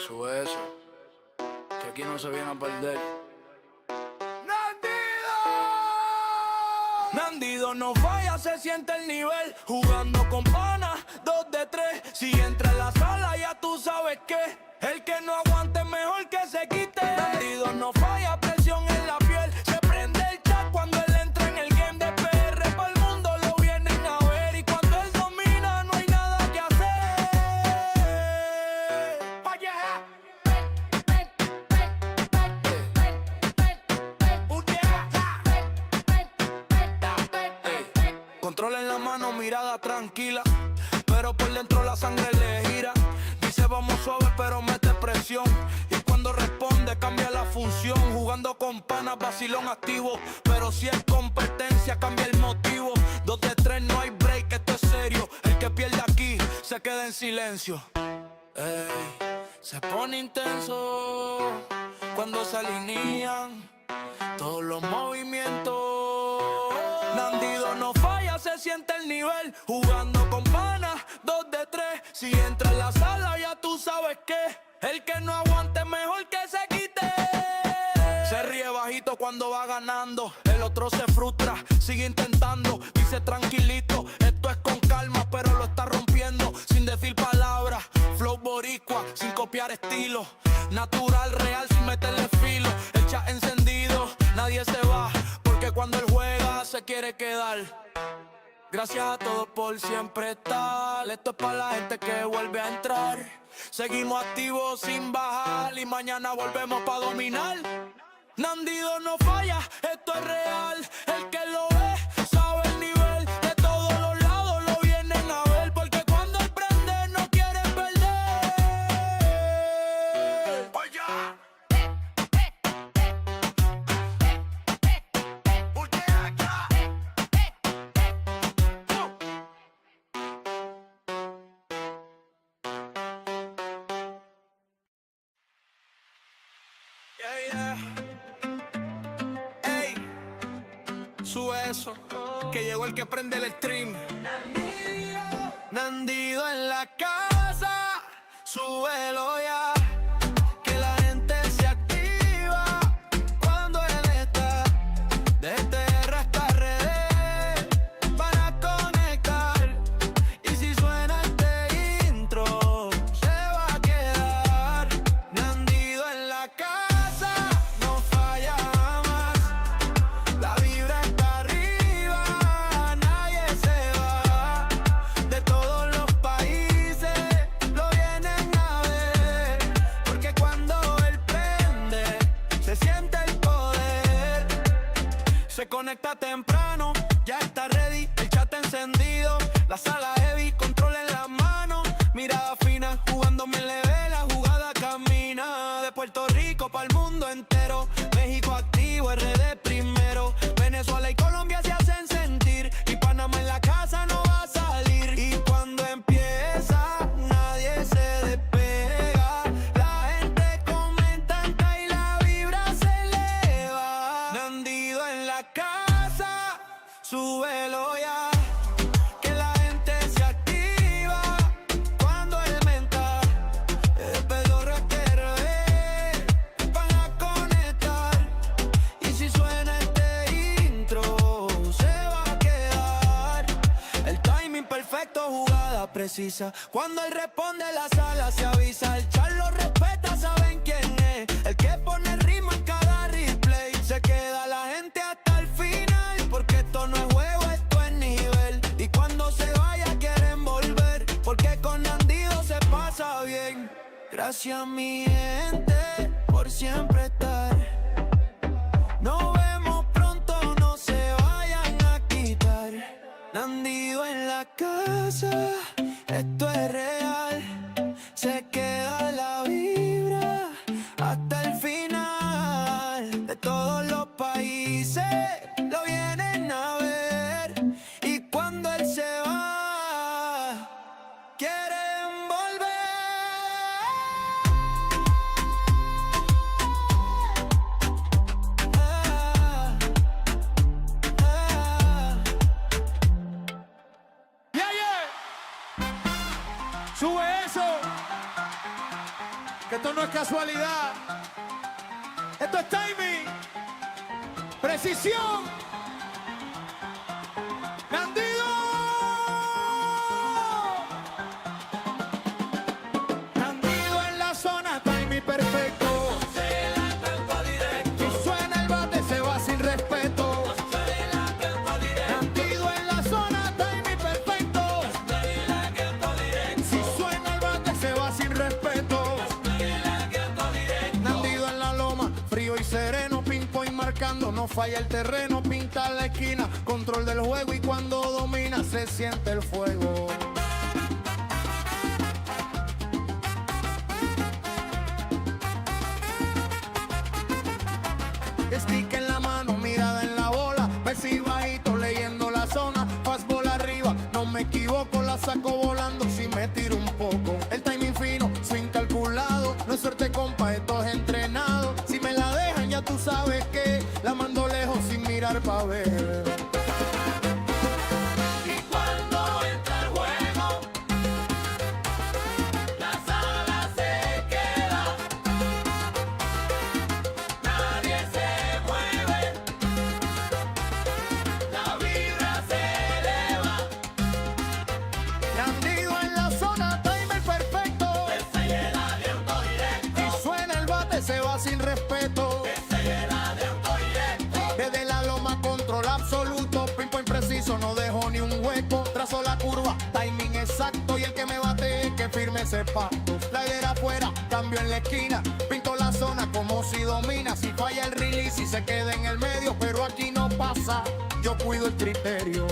sube eso, que aquí no se viene a perder. Nandido no falla, se siente el nivel. Jugando con panas, 2 de 3. Si entra en la sala ya tú sabes que el que no aguante mejor que se quite. Nandido no falla, presión en la piel. Se prende el chat cuando él entra en el game de PR. Para el mundo lo vienen a ver. Y cuando él domina no hay nada que hacer. Control en la mano, mirada tranquila. Pero por dentro la sangre le gira. Dice vamos suave pero mete presión. Y cuando responde cambia la función. Jugando con panas, vacilón activo. Pero si es competencia cambia el motivo. 2 de 3 no hay break, esto es serio. El que pierde aquí se queda en silencio. Ey, se pone intenso cuando se alinean todos los movimientos. Nandido no falla, se siente el nivel. Jugando con panas, 2 de 3. Si entra en la sala ya tú sabes que el que no aguante mejor que se quite. Se ríe bajito cuando va ganando. El otro se frustra, sigue intentando. Dice tranquilito, esto es con calma. Pero lo está rompiendo sin decir palabras. Flow boricua, sin copiar estilo. Natural, real, sin meterle filo. El chat encendido, nadie se va. Porque cuando él juega se quiere quedar. Gracias a todos por siempre estar. Esto es para la gente que vuelve a entrar. Seguimos activos sin bajar. Y mañana volvemos para dominar. Nandido no falla, esto es real. El que lo ve sabe el nivel. De todos los lados lo vienen a ver. Porque cuando él prende no quiere perder. Oye. Ey, sube eso, que llegó el que prende el stream. Nandido en la casa, súbelo ya. Que la gente se activa cuando él está. Desde hasta redes para conectar. Y si suena este intro, se va a quedar. Nandido en la casa, no falla más. La vibra está arriba, nadie se va. precisa. Cuando él responde la sala se avisa. El char lo respeta, saben quién es. El que pone ritmo en cada replay. Se queda la gente hasta el final. Porque esto no es juego, esto es nivel. Y cuando se vaya quieren volver. Porque con Nandy se pasa bien. Gracias mi gente por siempre estar. Nos vemos pronto, no se vayan a quitar. Nandy en la casa, esto es real. Se queda la vibra hasta el final. De todos los países lo vienen a ver. Y cuando él se va, quieren volver. Sube eso, que esto no es casualidad, esto es timing, precisión, Nandy. Nandy en la zona, timing perfecto. Si suena el bate se va sin respeto. Nandy en la zona, timing perfecto. Si suena el bate se va sin respeto. Nandy en la loma, frío y sereno, ping pong marcando, no falla el terreno, pinta la esquina, control del juego y cuando domina se siente el fuego. Stick en la mano, mirada en la bola, Messi bajito leyendo la zona, fastball arriba, no me equivoco, la saco volando si me tiro un poco. El timing fino, swing calculado, no es suerte compa, esto es entrenado. Si me la dejan ya tú sabes que la mando lejos sin mirar pa' ver. Y cuando entra el juego, la sala se queda. Nadie se mueve, la vibra se eleva. Nandy en la zona, timer perfecto. Que se llena de autodirecto. Si suena el bate se va sin respeto. Que se llena de autodirecto. Desde la loma control absoluto, pin point preciso, no dejo ni un hueco. Trazo la curva, timing exacto y el que me bate que firme ese pacto. La idea afuera, cambio en la esquina, pinto la zona como si domina. Si falla el release y se queda en el medio, pero aquí no pasa, yo cuido el criterio.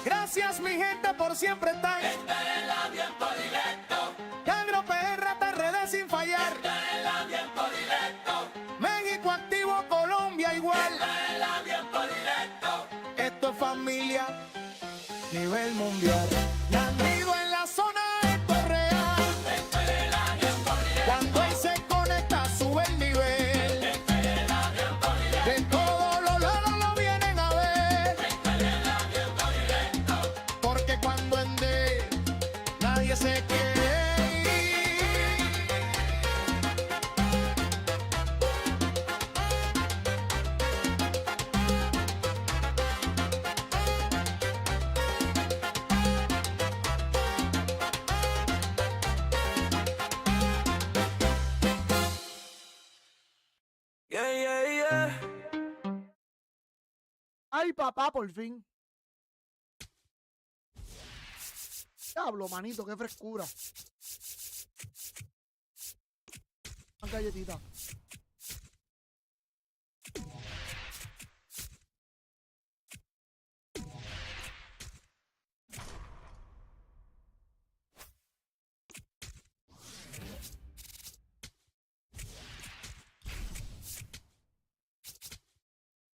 Gracias mi gente por siempre estar. Espérenla tiempo directo. Cangro PR hasta redes sin fallar. Espérenla tiempo directo. México activo, Colombia igual. Espérenla tiempo directo. Esto es familia, nivel mundial. Nandy en la zona, esto es real. Espérenla tiempo directo. Cuando él se conecta sube el nivel. Espérenla tiempo directo. De todos los lados lo vienen a ver. Espérenla tiempo directo. Porque cuando ande nadie se quiere ir. Yeah, yeah, yeah. Ay, papá, por fin. Diablo, manito, qué frescura. Una galletita.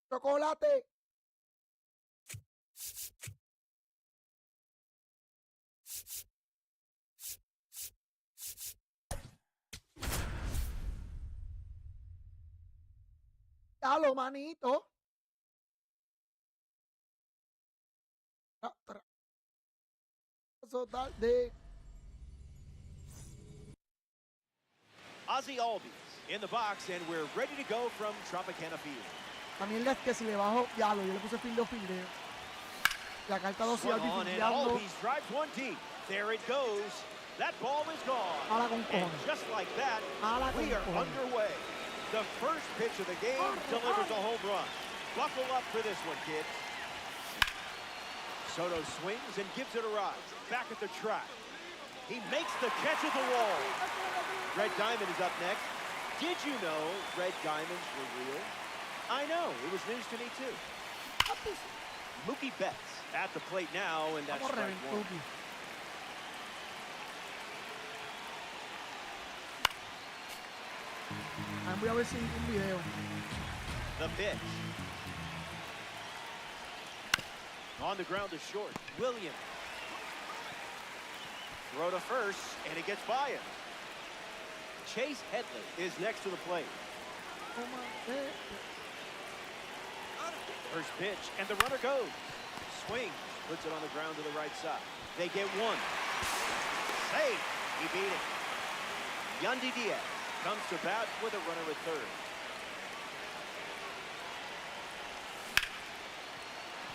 Chocolate. Dalo, manito. De Ozzy Albies in the box, and we're ready to go from Tropicana Field. también es que si le bajo, diablo, yo le puse fildeo. La carta 12 Swung al on, and Albies drives one deep. There it goes. That ball is gone. And just like that, we are underway. The first pitch of the game delivers a home run. Buckle up for this one, kids. Soto swings and gives it a ride. Back at the track. He makes the catch at the wall. Red Diamond is up next. Did you know red diamonds were real? I know. It was news to me, too. Mookie Betts at the plate now, and that's strike one. Voy a ver si un video. The pitch. On the ground is short. Williams. Throw to first, and it gets by him. Chase Headley is next to the plate. First pitch, and the runner goes. Swings, puts it on the ground to the right side. They get one. Save. He beat it. Yandy Diaz comes to bat with a runner at third.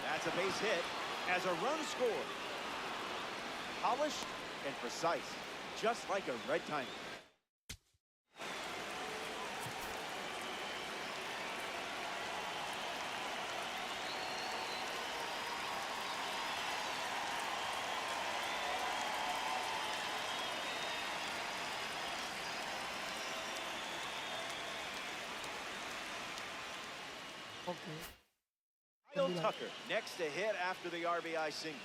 That's a base hit as a run scored. Polished and precise, just like a red diamond. Kyle Tucker next to hit after the RBI single.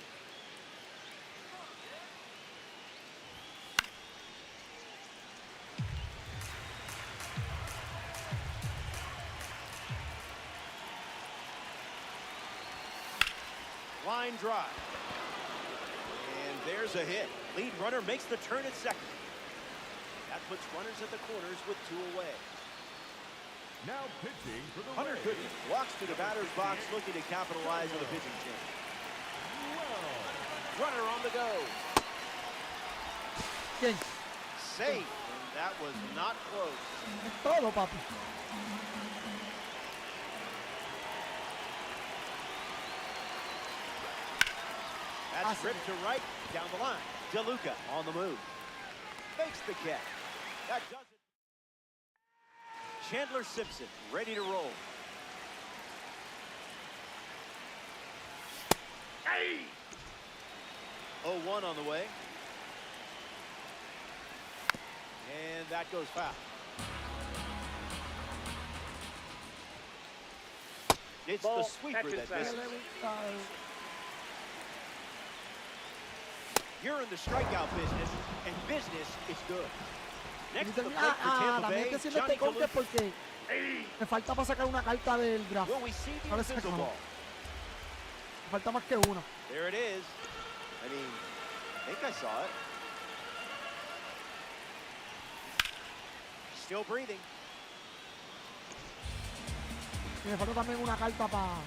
Line drive. And there's a hit. Lead runner makes the turn at second. That puts runners at the corners with two away. Now pitching for the Hunter Goodman walks to the batter's box looking to capitalize on the pitching change. Runner on the go. Safe, and that was not close. Todo, papi. That's ripped to right, down the line. DeLuca on the move. Makes the catch. That does it. Chandler Simpson ready to roll. Hey! 0-1 on the way. And that goes foul. It's the sweeper that misses. You're in the strikeout business, and business is good. Next to the plate for Tampa Bay, Johnny DeLuca. Porque me falta para sacar una carta del draft. Will we see the Ahora sí invisible me ball? falta más que una. There it is. I mean, I think I saw it. Still breathing. Y me falta también una carta para...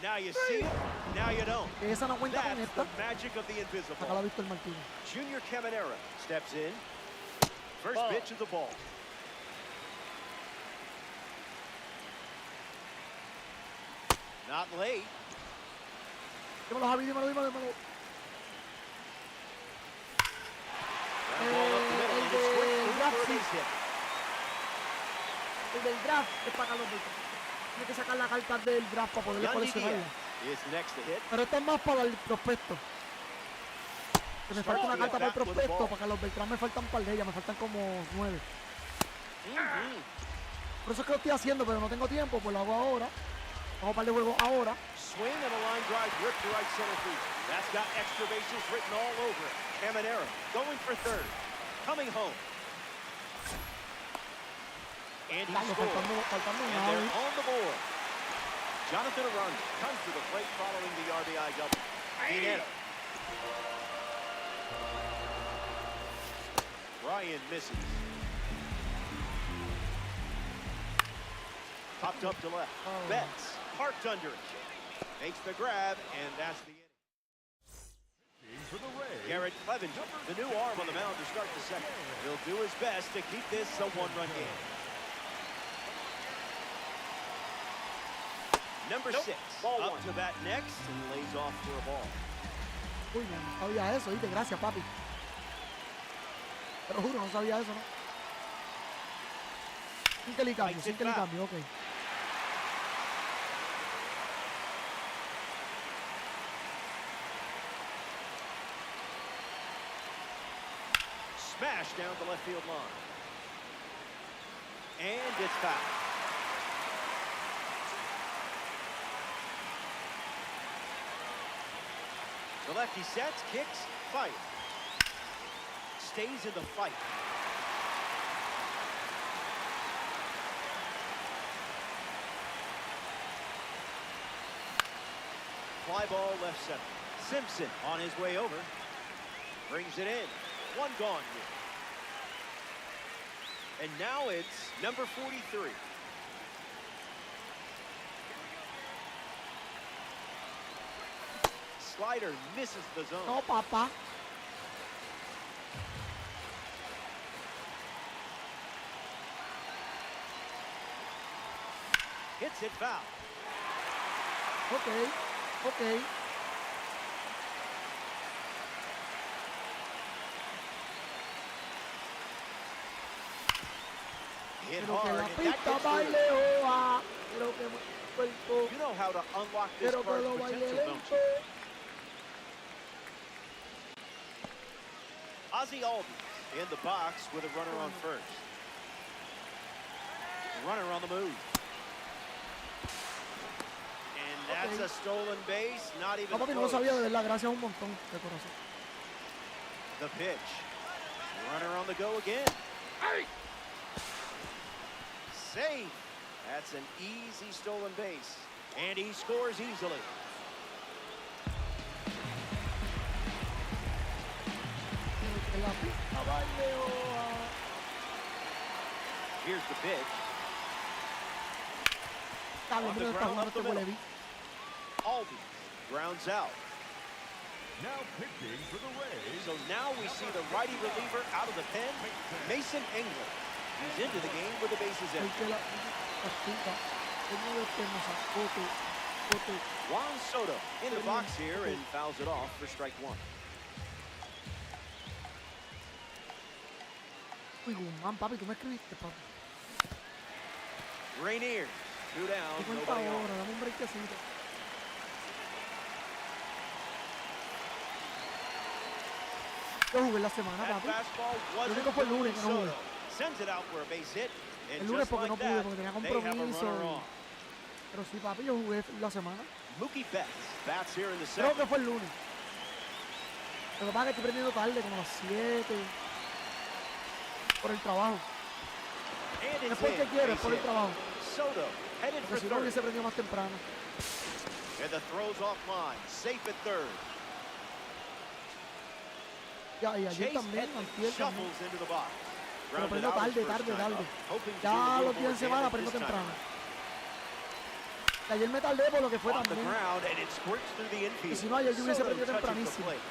Now you see it, now you don't. Esa no cuenta con That's esta. the magic of the invisible. Acá la ha visto el Martínez. Junior Caminera steps in. First pitch of the ball. Not late. Dímelo, Javi, dímelo. Ground ball up the middle, and it's quick for a base hit. El del draft es para Carlos Beltrán. Tiene que sacar la carta del draft para poderle coleccionarla. Is next to hit. Pero esta es más para el prospecto. Que me falta una carta para el prospecto, para Carlos Beltrán me faltan un par de ellas, me faltan como 9. Por eso es que lo estoy haciendo, pero no tengo tiempo, pues lo hago ahora. Hago un par de juegos ahora. Swing and a line drive ripped to right center field. That's got extra bases written all over it. Caminera going for third. Coming home. And he scores. And they're on the board. Jonathan Aranda comes to the plate following the RBI double. Dinero. Ryan misses. Popped up to left. Betts parked under it. Makes the grab, and that's the inning. for the Rays. Garrett Clevenger, the new arm on the mound to start the second. He'll do his best to keep this a one-run game. Number 6 up to bat next and lays off for a ball. Uy, no sabía eso, ¿viste? Gracias, papi. Te lo juro, no sabía eso, ¿no? Sin que le cambio, ok. Smash down the left field line. And it's foul. The lefty sets, kicks, fire. Stays in the fight. Fly ball left center. Simpson on his way over. Brings it in. One gone here. And now it's number 43. Slider misses the zone. No, papa. Hits it foul. Okay. Hit Quiero que hard, la and that pista gets through. baile hoa. Quiero que mueva el cuerpo. You know how to unlock this Quiero que card's lo baile potential, don't lento. you? Ozzy Albies in the box with a runner on first. Runner on the move. And that's a stolen base, not even No, papi, no lo close. sabía, de verdad. Gracias un montón de corazón. The pitch. Runner on the go again. Save. That's an easy stolen base. And he scores easily. Que la pista baile hoa. Here's the pitch. Está bien, On the pero está ground, jugando up the este huele middle. vi. Albies grounds out. Now pitching for the Rays. So now we see the righty reliever out of the pen, Mason England. He's into the game with the bases El empty. que la pista. Tengo de pernosa. Cote. Juan Soto in the box here and fouls it off for strike one. Uy, Guzmán, papi, tú me escribiste, papi. Rainier, 2 down, ¿Qué cuenta nobody ahora? on. Dame un breakcito. Yo jugué la semana, That papi. fastball Lo wasn't único fue el lunes que no jugué. Soto. Sends it out for a base hit. And El lunes just porque no like pude, that, porque tenía they have a compromiso. runner on. Pero sí, papi, yo jugué la semana. Mookie Betts bats here in the Creo second. que fue el lunes. Lo que pasa es que estoy prendiendo tarde, como a las 7. Por el trabajo. And No it's es porque in, quiero, es base por el hit. trabajo. Soto headed for Porque si no third. hubiese prendido más temprano. And the throw's offline, safe at third. Y ayer Chase también, Headley antier también. shuffles into the box. Pero Grounded prendo out his tarde, first tarde. time up, hoping to do a Ya little los días more en semana damage prendo this time temprano. around. Y ayer me tardé por lo que fue Off the también. ground, and it squirts through the infield. Y si no, ayer yo hubiese Soto prendido touches the tempranísimo. plate.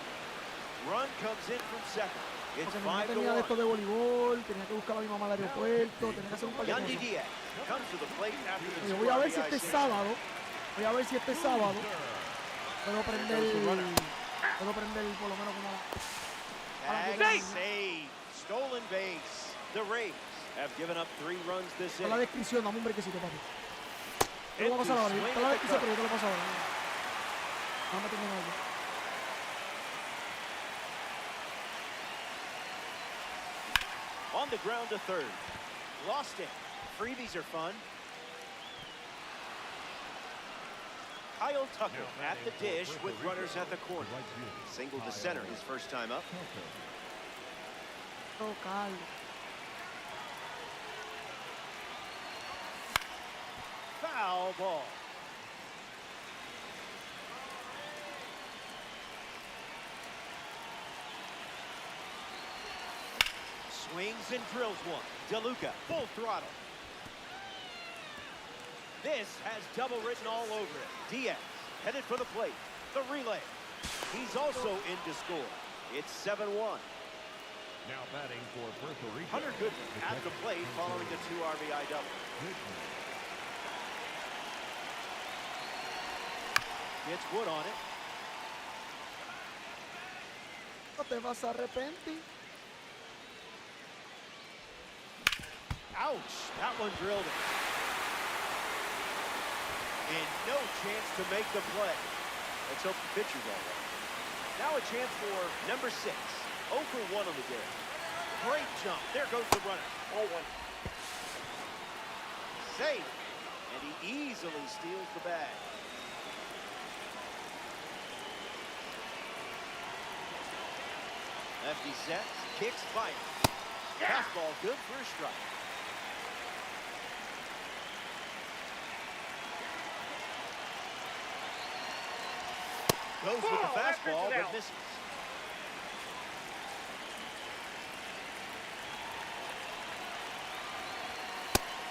Run comes in from second. It's Porque no 5 tenía to de esto 1. de voleibol, tenía que buscar a mi mamá al aeropuerto, tenía que hacer un par de Yandy cosas. Diaz comes to the plate after the Oye, voy a ver si RBI este single. sábado, puedo prender por lo menos como Bag save. Stolen base. The Rays have given up 3 runs this a la inning. descripción, dame un brequecito, papi. Te lo voy a pasar ahora, está la descripción, pero yo te lo paso ahora. No me tengo nada. On the ground to third. Lost it. Freebies are fun. Kyle Tucker at the dish with runners at the corner. Single to center his first time up. Oh, Carlos. Foul ball. Swings and drills one. DeLuca, full throttle. This has double written all over it. Diaz headed for the plate. The relay. He's also in to score. It's 7-1. Now batting for Puerto Rico. Hunter Goodman at the plate following the 2 RBI double. Gets wood on it. No te vas a arrepentir. Ouch, that one drilled it. And no chance to make the play. Let's hope the pitcher's all right. Now a chance for number 6. 0 for 1 on the day. Great jump. There goes the runner. 0-1. Safe. And he easily steals the bag. Lefty sets, kicks, fire. Fastball good for a strike. Goes with the fastball, but misses.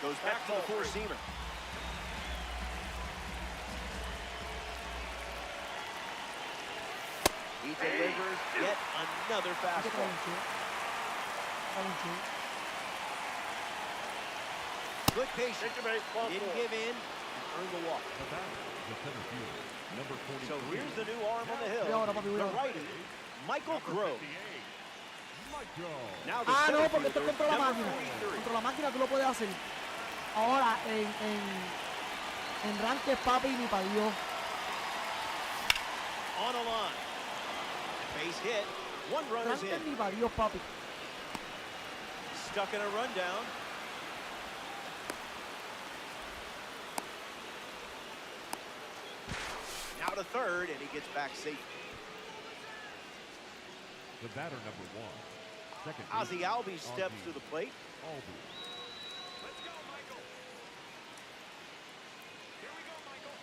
Goes back to the four-seamer. He delivers yet another fastball. Good patience. Didn't give in and earned the walk. So here's the new arm on the hill. The righty, Michael Grove. Now the no, porque esto es contra la máquina. Contra la máquina tú lo puedes hacer. Ahora en ranques, papi, ni pa' Dios. On a line. Base hit. One runner's in. Ranques ni pa' Dios, papi. Stuck in a rundown. Now to third, and he gets back safely. The batter, number 1. Second Ozzie Albies steps to the plate. Let's go, Michael. Here we go, Michael.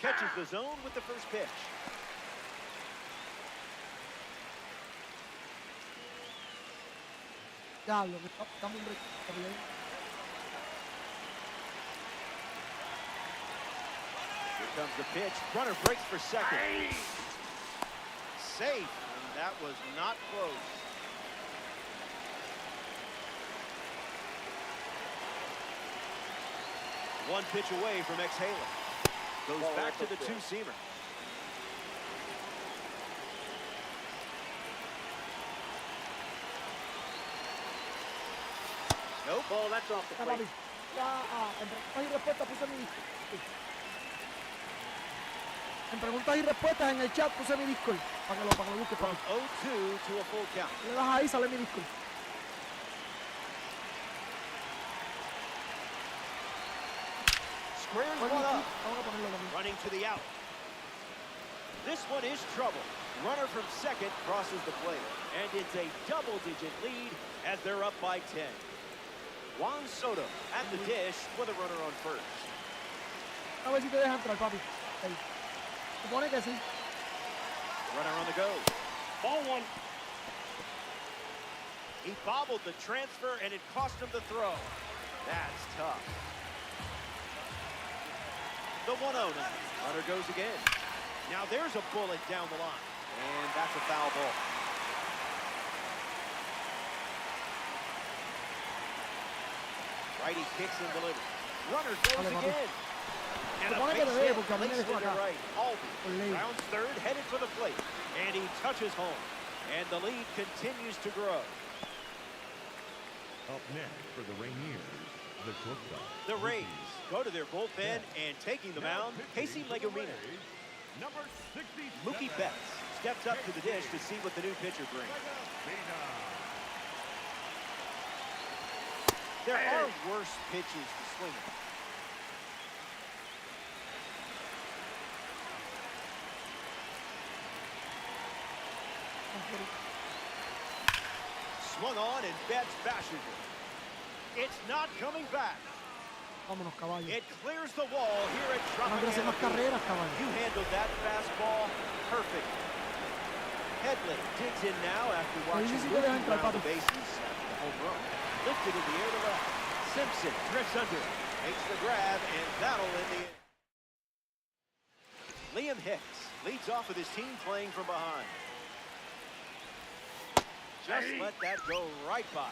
Catches the zone with the first pitch. Diablo, que estamos un break. Here comes the pitch. Runner breaks for second. Safe, and that was not close. One pitch away from exhaling. Goes back to the two-seamer. Nope. Ball, that's off the plate. En preguntas y respuestas en el chat puse mi Discord para que lo busques. From 0-2 to a full count. Le das ahí, sale mi Discord. Squares one up. Running to the out. This one is trouble. Runner from second crosses the plate. And it's a double-digit lead as they're up by 10. Juan Soto at the dish with a runner on first. A ver si te deja entrar, papi. Ahí. Supone que sí. Runner on the go. Ball one. He bobbled the transfer and it cost him the throw. That's tough. The 1-0 now. Runner goes again. Now there's a bullet down the line. And that's a foul ball. Righty kicks and delivers. Runner goes again. And a base hit placed to the right. Albies rounds third, headed for the plate. And he touches home. And the lead continues to grow. Up next for the Rainiers, the shortstop. The Rays go to their bullpen and taking the mound, Casey Legumina. Number 67. Mookie Betts steps up to the dish to see what the new pitcher brings. There are worse pitches to swing at. Swung on and Betts bashes it. It's not coming back. Vámonos, caballo. It clears the wall here at No quiero hacer más carreras, caballo. You handled that fastball perfect. Headley digs in now after watching moving around the bases after the home run. Lifted in the air to left. Simpson drifts under it. Makes the grab, and that'll end the inning. Liam Hicks leads off with his team playing from behind. Just let that go right by.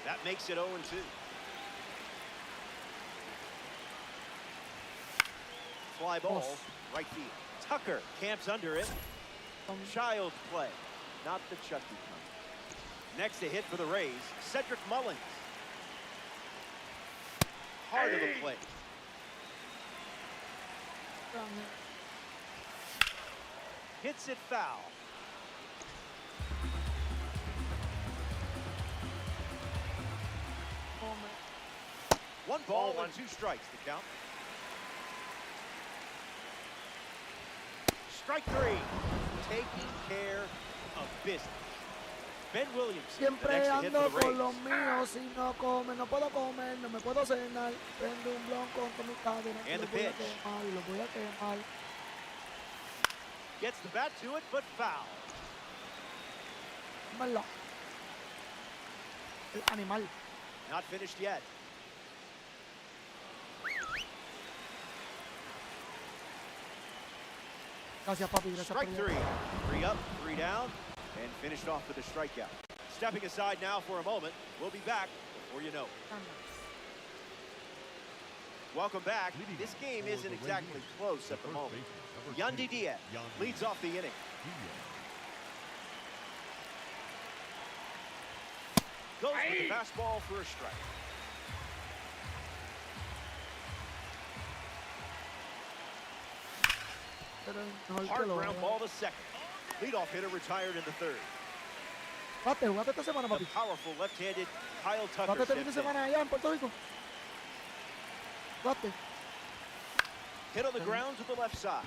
That makes it 0-2. fly ball, right field. Tucker camps under it. Child's play, not the Chucky kind. Next to hit for the Rays, Cedric Mullins. Hard of the plate. Hits it foul. One ball and 2 strikes to count. Strike 3. Taking care of business. Ben Williams. Siempre ando con los míos. Si no come, no puedo comer. No me puedo cenar. Prendo un blon con mi cadena. And the pitch. Lo voy a quemar. Gets the bat to it, but foul. Malo. El animal. Not finished yet. Gracias, papi. Gracias, Strike papi. 3. 3 up, 3 down, and finished off with a strikeout. Stepping aside now for a moment. We'll be back before you know it. Welcome back. This game isn't exactly close at the moment. Yandy Diaz leads off the inning. Goes with the fastball for a strike. Hard ground ball to second. Leadoff hitter retired in the third. Jugate esta semana, The papi. powerful left-handed Kyle Tucker Jugate este fin de steps in. semana allá en Puerto Rico. Jugate. Hit on the ground to the left side.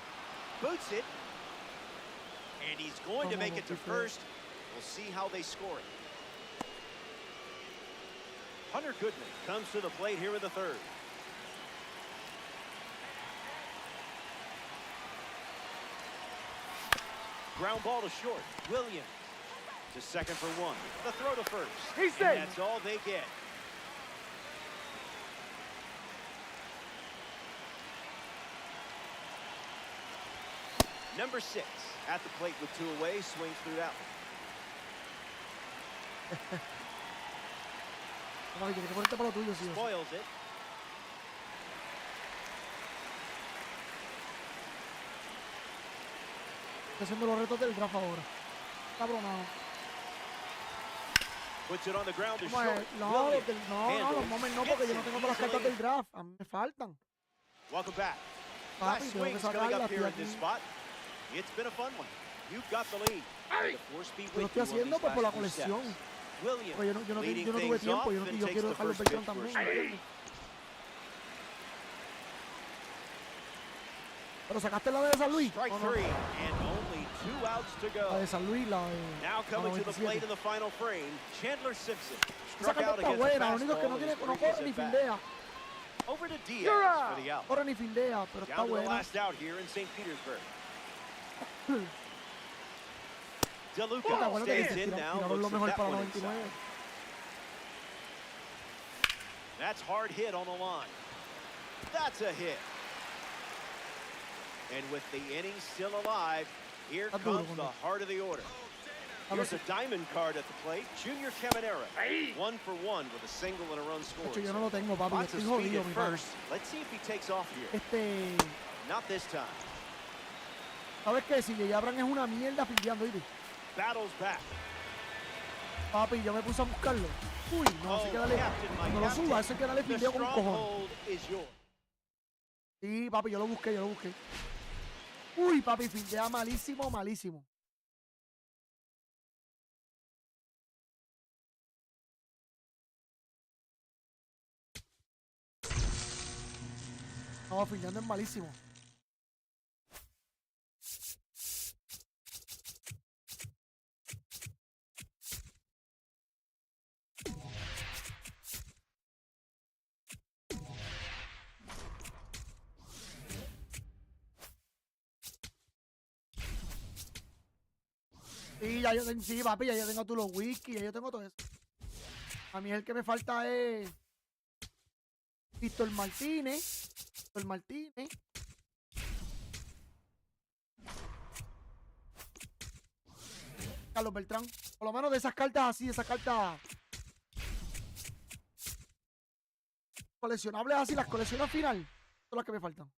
Boots it. And he's going to make it to first. We'll see how they score it. Hunter Goodman comes to the plate here in the third. Ground ball to short. Williams to second for 1. The throw to first. He's and dead. that's all they get. Number 6 at the plate with 2 away, swings through that one. Papi, que te ponerte para lo tuyo, sí. Spoils it. Estoy haciendo los retos del draft ahora. Cabronado. Puts it on the ground to ¿Cómo short. es? No, Williams los momentos no, porque yo no tengo todas las cartas del draft. A mí me faltan. Welcome back. Papi, Last tengo que swings coming sacarlas, up here estoy in this aquí. spot. It's been a fun one. You've got the lead. The force be Lo with estoy you on haciendo these pues por la last few steps. colección. Williams Porque yo no leading tuve things tiempo. off Yo and quiero takes the dejarlo first Beltrán pitch for a también. strike. ¿Entiendes? Pero sacaste la de San Luis. Strike ¿O no? 3 and only 2 outs to La go. de San Luis, la de. Now la coming to the 97. plate in the final frame, Chandler Simpson Esa struck carta out está against a buena. Lo único es que fastball no in his corre previous ni at-bat. fildea. Over to Diaz for the out. Corre ni fildea, pero está Down to the buena. last out here in St. Petersburg. Porque DeLuca acuérdate que stays in now. tiraron lo Looks at mejor that para one 99. inside. That's hard hit on the line. That's a hit. And with the inning still alive, here Está duro, comes the heart of the order. Here's a diamond card at the plate. Junior Caminera, 1 for 1 with a single and a run scored. Yo no lo tengo, papi. Lots of Estoy speed jodido, at mi pana. first. Let's see if he takes off here. Not this time. ¿Sabes qué? Si J. Abrams es una mierda fildeando, ¿viste? Battles back. Papi, yo me puse a buscarlo. Uy, no, así que dale. Captain, my No lo captain. suba, eso hay que darle The fildeo con un cojón. stronghold is yours. Sí, papi, yo lo busqué. Uy, papi, fildea malísimo, malísimo. No, fildeando es malísimo. Sí, ya yo tengo, sí, papi, ya yo tengo todos los whisky, ya yo tengo todo eso. A mí el que me falta es Víctor Martínez. Carlos Beltrán. Por lo menos de esas cartas así, esas cartas coleccionables así, las colecciones al final. Son las que me faltan.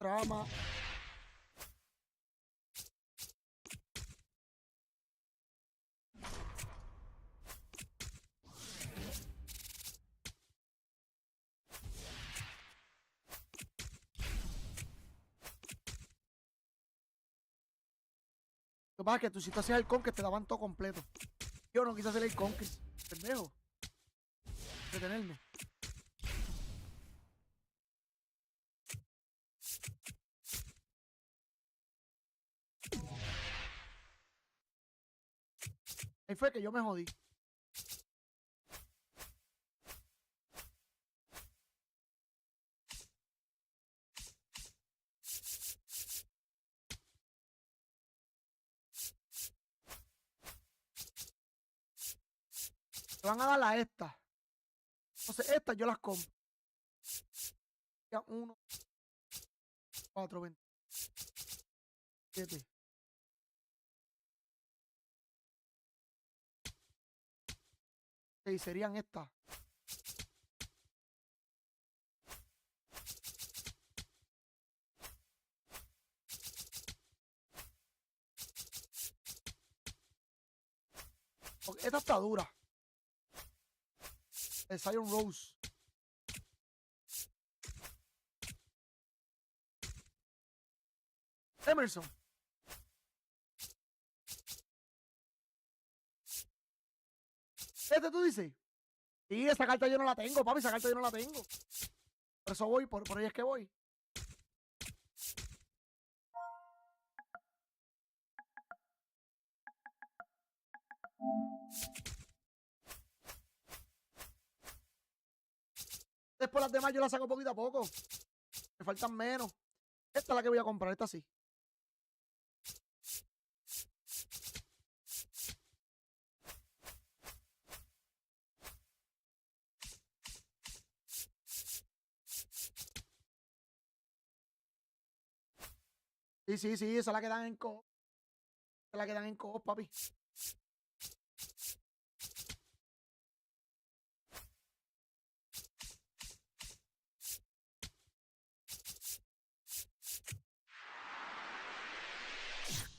trama. Lo que pasa es que tú si tú hacías el conquist te daban todo completo. Yo no quise hacer el conquist. Pendejo. Detenerme. Ahí fue que yo me jodí. Te van a dar a esta. Entonces, estas yo las compro. Ya, 1, 4, 20, 7. Sí, serían estas. Porque esta está dura. El Zion Rose. Emerson. ¿Este tú dices? Sí, esa carta yo no la tengo, papi, esa carta yo no la tengo. Por eso voy, por ahí es que voy. Después las demás yo las saco poquito a poco. Me faltan menos. Esta es la que voy a comprar, esta sí. Sí, esa es la que dan en co. Esa es la que dan en co, papi.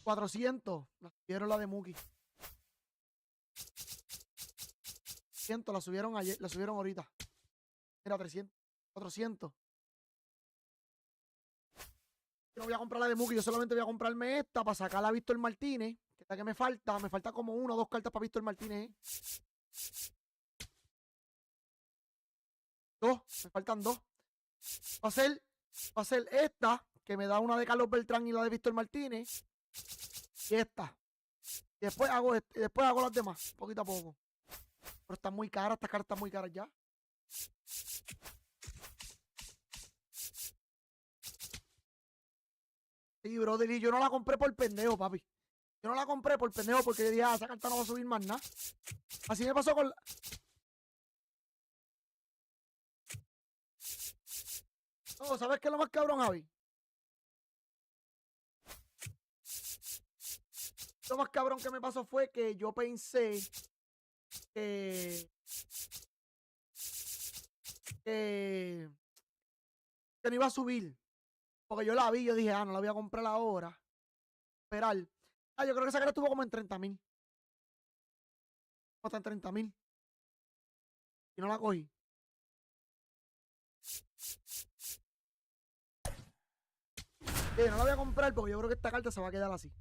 $400. La subieron la de Muki. 100 la subieron ayer, la subieron ahorita. Mira, 300, 400. Yo no voy a comprar la de Muki, yo solamente voy a comprarme esta para sacarla a Víctor Martínez, que es la que me falta. Me falta como 1 o 2 cartas para Víctor Martínez. 2, me faltan 2. Va a ser esta, que me da una de Carlos Beltrán y la de Víctor Martínez. Y esta. Y después hago las demás, poquito a poco. Pero están muy caras, estas cartas están muy caras ya. Sí, brother, y yo no la compré por pendejo, papi. Yo no la compré por pendejo porque yo dije, esa carta no va a subir más nada. Así me pasó con la... No, ¿sabes qué es lo más cabrón, Javi? Lo más cabrón que me pasó fue que yo pensé que no iba a subir. Porque yo la vi, yo dije, no la voy a comprar ahora. Esperar. Yo creo que esa cara estuvo como en 30,000. Hasta en 30,000. Y no la cogí. No la voy a comprar porque yo creo que esta carta se va a quedar así.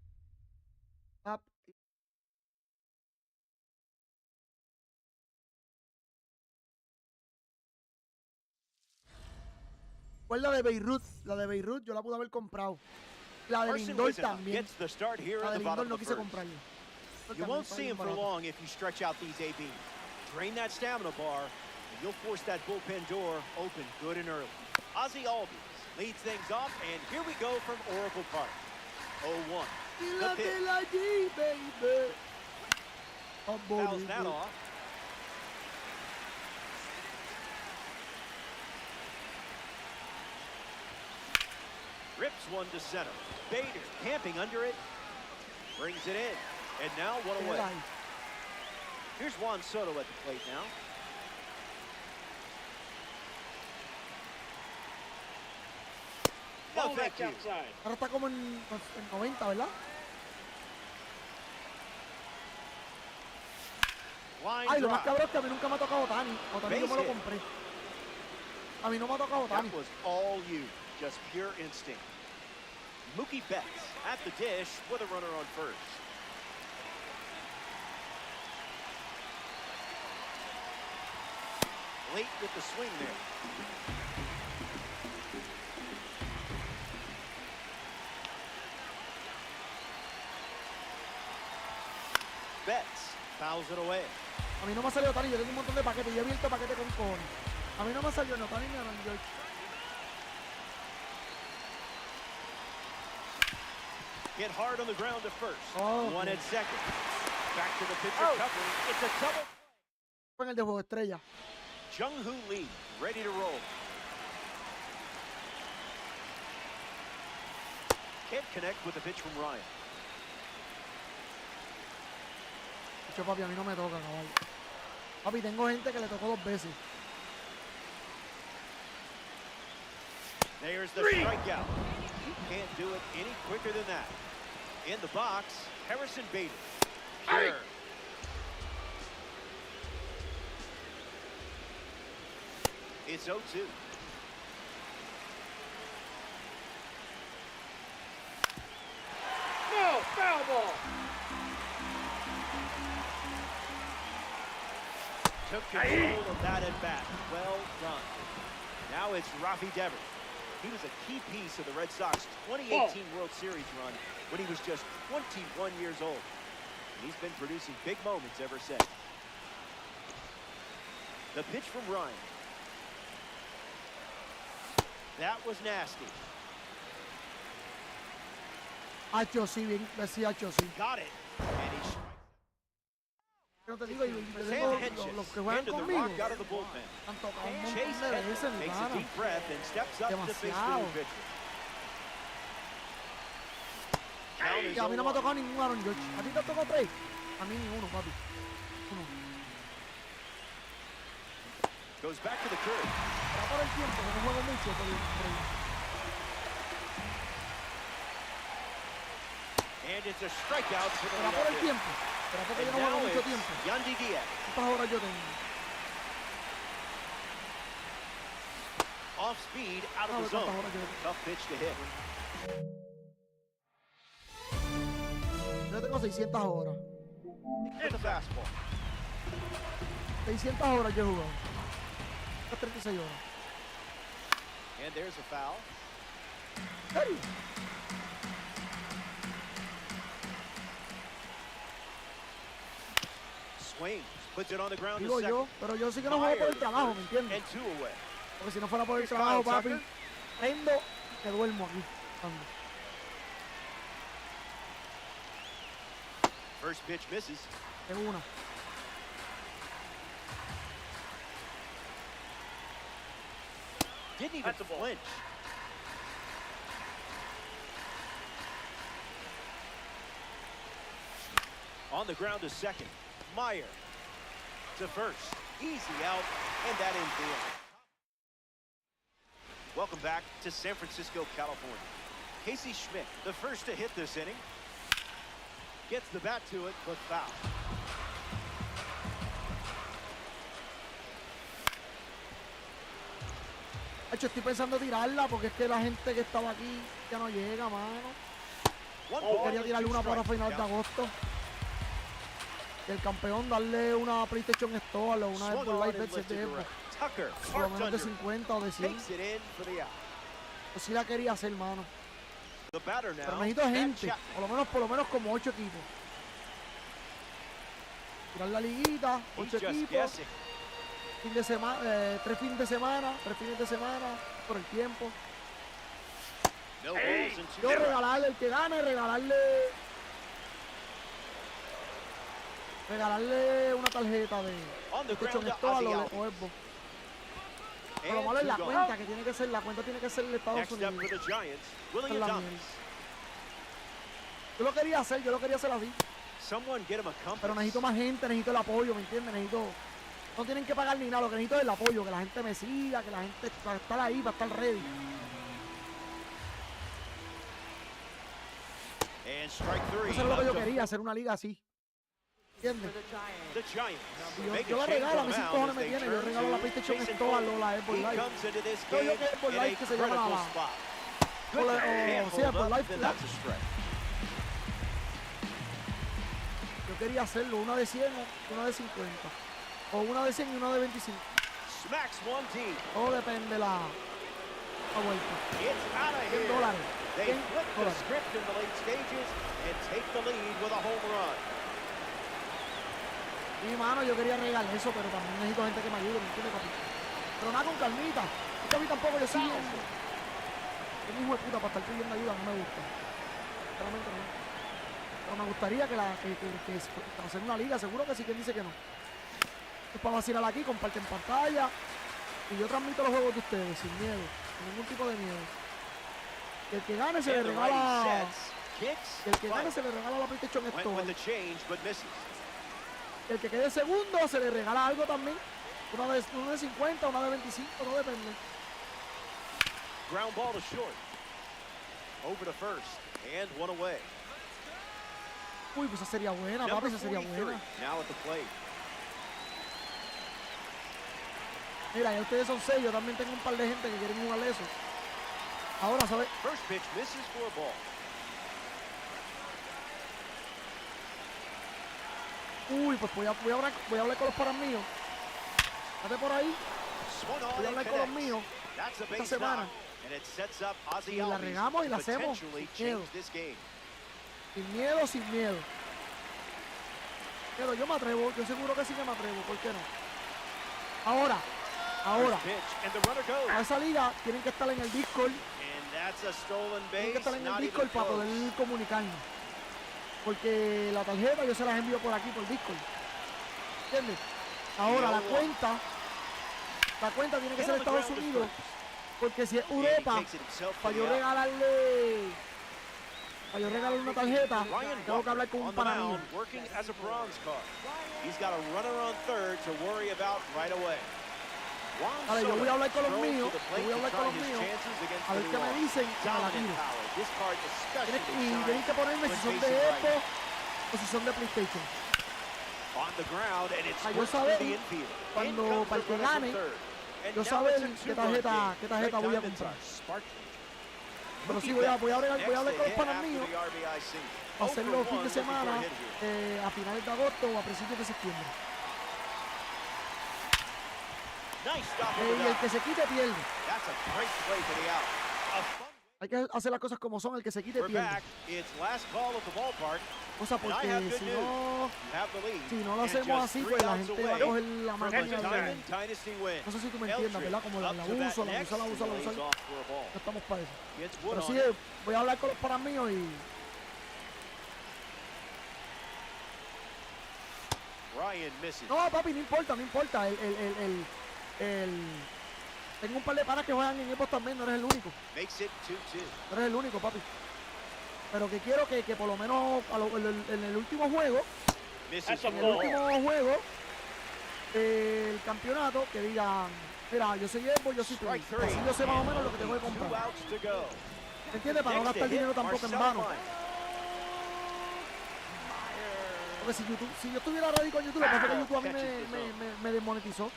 ¿Cuál es la de Beirut? La de Beirut yo la pude haber comprado. La de Lindor también. La de Lindor no quise comprarla. You won't see him for long if you stretch out these ABs. Drain that stamina bar, and you'll force that bullpen door open good and early. Ozzy Albies leads things off, and here we go from Oracle Park. 0-1. The pitch. Fouls that off. Rips one to center. Bader camping under it. Brings it in. And now one away. Here's Juan Soto at the plate now. No, thank you. Ahora está como en 90, ¿verdad? Line Ay, lo más drive. cabrón es que a mí nunca me ha tocado Otani. Otani yo me lo Base hit. compré. A mí no me ha tocado Otani. That was all you, just pure instinct. Mookie Betts at the dish with a runner on first. Late with the swing there. Betts fouls it away. A mí no me ha salido Otani. Yo tengo un montón de paquetes. Yo he abierto paquetes con cojones. A mí no me salió ni Otani ni Aaron George. Hit hard on the ground to first. Oh, One okay. at second. Back to the pitcher covering. It's a double. Fue en el de Juego Estrella. Jung-Hoo Lee ready to roll. Can't connect with the pitch from Ryan. Dicho, papi, a mí no me toca, caballo. Papi, tengo gente que le tocó 2 veces. There's the strikeout. You can't do it any quicker than that. In the box, Harrison Bader. Sure. It's 0-2. No, foul ball. Took control of that at bat. Well done. Now it's Rafi Devers. He was a key piece of the Red Sox 2018 World Series run when he was just 21 years old. And he's been producing big moments ever since. The pitch from Ryan. That was nasty. Hacho, sí, bien. Decía Hacho, sí. Got it. And he strikes. No te digo, yo Sam tengo Hentges los que juegan into the conmigo. rock out of the bullpen. Han tocado un montón Chase de veces, Henry mi takes a pana. deep breath and steps up to face the Demasiado. new pitcher. Count is Y a mí no me ha 0-1. tocado ningún Aaron George. ¿A ti te tocó 3? A mí ni uno, papi. Uno. Goes back to the curve. Pero por el tiempo, que no juego mucho, pero And it's a strikeout for the por el leadoff hitter. tiempo. Pero porque And yo no juego now mucho it's tiempo. Yandy Diaz. ¿Cuántas horas yo tengo? Off speed, out No, of the ¿cuántas zone. horas yo tengo? Tough pitch to hit. Yo tengo 600 horas. With the fastball. 600 horas yo he jugado. 36 horas. And there's a foul. ¿En serio? Swings, puts it on the ground to Digo second. yo, pero yo sí que no juego por el trabajo, ¿me entiendes? And 2 away. Porque si no fuera por el Here's trabajo, Kyle papi, Tucker. prendo que duermo aquí. Ando. First pitch misses. En una. Didn't even flinch. On the ground to second. Meyer to first. Easy out, and that ends the inning. Welcome back to San Francisco, California. Casey Schmidt, the first to hit this inning. Gets the bat to it, but foul. Hecho, estoy pensando tirarla porque es que la gente que estaba aquí ya no llega, mano. Quería tirarle una para finales de agosto. Y el campeón darle una PlayStation Store o una Xbox Live Bet de Xbox. Tucker, Por lo menos de 50 o de 100. takes it in for the out. Yo sí la quería hacer, mano. The batter now. Pero necesito Matt gente. Chapman. Por lo menos como 8 equipos. Tirar la liguita, He's 8 just equipos. guessing. Fin de semana, 3 fines de semana, 3 fines de semana, por el tiempo. No balls and 2 Yo strikes. regalarle, el que gane, regalarle una tarjeta de On the PlayStation ground to Store Ozzie o Albies. Xbox. Pero lo And malo es la 2 gone. cuenta, que tiene que ser la cuenta, tiene que ser de Estados Next up for Unidos. the Giants, Esa William es la Thomas. mierda. Yo lo quería hacer así, Someone get him a compass. pero necesito más gente, necesito el apoyo, ¿me entiendes? No tienen que pagar ni nada, lo que necesito es el apoyo, que la gente me siga, que la gente para estar ahí, para estar ready. And strike three. Eso es lo que yo quería, hacer una liga así. ¿Entiendes? The Giants. Yo la regalo, a mí 5 cojones me tiene. Yo regalo la PlayStation en todas la Xbox Live. Yo que es por Live que se llama la... sea, por Live. Yo quería hacerlo, una de 100, una de 50. O una de 100 y una de 25. Todo depende la vuelta. $100. They flip the script in the late stages and take the lead with a home run. Sí, mano, yo quería regalar eso, pero también necesito gente que me ayude, ¿me entiendes, papi? Pero nada con calmita. Es que a mí tampoco yo sigo. Es hijo de puta para estar pidiendo ayuda, no me gusta. Realmente no. Pero me gustaría que hacer una liga, seguro que sí, quien dice que no. Es para vacilar aquí, comparten pantalla. Y yo transmito los juegos de ustedes, sin miedo, sin ningún tipo de miedo. Y el que gane se le regala. El que gane se le regala la PlayStation Store. El que quede segundo se le regala algo también. Una de 50, una de 25, no depende. Ground ball to short. Over to first. And one away. Uy, pues esa sería buena, papi, esa sería buena. Now at the plate. Mira, ya ustedes son 6, yo también tengo un par de gente que quieren jugar eso. Ahora, ¿sabes? First pitch misses for a ball. Uy, pues voy a hablar con los panas míos. Date por ahí. Voy a hablar con los míos esta semana. Y la regamos y la hacemos sin miedo. Sin miedo, sin miedo. Pero yo me atrevo, yo seguro que sí que me atrevo, ¿por qué no? Ahora, a esa liga tienen que estar en el Discord. Tienen que estar en el Discord para poder comunicarnos. Porque la tarjeta yo se las envío por aquí, por Discord. ¿Entiendes? Ahora, la cuenta tiene que ser Estados Unidos. Porque si es Europa, para yo regalarle una tarjeta, tengo que hablar con un pana mío. Vale, yo voy a hablar con los míos, a ver qué me dicen, a la tiro. Y tienen que ponerme si son de Xbox o si son de PlayStation. Para yo saber, para el que gane, yo saber qué tarjeta voy a comprar. Pero sí, voy a hablar con los panas míos, a hacerlo fin de semana, a finales de agosto o a principios de septiembre. Y el que se quite pierde. Hay que hacer las cosas como son, el que se quite pierde. O sea, porque si no lo hacemos así, pues la gente va a coger la mano. No sé si tú me entiendas, ¿verdad? Como la uso. No estamos para eso. Pero sí, voy a hablar con los panas míos y... No, papi, no importa. Tengo un par de panas que juegan en Xbox también, no eres el único. No eres el único, papi. Pero que quiero que por lo menos en el último juego, el campeonato, que digan, mira, yo soy Xbox, yo soy Play. Así yo sé más o menos lo que tengo que comprar. ¿Me entiendes? Para no gastar dinero tampoco en vano. Porque si yo estuviera ready con YouTube, lo que pasa es que YouTube a mí me desmonetizó.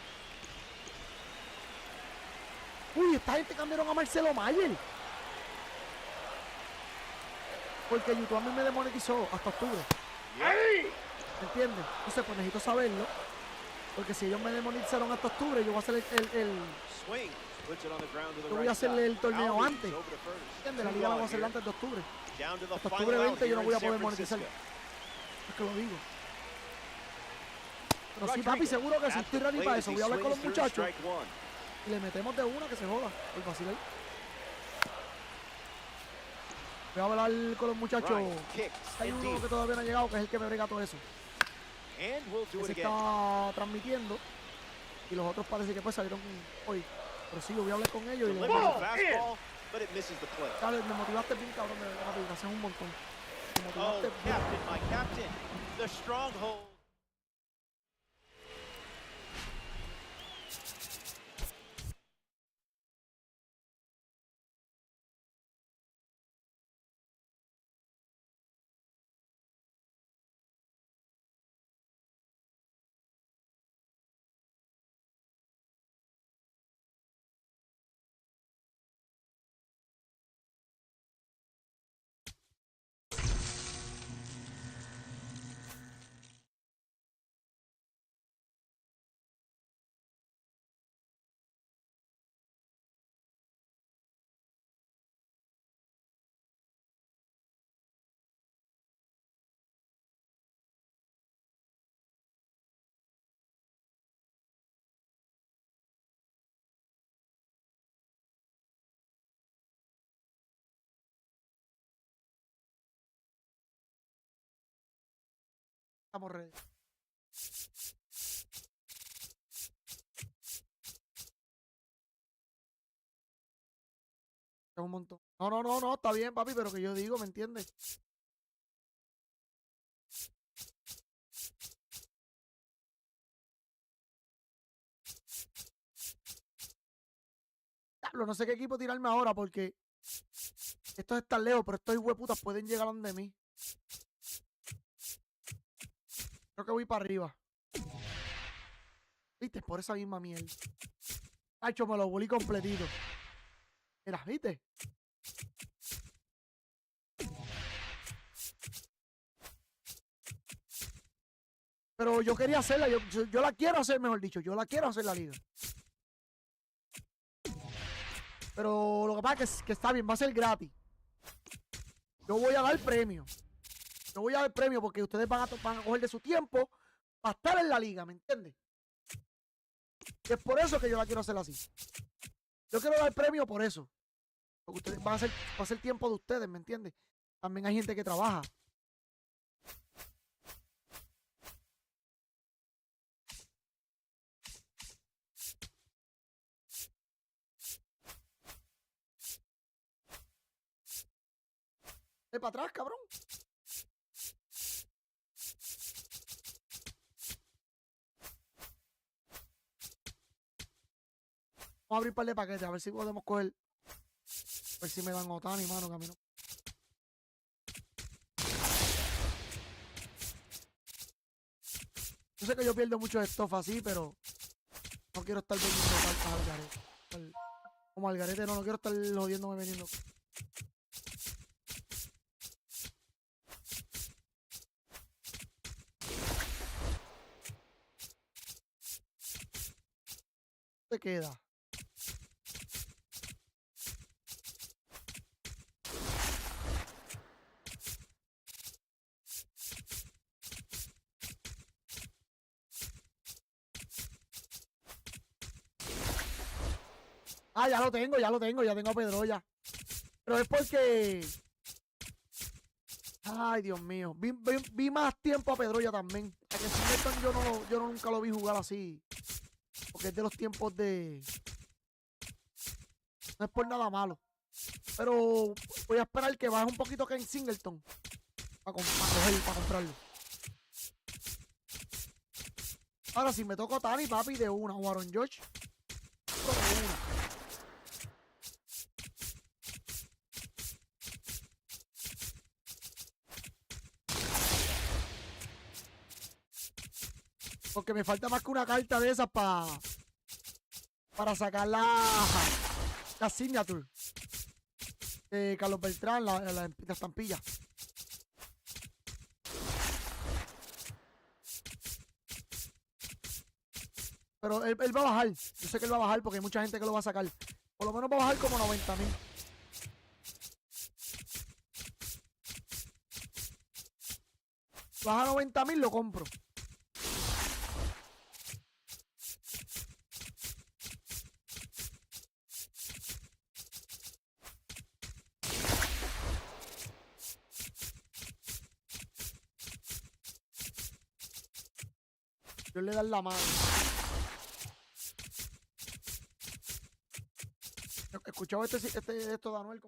Uy, esta gente cambiaron a Marcelo Mayer. Porque YouTube a mí me desmonetizó hasta octubre. ¿Me entiendes? Entonces, pues necesito saberlo. Porque si ellos me desmonetizaron hasta octubre, yo voy a hacer yo voy a hacerle el torneo antes. ¿Entiendes? La liga la voy a hacer antes de octubre. Hasta octubre 20 yo no voy a poder monetizar. Es que lo digo. Pero sí, papi, seguro que sí estoy ready para eso. Voy a hablar con los muchachos. Y le metemos de una que se joda. El vacilón. Voy a hablar con los muchachos. Hay uno que todavía no ha llegado, que es el que me brega todo eso. Que se está transmitiendo. Y los otros parece que pues salieron hoy. Pero sí, yo voy a hablar con ellos y les voy a Dale, me motivaste bien, cabrón. Gracias un montón. Me motivaste bien. Estamos ready. Es un montón. No, está bien, papi, pero que yo digo, ¿me entiendes? Diablo, no sé qué equipo tirarme ahora porque estos están lejos, pero estos hueputas pueden llegar a donde mí. Creo que voy para arriba. ¿Viste? Por esa misma mierda. Hacho, me lo volí completito. Mira, ¿viste? Pero yo quería hacerla, yo la quiero hacer, mejor dicho. Yo la quiero hacer la liga. Pero lo que pasa es que está bien, va a ser gratis. Yo voy a dar premio. Yo voy a dar premio porque ustedes van a coger de su tiempo para estar en la liga, ¿me entiendes? Y es por eso que yo la quiero hacer así. Yo quiero dar premio por eso. Porque ustedes va a ser tiempo de ustedes, ¿me entiendes? También hay gente que trabaja. Para atrás, cabrón. Vamos a abrir un par de paquetes, a ver si podemos coger. A ver si me dan Otani, mano, camino. Yo sé que yo pierdo mucho stuff así, pero no quiero estar vendiendo cartas al garete. Como al garete, no quiero estar jodiéndome vendiendo. ¿Qué queda? Ah, ya lo tengo a Pedroya. Pero es porque... Ay, Dios mío. Vi más tiempo a Pedroya también. A que Singleton yo nunca lo vi jugar así. Porque es de los tiempos de... No es por nada malo. Pero voy a esperar que baje un poquito que en Singleton. Para comprarlo. Ahora si me toco Tani, papi, de una. O Aaron George. De una. Porque me falta más que una carta de esas para sacar la signature de Carlos Beltrán, la estampilla. Pero él va a bajar. Yo sé que él va a bajar porque hay mucha gente que lo va a sacar. Por lo menos va a bajar como 90,000. Baja 90,000, lo compro. Yo le dan la mano. Escuchaba esto de Anuel.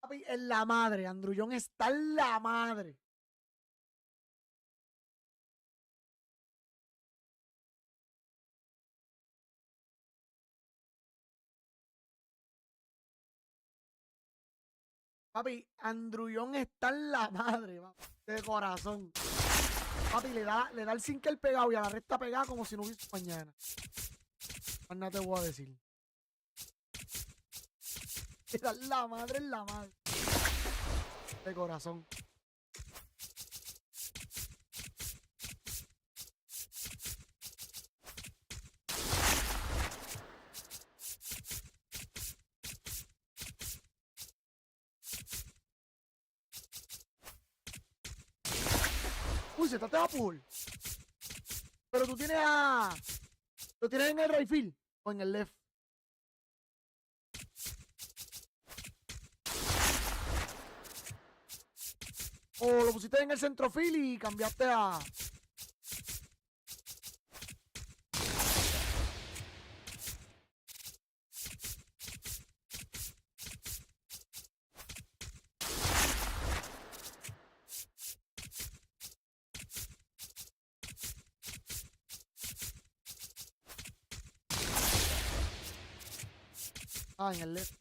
Papi, en la madre. Andrullón está en la madre. Papi, Andrullón está en la madre, papi, de corazón. Papi, le da el sinker pegado y a la recta pegada como si no hubiese mañana. Más nada te voy a decir. Le da la madre en la madre. De corazón. pusiste a full. Pero tú tienes a... ¿Lo tienes en el right field o en el left? O lo pusiste en el centrofield y cambiaste a... Ah, en el left.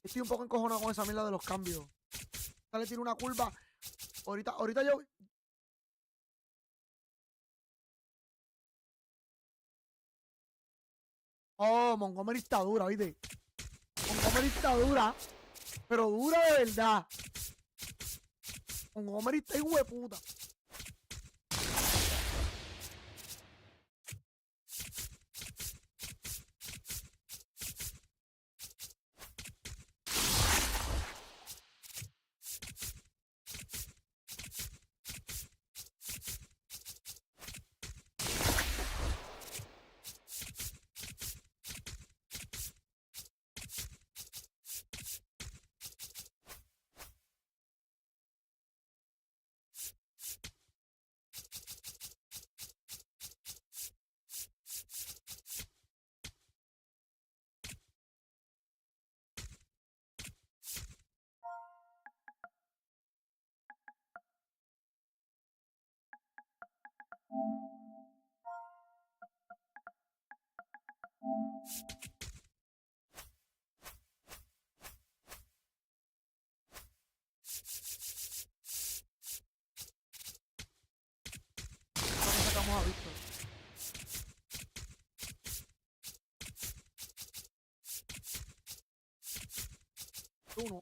Estoy un poco encojonado con esa mierda de los cambios. Ya le tiro una curva. Ahorita yo... Oh, Montgomery está dura, ¿viste? Montgomery está dura. Pero dura de verdad. Montgomery está hijo de puta. Sacamos a Víctor. Uno.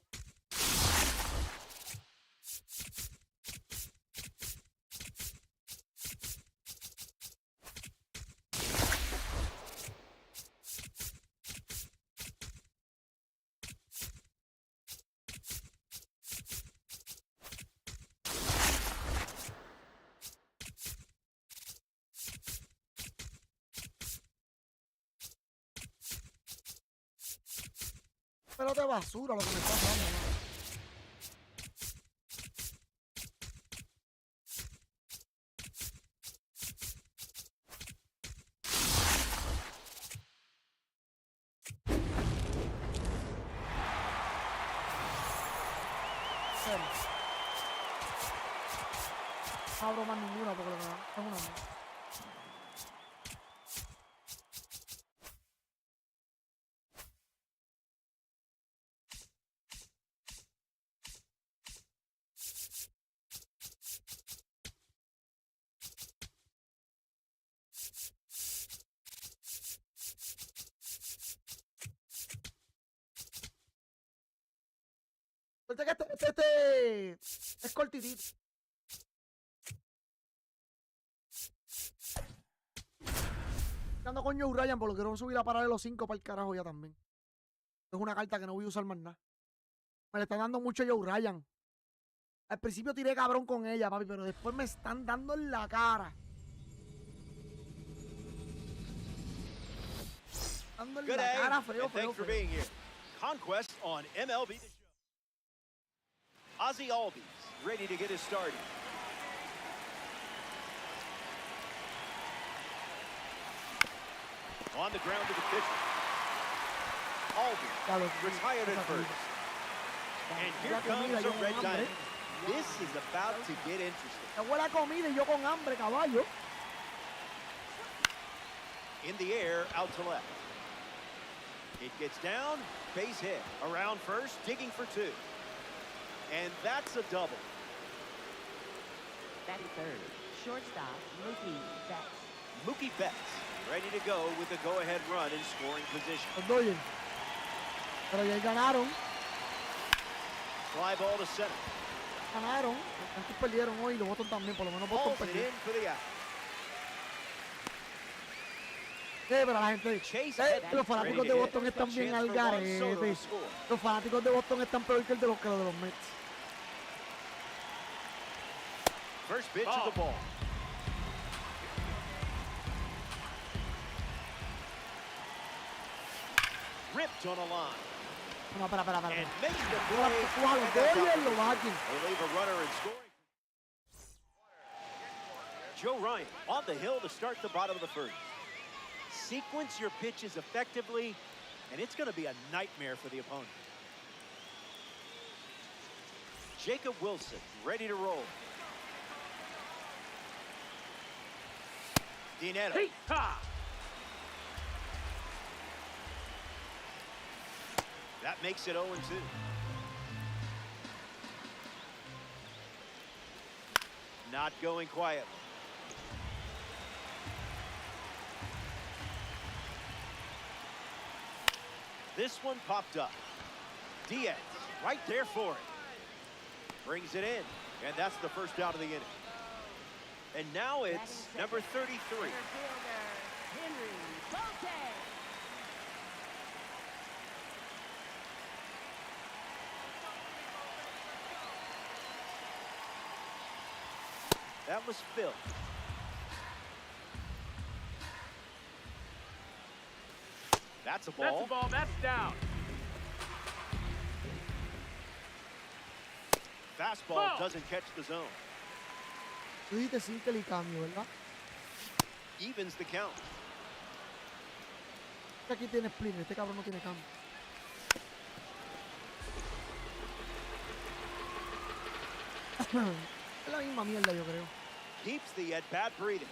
Pelota de basura lo que me está dando, ¿no? No abro más ninguna porque lo que es una mierda. Este es cortitito. Ando con Joe Ryan, por lo que quiero subir a parar de los 5 para el carajo ya también. Es una carta que no voy a usar más nada. Me le están dando mucho Joe Ryan. Al principio tiré cabrón con ella, papi, pero después me están dando en la cara. Dando en la cara feo. Conquest on MLB The Show. Ozzy Albies ready to get us started. On the ground to the pitcher. Albies retired at first. And here comes a red diamond. This is about to get interesting. Me huele a comida y yo con hambre, caballo. In the air, out to left. It gets down, base hit. Around first, digging for two. And that's a double. Batting third, shortstop, Mookie Betts. Mookie Betts ready to go with the go-ahead run in scoring position. Oye, pero ya ganaron. Fly ball to center. Ganaron. Los perdieron hoy y los Boston también. Por lo menos Boston perdió. Pero la gente, los fanáticos de Boston están bien al garete. Los fanáticos de Boston están peor que los de los Mets. First pitch of the ball. Ripped on a line. No, para. And makes the Tú play. a los Dodgers lo baten. They leave a runner in scoring. Joe Ryan on the hill to start the bottom of the first. Sequence your pitches effectively, and it's going to be a nightmare for the opponent. Jacob Wilson ready to roll. Dinero. That makes it 0-2. Not going quietly. This one popped up. Diaz right there for it. Brings it in, and that's the first out of the inning. And now it's number 33. That was Phil. That's a ball. That's down. Fastball doesn't catch the zone. Tú dijiste sí que le cambio, ¿verdad? Evens the count. Aquí tiene split, este cabrón no tiene cambio. Es la misma mierda, yo creo. Keeps the at-bat breathing.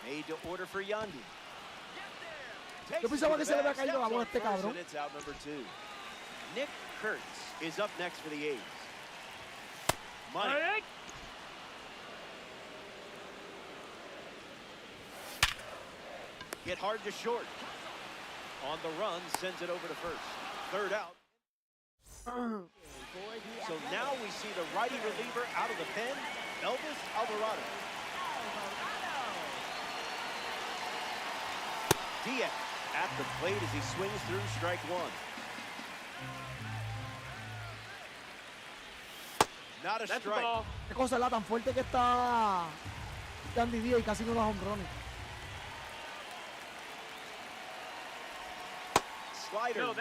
Made to order for Yandy. Yo pensaba que se le había caído la bola a este cabrón. It's out number 2. Nick Kurtz is up next for the A's. Money. Get hard to short. On the run, sends it over to first. Third out. So now we see the righty reliever out of the pen, Elvis Alvarado. Diaz at the plate as he swings through strike one. Not a strike. Qué cosa la tan fuerte que está Nandy Díaz y casi no da honrones. Slider.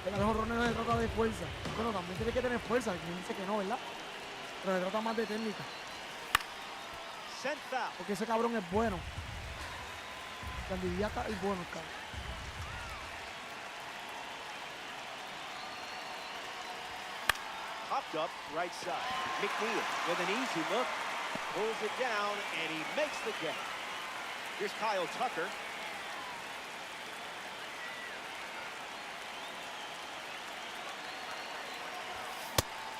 Que los honrones no se trata de fuerza. Bueno, también tiene que tener fuerza. Quien dice que no, ¿verdad? Pero se trata más de técnica. Porque ese cabrón es bueno. Nandy Díaz es bueno, cabrón. Popped up right side. McNeil with an easy look. Pulls it down, and he makes the catch. Here's Kyle Tucker.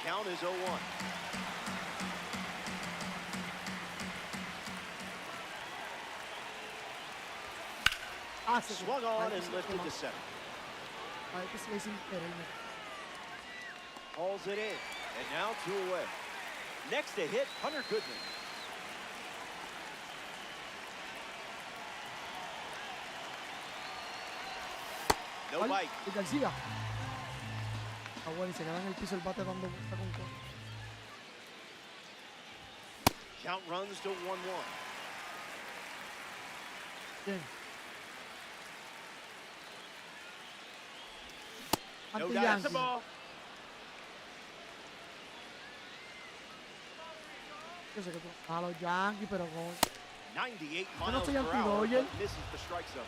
Count is 0-1. Swung on and lifted to center. Hauls it in, and now 2 away. Next to hit, Hunter Goodman. No bite. García. Ah, bueno, y se queda en el piso el bate dando vuelta con todo. Count runs to 1-1. Bien. No Anti-Yankee. Yo sé que tú a los Yankees, pero con 98 yo no miles soy per hour, anti-Dodger. but misses the strike zone.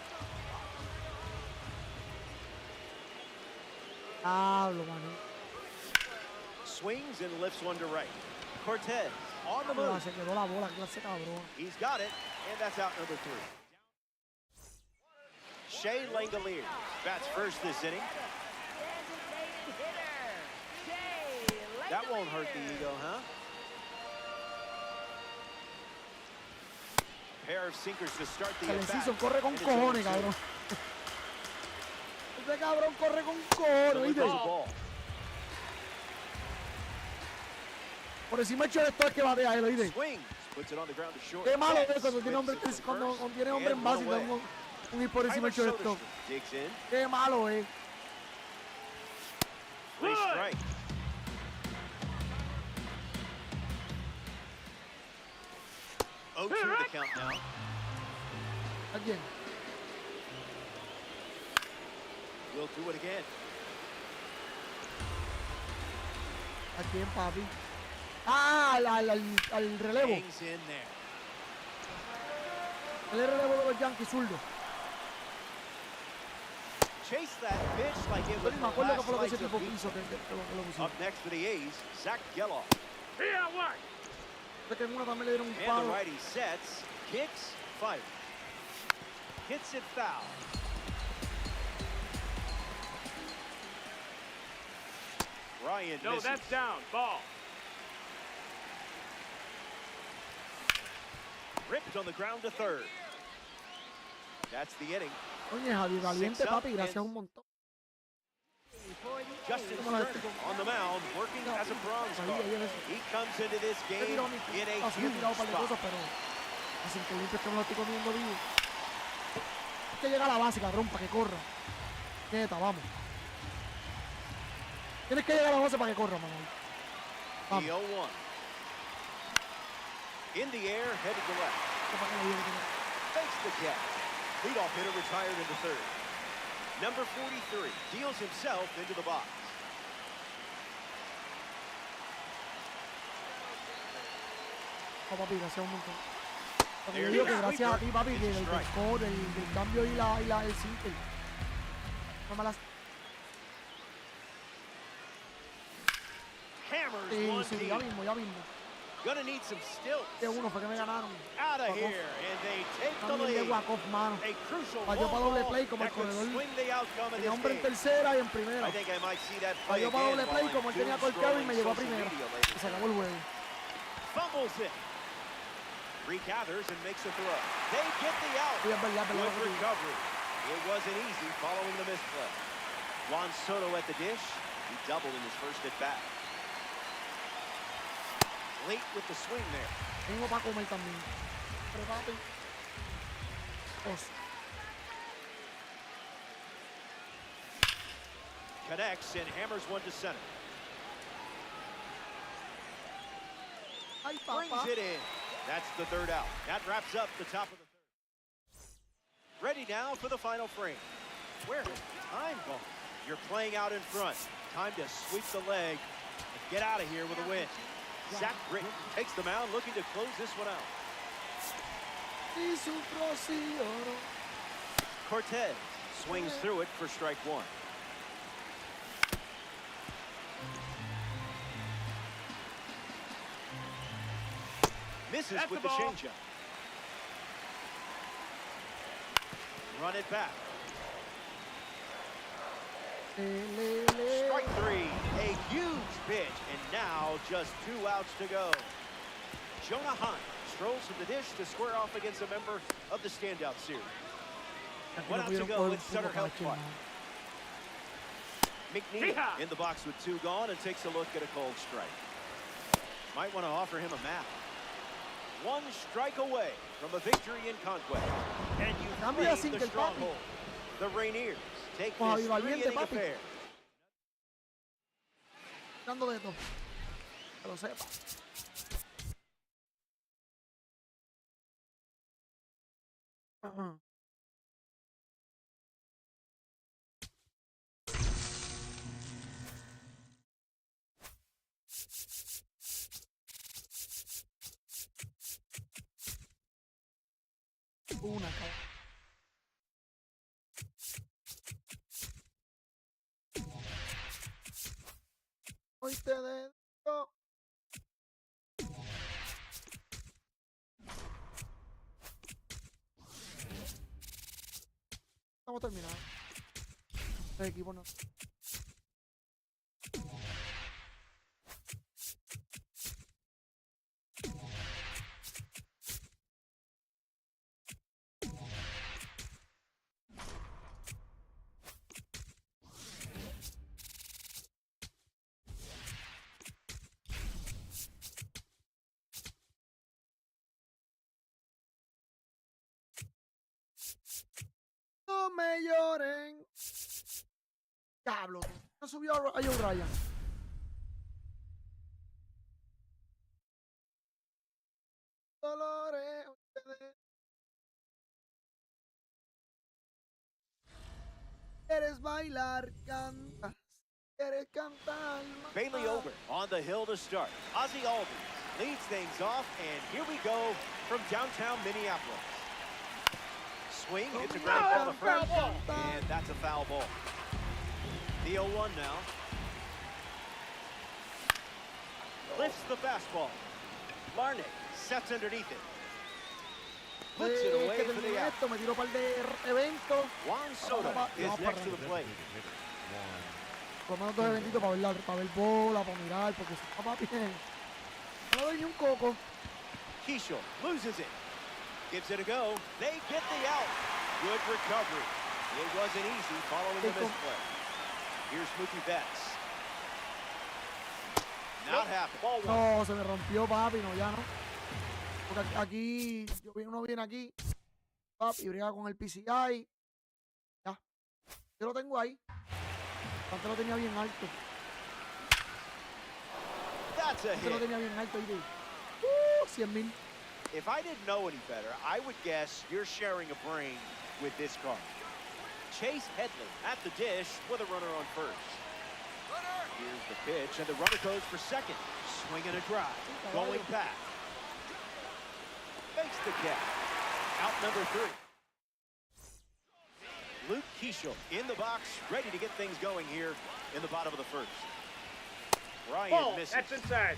Hablo, mano. Swings and lifts one to right. Cortez on the move. Se quedó la bola, clase cabrón. He's got it, and that's out number 3. Shea Langoliers bats first this inning. That won't hurt the ego, huh? Pair of sinkers to start the Calecito corre con cojones, cabrón. Este cabrón corre con cojones, ¿viste? Por encima del shortstop es que batea él, ¿oíste? Qué malo es cuando tiene hombre, cuando tiene hombre en base y da un hit por encima del shortstop. Qué malo es. Strike. 0-2 the count now. Again. We'll do it again. ¿A quién, papi? Ah, al relevo. Hangs in there. El relevo de los Yankees, zurdo. Chase that pitch like it was Me the acuerdo que last fue lo que ese slice of tipo pizza. hizo. Que lo puso. Up next for the A's, Zach Geloff. Sé que en una también le dieron un And the palo. righty sets, kicks, fire. Hits it foul. Ryan misses. that's down. Ball. Ripped on the ground to third. That's the inning. Oye, Javi, valiente, papi, gracias un montón. Justin Sterling on the mound, working as a bronze guard. He comes into this game in a huge spot. Pero así que limpio que me lo estoy comiendo vivo. Hay que llegar a la base, cabrón, para que corra. Neta, vamos. Tienes que llegar a la base para que corra, Manuel. The 0-1. In the air, headed to left. Fakes the catch. Leadoff hitter retired into third. Number 43 deals himself into the box. Papi, gracias un montón. Yo digo que gracias a ti, papi, que del pescó, del cambio y el single. No me las... Sí, ya mismo. Gonna need some stilts. Que uno fue que me ganaron. Out of here, and they take the También de lead. Guacof, mano. A crucial Falló para doble play como el that could corredor. swing the outcome of Tenía this hombre en game. tercera y en primera. I think I might see that play Falló para doble again play while como él I'm tenía colcado y me llegó a scrolling primera. social media Y se acabó el juego. Fumbles it. Regathers and makes a throw. They get the out. Sí, es verdad. Good recovery. It wasn't easy following the misplay. Juan Soto at the dish. He doubled in his first at bat. Late with the swing there. Tengo para comer también. Pero papi. Connects and hammers one to center. Ay, Brings it in. That's the third out. That wraps up the top of the third. Ready now for the final frame. Where has time gone? You're playing out in front. Time to sweep the leg and get out of here with a win. Zach Britton takes the mound, looking to close this one out. Cortez swings through it for strike one. Misses with the changeup. Run it back. Strike three, a huge pitch, and now just 2 outs to go. Jonah Hunt strolls to the dish to square off against a member of the standout series. 1 out to go in Sutter Health Park. McNeil in the box with 2 gone and takes a look at a cold strike. Might want to offer him a map. 1 strike away from a victory in conquest. And you claim the stronghold. The Rainiers take this 3-inning affair. Dando de todo. Que lo sepa. Una, cabrón. Hoy te dedico. Estamos terminados. El equipo no. No me lloren. Diablo, no subió a Joe Ryan. Dolores. Quieres bailar, cantas. Quieres cantar. Bailey Ober on the hill to start. Ozzie Albies leads things off, and here we go from downtown Minneapolis. Swing, hits a ground ball to first, and that's a foul ball. The 0-1 now. Lifts the fastball. Larney sets underneath it. Puts it away for the out. Me tiró par de eventos. Juan Soto is next to the plate. Por lo menos 2 eventitos para ver bola, para mirar, porque si está papi, no le doy ni un coco. Keishel loses it. Gives it a go. They get the out. Good recovery. It wasn't easy following the misplay. Here's Mookie Betts. Not happening. No, se me rompió, papi, no, ya no. Porque aquí, uno viene aquí, papi, y brega con el PCI. Ya. Yo lo tengo ahí. Antes lo tenía bien alto. That's a Antes lo hit. tenía bien alto. 100,000. If I didn't know any better, I would guess you're sharing a brain with this card. Chase Headley at the dish with a runner on first. Here's the pitch, and the runner goes for second. Swinging a drive, going back. Makes the catch. Out number 3. Luke Keishel in the box, ready to get things going here in the bottom of the first. Ryan misses. That's inside.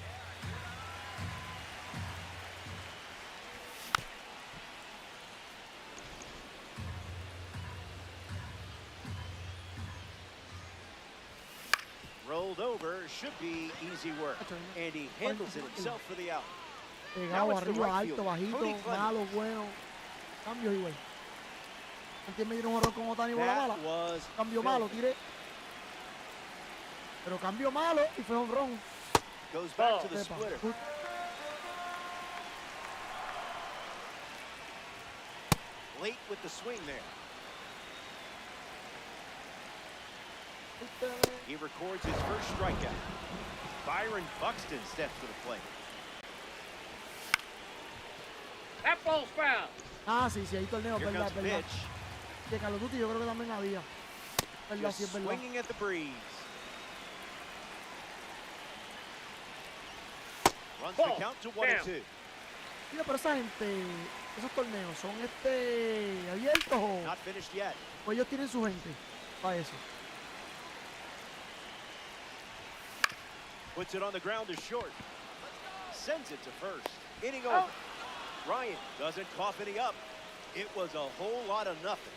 Rolled over, should be easy work. And he handles it himself for the out. Pegado arriba, alto, bajito, malo, bueno. Cambio y güey. Antes me dieron un error con Otani bola mala. Cambio malo, tiré. Pero cambio malo y fue un ron. Goes back to the splitter. Late with the swing there. He records his first strikeout. Byron Buxton steps to the plate. That ball's foul. Ah, sí, sí, hay torneos, Here verdad, comes the verdad. pitch. De Call of Duty yo creo que también había. Verdad, sí, es Just verdad. swinging at the breeze. Runs the count to 1-2. Mira, pero esa gente, esos torneos, ¿son abiertos o Not finished yet. ellos tienen su gente para eso? Puts it on the ground to short. Sends it to first. Inning over. Ryan doesn't cough any up. It was a whole lot of nothing.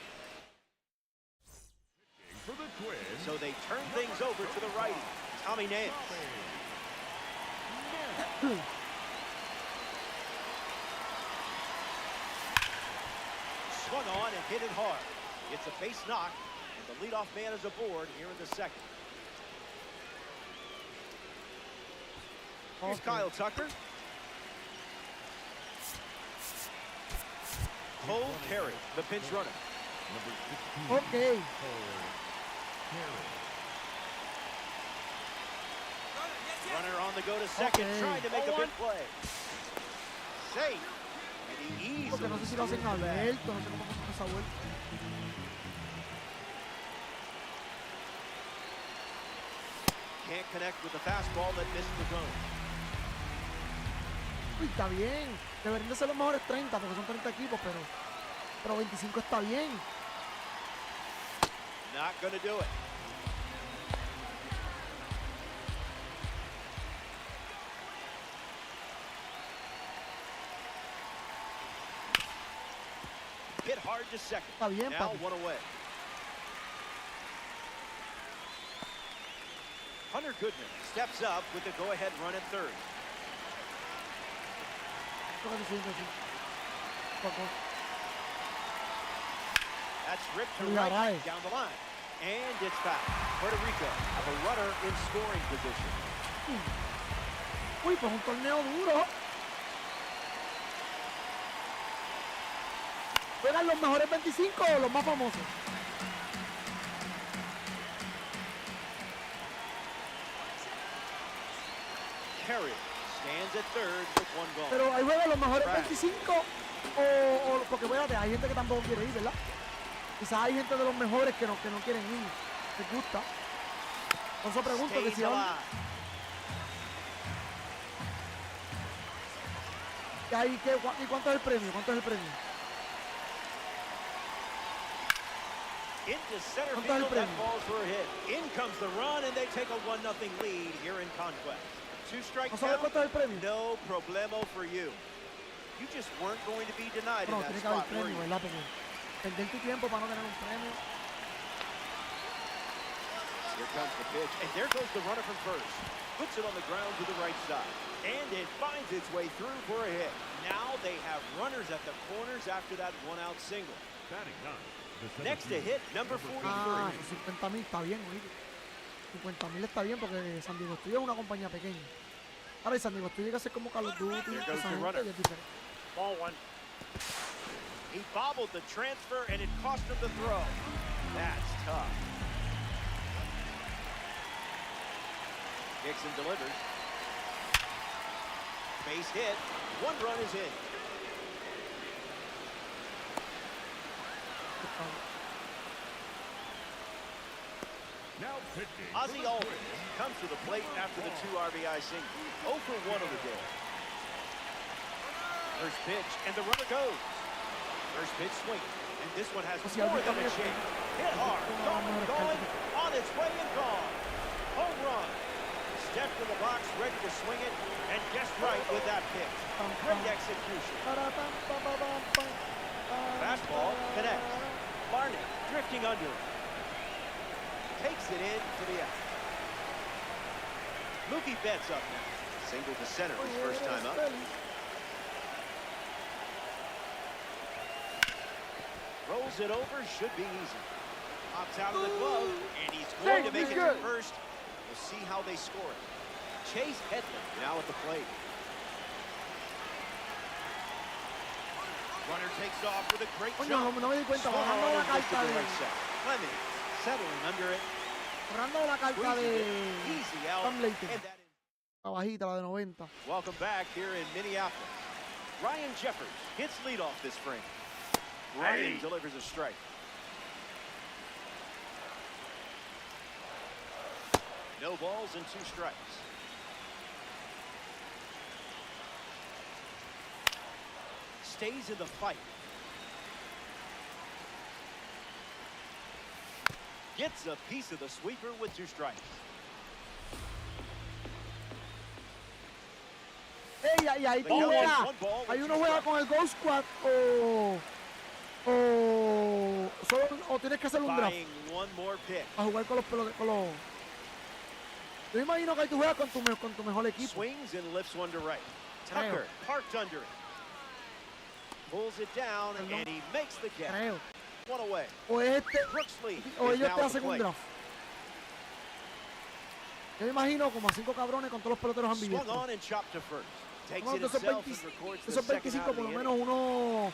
For the Twins, So they turn things over to the righty, Tommy Nance. Swung on and hit it hard. It's a base knock, and the leadoff man is aboard here in the second. Here's Kyle Tucker. Cole Carey, the pinch runner. number 16, Ok. Runner on the go to second, Okay. trying to make a big play. Safe. And he Porque no sé si lo hacen easily abierto, no sé cómo hacen esa vuelta. can't connect with the fastball that missed the zone. Uy, está bien. Deberían de ser los mejores 30 porque son 30 equipos, pero 25 está bien. Not going to do it. Hit hard to second. Está bien, Now papi. one away. Hunter Goodman steps up with the go-ahead run at third. Tócate, siente así. Poco. That's ripped to Mira, right right. down the line. And it's foul. Puerto Rico have a runner in scoring position. Uy, pues un torneo duro. ¿Juegan los mejores 25 o los más famosos? Carey stands at third with one ball. Pero ahí juegan los mejores 25 o porque fíjate, hay gente que tampoco quiere ir, ¿verdad? Quizás hay gente de los mejores que no quieren ir. Les gusta. Por eso pregunto que si van. ¿Y cuánto es el premio? ¿Cuánto es el premio? Into center field, that falls for a hit. In comes the run, and they take a 1-0 lead here in Conquest. 2 strike count, no problemo for you. You just weren't going to be denied in that spot, were you? ¿Verdad? Porque perder tu tiempo para no tener un premio. Here comes the pitch, and there goes the runner from first. Puts it on the ground to the right side. And it finds its way through for a hit. Now they have runners at the corners after that one-out single. Next to hit, number 43. 50,000 está bien, oíste. 50,000 está bien porque San Diego Studio es una compañía pequeña. Ahora el San Diego Studio que hace como Call of Duty, esa gente es diferente. Ball one. He bobbled the transfer and it cost him the throw. That's tough. Dixon delivers. Base hit. 1 run is in. Ozzie Alden comes to the plate after the 2 RBI single. 0 for 1 on the day. First pitch, and the runner goes. First pitch swing, and this one has more than a chance. Hit hard, going, on its way and gone. Home run. Stepped in the box, ready to swing it, and guessed right with that pitch. Great execution. Fastball connects. Barnett drifting under it. Takes it in for the out. Mookie Betts up now. Single to center his first time up. Rolls it over, should be easy. Pops out of the glove, and he's going to make it to first. We'll see how they score it. Chase Headland now at the plate. Runner takes off with a great jump. No me di cuenta, bajando la carta de... Clemens settling under it. Borrando la carta de... Easy out. La bajita, la de 90. Welcome back here in Minneapolis. Ryan Jeffers hits leadoff this frame. Ryan delivers a strike. No balls and 2 strikes. Stays in the fight. Gets a piece of the sweeper with 2 strikes. Y ahí tú juegas. Ahí uno juega con el Ghost Squad o tienes que hacer un draft a jugar con los peloteros. Yo imagino que ahí tú juegas con tu mejor equipo. Swings and lifts one to right. Tucker parked under it. Pulls it down and he makes the catch. One away. O ellos te hacen un draft. Yo me imagino como a 5 cabrones con todos los peloteros ambidiestros. Esos 25 por lo menos unos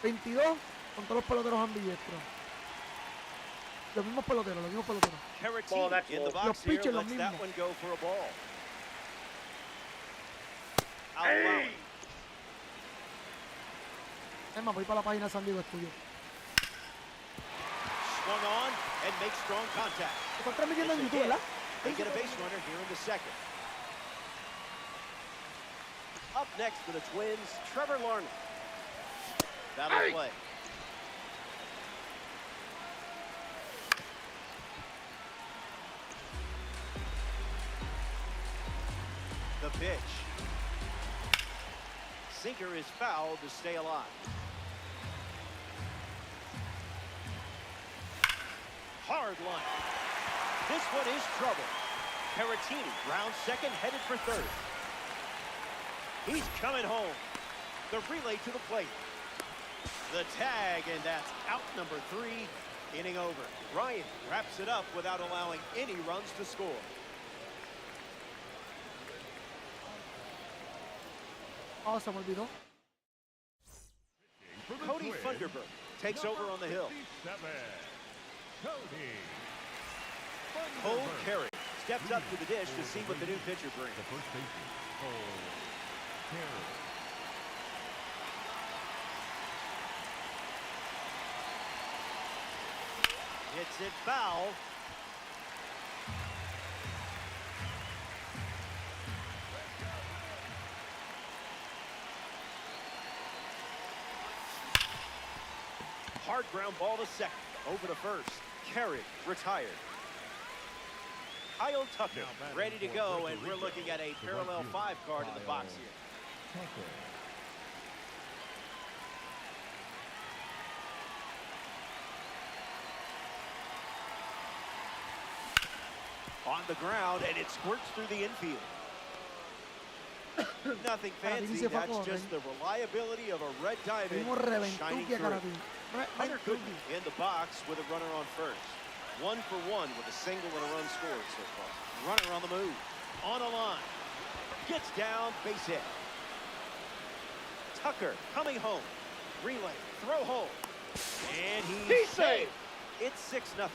22 con todos los peloteros ambidiestros. Los mismos peloteros. Los pitchers los mismos. Es más, voy para la página de San Diego Studio. Swung on and makes strong contact. Están transmitiendo en YouTube, ¿verdad? They get a base runner here in the second. Up next for the Twins, Trevor Larney. That'll play. The pitch. Sinker is fouled to stay alive. Hard line. This one is trouble. Caratini rounds second, headed for third. He's coming home. The relay to the plate. The tag, and that's out number 3. Inning over. Ryan wraps it up without allowing any runs to score. Oh, se me olvidó. Cody Funderburk takes over on the hill. 57, Cody. Cole Carey steps up to the dish to see what the new pitcher brings. The first baseman, Cole Carey. Hits it foul. Hard ground ball to second. Over to first. Carey retired. Kyle Tucker ready to go, and we're looking at a parallel 5 card in the box here. On the ground, and it squirts through the infield. Nothing fancy, that's just the reliability of a red diamond shining through. Hunter Goodman in the box with a runner on first. 1 for 1 with a single and a run scored so far. Runner on the move, on a line, gets down, base hit. Tucker coming home, relay, throw home, and he's safe. It's 6-0.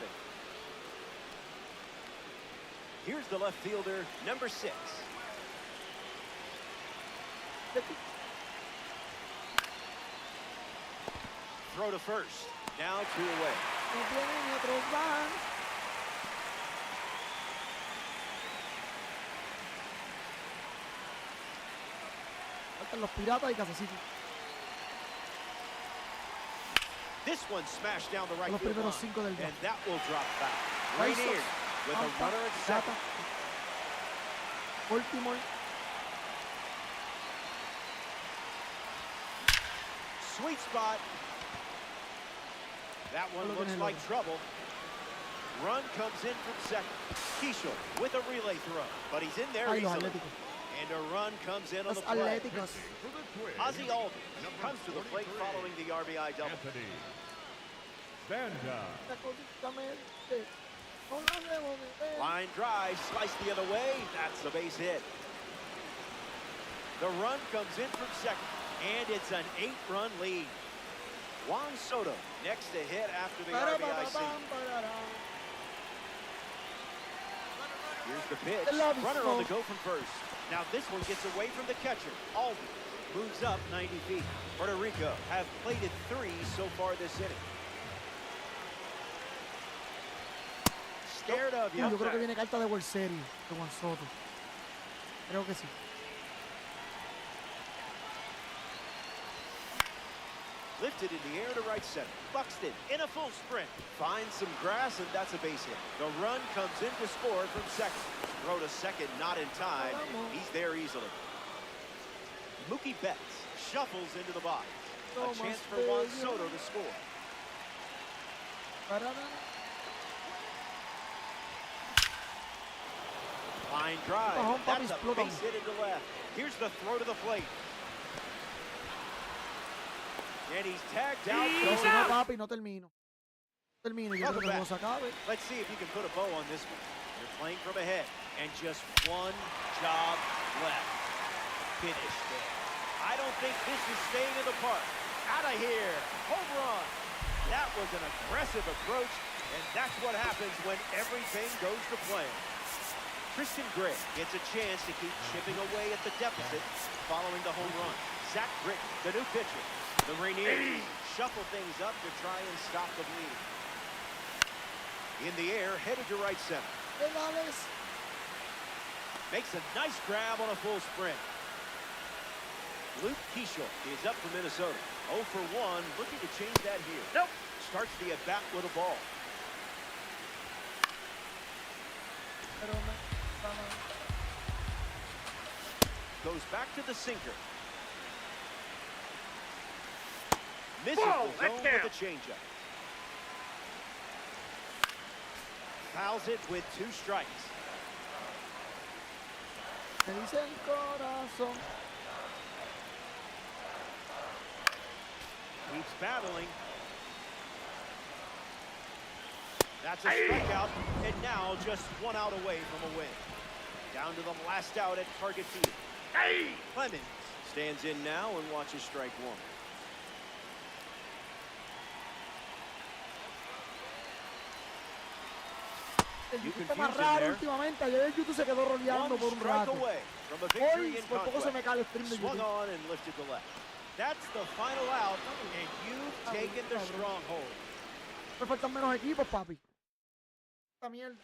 Here's the left fielder, number 6. Throw to first. Now 2 away. Faltan los Piratas y Casa City. This one smashed down the right Los field primeros line, 5 del día. and that will drop back. Rainier with a runner at second. Baltimore. Sweet spot. That one looks like trouble. Run comes in from second. Keishel with a relay throw, but he's in there easily. And a run comes in on the play. Ozzie Albies comes to the plate following the RBI double. Line drive, sliced the other way. That's the base hit. The run comes in from second, and it's an 8-run lead. Juan Soto next to hit after the RBI single. Here's the pitch. Runner on the go from first. Now this one gets away from the catcher. Alden moves up 90 feet. Puerto Rico have plated 3 so far this inning. Scared of you. Yo creo que viene carta de World Series de Juan Soto. Creo que sí. Lifted in the air to right center. Buxton in a full sprint. Finds some grass, and that's a base hit. The run comes in to score from second. Throw to second, not in time. He's there easily. Mookie Betts shuffles into the box. A chance for Juan Soto to score. Line drive. That's a base hit into left. Here's the throw to the plate. And he's tagged out. He's out. Papi, no termino. Termino. Yo creo que no se acabe. Let's see if you can put a bow on this one. You're playing from ahead, and just one job left. Finish there. I don't think this is staying in the park. Out of here. Home run. That was an aggressive approach, and that's what happens when everything goes to plan. Christian Gray gets a chance to keep chipping away at the deficit following the home run. Zach Britton, the new pitcher. The Rainiers shuffle things up to try and stop the bleed. In the air, headed to right center. Makes a nice grab on a full sprint. Luke Keishel is up for Minnesota. 0 for 1, looking to change that here. Nope. Starts the at-bat with a ball. Goes back to the sinker. Misses the zone with a changeup. Fouls it with 2 strikes. Keeps battling. That's a strikeout, and now just 1 out away from a win. Down to the last out at Target Field. Clemens stands in now and watches strike 1. El YouTube está más raro últimamente. Ayer el YouTube se quedó roleando por un rato. Hoy por poco se me cae el stream de YouTube. That's the final out, and you've taken the stronghold. Me faltan menos equipos, papi. Esta mierda.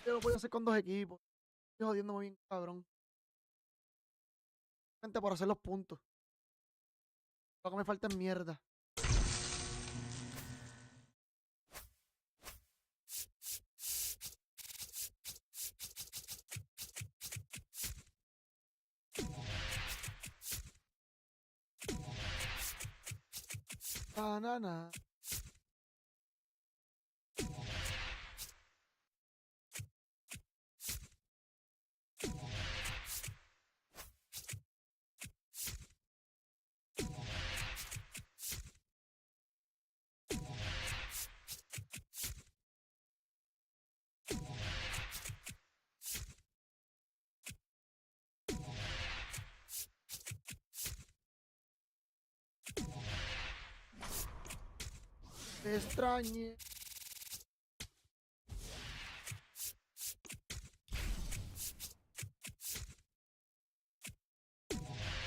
Yo lo voy a hacer con 2 equipos. Estoy jodiéndome bien, cabrón. Gente, por hacer los puntos. Lo que me falta es mierda. Banana. Te extrañe.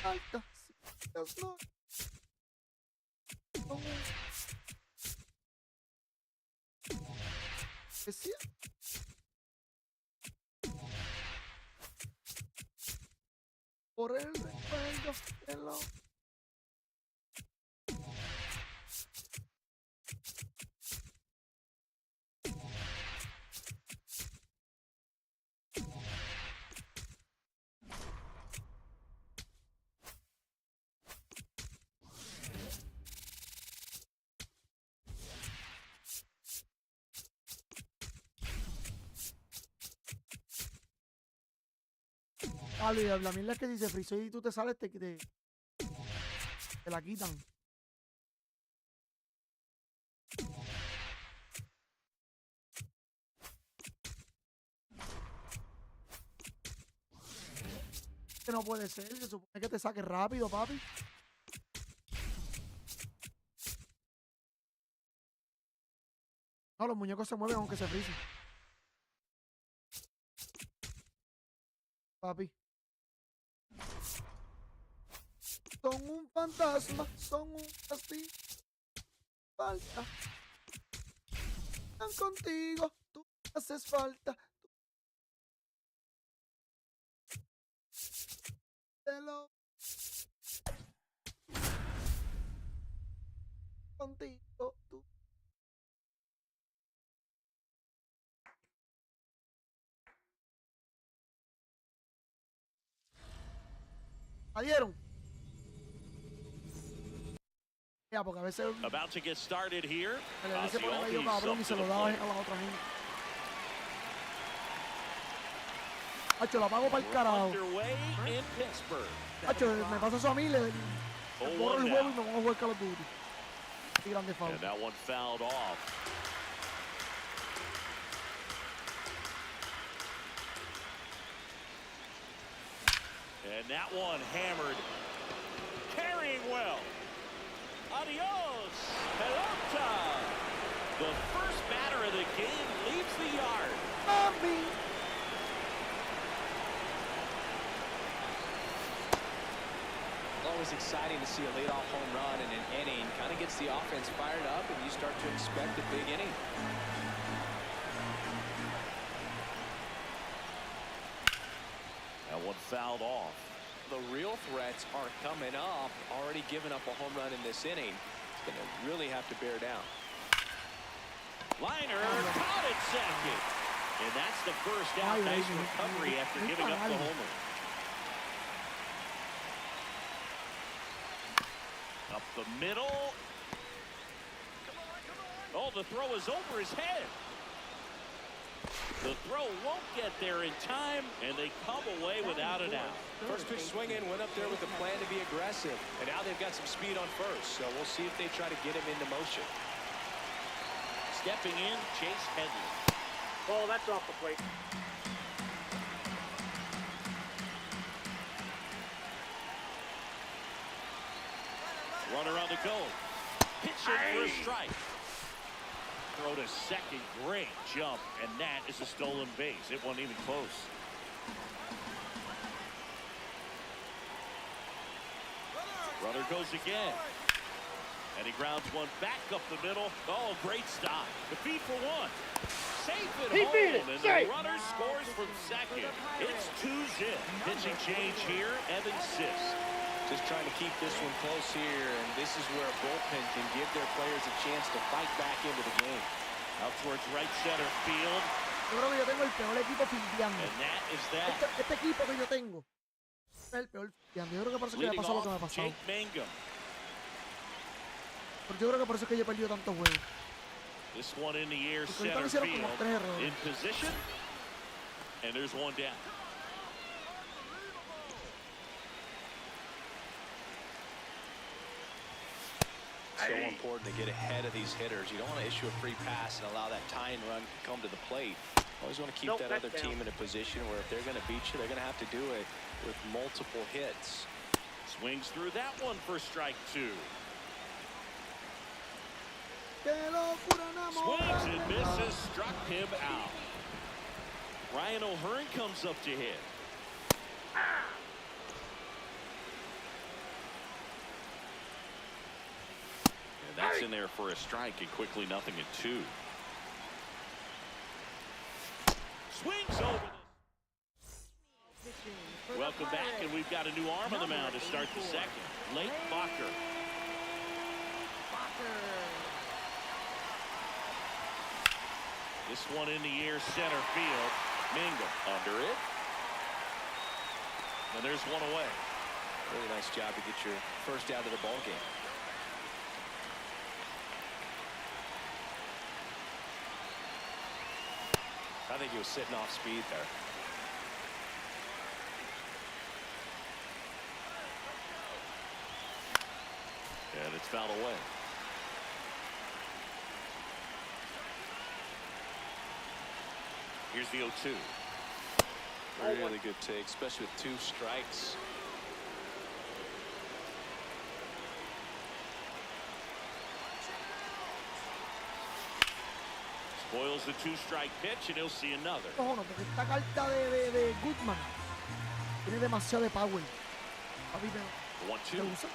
Alta. No. Decía. Por el recuerdo de lo. Ah, la mierda es que si se frizó y tú te sales, te la quitan. Que no puede ser, se supone que te saque rápido, papi. No, los muñecos se mueven aunque se fricen. Papi. Son un fantasma, son un así. Falta. Están contigo, tú haces falta. Te lo. Contigo, tú. ¿Adieron? Ya, porque a veces About to get started here. a veces pone medio cabrón y se lo daba a la otra gente. Hacho, la pago para el carajo. Hacho, me pasa eso a mí, le borro el juego y me pongo a jugar Call of Duty. Qué grande foul. And that one fouled off. And that one hammered. Carrying well. Adios, pelota. The first batter of the game leaves the yard. Mami. Always exciting to see a leadoff home run in an inning. Kind of gets the offense fired up, and you start to expect a big inning. That one fouled off. The real threats are coming up. Already given up a home run in this inning. It's going to really have to bear down. Liner caught at second. And that's the first out. Nice recovery after giving up the homer. Up the middle. Oh, the throw is over his head. The throw won't get there in time, and they come away without an out. First pitch swing in, went up there with a plan to be aggressive. And now they've got some speed on first, so we'll see if they try to get him into motion. Stepping in, Chase Headley. Oh, that's off the plate. Runner on the go. Pitching for a strike. throw to second. Great jump, and that is a stolen base. It wasn't even close. Runner goes again. And he grounds one back up the middle. Oh, great stop. The feed for one. Safe at home, and the runner scores from second. It's 2-zip. Pitching change here, Evan Sisk. Just trying to keep this one close here, and this is where a bullpen can give their players a chance to fight back into the game. Out towards right center field. Yo creo que yo tengo el peor equipo fildeando. And that is that. Este equipo que yo tengo es el peor fildeando. Yo creo que por eso es que me ha pasado lo que me ha pasado. Jake Mangum. Porque yo creo que por eso es que yo he perdido tantos juegos. This one in the air, Porque center hicieron field. como 3 errores. In position. And there's one down. So important to get ahead of these hitters. You don't want to issue a free pass and allow that tying run to come to the plate. Always want to keep that other team in a position where if they're going to beat you, they're going to have to do it with multiple hits. Swings through that one for strike 2. Swings and misses, struck him out. Ryan O'Hearn comes up to hit. And that's in there for a strike, and quickly 0-2. Swings over this. Welcome back, and we've got a new arm on the mound to start the second. Lake Bacher. This one in the air, center field. Mangum under it. And there's one away. Really nice job to get your first out of the ball game. I think he was sitting off speed there. And it's fouled away. Here's the 0-2. Really good take, especially with 2 strikes. Spoils the 2-strike pitch, and he'll see another. No, porque esta carta de Goodman tiene demasiado de power. Papi, pero 1-2. usa.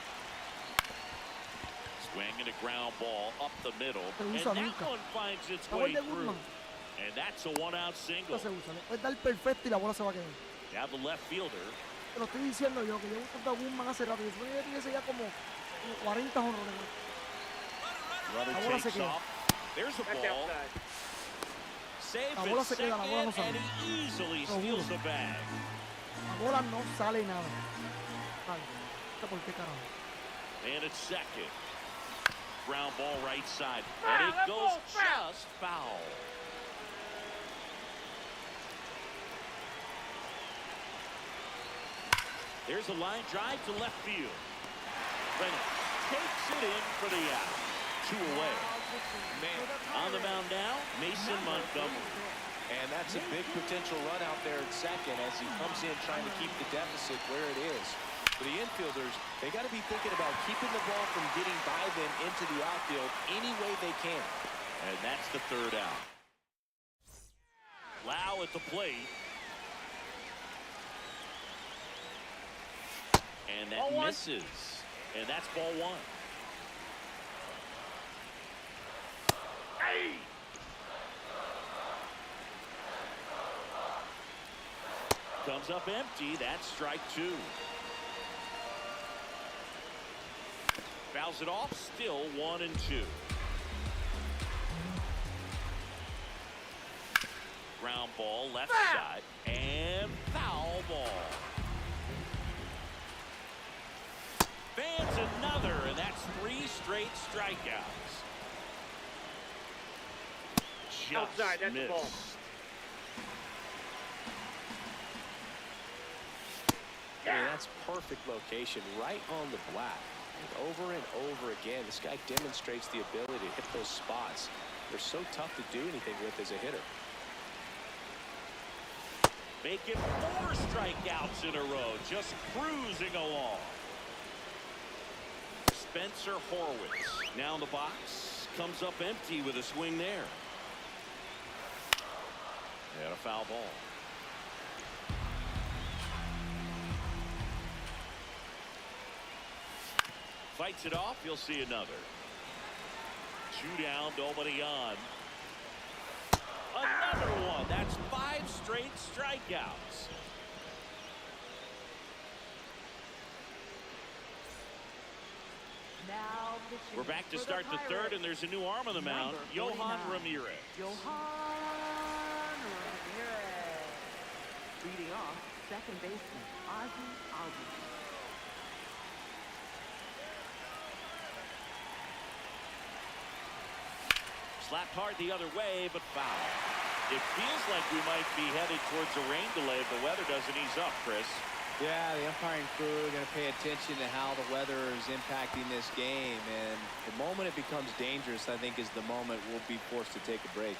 Swing and a ground ball up the middle. And usa that nunca. one finds its Power way de through. Goodman. And that's a 1-out single. No se usa. Le puedes dar perfecto y la bola se va a quedar. You have the left fielder. Te lo estoy diciendo yo, que yo busco a Goodman hace rato. Yo creo que tuviese ya como 40 jonrones. Runner La bola se takes queda. off. There's a ball. Safe La bola at se queda, la bola no second, sale. and he easily Lo steals juro. the bag. La bola no sale nada. Vale. No sé por qué carajo. And it's second. Ground ball right side. And it goes just foul. There's a line drive to left field. Brennan takes it in for the out. 2 away. Man, On the mound now, Mason Montgomery. and that's a big potential run out there in second as he comes in trying to keep the deficit where it is. For the infielders, they got to be thinking about keeping the ball from getting by them into the outfield any way they can. And that's the 3rd out. Lau at the plate. And that misses. And that's ball 1. Hey! Comes up empty. That's strike 2. Fouls it off. Still 1-2. Ground ball left side. And foul ball. Fans another, and that's 3 straight strikeouts. Just outside, that's missed. the ball. Yeah, that's perfect location, right on the black. And over and over again, this guy demonstrates the ability to hit those spots. They're so tough to do anything with as a hitter. Make it 4 strikeouts in a row, just cruising along. Spencer Horwitz now in the box. comes up empty with a swing there. And a foul ball. Fights it off. You'll see another. 2 down, nobody on. Another one. That's 5 straight strikeouts. Now We're back to start the third, and there's a new arm on the mound, Johan Ramirez. Johan Ramirez. Leading off, second baseman, Ozzy Albies. Slapped hard the other way, but foul. It feels like we might be headed towards a rain delay if the weather doesn't ease up, Chris. Yeah, the umpiring crew are going to pay attention to how the weather is impacting this game. And the moment it becomes dangerous, I think, is the moment we'll be forced to take a break.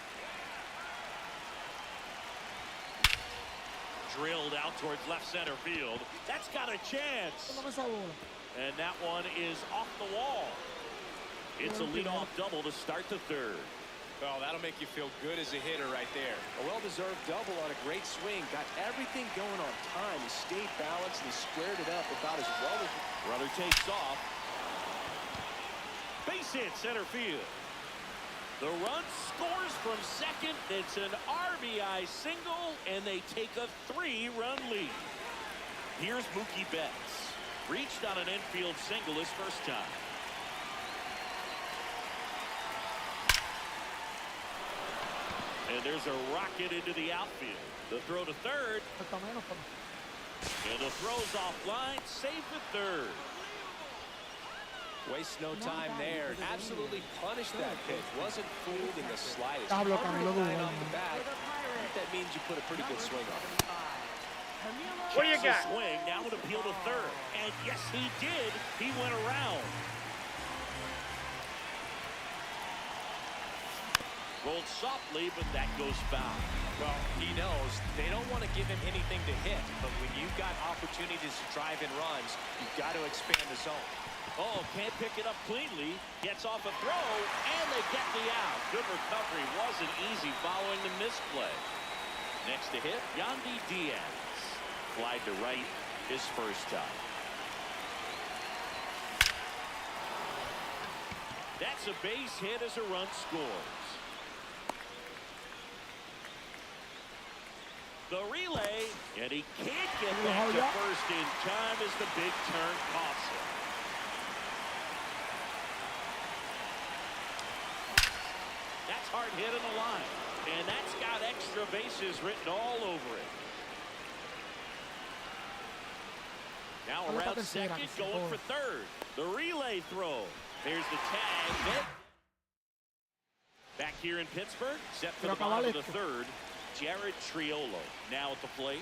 Drilled out towards left center field. That's got a chance. And that one is off the wall. It's a leadoff double to start the third. Well, that'll make you feel good as a hitter right there. A well-deserved double on a great swing. Got everything going on time. He stayed balanced and he squared it up about as well as... Runner takes off. Base hit center field. The run scores from second. It's an RBI single, and they take a 3-run lead. Here's Mookie Betts. Reached on an infield single his first time. And there's a rocket into the outfield. The throw to third. And the throw's offline. Safe at third. Waste no time there. Absolutely punished that pitch. Wasn't fooled in the slightest. Pablo Covered Camilo the line Guzmán. off the bat. That means you put a pretty good swing on it. What do you got? Swing, now an appeal to third. And yes, he did. He went around. Rolled softly, but that goes foul. Well, he knows they don't want to give him anything to hit, but when you've got opportunities to drive in runs, you've got to expand the zone. Oh, can't pick it up cleanly. Gets off a throw, and they get the out. Good recovery. Wasn't easy following the misplay. Next to hit, Yandy Diaz. Fly to right his first time. That's a base hit as a run scores. The relay, and he can't get back to first in time as the big turn costs him. That's hard hit in the line, and that's got extra bases written all over it. Now around second, going for third. The relay throw. There's the tag. Back here in Pittsburgh, set for the bottom of the third. Jared Triolo now at the plate.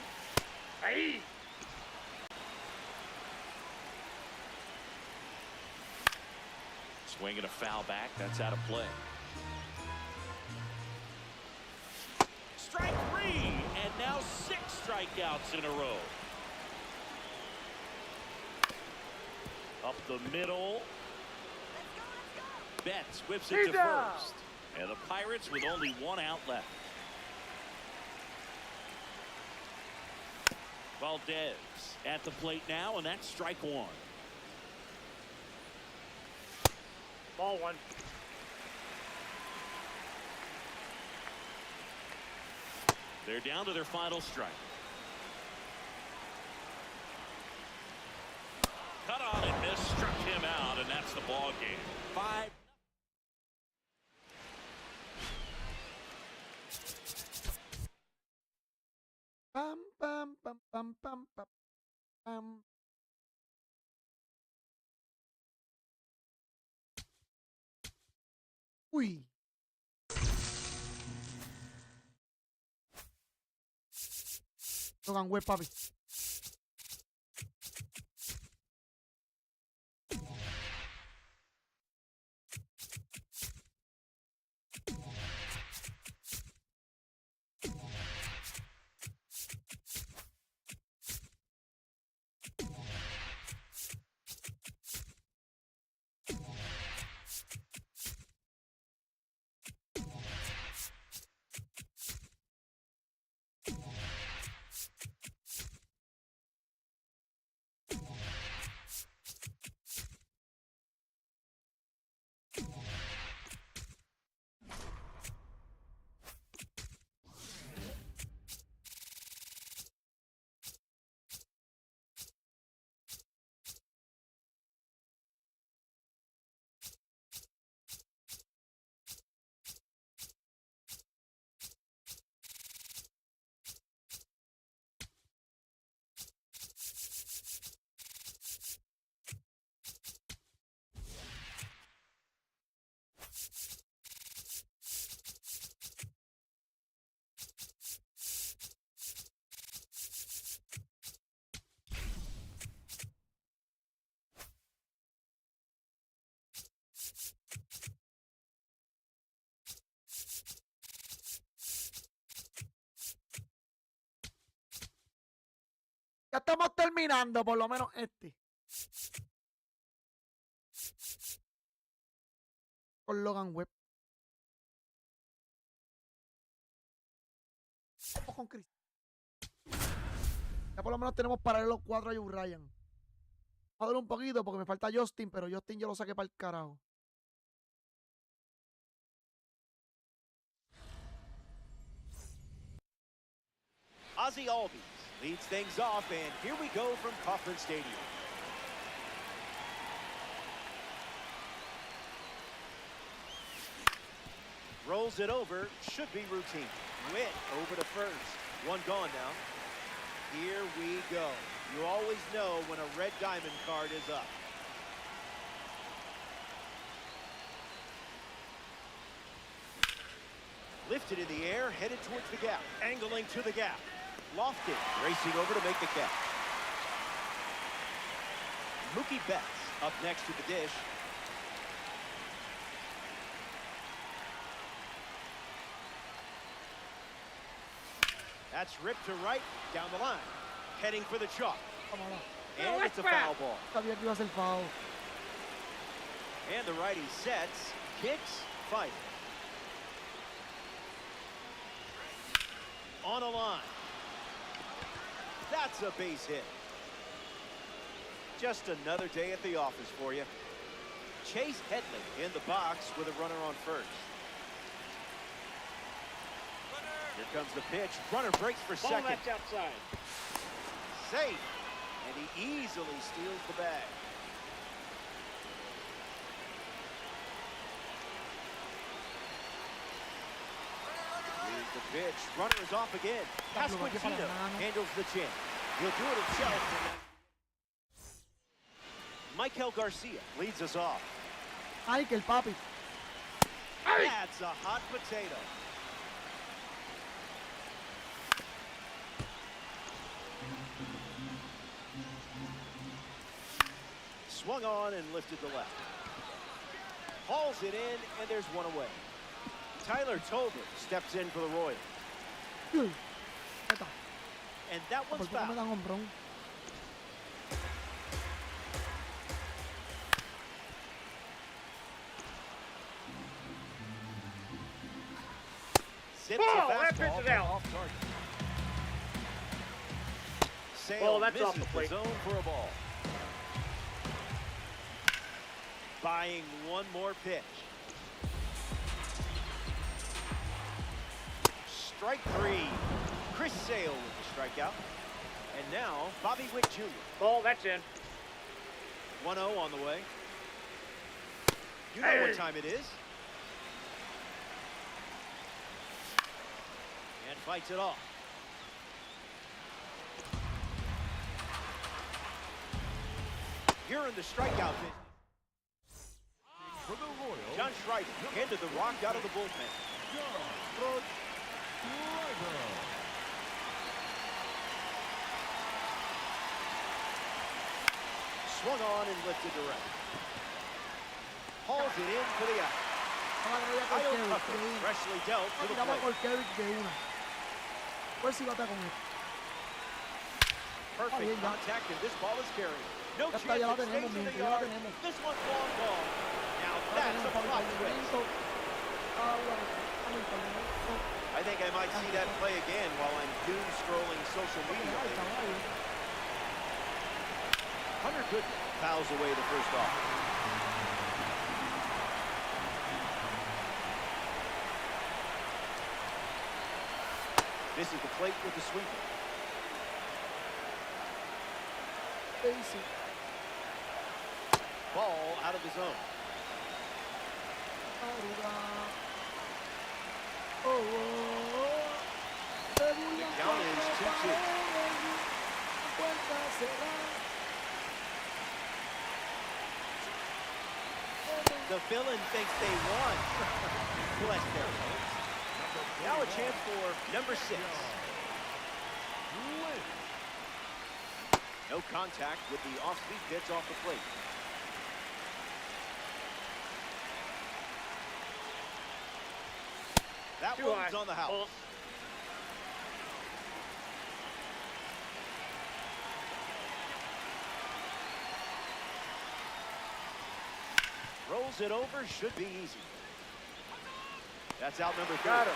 Hey! Swinging a foul back. That's out of play. Strike 3, and now 6 strikeouts in a row. Up the middle. Betts whips it to first. And the Pirates with only 1 out left. Valdez at the plate now, and that's strike 1. Ball 1. They're down to their final strike. Cut on and miss, struck him out, and that's the ball game. 5. Pam, pam, pam, pam, pam, pam, pam. Uy. Tocan web, papi. Ya estamos terminando, por lo menos este. Con Logan Webb. Vamos con Chris. Ya por lo menos tenemos paralelos 4 a Joe Ryan. Voy a darle un poquito porque me falta Justin, pero Justin yo lo saqué para el carajo. Ozzie Albies leads things off, and here we go from Kauffman Stadium. Rolls it over, should be routine. Witt over to first. One gone now. Here we go. You always know when a red diamond card is up. Lifted in the air, headed towards the gap. Angling to the gap. Lofted, racing over to make the catch. Mookie Betts up next to the dish. That's ripped to right, down the line. Heading for the chalk. And it's a foul ball. Sabía que iba a ser foul. And the righty sets, kicks, fight. On a line. That's a base hit. Just another day at the office for you. Chase Headley in the box with a runner on first. Here comes the pitch. Runner breaks for second. Ball that's outside. Safe. And he easily steals the bag. Here's the pitch. Runner is off again. Pasquantino handles the chin. He'll do it himself. Michael Garcia leads us off. Michael, papi. That's a hot potato. Swung on and lifted to left. Hauls it in, and there's one away. Tyler Tolbert steps in for the Royals. And that one's foul. Zips Oh, a that pitch fastball is out. off target. Sale Oh, that's off misses the plate. zone for a ball. Buying one more pitch. Strike three. Chris Sale with the strikeout. And now, Bobby Witt Jr. Ball, that's in. 1-0 on the way. You know what time it is. And fights it off. Here in the strikeout business. For the Royals, John Schreiber handed the rock out of the bullpen. Swung on and lifted to right. Hauls it in for the out. Kyle Tucker freshly dealt to the plate. Perfect contact, and this ball is carried. No chance it stays in the yard. This one's long gone. Now that's a plot twist. I think I might see that play again while I'm doom scrolling social media. Hunter Goodman fouls away the first off. This is the plate with the sweeper. Basic. Ball out of the zone. The count is 2-2. The villain thinks they won. Bless their hearts. Now a chance for number 6. No contact with the off-speed pitch off the plate. That one's on the house. Pulls it over, should be easy. That's out number 3. Got him.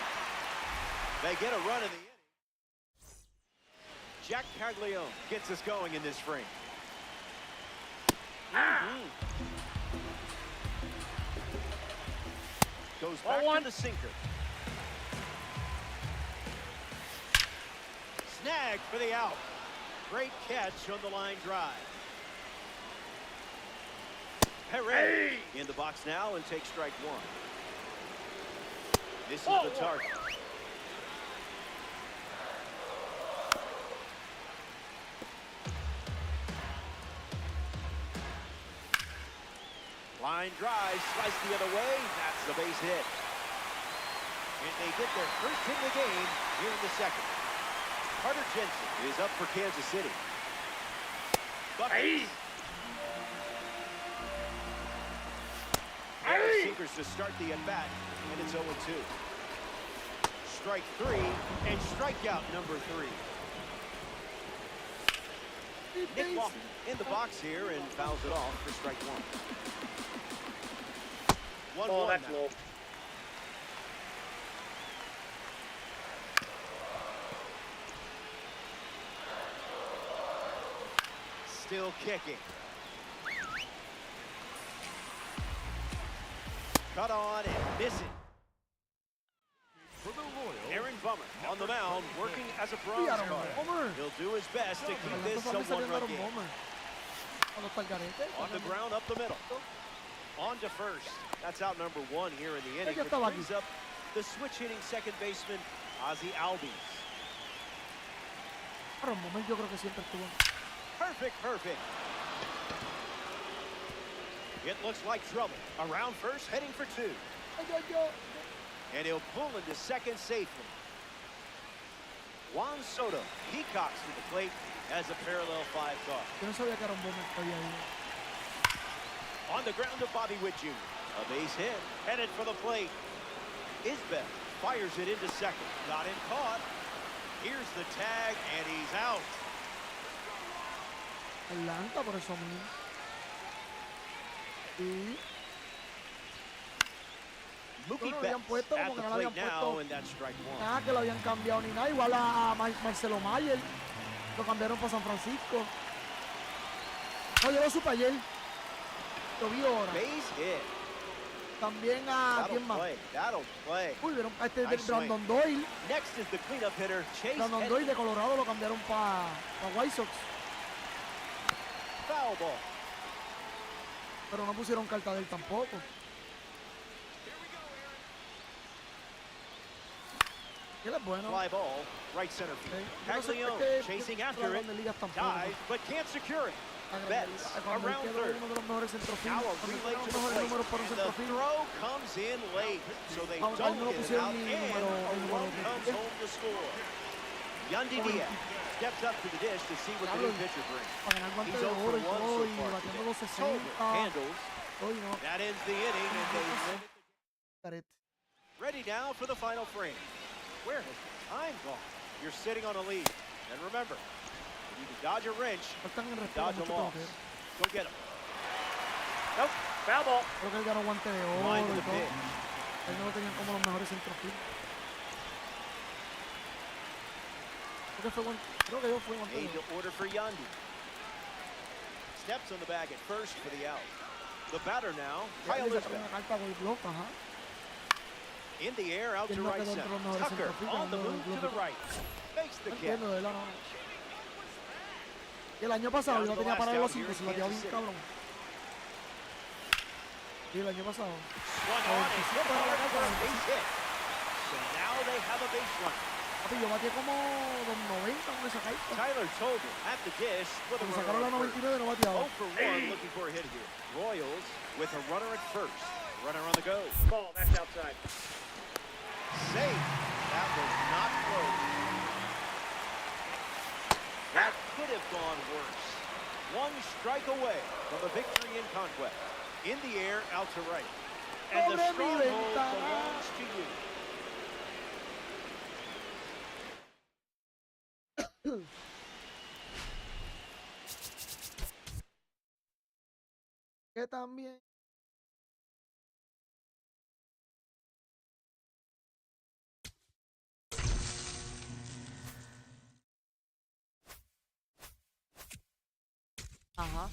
They get a run in the inning. Jack Caglione gets us going in this frame. Goes back to the sinker. Snag for the out. Great catch on the line drive. Perez in the box now and takes strike 1. This is the target. Line drive, sliced the other way. That's the base hit. And they get their first hit of the game here in the second. Carter Jensen is up for Kansas City. Buckets. Sinkers to start the at-bat, and it's 0-2. Strike 3, and strikeout number 3. Nick Walker in the box here and fouls it off for strike 1. 1-1 that's low. Still kicking. Cut on and missing. For the Royals, Aaron Bummer on the mound, working as a bronze Aaron guard. Bummer. He'll do his best to keep this a one-run game. On the ground up the middle. On to first. That's out number 1 here in the inning. Which brings up the switch hitting second baseman, Ozzie Albies. Perfect. It looks like trouble. Around first, heading for 2. And he'll pull into second safely. Juan Soto peacocks to the plate as a parallel 5 toss. On the ground to Bobby Witt Jr. A base hit, headed for the plate. Isbell fires it into second. Got him caught. Here's the tag, and he's out. Atlanta por eso mismo. Sí. Mookie No lo habían Betts puesto at como the que no lo plate habían now, puesto and that's strike 1. nada, que lo habían cambiado ni nada. Igual a Marcelo Mayer. Lo cambiaron para San Francisco. No, yo lo supe ayer. Lo vi ahora. Base hit. También a ¿quién más? That'll play. Uy, vieron a este Nice Brandon Doyle. Next is the cleanup hitter, Chase Brandon Edmonds. Doyle de Colorado lo cambiaron para White Sox. Foul ball. Pero no pusieron carta de él tampoco. Él es bueno. Fly ball, right center field. Yo no sé por Caglione qué chasing no after it. hablan de ligas tampoco. Dive, but can't secure it. Betts Cuando él around quedó third. uno de los mejores centrofield. Now a Cuando él relay quedó to los mejores the números para un plate. And the centrofield. throw comes in late, so they Ahí don't no lo get it pusieron out, ni and número a run comes 10. home to score. Yandy Diaz steps up to the dish to see what the new pitcher brings. Para ganar guante He's de 0 for oro 1 y so todo, y far batiendo today. los Tolbert 60. handles. Oye, no. That ends the inning, and they win it. Carete. Ready now for the final frame. Where has the time gone? You're sitting on a lead. And remember, you can dodge a wrench, Faltan en respeto a dodge a mucho loss. pelotero. Go get him. Nope. Foul ball. Creo que él ganó guante de Line oro to y the todo. pitch. Él no lo tenían como los mejores centrofield. Creo que yo fui guante de Made oro. to order for Yandy. Steps on the bag at first for the out. The batter now, Ya Kyle le sacaron Isbell. una carta Gold Glove, ajá. In the air, out Y to él no right quedó center. entre los mejores Tucker centrofield, on the ganando move el to the Glove. right. Makes the No catch. entiendo de él, no. Y el año pasado yo lo tenía para los 5 y se lo había bien cabrón. Sí, el año pasado. Swung on and hit para la hard for a carta. base hit. So now they have a base run. Papi, yo batí como 290 con esa carta. Tyler Tolbert at the dish with a Me runner sacaron la on first. 99 no bateaba. 0 for 1, looking for a hit here. Royals with a runner at first. Runner on the go. Ball. That's outside. Safe. That was not close. That could have gone worse. One strike away from a victory in Conquest. In the air, out to right. And the Sobre mi stronghold ventana. belongs to you. Que también Ajá.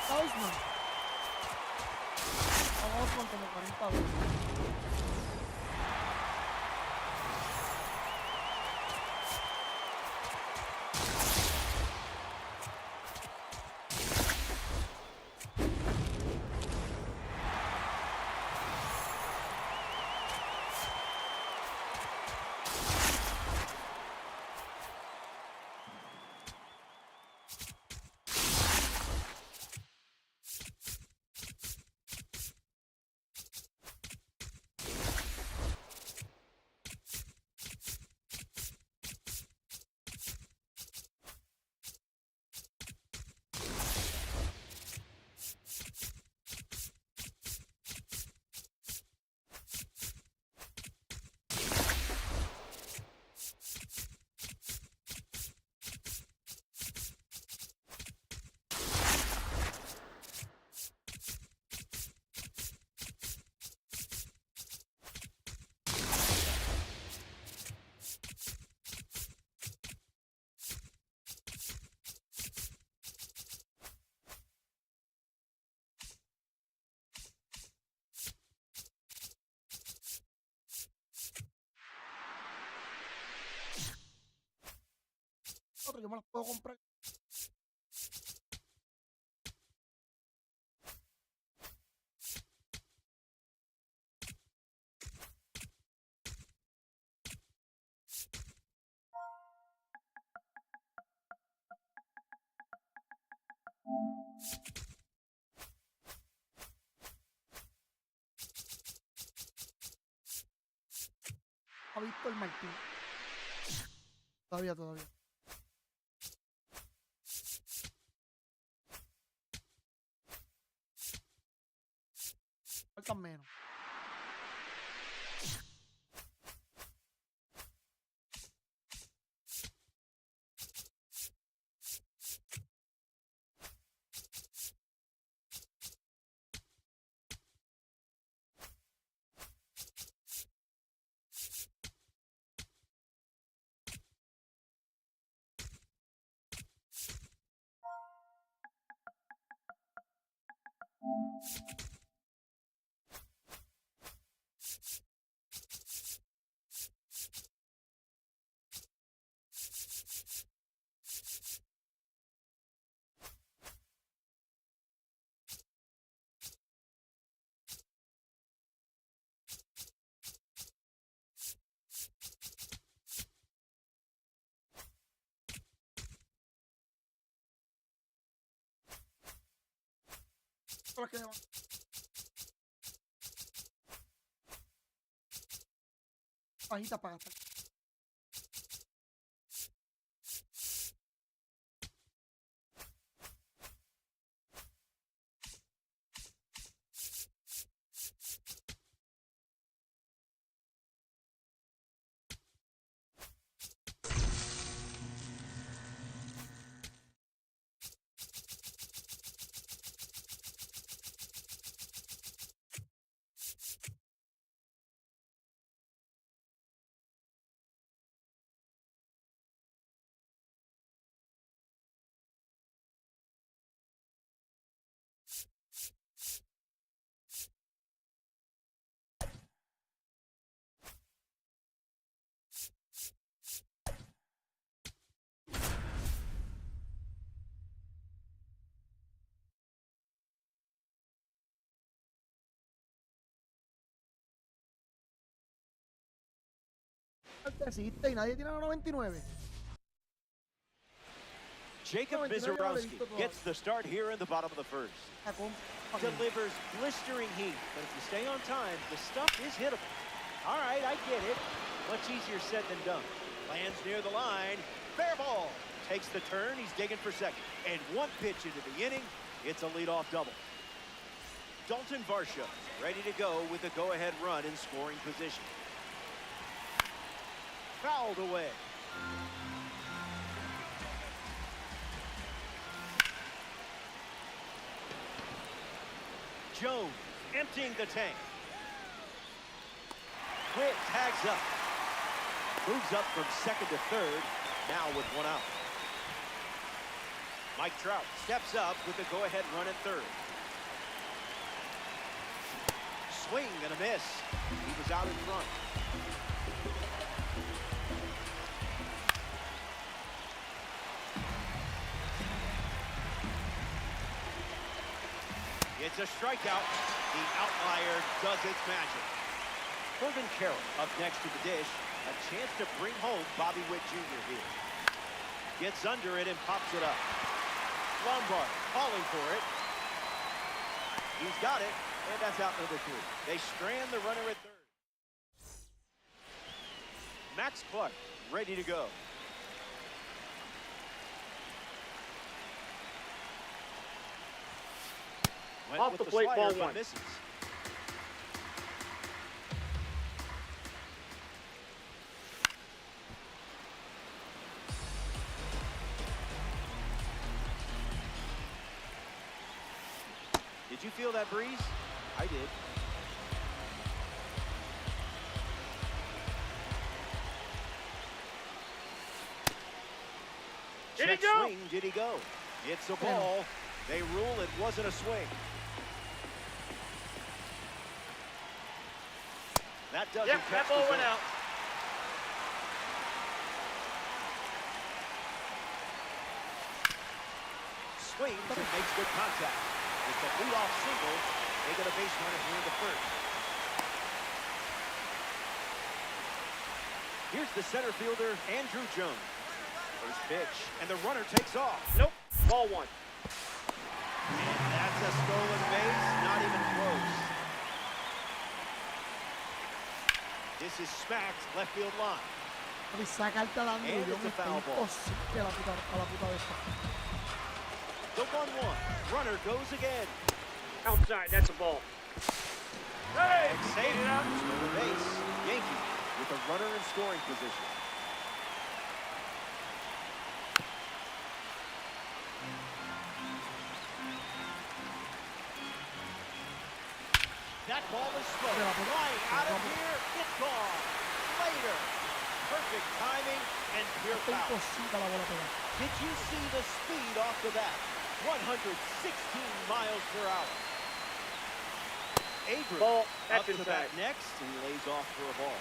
Osman. Vamos con como 40 veces. Otro, yo me las puedo comprar. Ha visto el Martín. Todavía. Faltan menos. Son las que me van. Pajitas para gastar. existe y nadie tiene la 99. Jacob Mizorowski gets the start here in the bottom of the first. Delivers blistering heat, but if you stay on time, the stuff is hittable. All right, I get it. Much easier said than done. Lands near the line. Fair ball. Takes the turn. He's digging for second. And one pitch into the inning. It's a leadoff double. Dalton Varsho ready to go with a go-ahead run in scoring position. Fouled away. Jones emptying the tank. Quick tags up. Moves up from second to third. Now with one out. Mike Trout steps up with the go-ahead run at third. Swing and a miss. He was out in front. It's a strikeout. The outlier does its magic. Corbin Carroll up next to the dish. A chance to bring home Bobby Witt Jr. here. Gets under it and pops it up. Lombard calling for it. He's got it, and that's out number 3. They strand the runner at third. Max Clark ready to go. Went off the plate, ball 1. Misses. Did you feel that breeze? I did. Did he Check go? swing, did he go? It's a ball. They rule it wasn't a swing. That doesn't catch that the ball zone. went out. Swings and makes good contact. It's a leadoff single. They get a base runner here in the first. Here's the center fielder, Andrew Jones. First pitch, and the runner takes off. Nope, ball 1. And that's a stolen base, not even close. This is smacked left field line. Sacarte a Andrew And it's a foul ball. imposible a la puta de esta. The 1-1. Runner goes again. Outside, that's a ball. Hey! And save it out. Stolen base. Yankee with a runner in scoring position. That ball is slow. Flying out of here. It's gone. Later. Perfect timing and pure Está power. imposible la bola pegar. Did you see the speed off the bat? 116 miles per hour. Abrams Ball, up that's to inside. bat next, and he lays off for a ball.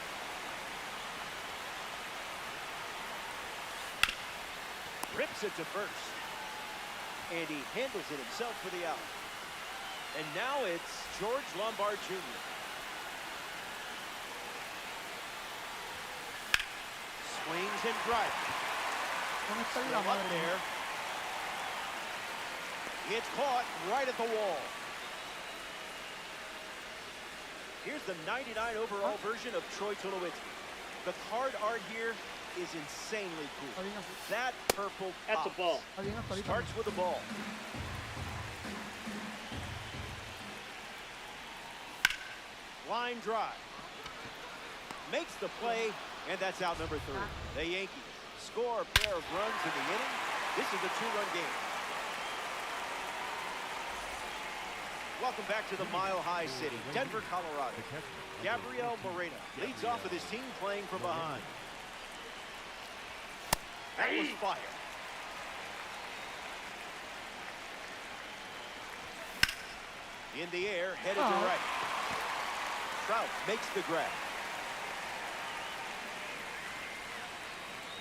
Rips it to first. And he handles it himself for the out. And now it's George Lombard Jr. Swings and drives. ¿Dónde está la Still up madre? there. It's caught right at the wall. Here's the 99 overall version of Troy Tulowitzki. The card art here is insanely cool. Está bien así. That purple That's a pops. ball. Está bien hasta ahorita. Starts with a ball. Line drive. Makes the play, and that's out number 3. The Yankees score a pair of runs in the inning. This is a 2-run game. Welcome back to the Mile High City, Denver, Colorado. Gabriel Moreno leads off with his team playing from behind. That was fire. In the air, headed to right. Trout makes the grab.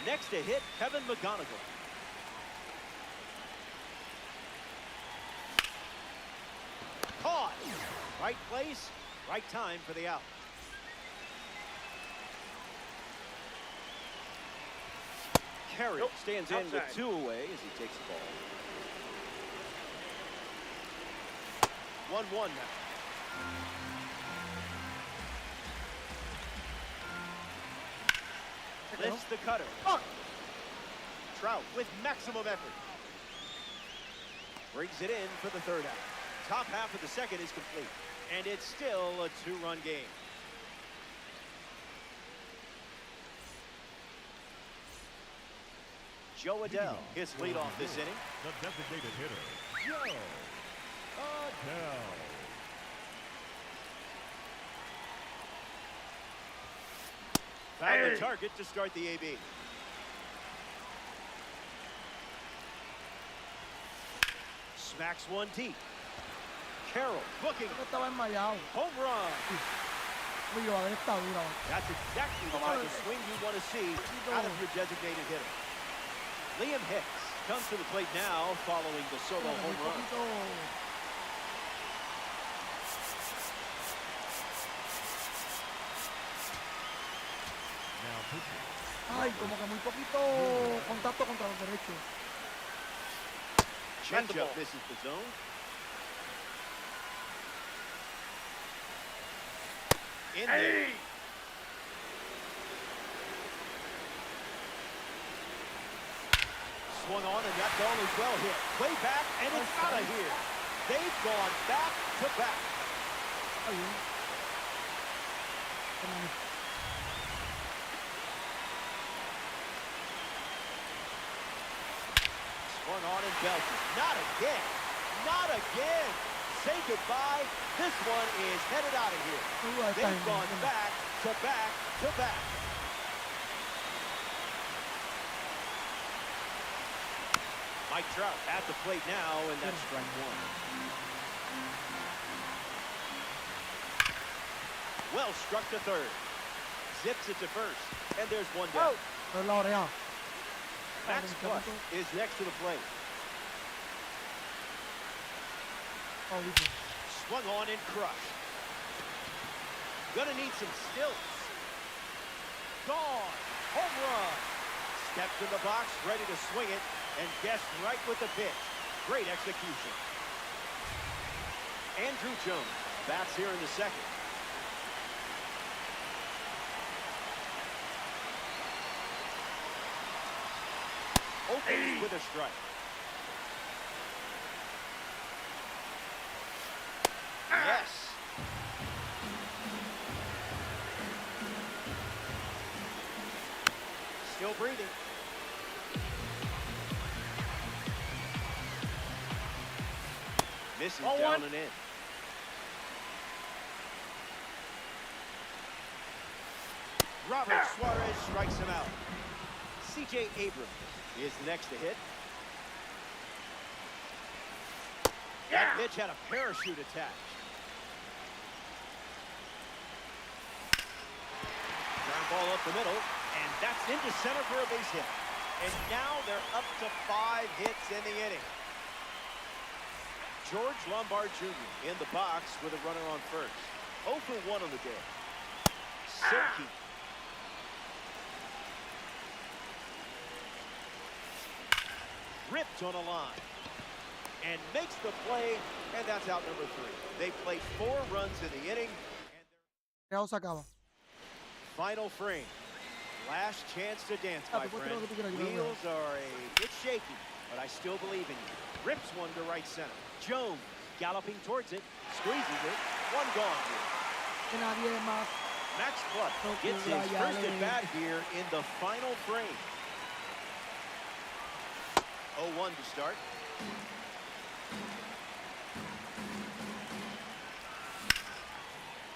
Next to hit, Kevin McGonigal. Caught. Right place, right time for the out. Carey stands in with Outside. 2 away as he takes the ball. 1-1 now. Lifts the cutter. Trout with maximum effort. Brings it in for the 3rd out. Top half of the 2nd is complete. And it's still a 2-run game. Joe Adell, his leadoff this inning. The designated hitter, Joe Adell. Found the target to start the AB. Smacks one deep. Carroll booking. Estaba enmayado. Home run. Uy, va a ver esta dura. That's exactly the type of swing you want to see out of your designated hitter. Liam Hicks comes to the plate now following the solo home run. Now pitching. Ay, como que muy poquito contacto contra los derechos. Changeup misses the zone. In there. Swung on, and that ball is well hit. Way back, and it's out of here. They've gone back to back. Swung on and belted. Not again. Not again. Say goodbye. This one is headed out of here. They've gone back to back to back. Mike Trout at the plate now, and that's strike 1. Well struck to 3rd. Zips it to 1st, and there's one down. Max Clutch is next to the plate. Swung on and crushed. Gonna need some stilts. Gone. Home run. Steps in the box, ready to swing it, and guessed right with the pitch. Great execution. Andrew Jones bats here in the 2nd. Opens with a strike. Yes. Still breathing. Misses down and in. Robert Suarez strikes him out. C.J. Abrams is next to hit. That pitch had a parachute attached. Ground ball up the middle, and that's into center for a base hit. And now they're up to 5 hits in the inning. George Lombard Jr. in the box with a runner on first. 0 for 1 on the day. Silky. Ripped on a line. And makes the play, and that's out number 3. They played 4 runs in the inning. And final frame. Last chance to dance, my friend. Wheels are a bit shaky, but I still believe in you. Rips one to right center. Jones galloping towards it, squeezes it. One gone here. Max Clutch gets his first at bat here in the final frame. 0-1 to start.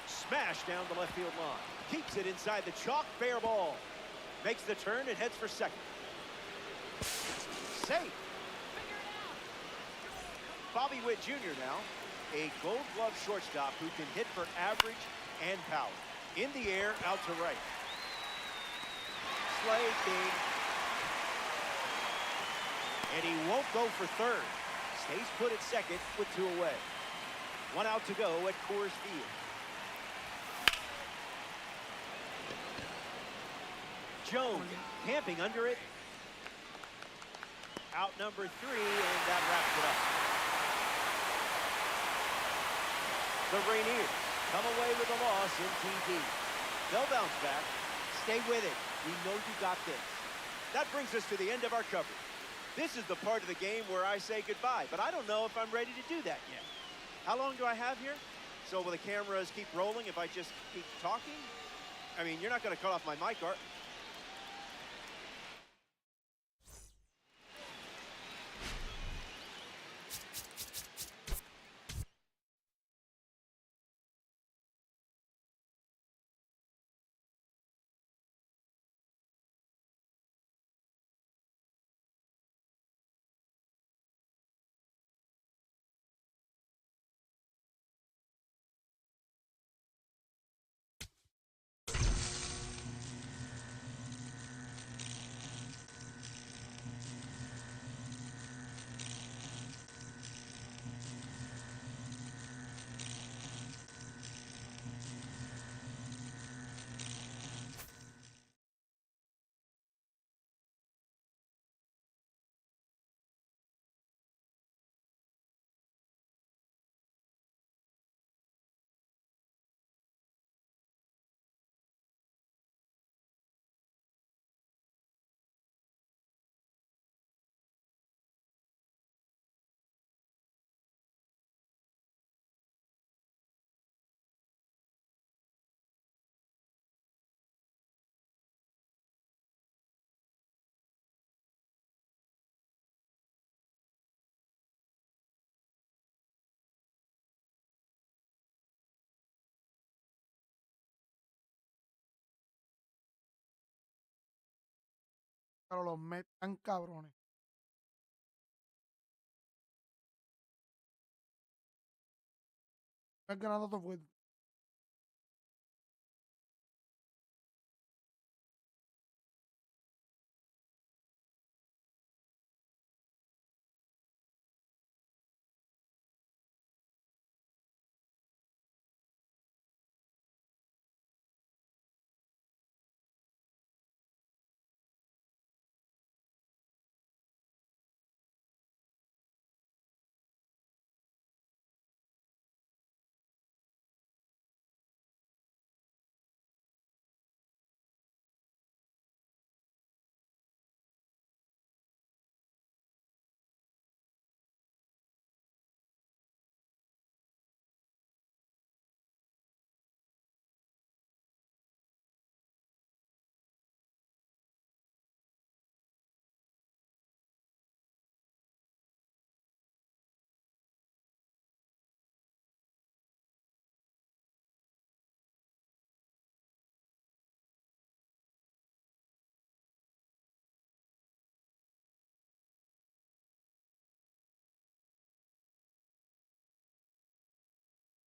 Smash down the left field line. Keeps it inside the chalk, fair ball. Makes the turn and heads for second. Safe. Bobby Witt Jr. now, a Gold Glove shortstop who can hit for average and power. In the air, out to right. Slaking. And he won't go for third. Stays put at second with 2 away. 1 out to go at Coors Field. Jones camping under it. Out number 3, and that wraps it up. The Rainiers come away with a loss in TV. They'll bounce back. Stay with it. We know you got this. That brings us to the end of our coverage. This is the part of the game where I say goodbye, but I don't know if I'm ready to do that yet. How long do I have here? So will the cameras keep rolling if I just keep talking? I mean, you're not going to cut off my mic, are you? Pero los Mets están cabrones. Están ganando todo fuerte.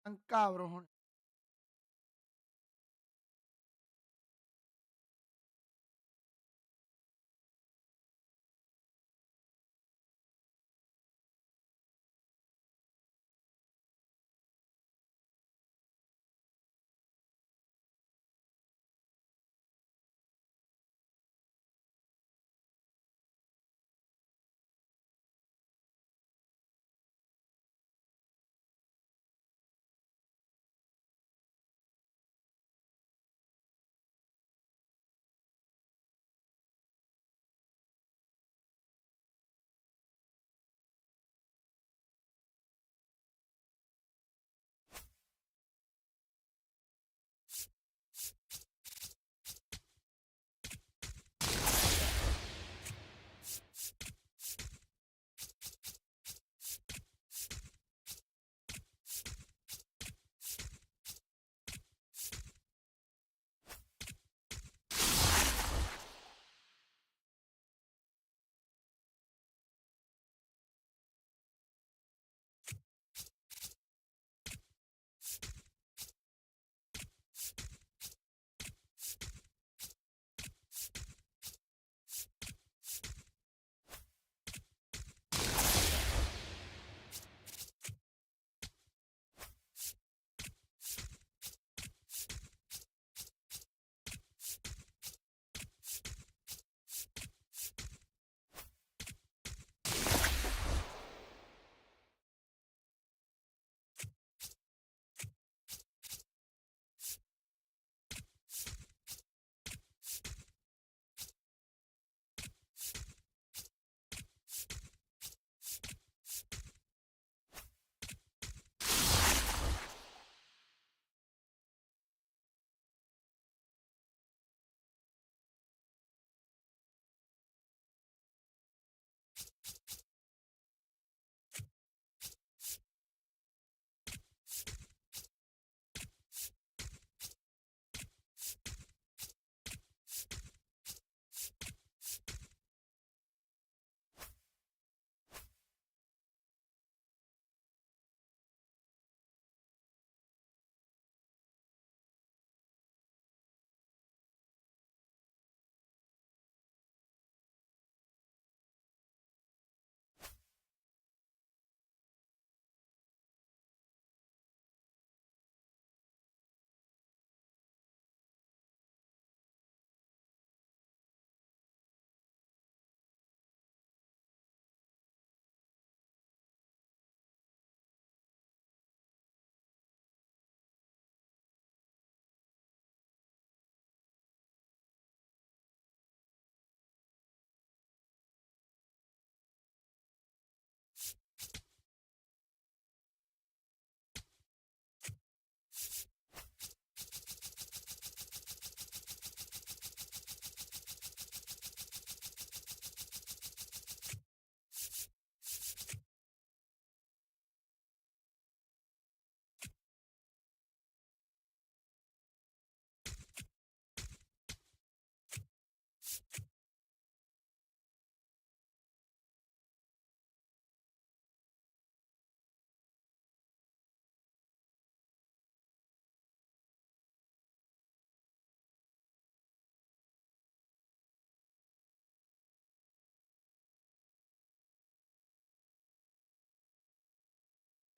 Están cabrones.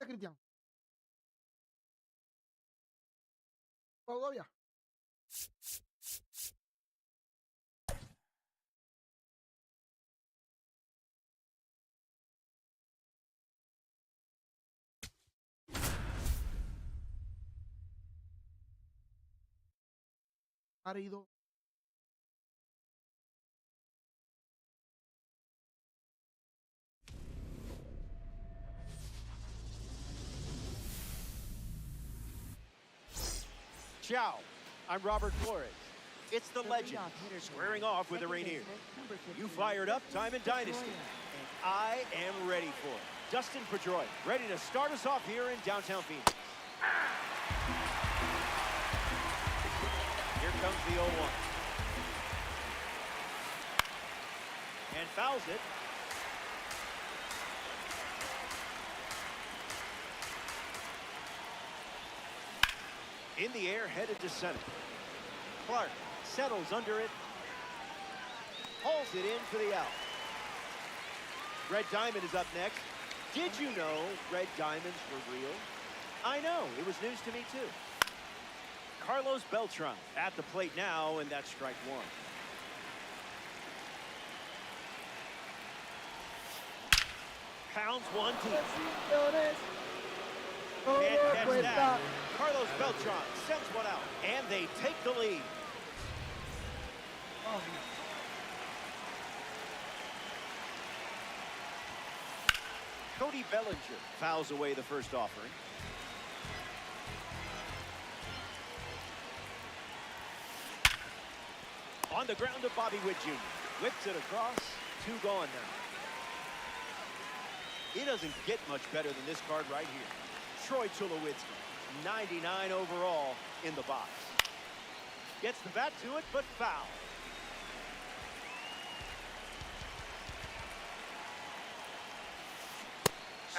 Cristian. Todavía. Marido. Ciao, I'm Robert Flores. It's the legend, squaring off with the Rainiers. You fired up Time and Dynasty, and I am ready for it. Dustin Pedroia, ready to start us off here in downtown Phoenix. Here comes the 0-1. And fouls it. In the air, headed to center. Clark settles under it. Hauls it in for the out. Red Diamond is up next. Did you know red diamonds were real? I know, it was news to me too. Carlos Beltran at the plate now, and that's strike one. Pounds one deep. Can't catch that. Carlos Beltran sends one out, and they take the lead. Oh. Cody Bellinger fouls away the first offering. On the ground to Bobby Witt Jr. Whips it across. 2 gone now. It doesn't get much better than this card right here. Troy Tulowitzki, 99 overall in the box. Gets the bat to it, but foul.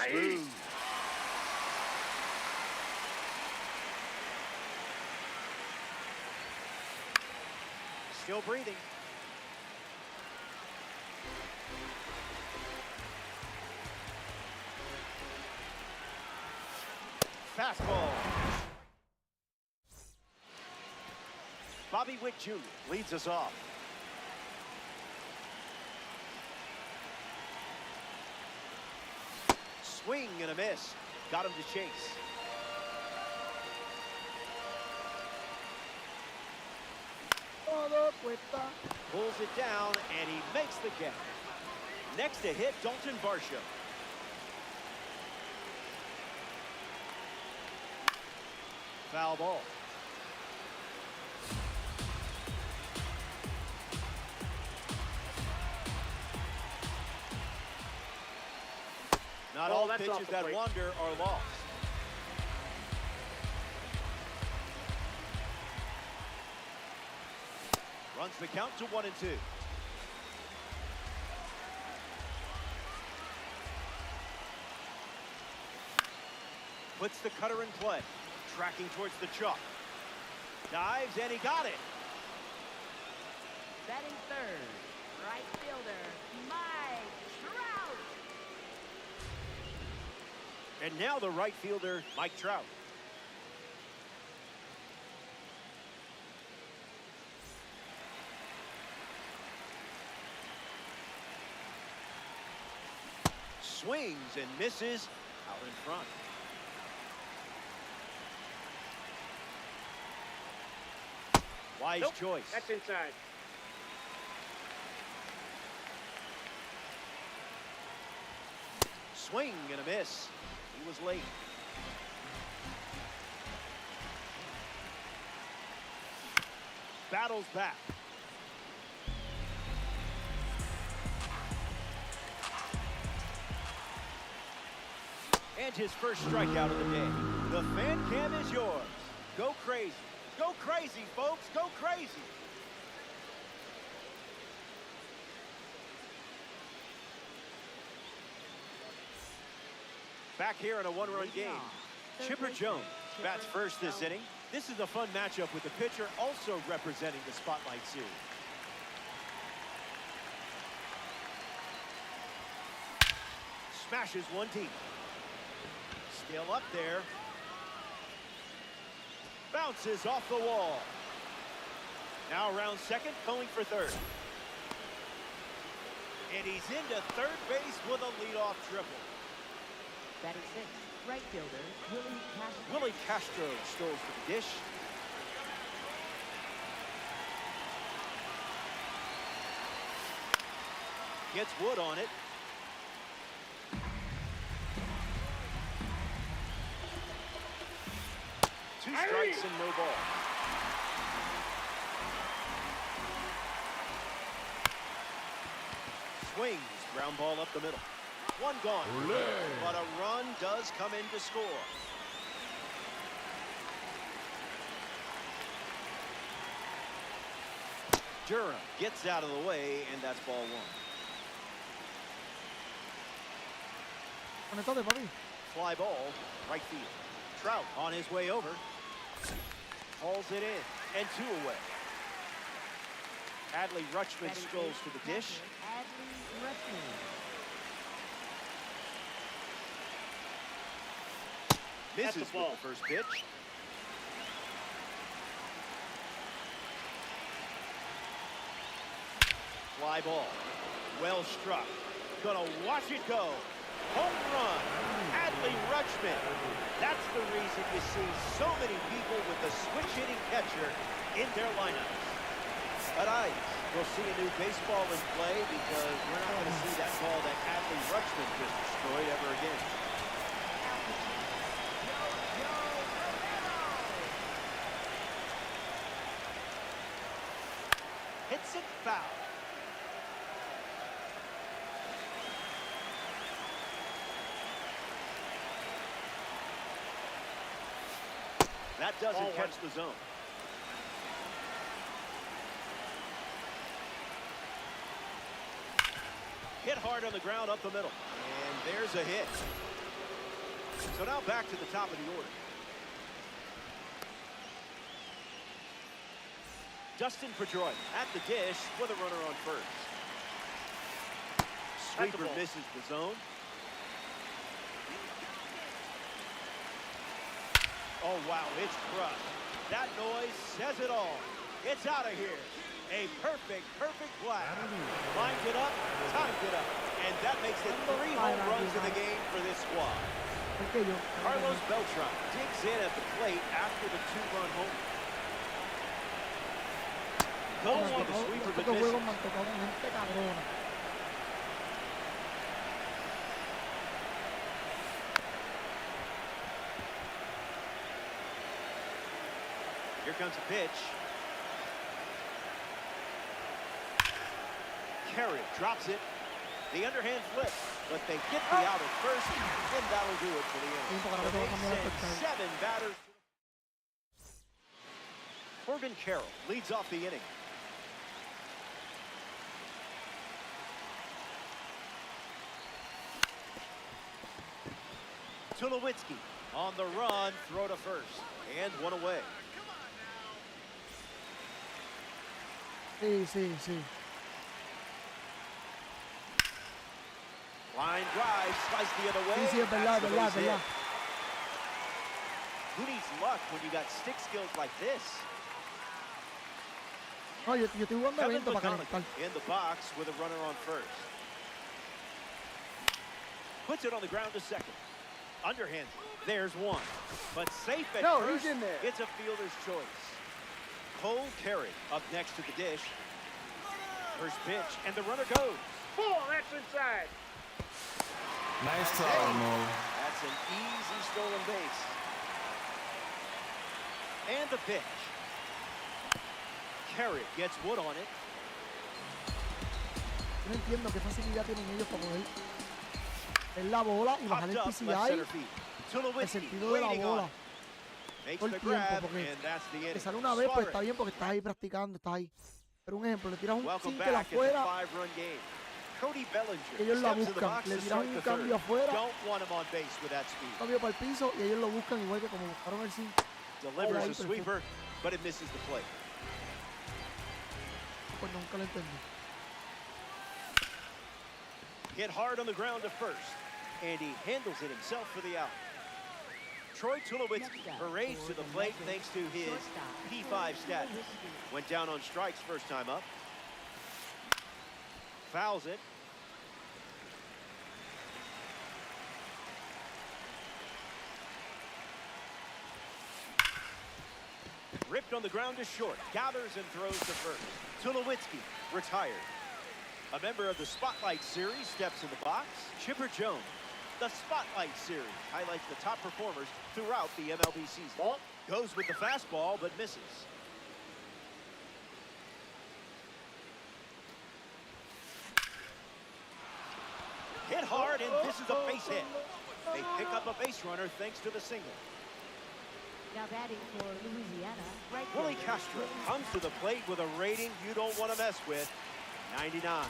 Smooth. Still breathing. Fastball. Bobby Witt Jr. leads us off. Swing and a miss. Got him to chase. Pulls it down, and he makes the catch. Next to hit, Dalton Varsho. Foul ball. Not all pitches that wander are lost. Runs the count to 1 and 2. Puts the cutter in play. Tracking towards the chalk. Dives, and he got it. Batting third, right fielder, Mike Trout. And now the right fielder, Mike Trout. Swings and misses out in front. Wise choice. That's inside. Swing and a miss. He was late. Battles back. And his first strikeout of the day. The fan cam is yours. Go crazy. Go crazy, folks. Go crazy. Back here in a one-run game. Chipper Jones bats first this inning. This is a fun matchup with the pitcher also representing the Spotlight Series. Smashes one deep. Still up there. Bounces off the wall. Now around second, going for third. And he's into third base with a leadoff triple. Batting six, right fielder, Willie Castro. Willie Castro strolls to the dish. Gets Wood on it. Two strikes and no ball. Swings, ground ball up the middle. One gone. But a run does come in to score. Durham gets out of the way, and that's ball one. Fly ball, right field. Trout on his way over. Hauls it in, and two away. Adley Rutschman strolls to the dish. Misses with the first pitch. Fly ball. Well struck. Gonna watch it go. Home run. Adley Rutschman. That's the reason you see so many people with the switch-hitting catcher in their lineups. But we'll see a new baseball in play because we're not going to see that ball that Adley Rutschman just destroyed ever again. Hits it foul. That doesn't catch the zone. Hit hard on the ground up the middle. And there's a hit. So now back to the top of the order. Dustin Pedroia at the dish with a runner on first. Sweeper misses the zone. Oh, wow, it's crushed. That noise says it all. It's out of here. A perfect blast. Lined it up, timed it up. And that makes it 3 home runs in the game for this squad. Carlos Beltran digs in at the plate after the 2-run home. Goes with the sweeper, but misses. Here comes a pitch. Carey drops it. The underhand flip, but they get the out at first, and that'll do it for the inning. They send 7 batters. Corbin Carroll leads off the inning. Tulowitzki on the run, throw to first, and 1 away. Sí. Line drive, slice the other way. Sí, es verdad. Who needs luck when you got stick skills like this? No, yo estoy jugando evento para calentar. In the box with a runner on first. Puts it on the ground to second. Underhand. There's one. But safe at first. He's in there. It's a fielder's choice. Cole Carey up next to the dish. First pitch, and the runner goes. Ball, that's inside. Nice try, Mo. That's an easy stolen base. And the pitch. Carey gets Wood on it. Yo no entiendo qué facilidad tienen ellos para poder ver la bola y bajar el PCI, el sentido de la bola. Todo el tiempo, porque te sale una vez, pues está bien porque estás ahí practicando, estás ahí. Pero un ejemplo, le tiras un single afuera, ellos la buscan. Le tiras un cambio afuera, un cambio para el piso, y ellos lo buscan igual que como buscaron el single. Delivers a sweeper, but it misses the plate. Pues nunca lo entendí. Hit hard on the ground to first, and he handles it himself for the out. Troy Tulowitzki parades to the plate thanks to his P5 status. Went down on strikes first time up. Fouls it. Ripped on the ground to short. Gathers and throws to first. Tulowitzki retired. A member of the Spotlight Series steps in the box. Chipper Jones. The Spotlight Series highlights the top performers throughout the MLB season. Goes with the fastball, but misses. Hit hard, and this is a base hit. They pick up a base runner thanks to the single. Now batting for Louisiana, right Willie fielder, Castro comes to the plate with a rating you don't want to mess with. 99.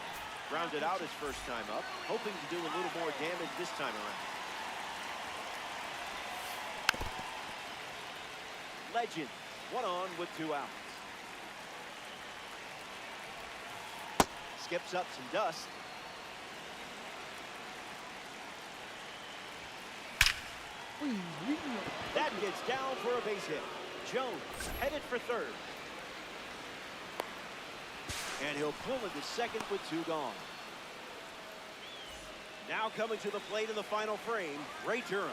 Grounded out his first time up, hoping to do a little more damage this time around. Legend, one on with 2 outs. Skips up some dust. That gets down for a base hit. Jones headed for third. And he'll pull into second with 2 gone. Now coming to the plate in the final frame, Ray Durham.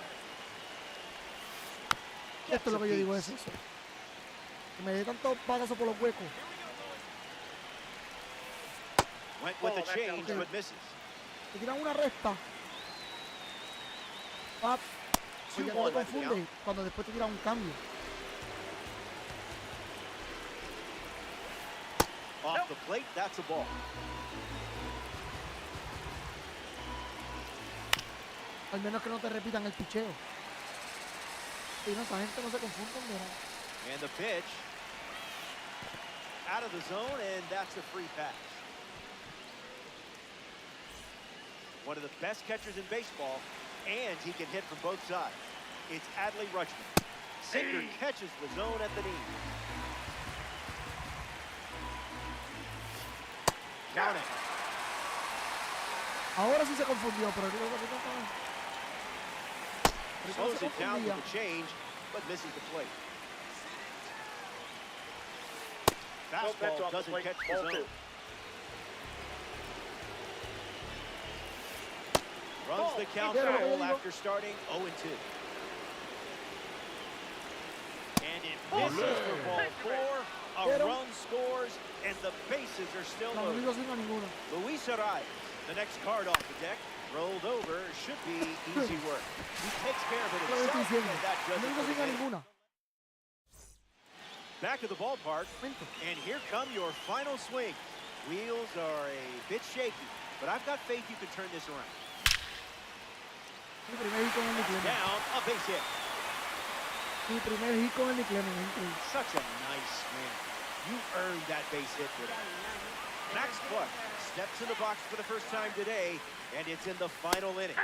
Esto es lo que yo digo, es eso. Que me dé tanto balazo por los huecos. Went with the change, but misses. Te tiran una recta. Pues ya no te confunde cuando después te tiran un cambio. Off the plate, that's a ball. Al menos que no te repitan el picheo. Y no, esa gente no se confunde, mira. And the pitch. Out of the zone, and that's a free pass. One of the best catchers in baseball, and he can hit from both sides. It's Adley Rutschman. Singer catches the zone at the knee. Count it. Ahora sí se confundió, pero digo que Slows it down with the change, but misses the plate. Fastball doesn't catch the zone. Runs the count foul after starting 0-2. And it misses for ball 4. A run scores, and the bases are still loaded. Luis Arias, the next card off the deck, rolled over, should be easy work. He takes care of it himself, and that doesn't hurt. Back to the ballpark, and here come your final swing. Wheels are a bit shaky, but I've got faith you can turn this around. Down, a base hit. Such a nice swing. You earned that base hit today. Max Clark steps in the box for the first time today, and it's in the final inning.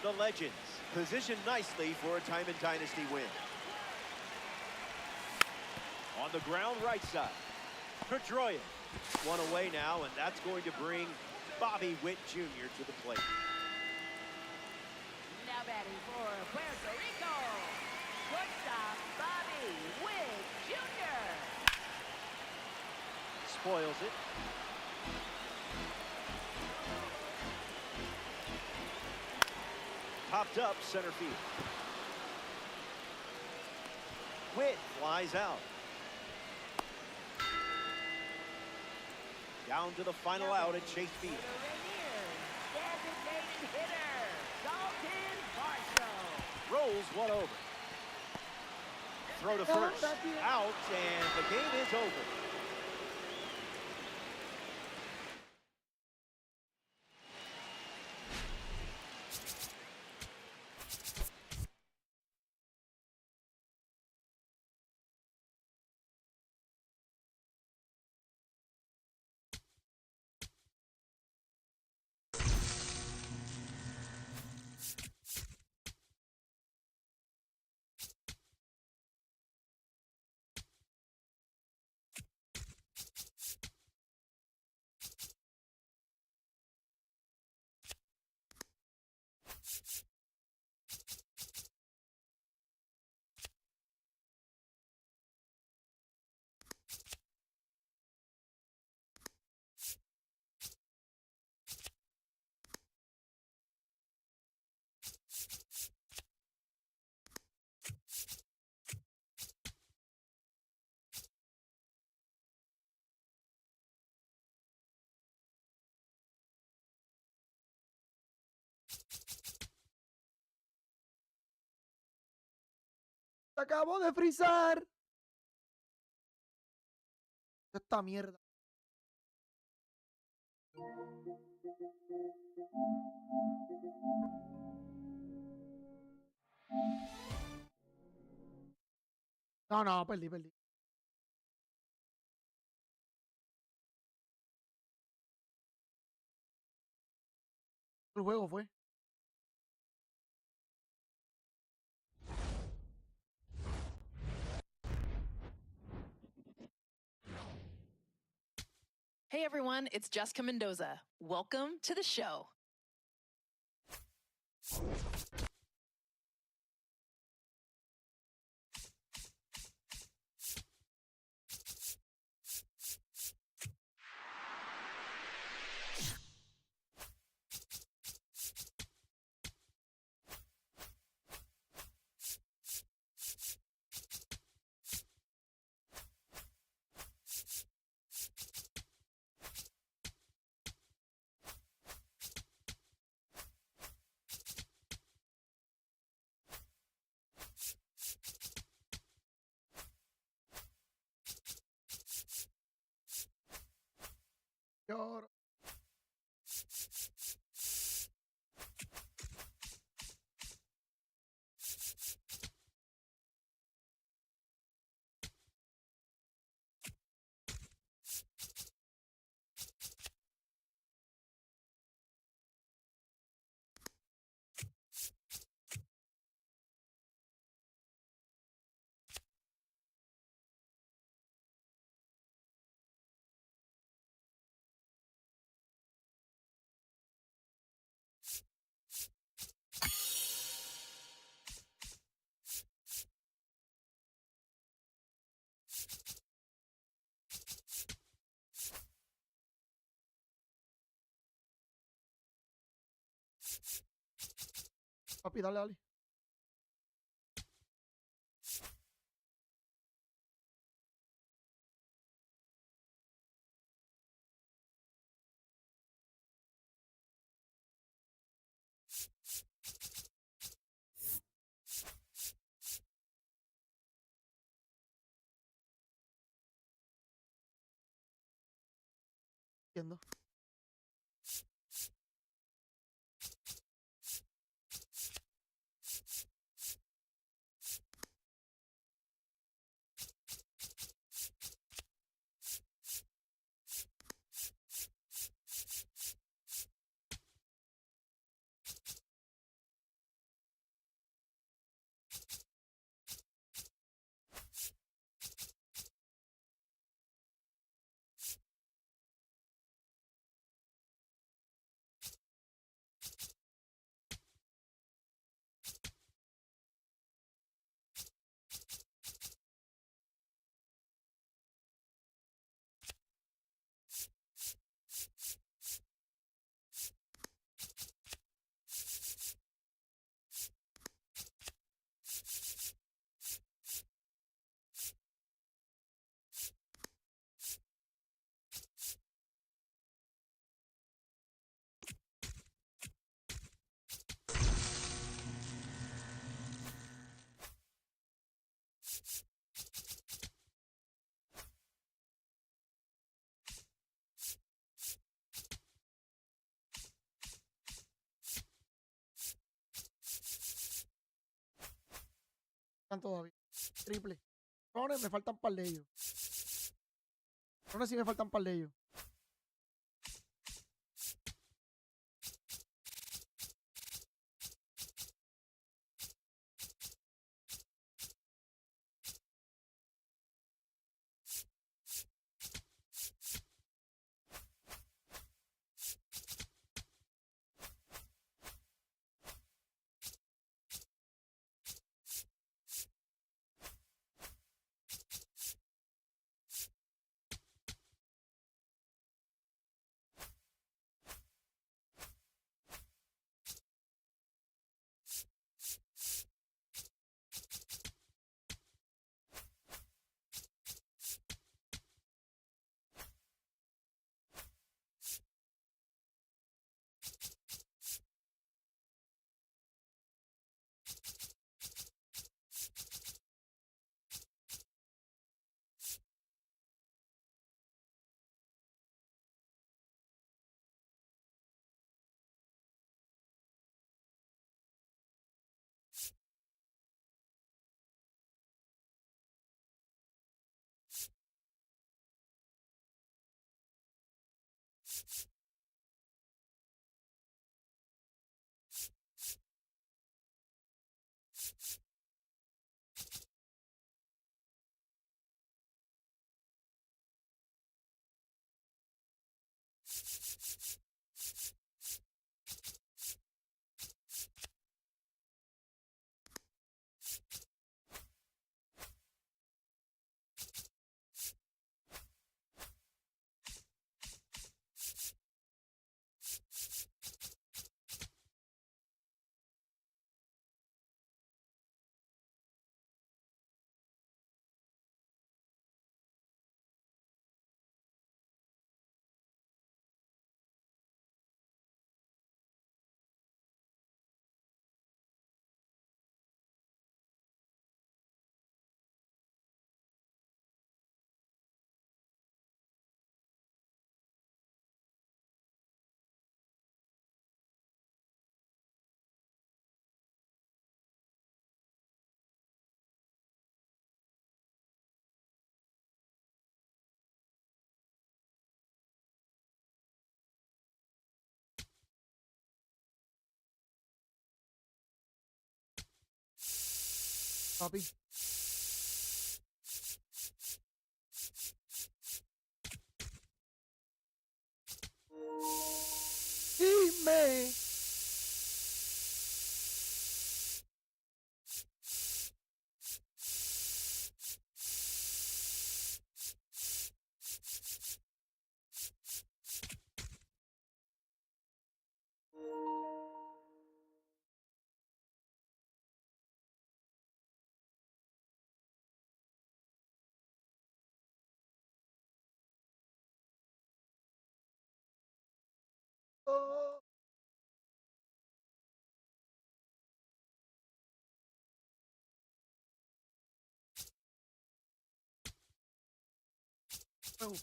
The Legends positioned nicely for a time and dynasty win. On the ground right side, Pedroia. One away now, and that's going to bring Bobby Witt Jr. to the plate. Now batting for Puerto Rico, shortstop Bobby Witt Jr. Spoils it. Popped up center field. Witt flies out. Down to the final out at Chase Field. Designated hitter, Dalton Varsho. Rolls one over. Throw to first. Out, and the game is over. Se acabó de frizar. Esta mierda. No, no, perdí. El juego fue. Hey everyone, it's Jessica Mendoza. Welcome to the show. Lloro. Papi, dale. Entiendo. Están todavía. Triple. Rones, me faltan par de ellos. Rones sí me faltan par de ellos. Papi. Dime. Oh. Oh.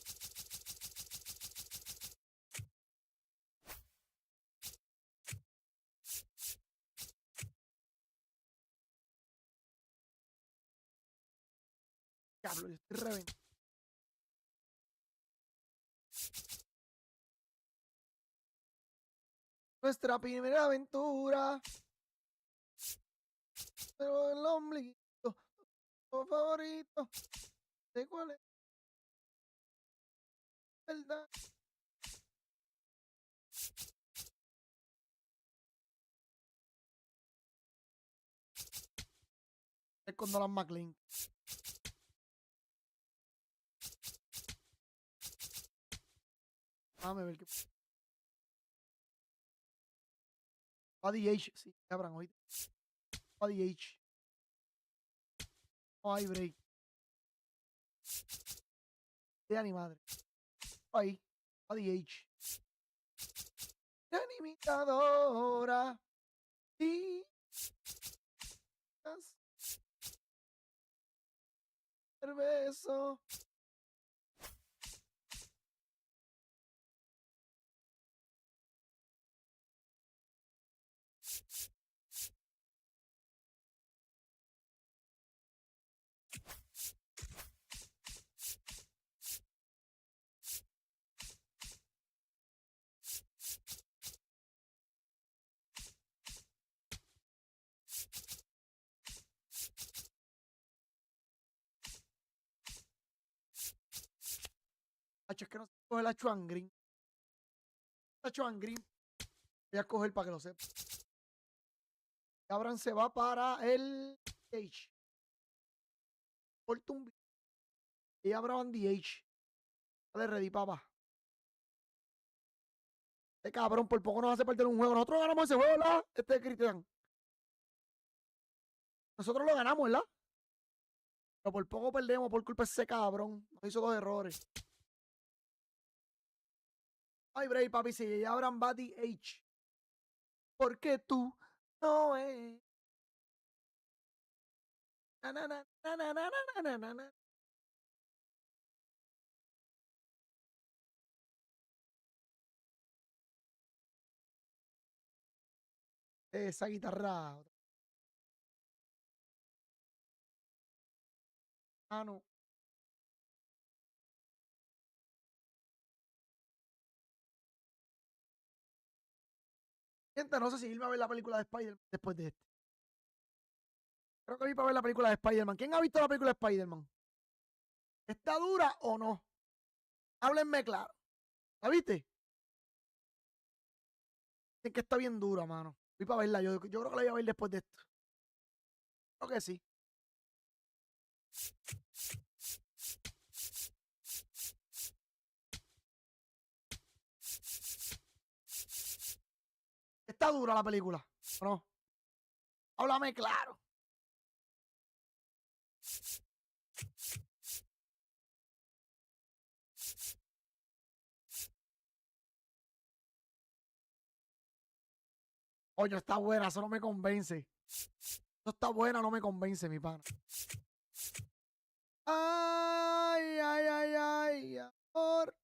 Diablo, yo estoy reventado. Nuestra primera aventura. Pero el ombliguito, tu favorito. ¿De cuál es? ¿Verdad? Es con Nolan McLean. Déjame ver qué. ADH, sí, abran hoy. ADH. No hay break. De ni madre. Ahí. ADH. Animadora. Y. Beso. Es que no se coge la Chuan Green. La Chuan Green. Voy a coger para que lo sepa. Abraham se va para el H. Fortune. Y Abraham DH. Dale ready, papá. Este cabrón por poco nos hace perder un juego. Nosotros ganamos ese juego, ¿verdad? Este es Cristian. Nosotros lo ganamos, ¿verdad? Pero por poco perdemos por culpa de ese cabrón. Nos hizo 2 errores. Ay, Bray, papi, si ya Abraham va DH. Porque tú no es. Na, na, na, na, na, na, na, na, na. Esa guitarra. Ah, no. Gente, no sé si irme a ver la película de Spider-Man después de este. Creo que vi para ver la película de Spider-Man. ¿Quién ha visto la película de Spider-Man? ¿Está dura o no? Háblenme claro. ¿La viste? Dicen que está bien dura, mano. Fui para verla. Yo creo que la voy a ver después de esto. Creo que sí. Está dura la película, ¿o no? Háblame claro. Oye, está buena, eso no me convence. No está buena, no me convence, mi pana. Ay, ay, ay, ay, amor.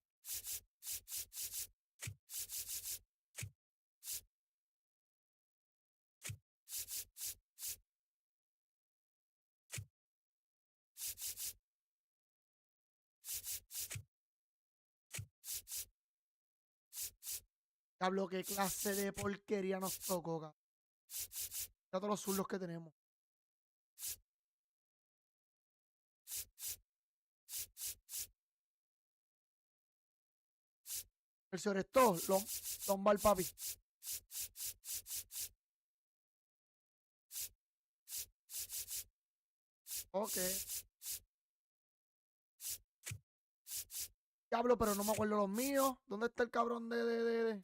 Hablo, qué clase de porquería nos tocó, cabrón. Mira todos los zurdos que tenemos. El señor esto, Lombal, papi. Ok. Diablo, pero no me acuerdo los míos. ¿Dónde está el cabrón de?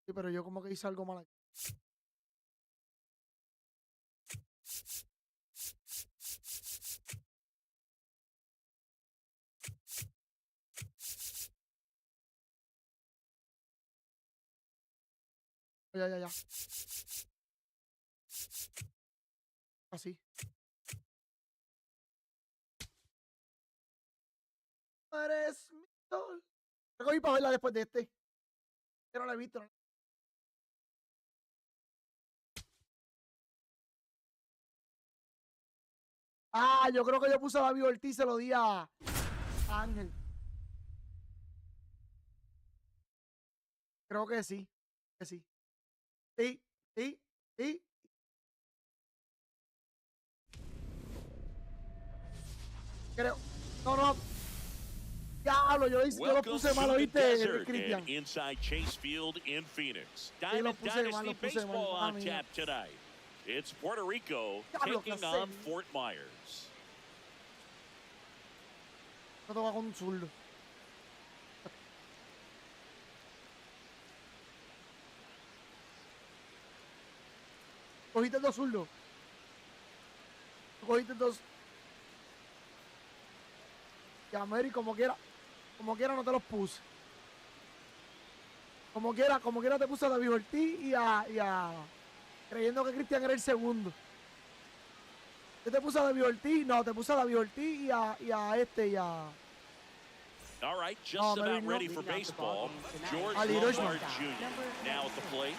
Sí, pero yo como que hice algo mal aquí. Ya. Así. Eres mi sol. Tengo que ir para verla después de este. Que no la he visto. ¿No? Ah, yo creo que yo puse a David Ortiz y se lo di a Ángel. Creo que sí. Que sí. Sí. Creo. No. Diablo, yo lo puse mal, ¿oíste, Cristian? Inside Chase Field in Phoenix. Sí, lo Diamond puse Dynasty mal. Baseball on Mía. tap tonight. It's Puerto Rico Diablo, taking clase. on Fort Myers. No te va con un zurdo. Cogiste dos zurdos. Cogiste dos. Y a Mary, como quiera no te los puse. Como quiera te puse a David Ortiz y a creyendo que Cristian era el segundo. Yo te puse a David Ortiz, no, te puse a David Ortiz y a All right, just about ready for baseball. George Lombard Jr. now at the plate.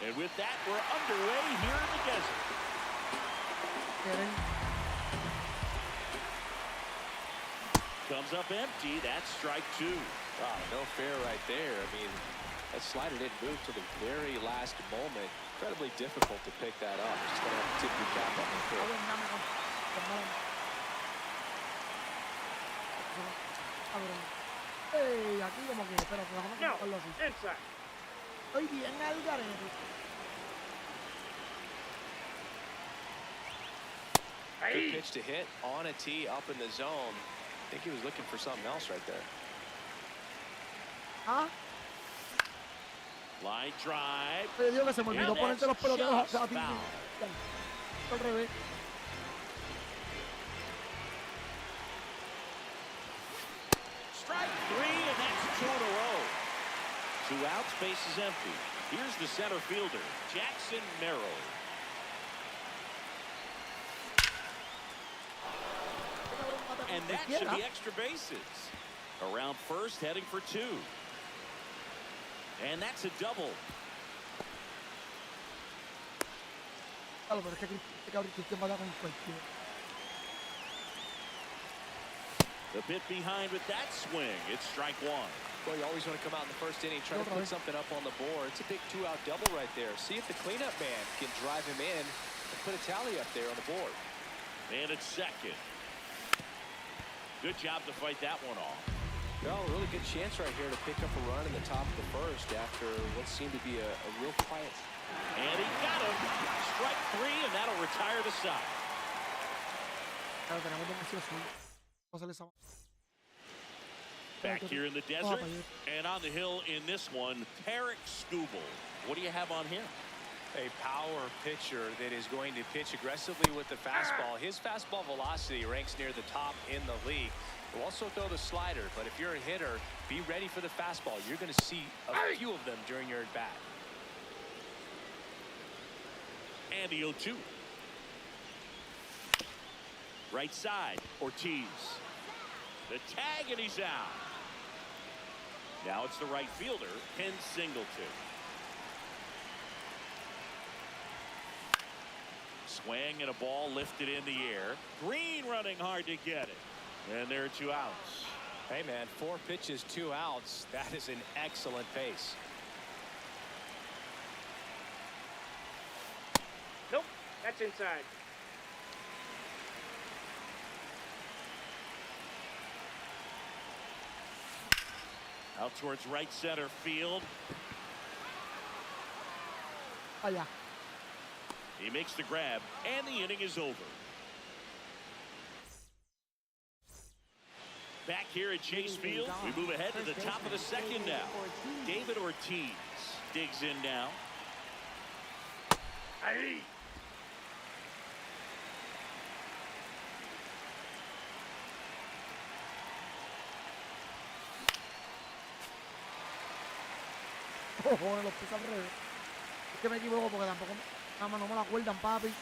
And with that, we're underway here in the desert. Comes up empty. That's strike two. Wow, no fair right there. I mean, that slider didn't move to the very last moment. Incredibly difficult to pick that up. Just going to have to tip your cap on the field. Aquí como que, espérate, déjame colocarlo así. Inside. Estoy bien al garete. Good pitch to hit on a tee up in the zone. I think he was looking for something else right there. ¿Ah? Line drive. Te digo que se me olvidó ponerte los peloteros a ti. Al revés. Strike three, and that's two in a row. 2 outs, base is empty. Here's the center fielder, Jackson Merrill. And that should be extra bases. Around first, heading for 2. And that's a double. Claro, pero es que este cabrón Cristian va a dar con cualquier. The bit behind with that swing. It's strike one. Well, you always want to come out in the first inning, try to put something up on the board. It's a big 2-out double right there. See if the cleanup man can drive him in and put a tally up there on the board. And it's second. Good job to fight that one off. Well, a really good chance right here to pick up a run in the top of the first after what seemed to be a real quiet. And he got him. Strike three, and that'll retire the side. Back here in the desert, and on the hill in this one, Tarek Skubal. What do you have on him? A power pitcher that is going to pitch aggressively with the fastball. His fastball velocity ranks near the top in the league. He'll also throw the slider, but if you're a hitter, be ready for the fastball. You're going to see a few of them during your at-bat. And the 0-2. Right side, Ortiz. The tag, and he's out. Now it's the right fielder, Ken Singleton. Swing and a ball lifted in the air. Green running hard to get it. And there are 2 outs. Hey, man, 4 pitches, 2 outs. That is an excellent pace. Nope, that's inside. Out towards right center field. Oh, yeah. He makes the grab, and the inning is over. Back here at Chase Field, we move ahead to the top of the second now. David Ortiz digs in now. Ahí. Ojo, los pies al revés. Es que me equivoco porque tampoco nada más no me la acuerdan, papi.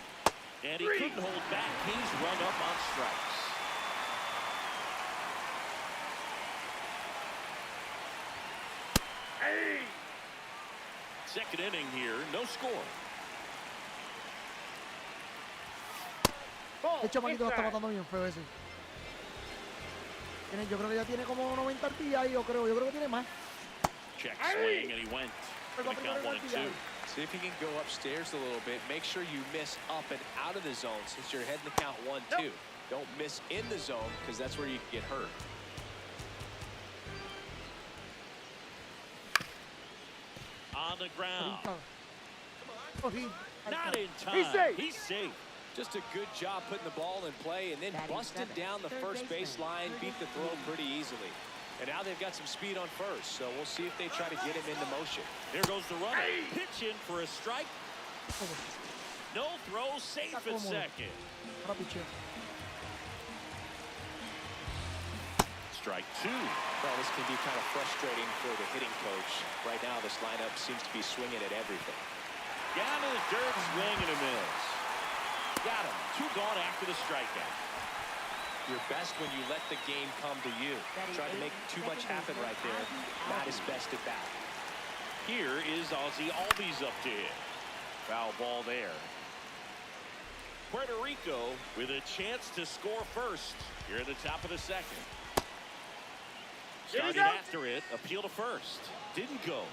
And he couldn't hold back. He's run up on strikes. Hey. Second inning here, no score. De hecho, Manito lo está matando bien feo ese. Yo creo que ya tiene como 90 días, yo creo que tiene más. Check swing, and he went. Gonna count 1 and 2. See if you can go upstairs a little bit. Make sure you miss up and out of the zone since you're heading to count 1-2. Don't miss in the zone because that's where you can get hurt. On the ground. Oh, Not in time. He's safe. Just a good job putting the ball in play and then busted down the first baseline, beat the throw pretty easily. And now they've got some speed on first, so we'll see if they try to get him into motion. There goes the runner. Pitch in for a strike. No throw, safe at second. Strike 2. Well, this can be kind of frustrating for the hitting coach. Right now, this lineup seems to be swinging at everything. Down to the dirt, swing and a miss. Got him. 2 gone after the strikeout. You're best when you let the game come to you. Try to make too much happen right there. Not his best at bat. Here is Ozzie Albies up to hit. Foul ball there. Puerto Rico with a chance to score first here at the top of the second. Started after it, appeal to first. Didn't go.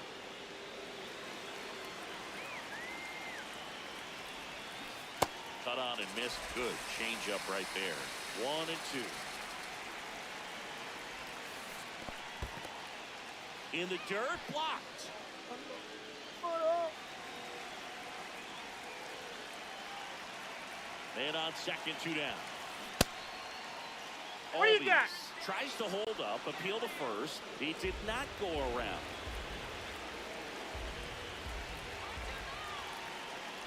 Cut on and missed. Good change up right there. 1 and 2. In the dirt, blocked. And on second, 2 down. What do you got? Tries to hold up, appeal to first. He did not go around.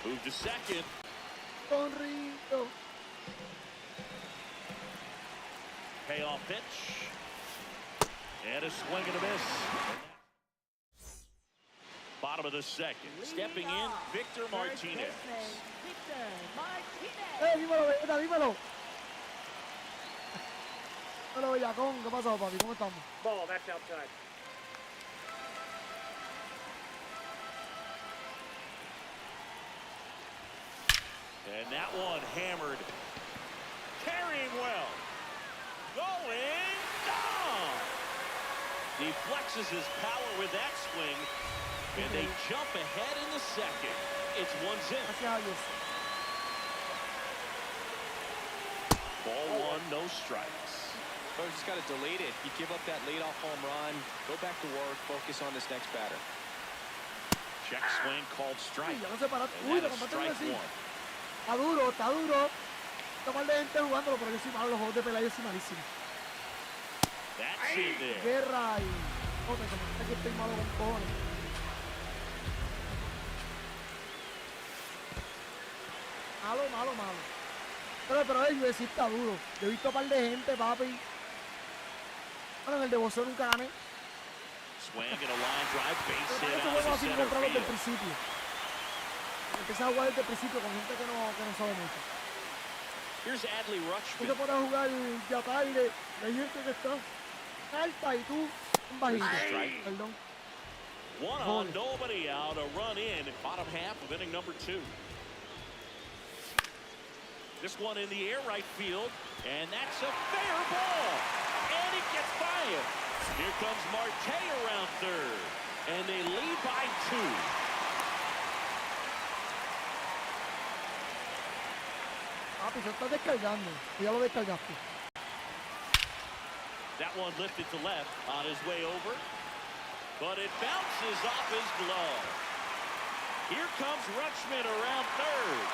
Move to second. Corrido. Payoff pitch. And a swing and a miss. Bottom of the second. Stepping in, Victor Martinez. Dímelo, Vegeta, dímelo. Hola, Bellacón. ¿Qué pasó, papi? ¿Cómo estamos? Ball, that's outside. And that one hammered. Carrying well. Going down. He flexes his power with that swing. And they jump ahead in the second. It's 1-0. Ball one, no strikes. Coach just got to delete it. You give up that leadoff home run. Go back to work. Focus on this next batter. Check swing called strike. Ya no se para. And Uy, that lo is comparten strike así. one. Está duro, está duro. Está mal de gente jugándolo, pero yo soy malo. Los juegos de pelea yo soy malísimo. That's in there. Guerra y... No, me parece que estoy malo con cojones. Malo. Pero el UFC está duro. Yo he visto un par de gente, papi. Bueno, en el de boxeo nunca gané. Swing and a line drive, base hit Este out juego to así center comprarlo desde el field. principio. Empecé a jugar desde el principio con gente que no sabe mucho. Here's Adley Tú te Rutschman. pones a jugar ya tarde, hay gente que está alta y tú un bajito. Perdón. One on, nobody out, a run in, bottom half of inning number 2. This one in the air right field, and that's a fair ball. And it gets by him. Here comes Marte around third, and they lead by 2. Papi, se está descargando. Ya lo descargaste. That one lifted to left on his way over, but it bounces off his glove. Here comes Rutschman around third.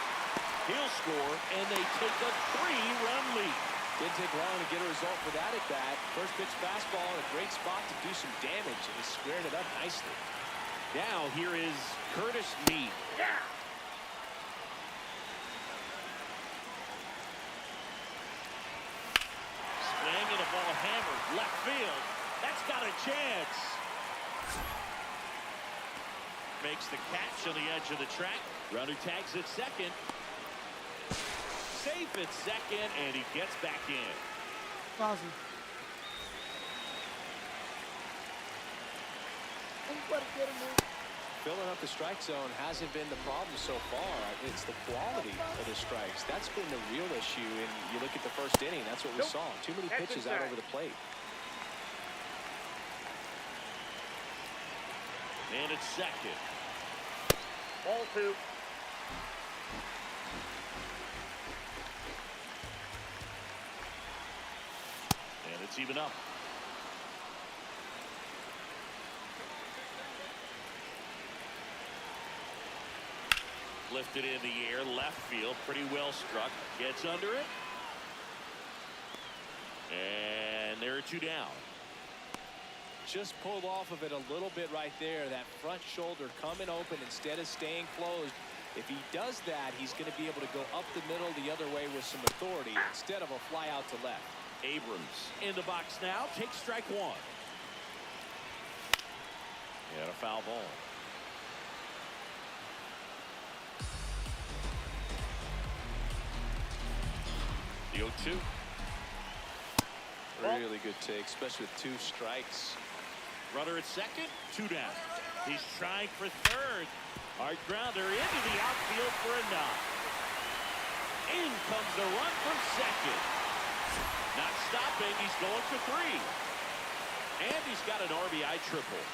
He'll score, and they take a 3-run lead. Didn't take long to get a result for that at bat. First pitch fastball in a great spot to do some damage, and he squared it up nicely. Now here is Curtis Mead. Yeah. Swing and a ball hammered left field. That's got a chance. Makes the catch on the edge of the track. Runner tags at second. Safe at second, and he gets back in. Fácil. En cualquier momento. Filling up the strike zone hasn't been the problem so far. It's the quality of the strikes. That's been the real issue. And you look at the first inning, that's what we saw. Too many pitches out over the plate. And it's second. Ball 2. And it's even up. Lifted in the air, left field, pretty well struck. Gets under it. And there are 2 down. Just pulled off of it a little bit right there. That front shoulder coming open instead of staying closed. If he does that, he's going to be able to go up the middle the other way with some authority instead of a fly out to left. Abrams in the box now. Takes strike 1. And a foul ball. The 0-2. Really good take, especially with 2 strikes. Runner at second, 2 down. He's trying for third. Hard grounder into the outfield for a knock. In comes the run from second. Not stopping, he's going for 3. And he's got an RBI triple.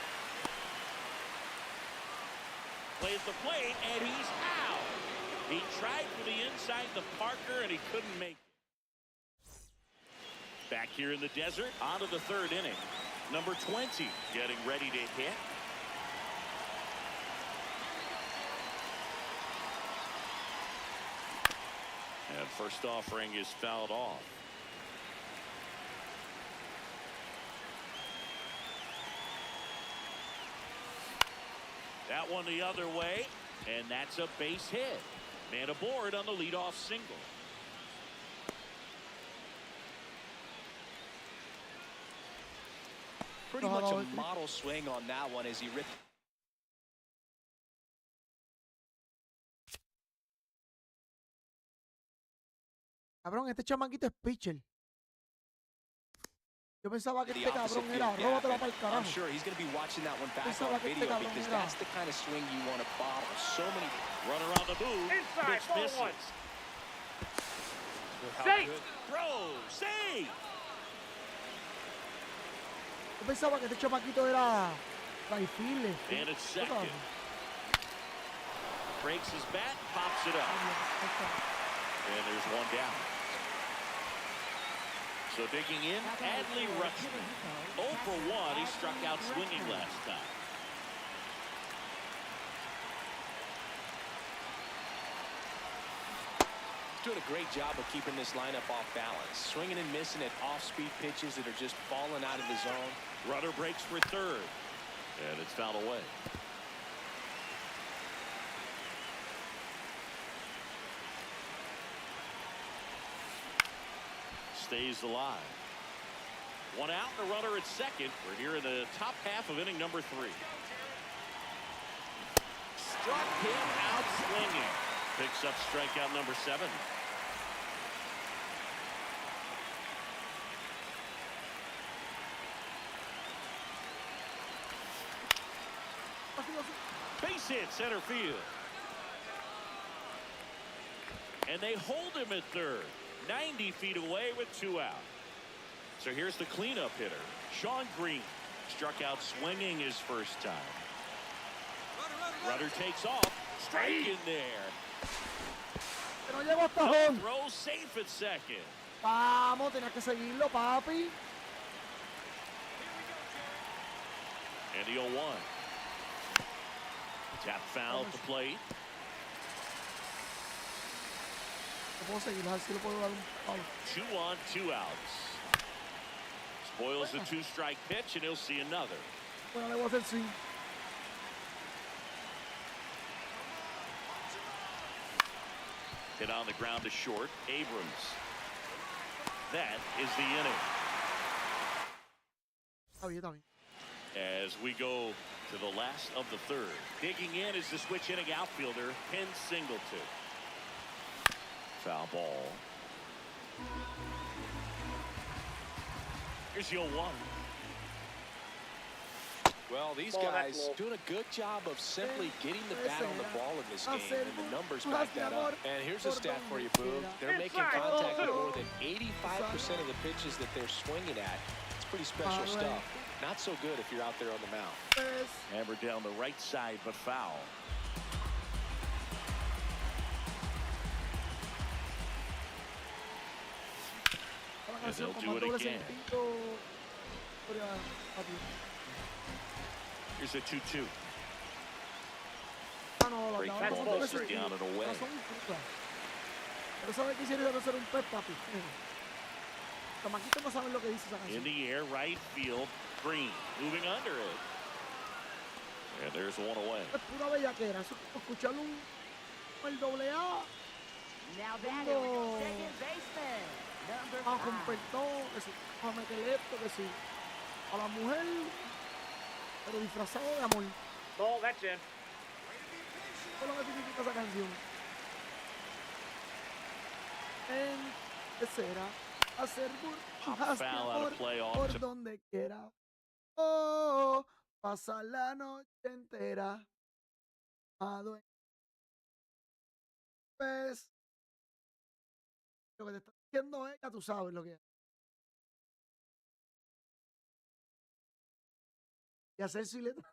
Plays the plate, and he's out. He tried for the inside the Parker, and he couldn't make it. Back here in the desert, on to the 3rd inning. Number 20 getting ready to hit. And first offering is fouled off. That one the other way, and that's a base hit. Man aboard on the leadoff single. Pretty much a model swing on that one as he ripped. Cabrón, este chamaquito es pitcher. Yo pensaba que este cabrón era róbatelo para el carajo. I'm sure he's going to be watching that one back on video because that's the kind of swing you want to bottle. So many. Runner on the move. Inside, ball 1. Safe. Throw. Save. Yo pensaba que este chamaquito era rifle. And it's second. Breaks his bat, pops it up. And there's one down. So digging in, Adley Rutschman. 0 for 1. He struck out swinging last time. Doing a great job of keeping this lineup off balance. Swinging and missing at off-speed pitches that are just falling out of the zone. Rudder breaks for third. And it's fouled away. Stays alive. One out and a runner at second. We're here in the top half of inning number 3. Struck him out swinging. Picks up strikeout number 7. Base hit center field. And they hold him at third. 90 feet away with 2 out. So here's the cleanup hitter, Sean Green. Struck out swinging his first time. Rudder takes off. Strike in there. Pero llegó hasta home. Throw safe at second. Vamos, tenías que seguirlo, papi. And the 0-1. Tap foul at the plate. Puedo seguir, a ver si le puedo dar un palo. 2 on, 2 outs. Spoils the 2-strike pitch, and he'll see another. Bueno, le voy a hacer swing. Hit on the ground to short. Abrams. That is the inning. Está bien, está bien. As we go to the last of the third. Digging in is the switch hitting outfielder, Penn Singleton. Foul ball. Here's the 0-1. Well, these guys doing a good job of simply getting the bat on the ball in this game, and the numbers back that up. And here's a stat for you, Boog. They're making contact with more than 85% of the pitches that they're swinging at. It's pretty special stuff. Not so good if you're out there on the mound. Hammered down the right side, but foul. And they'll do it again. Here's a 2-2. Great ball to sit down and away. Pero sabe que hicieron hacer un pet, papi. Chamaquitos no saben lo que dice esa canción. In the air, right field, Green moving under it. And there's one away. Es pura bellaquera. Eso es escucharlo el doble A. Now that is second baseman, number 5. Con perdón, que sí, a meter esto, que sí. A la mujer, pero disfrazado de amor. Ball, that's in. ¿Qué es lo que significa esa canción? En tercera, hacer por donde quiera. Oh, pasa la noche entera. Pues, lo que te está diciendo es que tú sabes lo que es. Y hacer siluetas.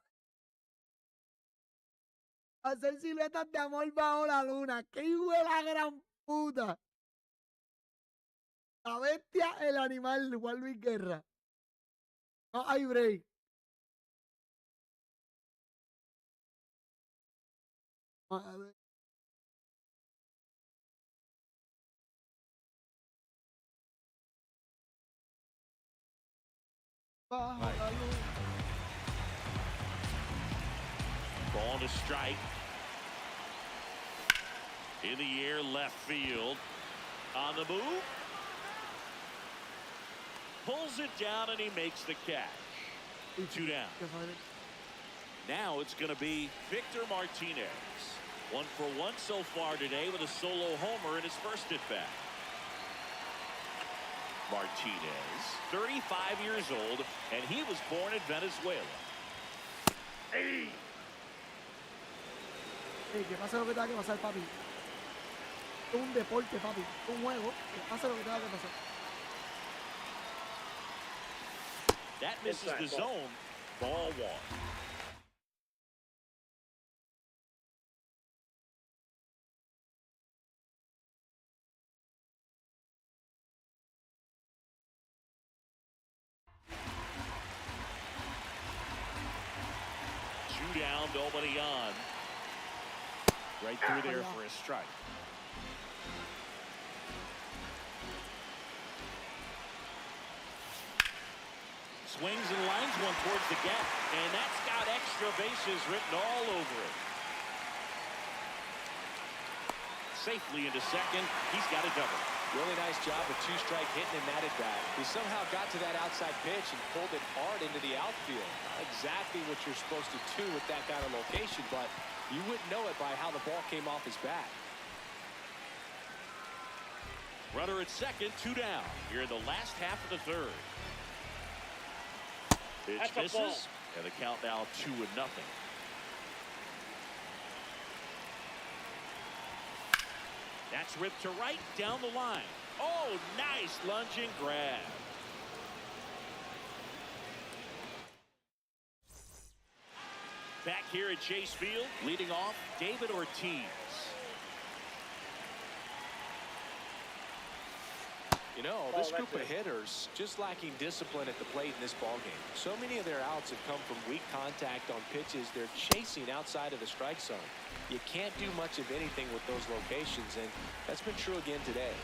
Hacer siluetas de amor bajo la luna. ¡Qué hijo de la gran puta! La bestia, el animal, Juan Luis Guerra. No hay break. Madre. Bajo la luna. Ball to strike. In the air, left field. On the move. Pulls it down and he makes the catch. 2 down. Now it's going to be Victor Martinez. 1 for 1 so far today with a solo homer in his first at bat. Martinez, 35 years old, and he was born in Venezuela. Hey, que pase lo que tenga que pasar, papi. es un deporte, papi. Es un juego. Que pase lo que tenga que pasar. That misses the zone. Ball one. Two down, nobody on. Right through there for a strike. Swings and lines one towards the gap, and that's got extra bases written all over it. Safely into second. He's got a double. Really nice job of two-strike hitting in that at bat. He somehow got to that outside pitch and pulled it hard into the outfield. Not exactly what you're supposed to do with that kind of location, but you wouldn't know it by how the ball came off his bat. Runner at second, two down. Here in the last half of the third. Pitch misses, and the count now 2-0. That's ripped to right down the line. Oh, nice lunging grab. Back here at Chase Field, leading off, David Ortiz. You know, this group of hitters just lacking discipline at the plate in this ballgame. So many of their outs have come from weak contact on pitches they're chasing outside of the strike zone. You can't do much of anything with those locations, and that's been true again today.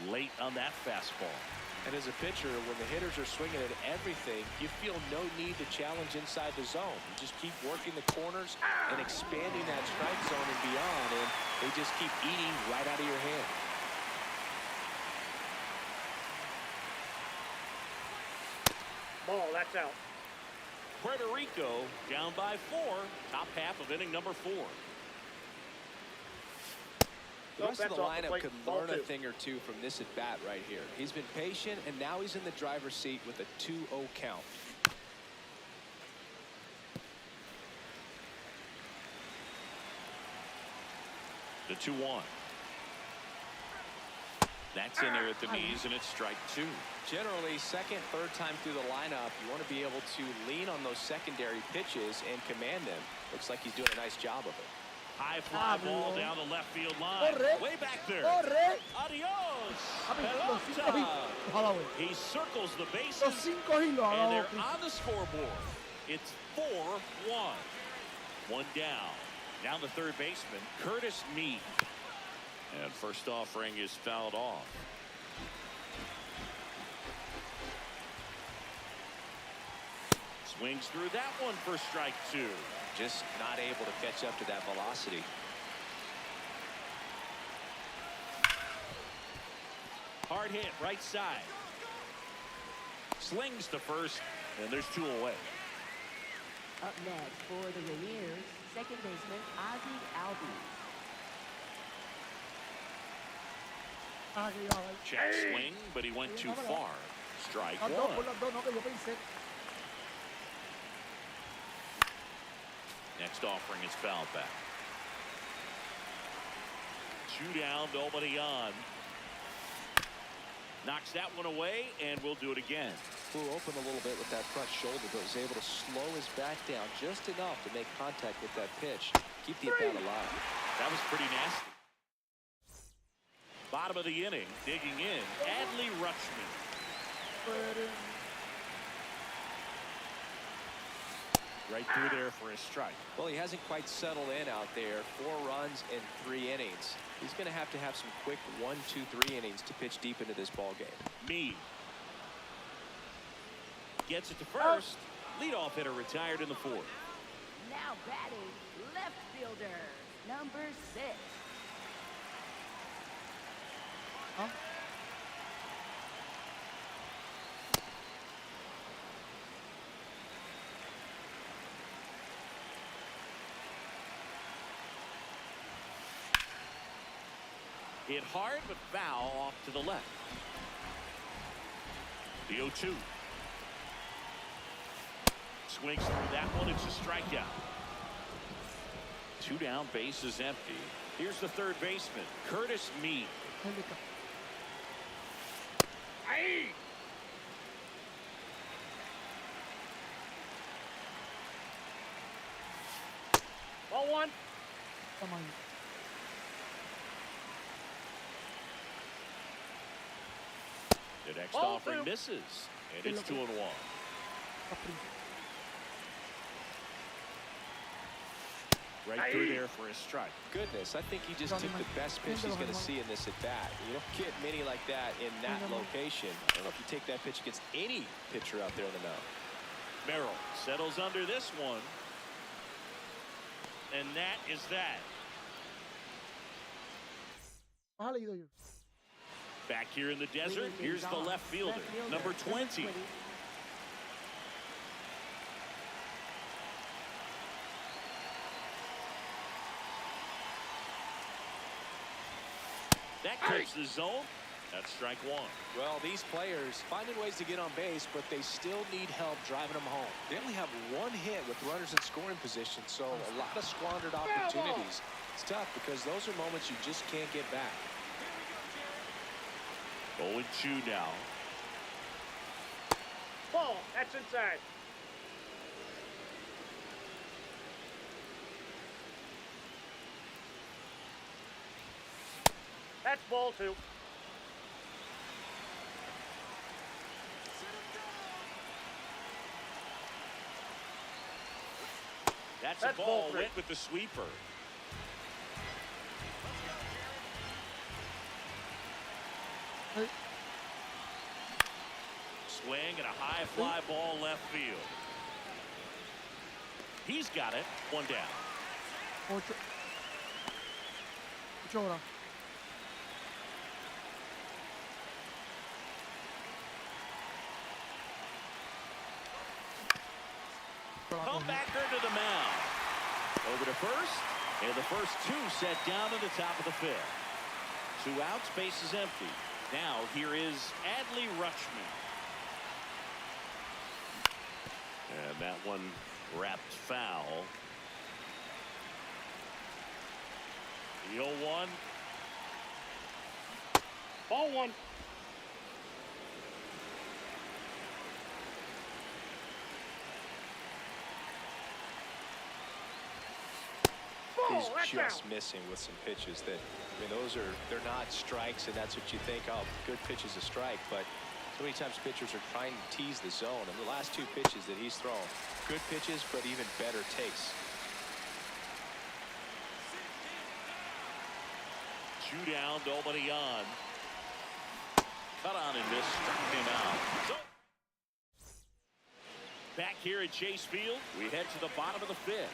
Late on that fastball. And as a pitcher, when the hitters are swinging at everything, you feel no need to challenge inside the zone. You just keep working the corners and expanding that strike zone and beyond, and they just keep eating right out of your hand. Ball, that's out. Puerto Rico down by 4, top half of inning number 4. The rest of the lineup could learn a thing or two from this at bat right here. He's been patient, and now he's in the driver's seat with a 2-0 count. The 2-1. That's in there at the knees, and it's strike 2. Generally, second, third time through the lineup, you want to be able to lean on those secondary pitches and command them. Looks like he's doing a nice job of it. High fly ball down the left field line. Way back there. Adios. Pelota. He circles the bases, and they're on the scoreboard. It's 4-1. One down. Down the third baseman, Curtis Meade. And first offering is fouled off. Swings through that one for strike 2. Just not able to catch up to that velocity. Hard hit right side. Slings to first, and there's 2 away. Up next for the Rainiers, second baseman Ozzie Albies. Check swing, but he went too far. Strike 1. Next offering is fouled back. 2 down, nobody on. Knocks that one away, and we'll do it again. Flew open a little bit with that front shoulder, but was able to slow his back down just enough to make contact with that pitch. Keep the at-bat alive. That was pretty nasty. Bottom of the inning, digging in, Adley Rutschman. Right through there for a strike. Well, he hasn't quite settled in out there. 4 runs in 3 innings. He's going to have some quick 1, 2, 3 innings to pitch deep into this ball game. Meade gets it to first. Leadoff hitter retired in the 4th. Now batting, left fielder, number 6. Hit hard, but foul off to the left. The 0-2. Swings through that one. It's a strikeout. 2 down, bases empty. Here's the third baseman, Curtis Mead. Aye. Ball 1. Come on. The next Ball offering 2. misses, and it's 2-1. Right through there for a strike. Goodness, I think he just took the best pitch he's going to see in this at bat. You don't get many like that in that location. I don't know if you take that pitch against any pitcher out there on the mound. Merrill settles under this one. And that is that. Back here in the desert, here's the left fielder, number 20. That clips the zone. That's strike 1. Well, these players finding ways to get on base, but they still need help driving them home. They only have 1 hit with runners in scoring position, so a lot of squandered opportunities. It's tough because those are moments you just can't get back. 0-2 now. Ball. That's inside. That's ball 2. That's a ball. Went with the sweeper. Swing and a high fly ball left field. He's got it. 1 down. 8 horas. Comebacker to the mound. Over to first, and the first 2 set down to the top of the 5th. 2 outs, bases empty. Now here is Adley Rutschman. And that one wrapped foul. The 0-1. Ball 1. He's just missing with some pitches that, I mean, they're not strikes, and that's what you think, oh, good pitch is a strike, but so many times pitchers are trying to tease the zone, and the last 2 pitches that he's thrown, good pitches, but even better takes. 2 down, nobody on. Cut on and missed, struck him out. So, back here at Chase Field, we head to the bottom of the 5th.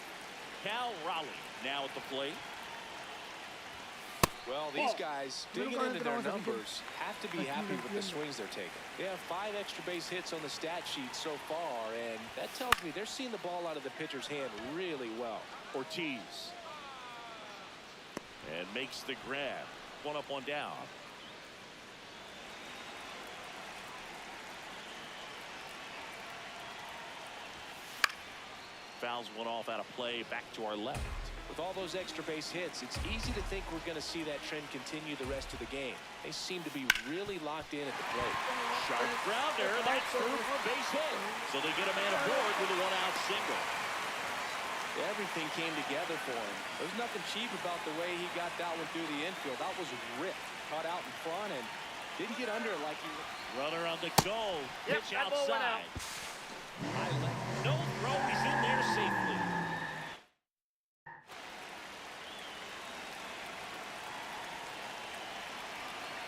Cal Raleigh now at the plate. Well, these guys, digging into their numbers, have to be happy with the swings they're taking. They have 5 extra base hits on the stat sheet so far, and that tells me they're seeing the ball out of the pitcher's hand really well. Ortiz. And makes the grab. 1 up, 1 down. Fouls one off out of play, back to our left. With all those extra base hits, it's easy to think we're going to see that trend continue the rest of the game. They seem to be really locked in at the plate. Sharp grounder, that's through for a base hit. So they get a man aboard with a 1-out single. Everything came together for him. There's nothing cheap about the way he got that one through the infield. That was ripped, caught out in front, and didn't get under it like he... Runner on the go. Pitch outside. No throw. He's in there safely.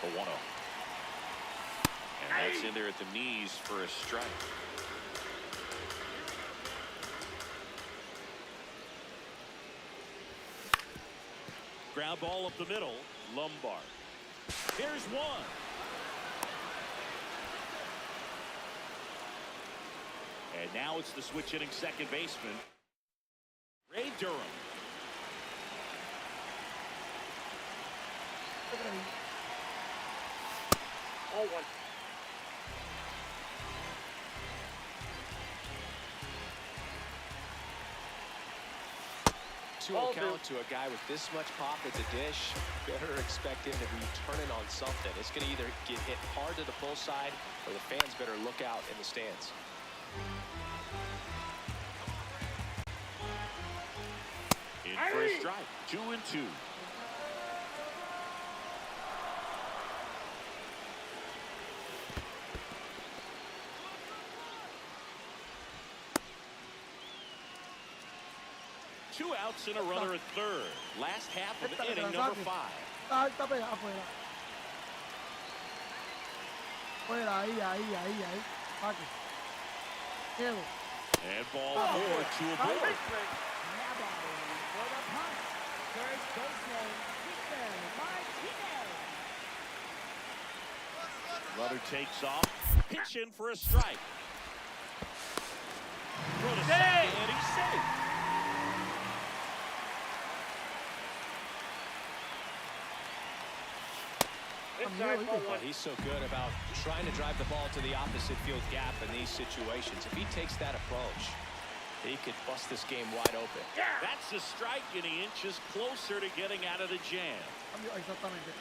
A 1-0. And that's in there at the knees for a strike. Ground ball up the middle. Lombard. Here's one. And now it's the switch hitting second baseman, Ray Durham. All 1. 2-0 count to a guy with this much pop as a dish. Better expect him to be turning on something. It's going to either get hit hard to the pull side, or the fans better look out in the stands. In for a strike, 2-2. Two outs and a runner at third. Last half of inning number 5. Está pegada afuera. Fuera, ahí. Saque. Juego. And ball 4 to a board. Now batting for the punt, first baseman, Mr. Martinez. Runner takes off. Pitch in for a strike. Throw to second, and he's safe. Inside ball 1. He's so good about trying to drive the ball to the opposite field gap in these situations. If he takes that approach, he could bust this game wide open. That's a strike, and he inches closer to getting out of the jam. Exactamente.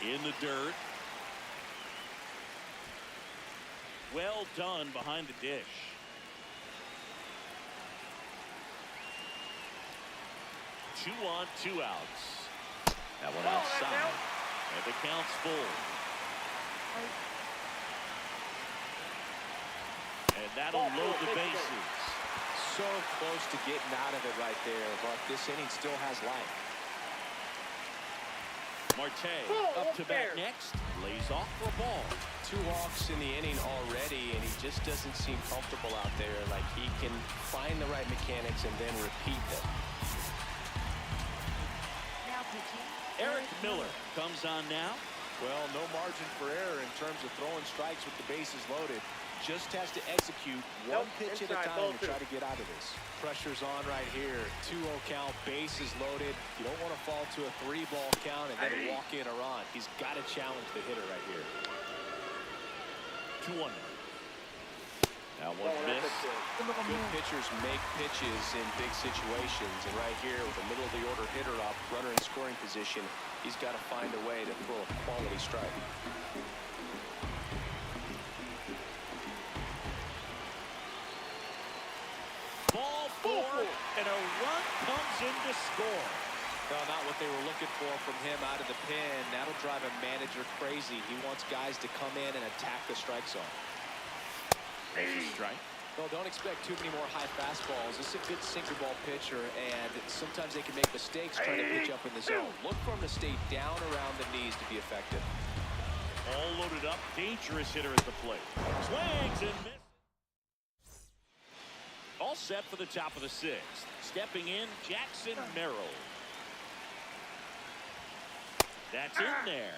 In the dirt. Well done behind the dish. Two on, 2 outs. That one outside. And the count's full. And that'll load the bases. So close to getting out of it right there, but this inning still has life. Marte up to bat next. Lays off for a ball. 2 walks in the inning already, and he just doesn't seem comfortable out there. Like he can find the right mechanics and then repeat them. Eric Miller comes on now. Well, no margin for error in terms of throwing strikes with the bases loaded. Just has to execute one pitch at a time to try to get out of this. Pressure's on right here. 2-0 count, bases loaded. You don't want to fall to a 3-ball count and then walk in or on. He's got to challenge the hitter right here. 2-1. That one missed. Good pitchers make pitches in big situations, and right here with the middle of the order hitter up, runner in scoring position, he's got to find a way to throw a quality strike. Ball 4, and a run comes in to score. No, not what they were looking for from him out of the pen. That'll drive a manager crazy. He wants guys to come in and attack the strike zone. Strike. Well, don't expect too many more high fastballs. This is a good sinker ball pitcher, and sometimes they can make mistakes trying to pitch up in the zone. Look for him to stay down around the knees to be effective. All loaded up, dangerous hitter at the plate. Swings and misses. All set for the top of the 6th. Stepping in, Jackson Merrill. That's in there.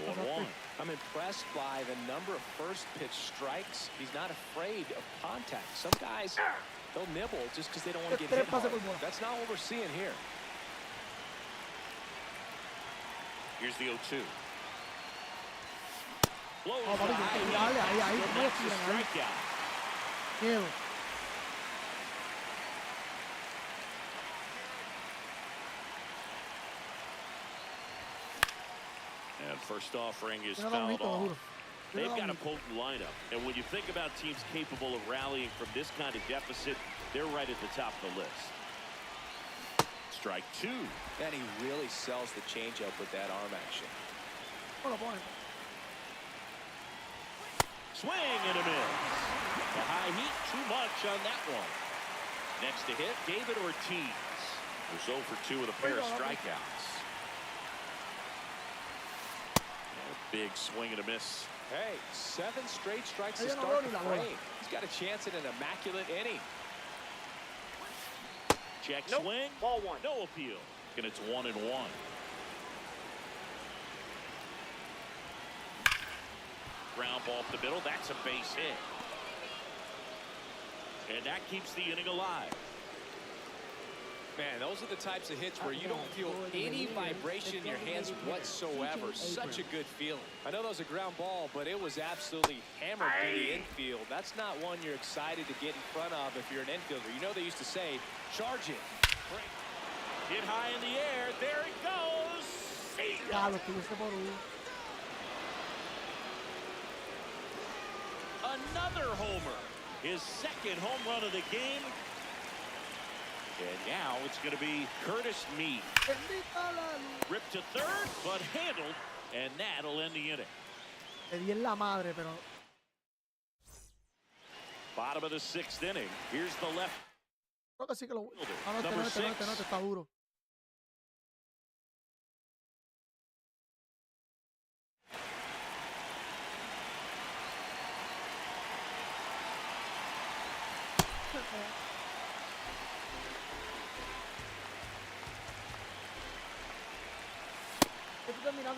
1-1. I'm impressed by the number of first pitch strikes. He's not afraid of contact. Some guys, they'll nibble just because they don't want to get hit hard. That's not what we're seeing here. Here's the 0-2. Blows Oh, papi, the strikeout. Juego. And first offering is fouled off. They've got a potent lineup. And when you think about teams capable of rallying from this kind of deficit, they're right at the top of the list. Strike 2. And he really sells the changeup with that arm action. Swing and a miss. The high heat, too much on that one. Next to hit, David Ortiz. Who's 0 for 2 with a pair of strikeouts. Big swing and a miss. Hey, 7 straight strikes to start the frame. He's got a chance at an immaculate inning. Check swing. Ball 1. No appeal. And it's 1-1. Ground ball up the middle. That's a base hit. And that keeps the inning alive. Man, Those are the types of hits where you don't feel any vibration in your hands whatsoever. Such a good feeling. I know that was a ground ball, but it was absolutely hammered to the infield. That's not one you're excited to get in front of if you're an infielder. You know they used to say, charge it. Hit high in the air. There it goes. See ya. Another homer. His second home run of the game. And now it's going to be Curtis Mead. Ripped to third, but handled, and that'll end the inning. Le di en la madre, pero... Bottom of the sixth inning. Here's the left. Creo que sí que lo... Ah, no, Number este no, six. está duro.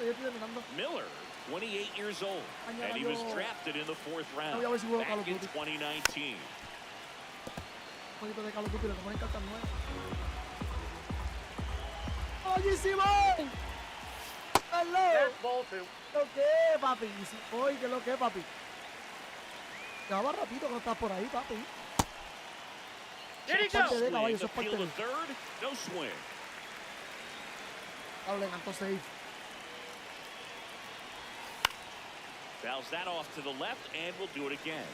Yo estoy terminando. Miller, 28 years old, and he was drafted in the fourth round back in 2019. Un poquito de Call of Duty, le ponen cartas nuevas. ¡Oye, Simón! ¡Hello! ¿Lo qué, papi? Oye, ¿qué es lo que, papi? Llevaba ratito que no estás por ahí, papi. Eso es parte de caballo, eso es parte de... No swing. Le encantó safe. Fouls that off to the left, and we'll do it again.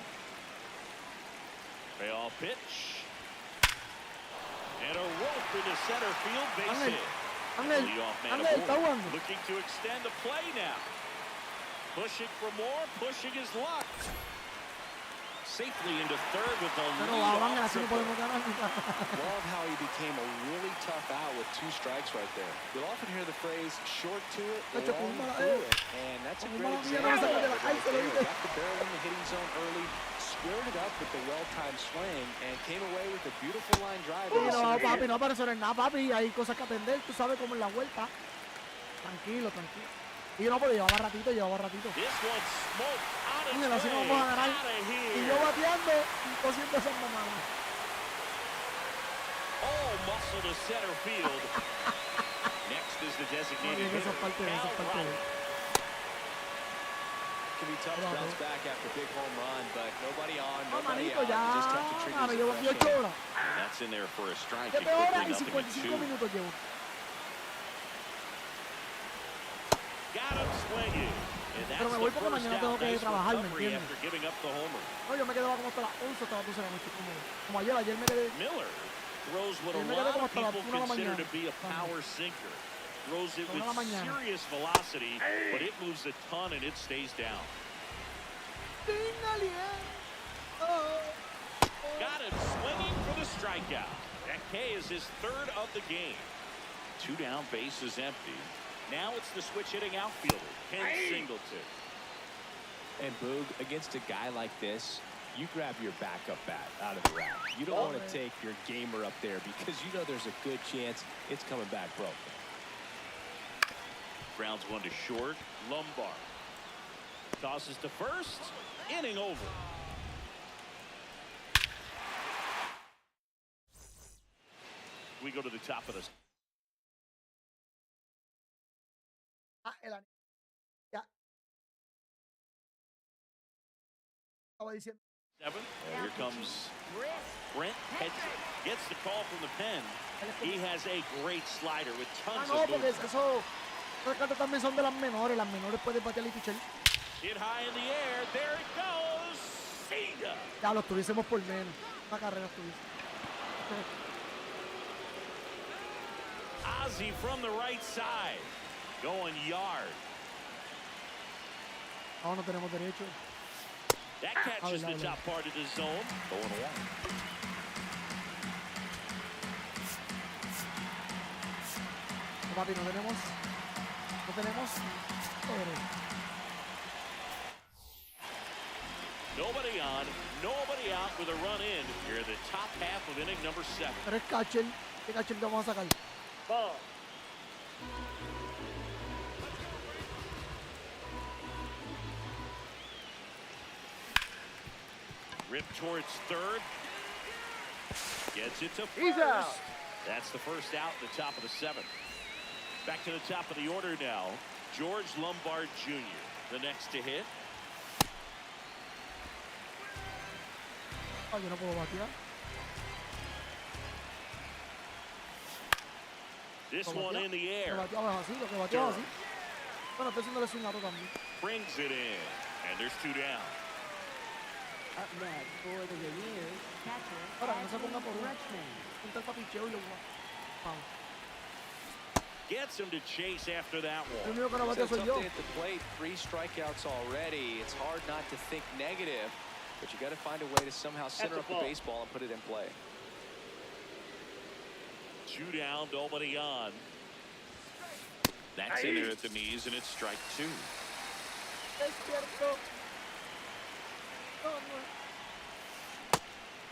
Payoff pitch. And a rope into center field, base hit. Leadoff man aboard, looking to extend the play now. Pushing for more, pushing his luck. Safely into third with the leadoff triple. Love how he became a really tough out with 2 strikes right there. You'll often hear the phrase short to it, long through it, and that's a great example. Got the barrel in the hitting zone early, squared it up with the well-timed swing, and came away with a beautiful line drive. No, papi, no para eso no es nada, papi. Hay cosas que atender, tú sabes cómo es la vuelta. Tranquilo, tranquilo. Y yo no puedo, llevaba ratito. Mira, así no vamos a ganar. Y yo bateando y cosiendo esas mamadas. All muscle to center field. Next is the designated hitter, Cal Raleigh. Can be tough to bounce back after a big home run, but nobody on, nobody out. You just have to treat it as a fresh inning. And that's in there for a strike. 7 horas y 55 minutos llevo. Got him swinging. Pero me voy porque mañana tengo que trabajar, ¿me entiendes? No, yo me quedaba como hasta las 11, hasta las 12 de la noche. Como ayer me quedé. Miller throws what a lot of people consider to be a power sinker. Throws it with serious velocity, but it moves a ton and it stays down. Got him swinging for the strikeout. That K is his third of the game. 2 down, base is empty. Now it's the switch hitting outfielder, Ken Singleton. And Boog, against a guy like this, you grab your backup bat out of the rack. You don't want to take your gamer up there because you know there's a good chance it's coming back broken. Grounds one to short. Lombard tosses to first. Inning over. We go to the top of the... Ya. Estaba diciendo. 7. Here comes Brent Hedges. Gets the call from the pen. He has a great slider with tons of porque eso, esas cartas también son de las menores. Las menores pueden batear y pichar. Hit high in the air. There it goes. See ya. Ya lo tuviésemos por menos. Una carrera tuviésemos. Ozzie from the right side. Going yard. No tenemos derecho. That catches the top part of the zone. Going along. No, papi, no tenemos. Nobody on, nobody out with a run in. Here the top half of inning number 7. Pero es catcher. ¿Qué catcher te vamos a sacar? Ball. Rip towards third. Gets it to first. He's out. That's the first out at the top of the 7th. Back to the top of the order now. George Lombard Jr., the next to hit. Yo no puedo batear. This one in the air. Lo que bateaba así, lo que bateaba así. Bueno, estoy haciéndole swing a todo también. Brings it in, and there's 2 down. Up next for the Reviews, catcher, Ahora que no se ponga por uno. Rutschman. Junta el papicheo y lo wow. Gets him to chase after that El one. único que no It's batea a soy tough yo. day at the plate, 3 strikeouts already. It's hard not to think negative, but you got to find a way to somehow center up the baseball and put it in play. 2 down, nobody on. That's in there at the knees, and it's strike 2. Es cierto. No, no.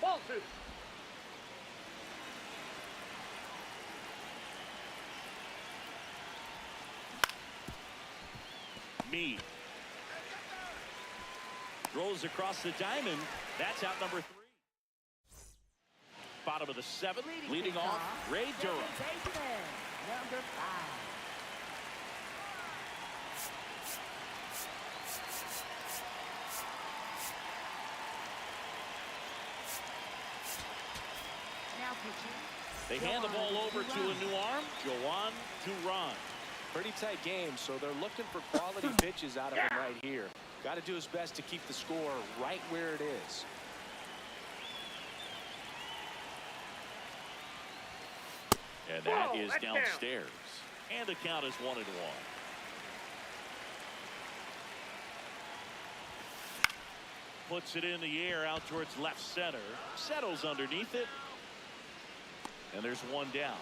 Ball 2. Meade throws across the diamond. That's out number 3. Bottom of the 7th, leading off, Ray Durham. Baseman, number 5. Now pitching. They hand the ball over to a new arm, Joan Duran. Pretty tight game, so they're looking for quality pitches out of him right here. Got to do his best to keep the score right where it is. And that is downstairs. And the count is 1-1. Puts it in the air out towards left center. Settles underneath it. And there's 1 down.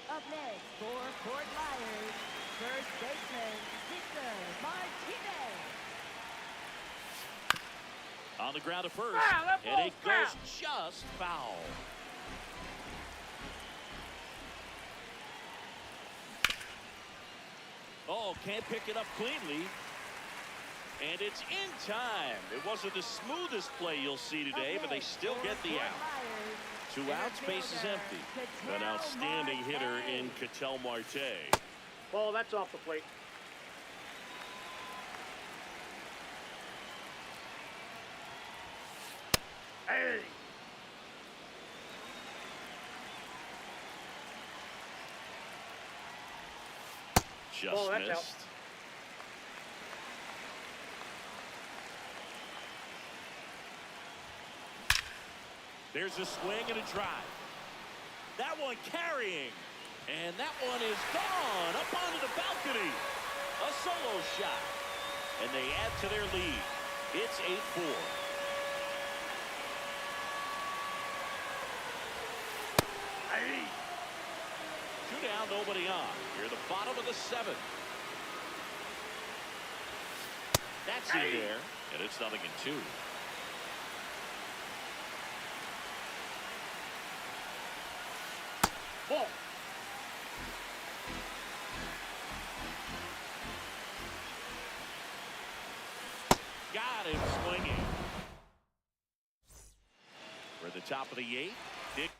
Up next for Fort Myers, first baseman, Victor Martinez. On the ground at first. Foul, that And it ball's goes just foul. Oh, can't pick it up cleanly. And it's in time. It wasn't the smoothest play you'll see today, but they still get the out. 2 outs, base is empty. An outstanding hitter in Ketel Marte. Ball, that's off the plate. Hey! Just Ball, that's out. missed. There's a swing and a drive. That one carrying. And that one is gone up onto the balcony. A solo shot. And they add to their lead. It's 8-4. Hey! 2 down, nobody on. You're the bottom of the 7th. That's in there. And it's 0-2. Ball. Got him swinging. We're at the top of the 8th. Dick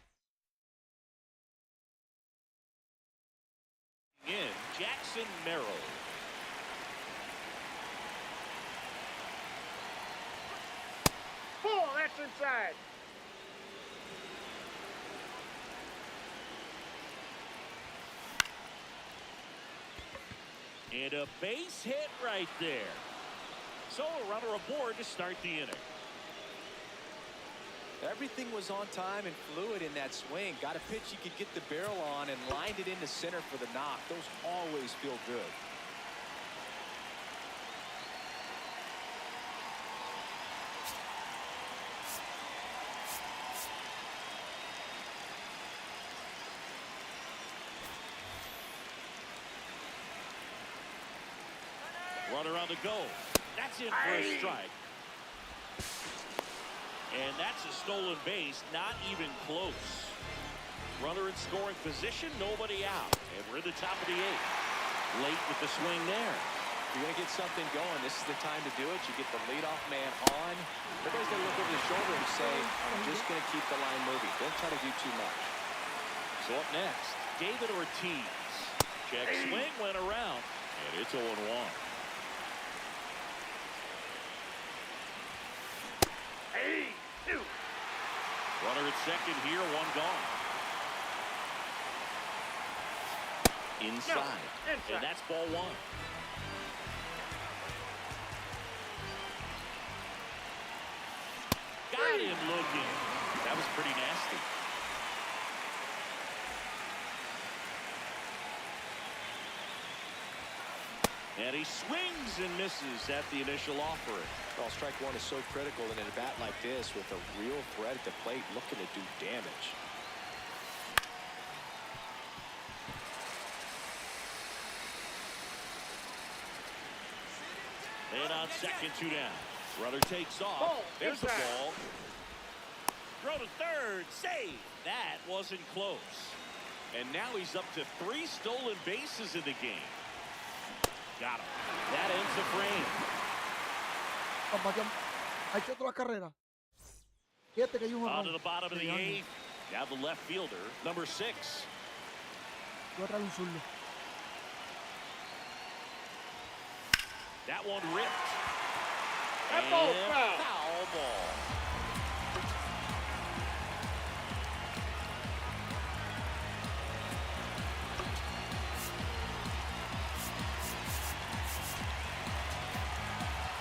in Jackson Merrill. Ball, that's inside. And a base hit right there. So a runner aboard to start the inning. Everything was on time and fluid in that swing. Got a pitch you could get the barrel on and lined it into center for the knock. Those always feel good. Runner on the go. That's in for a strike. And that's a stolen base, not even close. Runner in scoring position, nobody out. And we're at the top of the 8th. Late with the swing there. you're going to get something going, this is the time to do it. You get the leadoff man on. Everybody's going to look over the shoulder and say, I'm just going to keep the line moving. Don't try to do too much. So up next, David Ortiz. Check swing went around, and it's 0-1. Runner at second here, one gone. Inside. And that's ball one. Got him looking. That was pretty nasty. And he swings and misses at the initial offering. Well, strike one is so critical in a bat like this with a real threat at the plate looking to do damage. And on second, 2 down. Runner takes off. There's the ball. Throw to third. Save. That wasn't close. And now he's up to 3 stolen bases in the game. Got him. That ends the frame. Ha hecho otra carrera. Fíjate que hay un On to the bottom of the 8th. Now the left fielder, number 6. Voy a traer un zurdo. That one ripped. That ball's foul. Foul ball.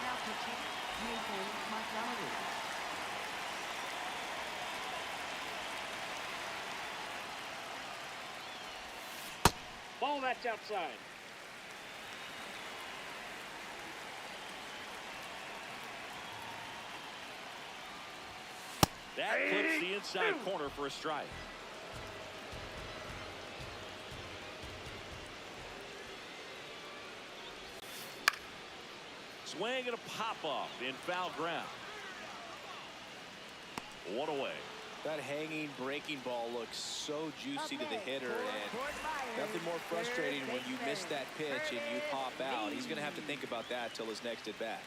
Now pitching, Mentality. Ball that's outside. That clips the inside corner for a strike. Swing and a pop-off in foul ground. 1 away. That hanging breaking ball looks so juicy to the hitter, and nothing more frustrating when you miss that pitch and you pop out. He's going to have to think about that till his next at bat.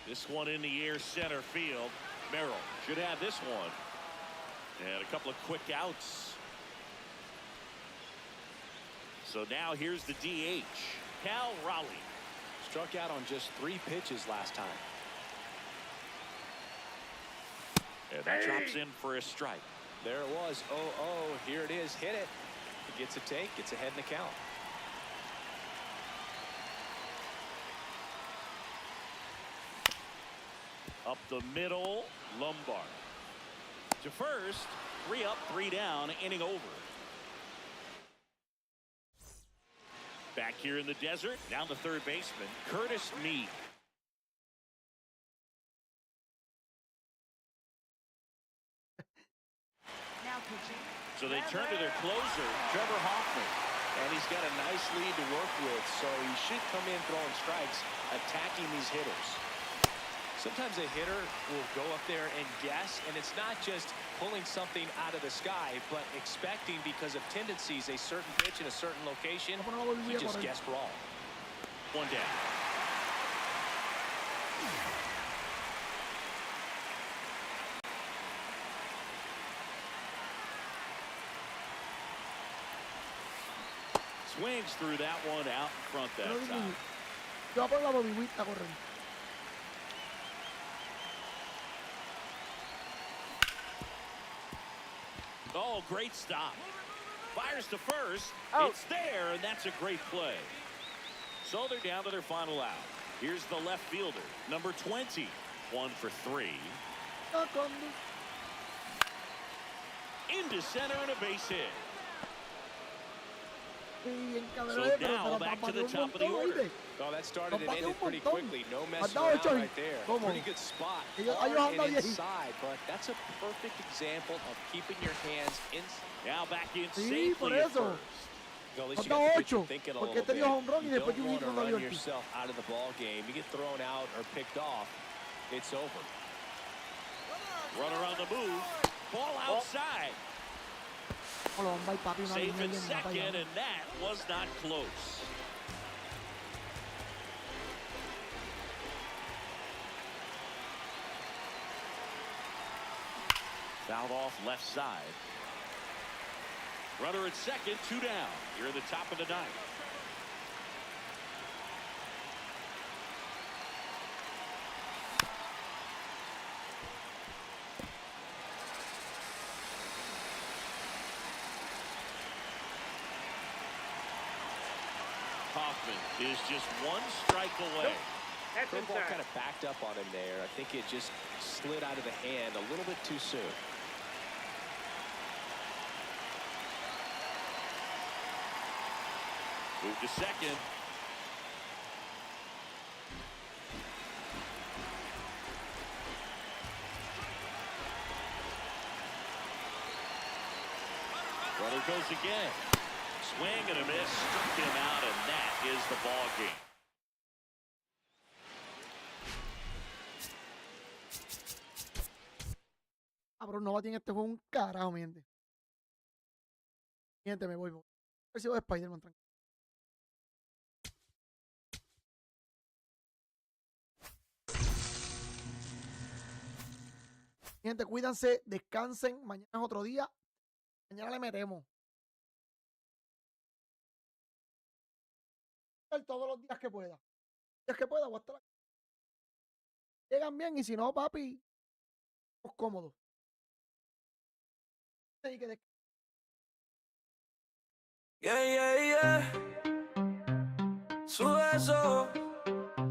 This one in the air, center field. Merrill should have this one. And a couple of quick outs. So now here's the DH, Cal Raleigh. Struck out on just 3 pitches last time. And that drops in for a strike. There it was. 0-0. Here it is. Hit it. He gets a take. Gets ahead in the count. Up the middle, Lombard. To first, 3 up, 3 down, inning over. Back here in the desert, down the third baseman, Curtis Mead. Now pitching. So they turn to their closer, Trevor Hoffman. And he's got a nice lead to work with, so he should come in throwing strikes, attacking these hitters. Sometimes a hitter will go up there and guess, and it's not just pulling something out of the sky, but expecting, because of tendencies, a certain pitch in a certain location. He just guessed wrong. 1 down. Swings through that one out in front that time. Yo voy a poner la bobigüita a correr. Oh, great stop. Fires to first. Out. It's there, and that's a great play. So they're down to their final out. Here's the left fielder, number 20. 1 for 3. Into center and a base hit. So now back to the top of the order. Oh, that started and ended pretty quickly. No messing around right there. Pretty good spot. Hard and inside, but that's a perfect example of keeping your hands in. Now back in safely at first. Well, at least you got the pitcher thinking a little bit. You don't want to run yourself out of the ball game. You get thrown out or picked off, it's over. Runner on the move. Ball outside. Safe in second, and that was not close. Fouled off left side. Runner at second, 2 down. Here in the top of the ninth. Hoffman is just 1 strike away. Curveball kind of backed up on him there. I think it just slid out of the hand a little bit too soon. Move to second. Runner goes again. Swing and a miss. Struck him out, and that is the ball game. Pero no tiene este juego un carajo, mi gente. Mi gente, me voy. Recibo de Spider-Man, tranquilo. Mi gente, cuídense, descansen. Mañana es otro día. Mañana le metemos. Todos los días que pueda. Días que pueda, voy a estar aquí. Llegan bien y si no, papi, pues cómodos. Yeah. Sube eso,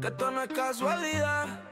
que esto no es casualidad.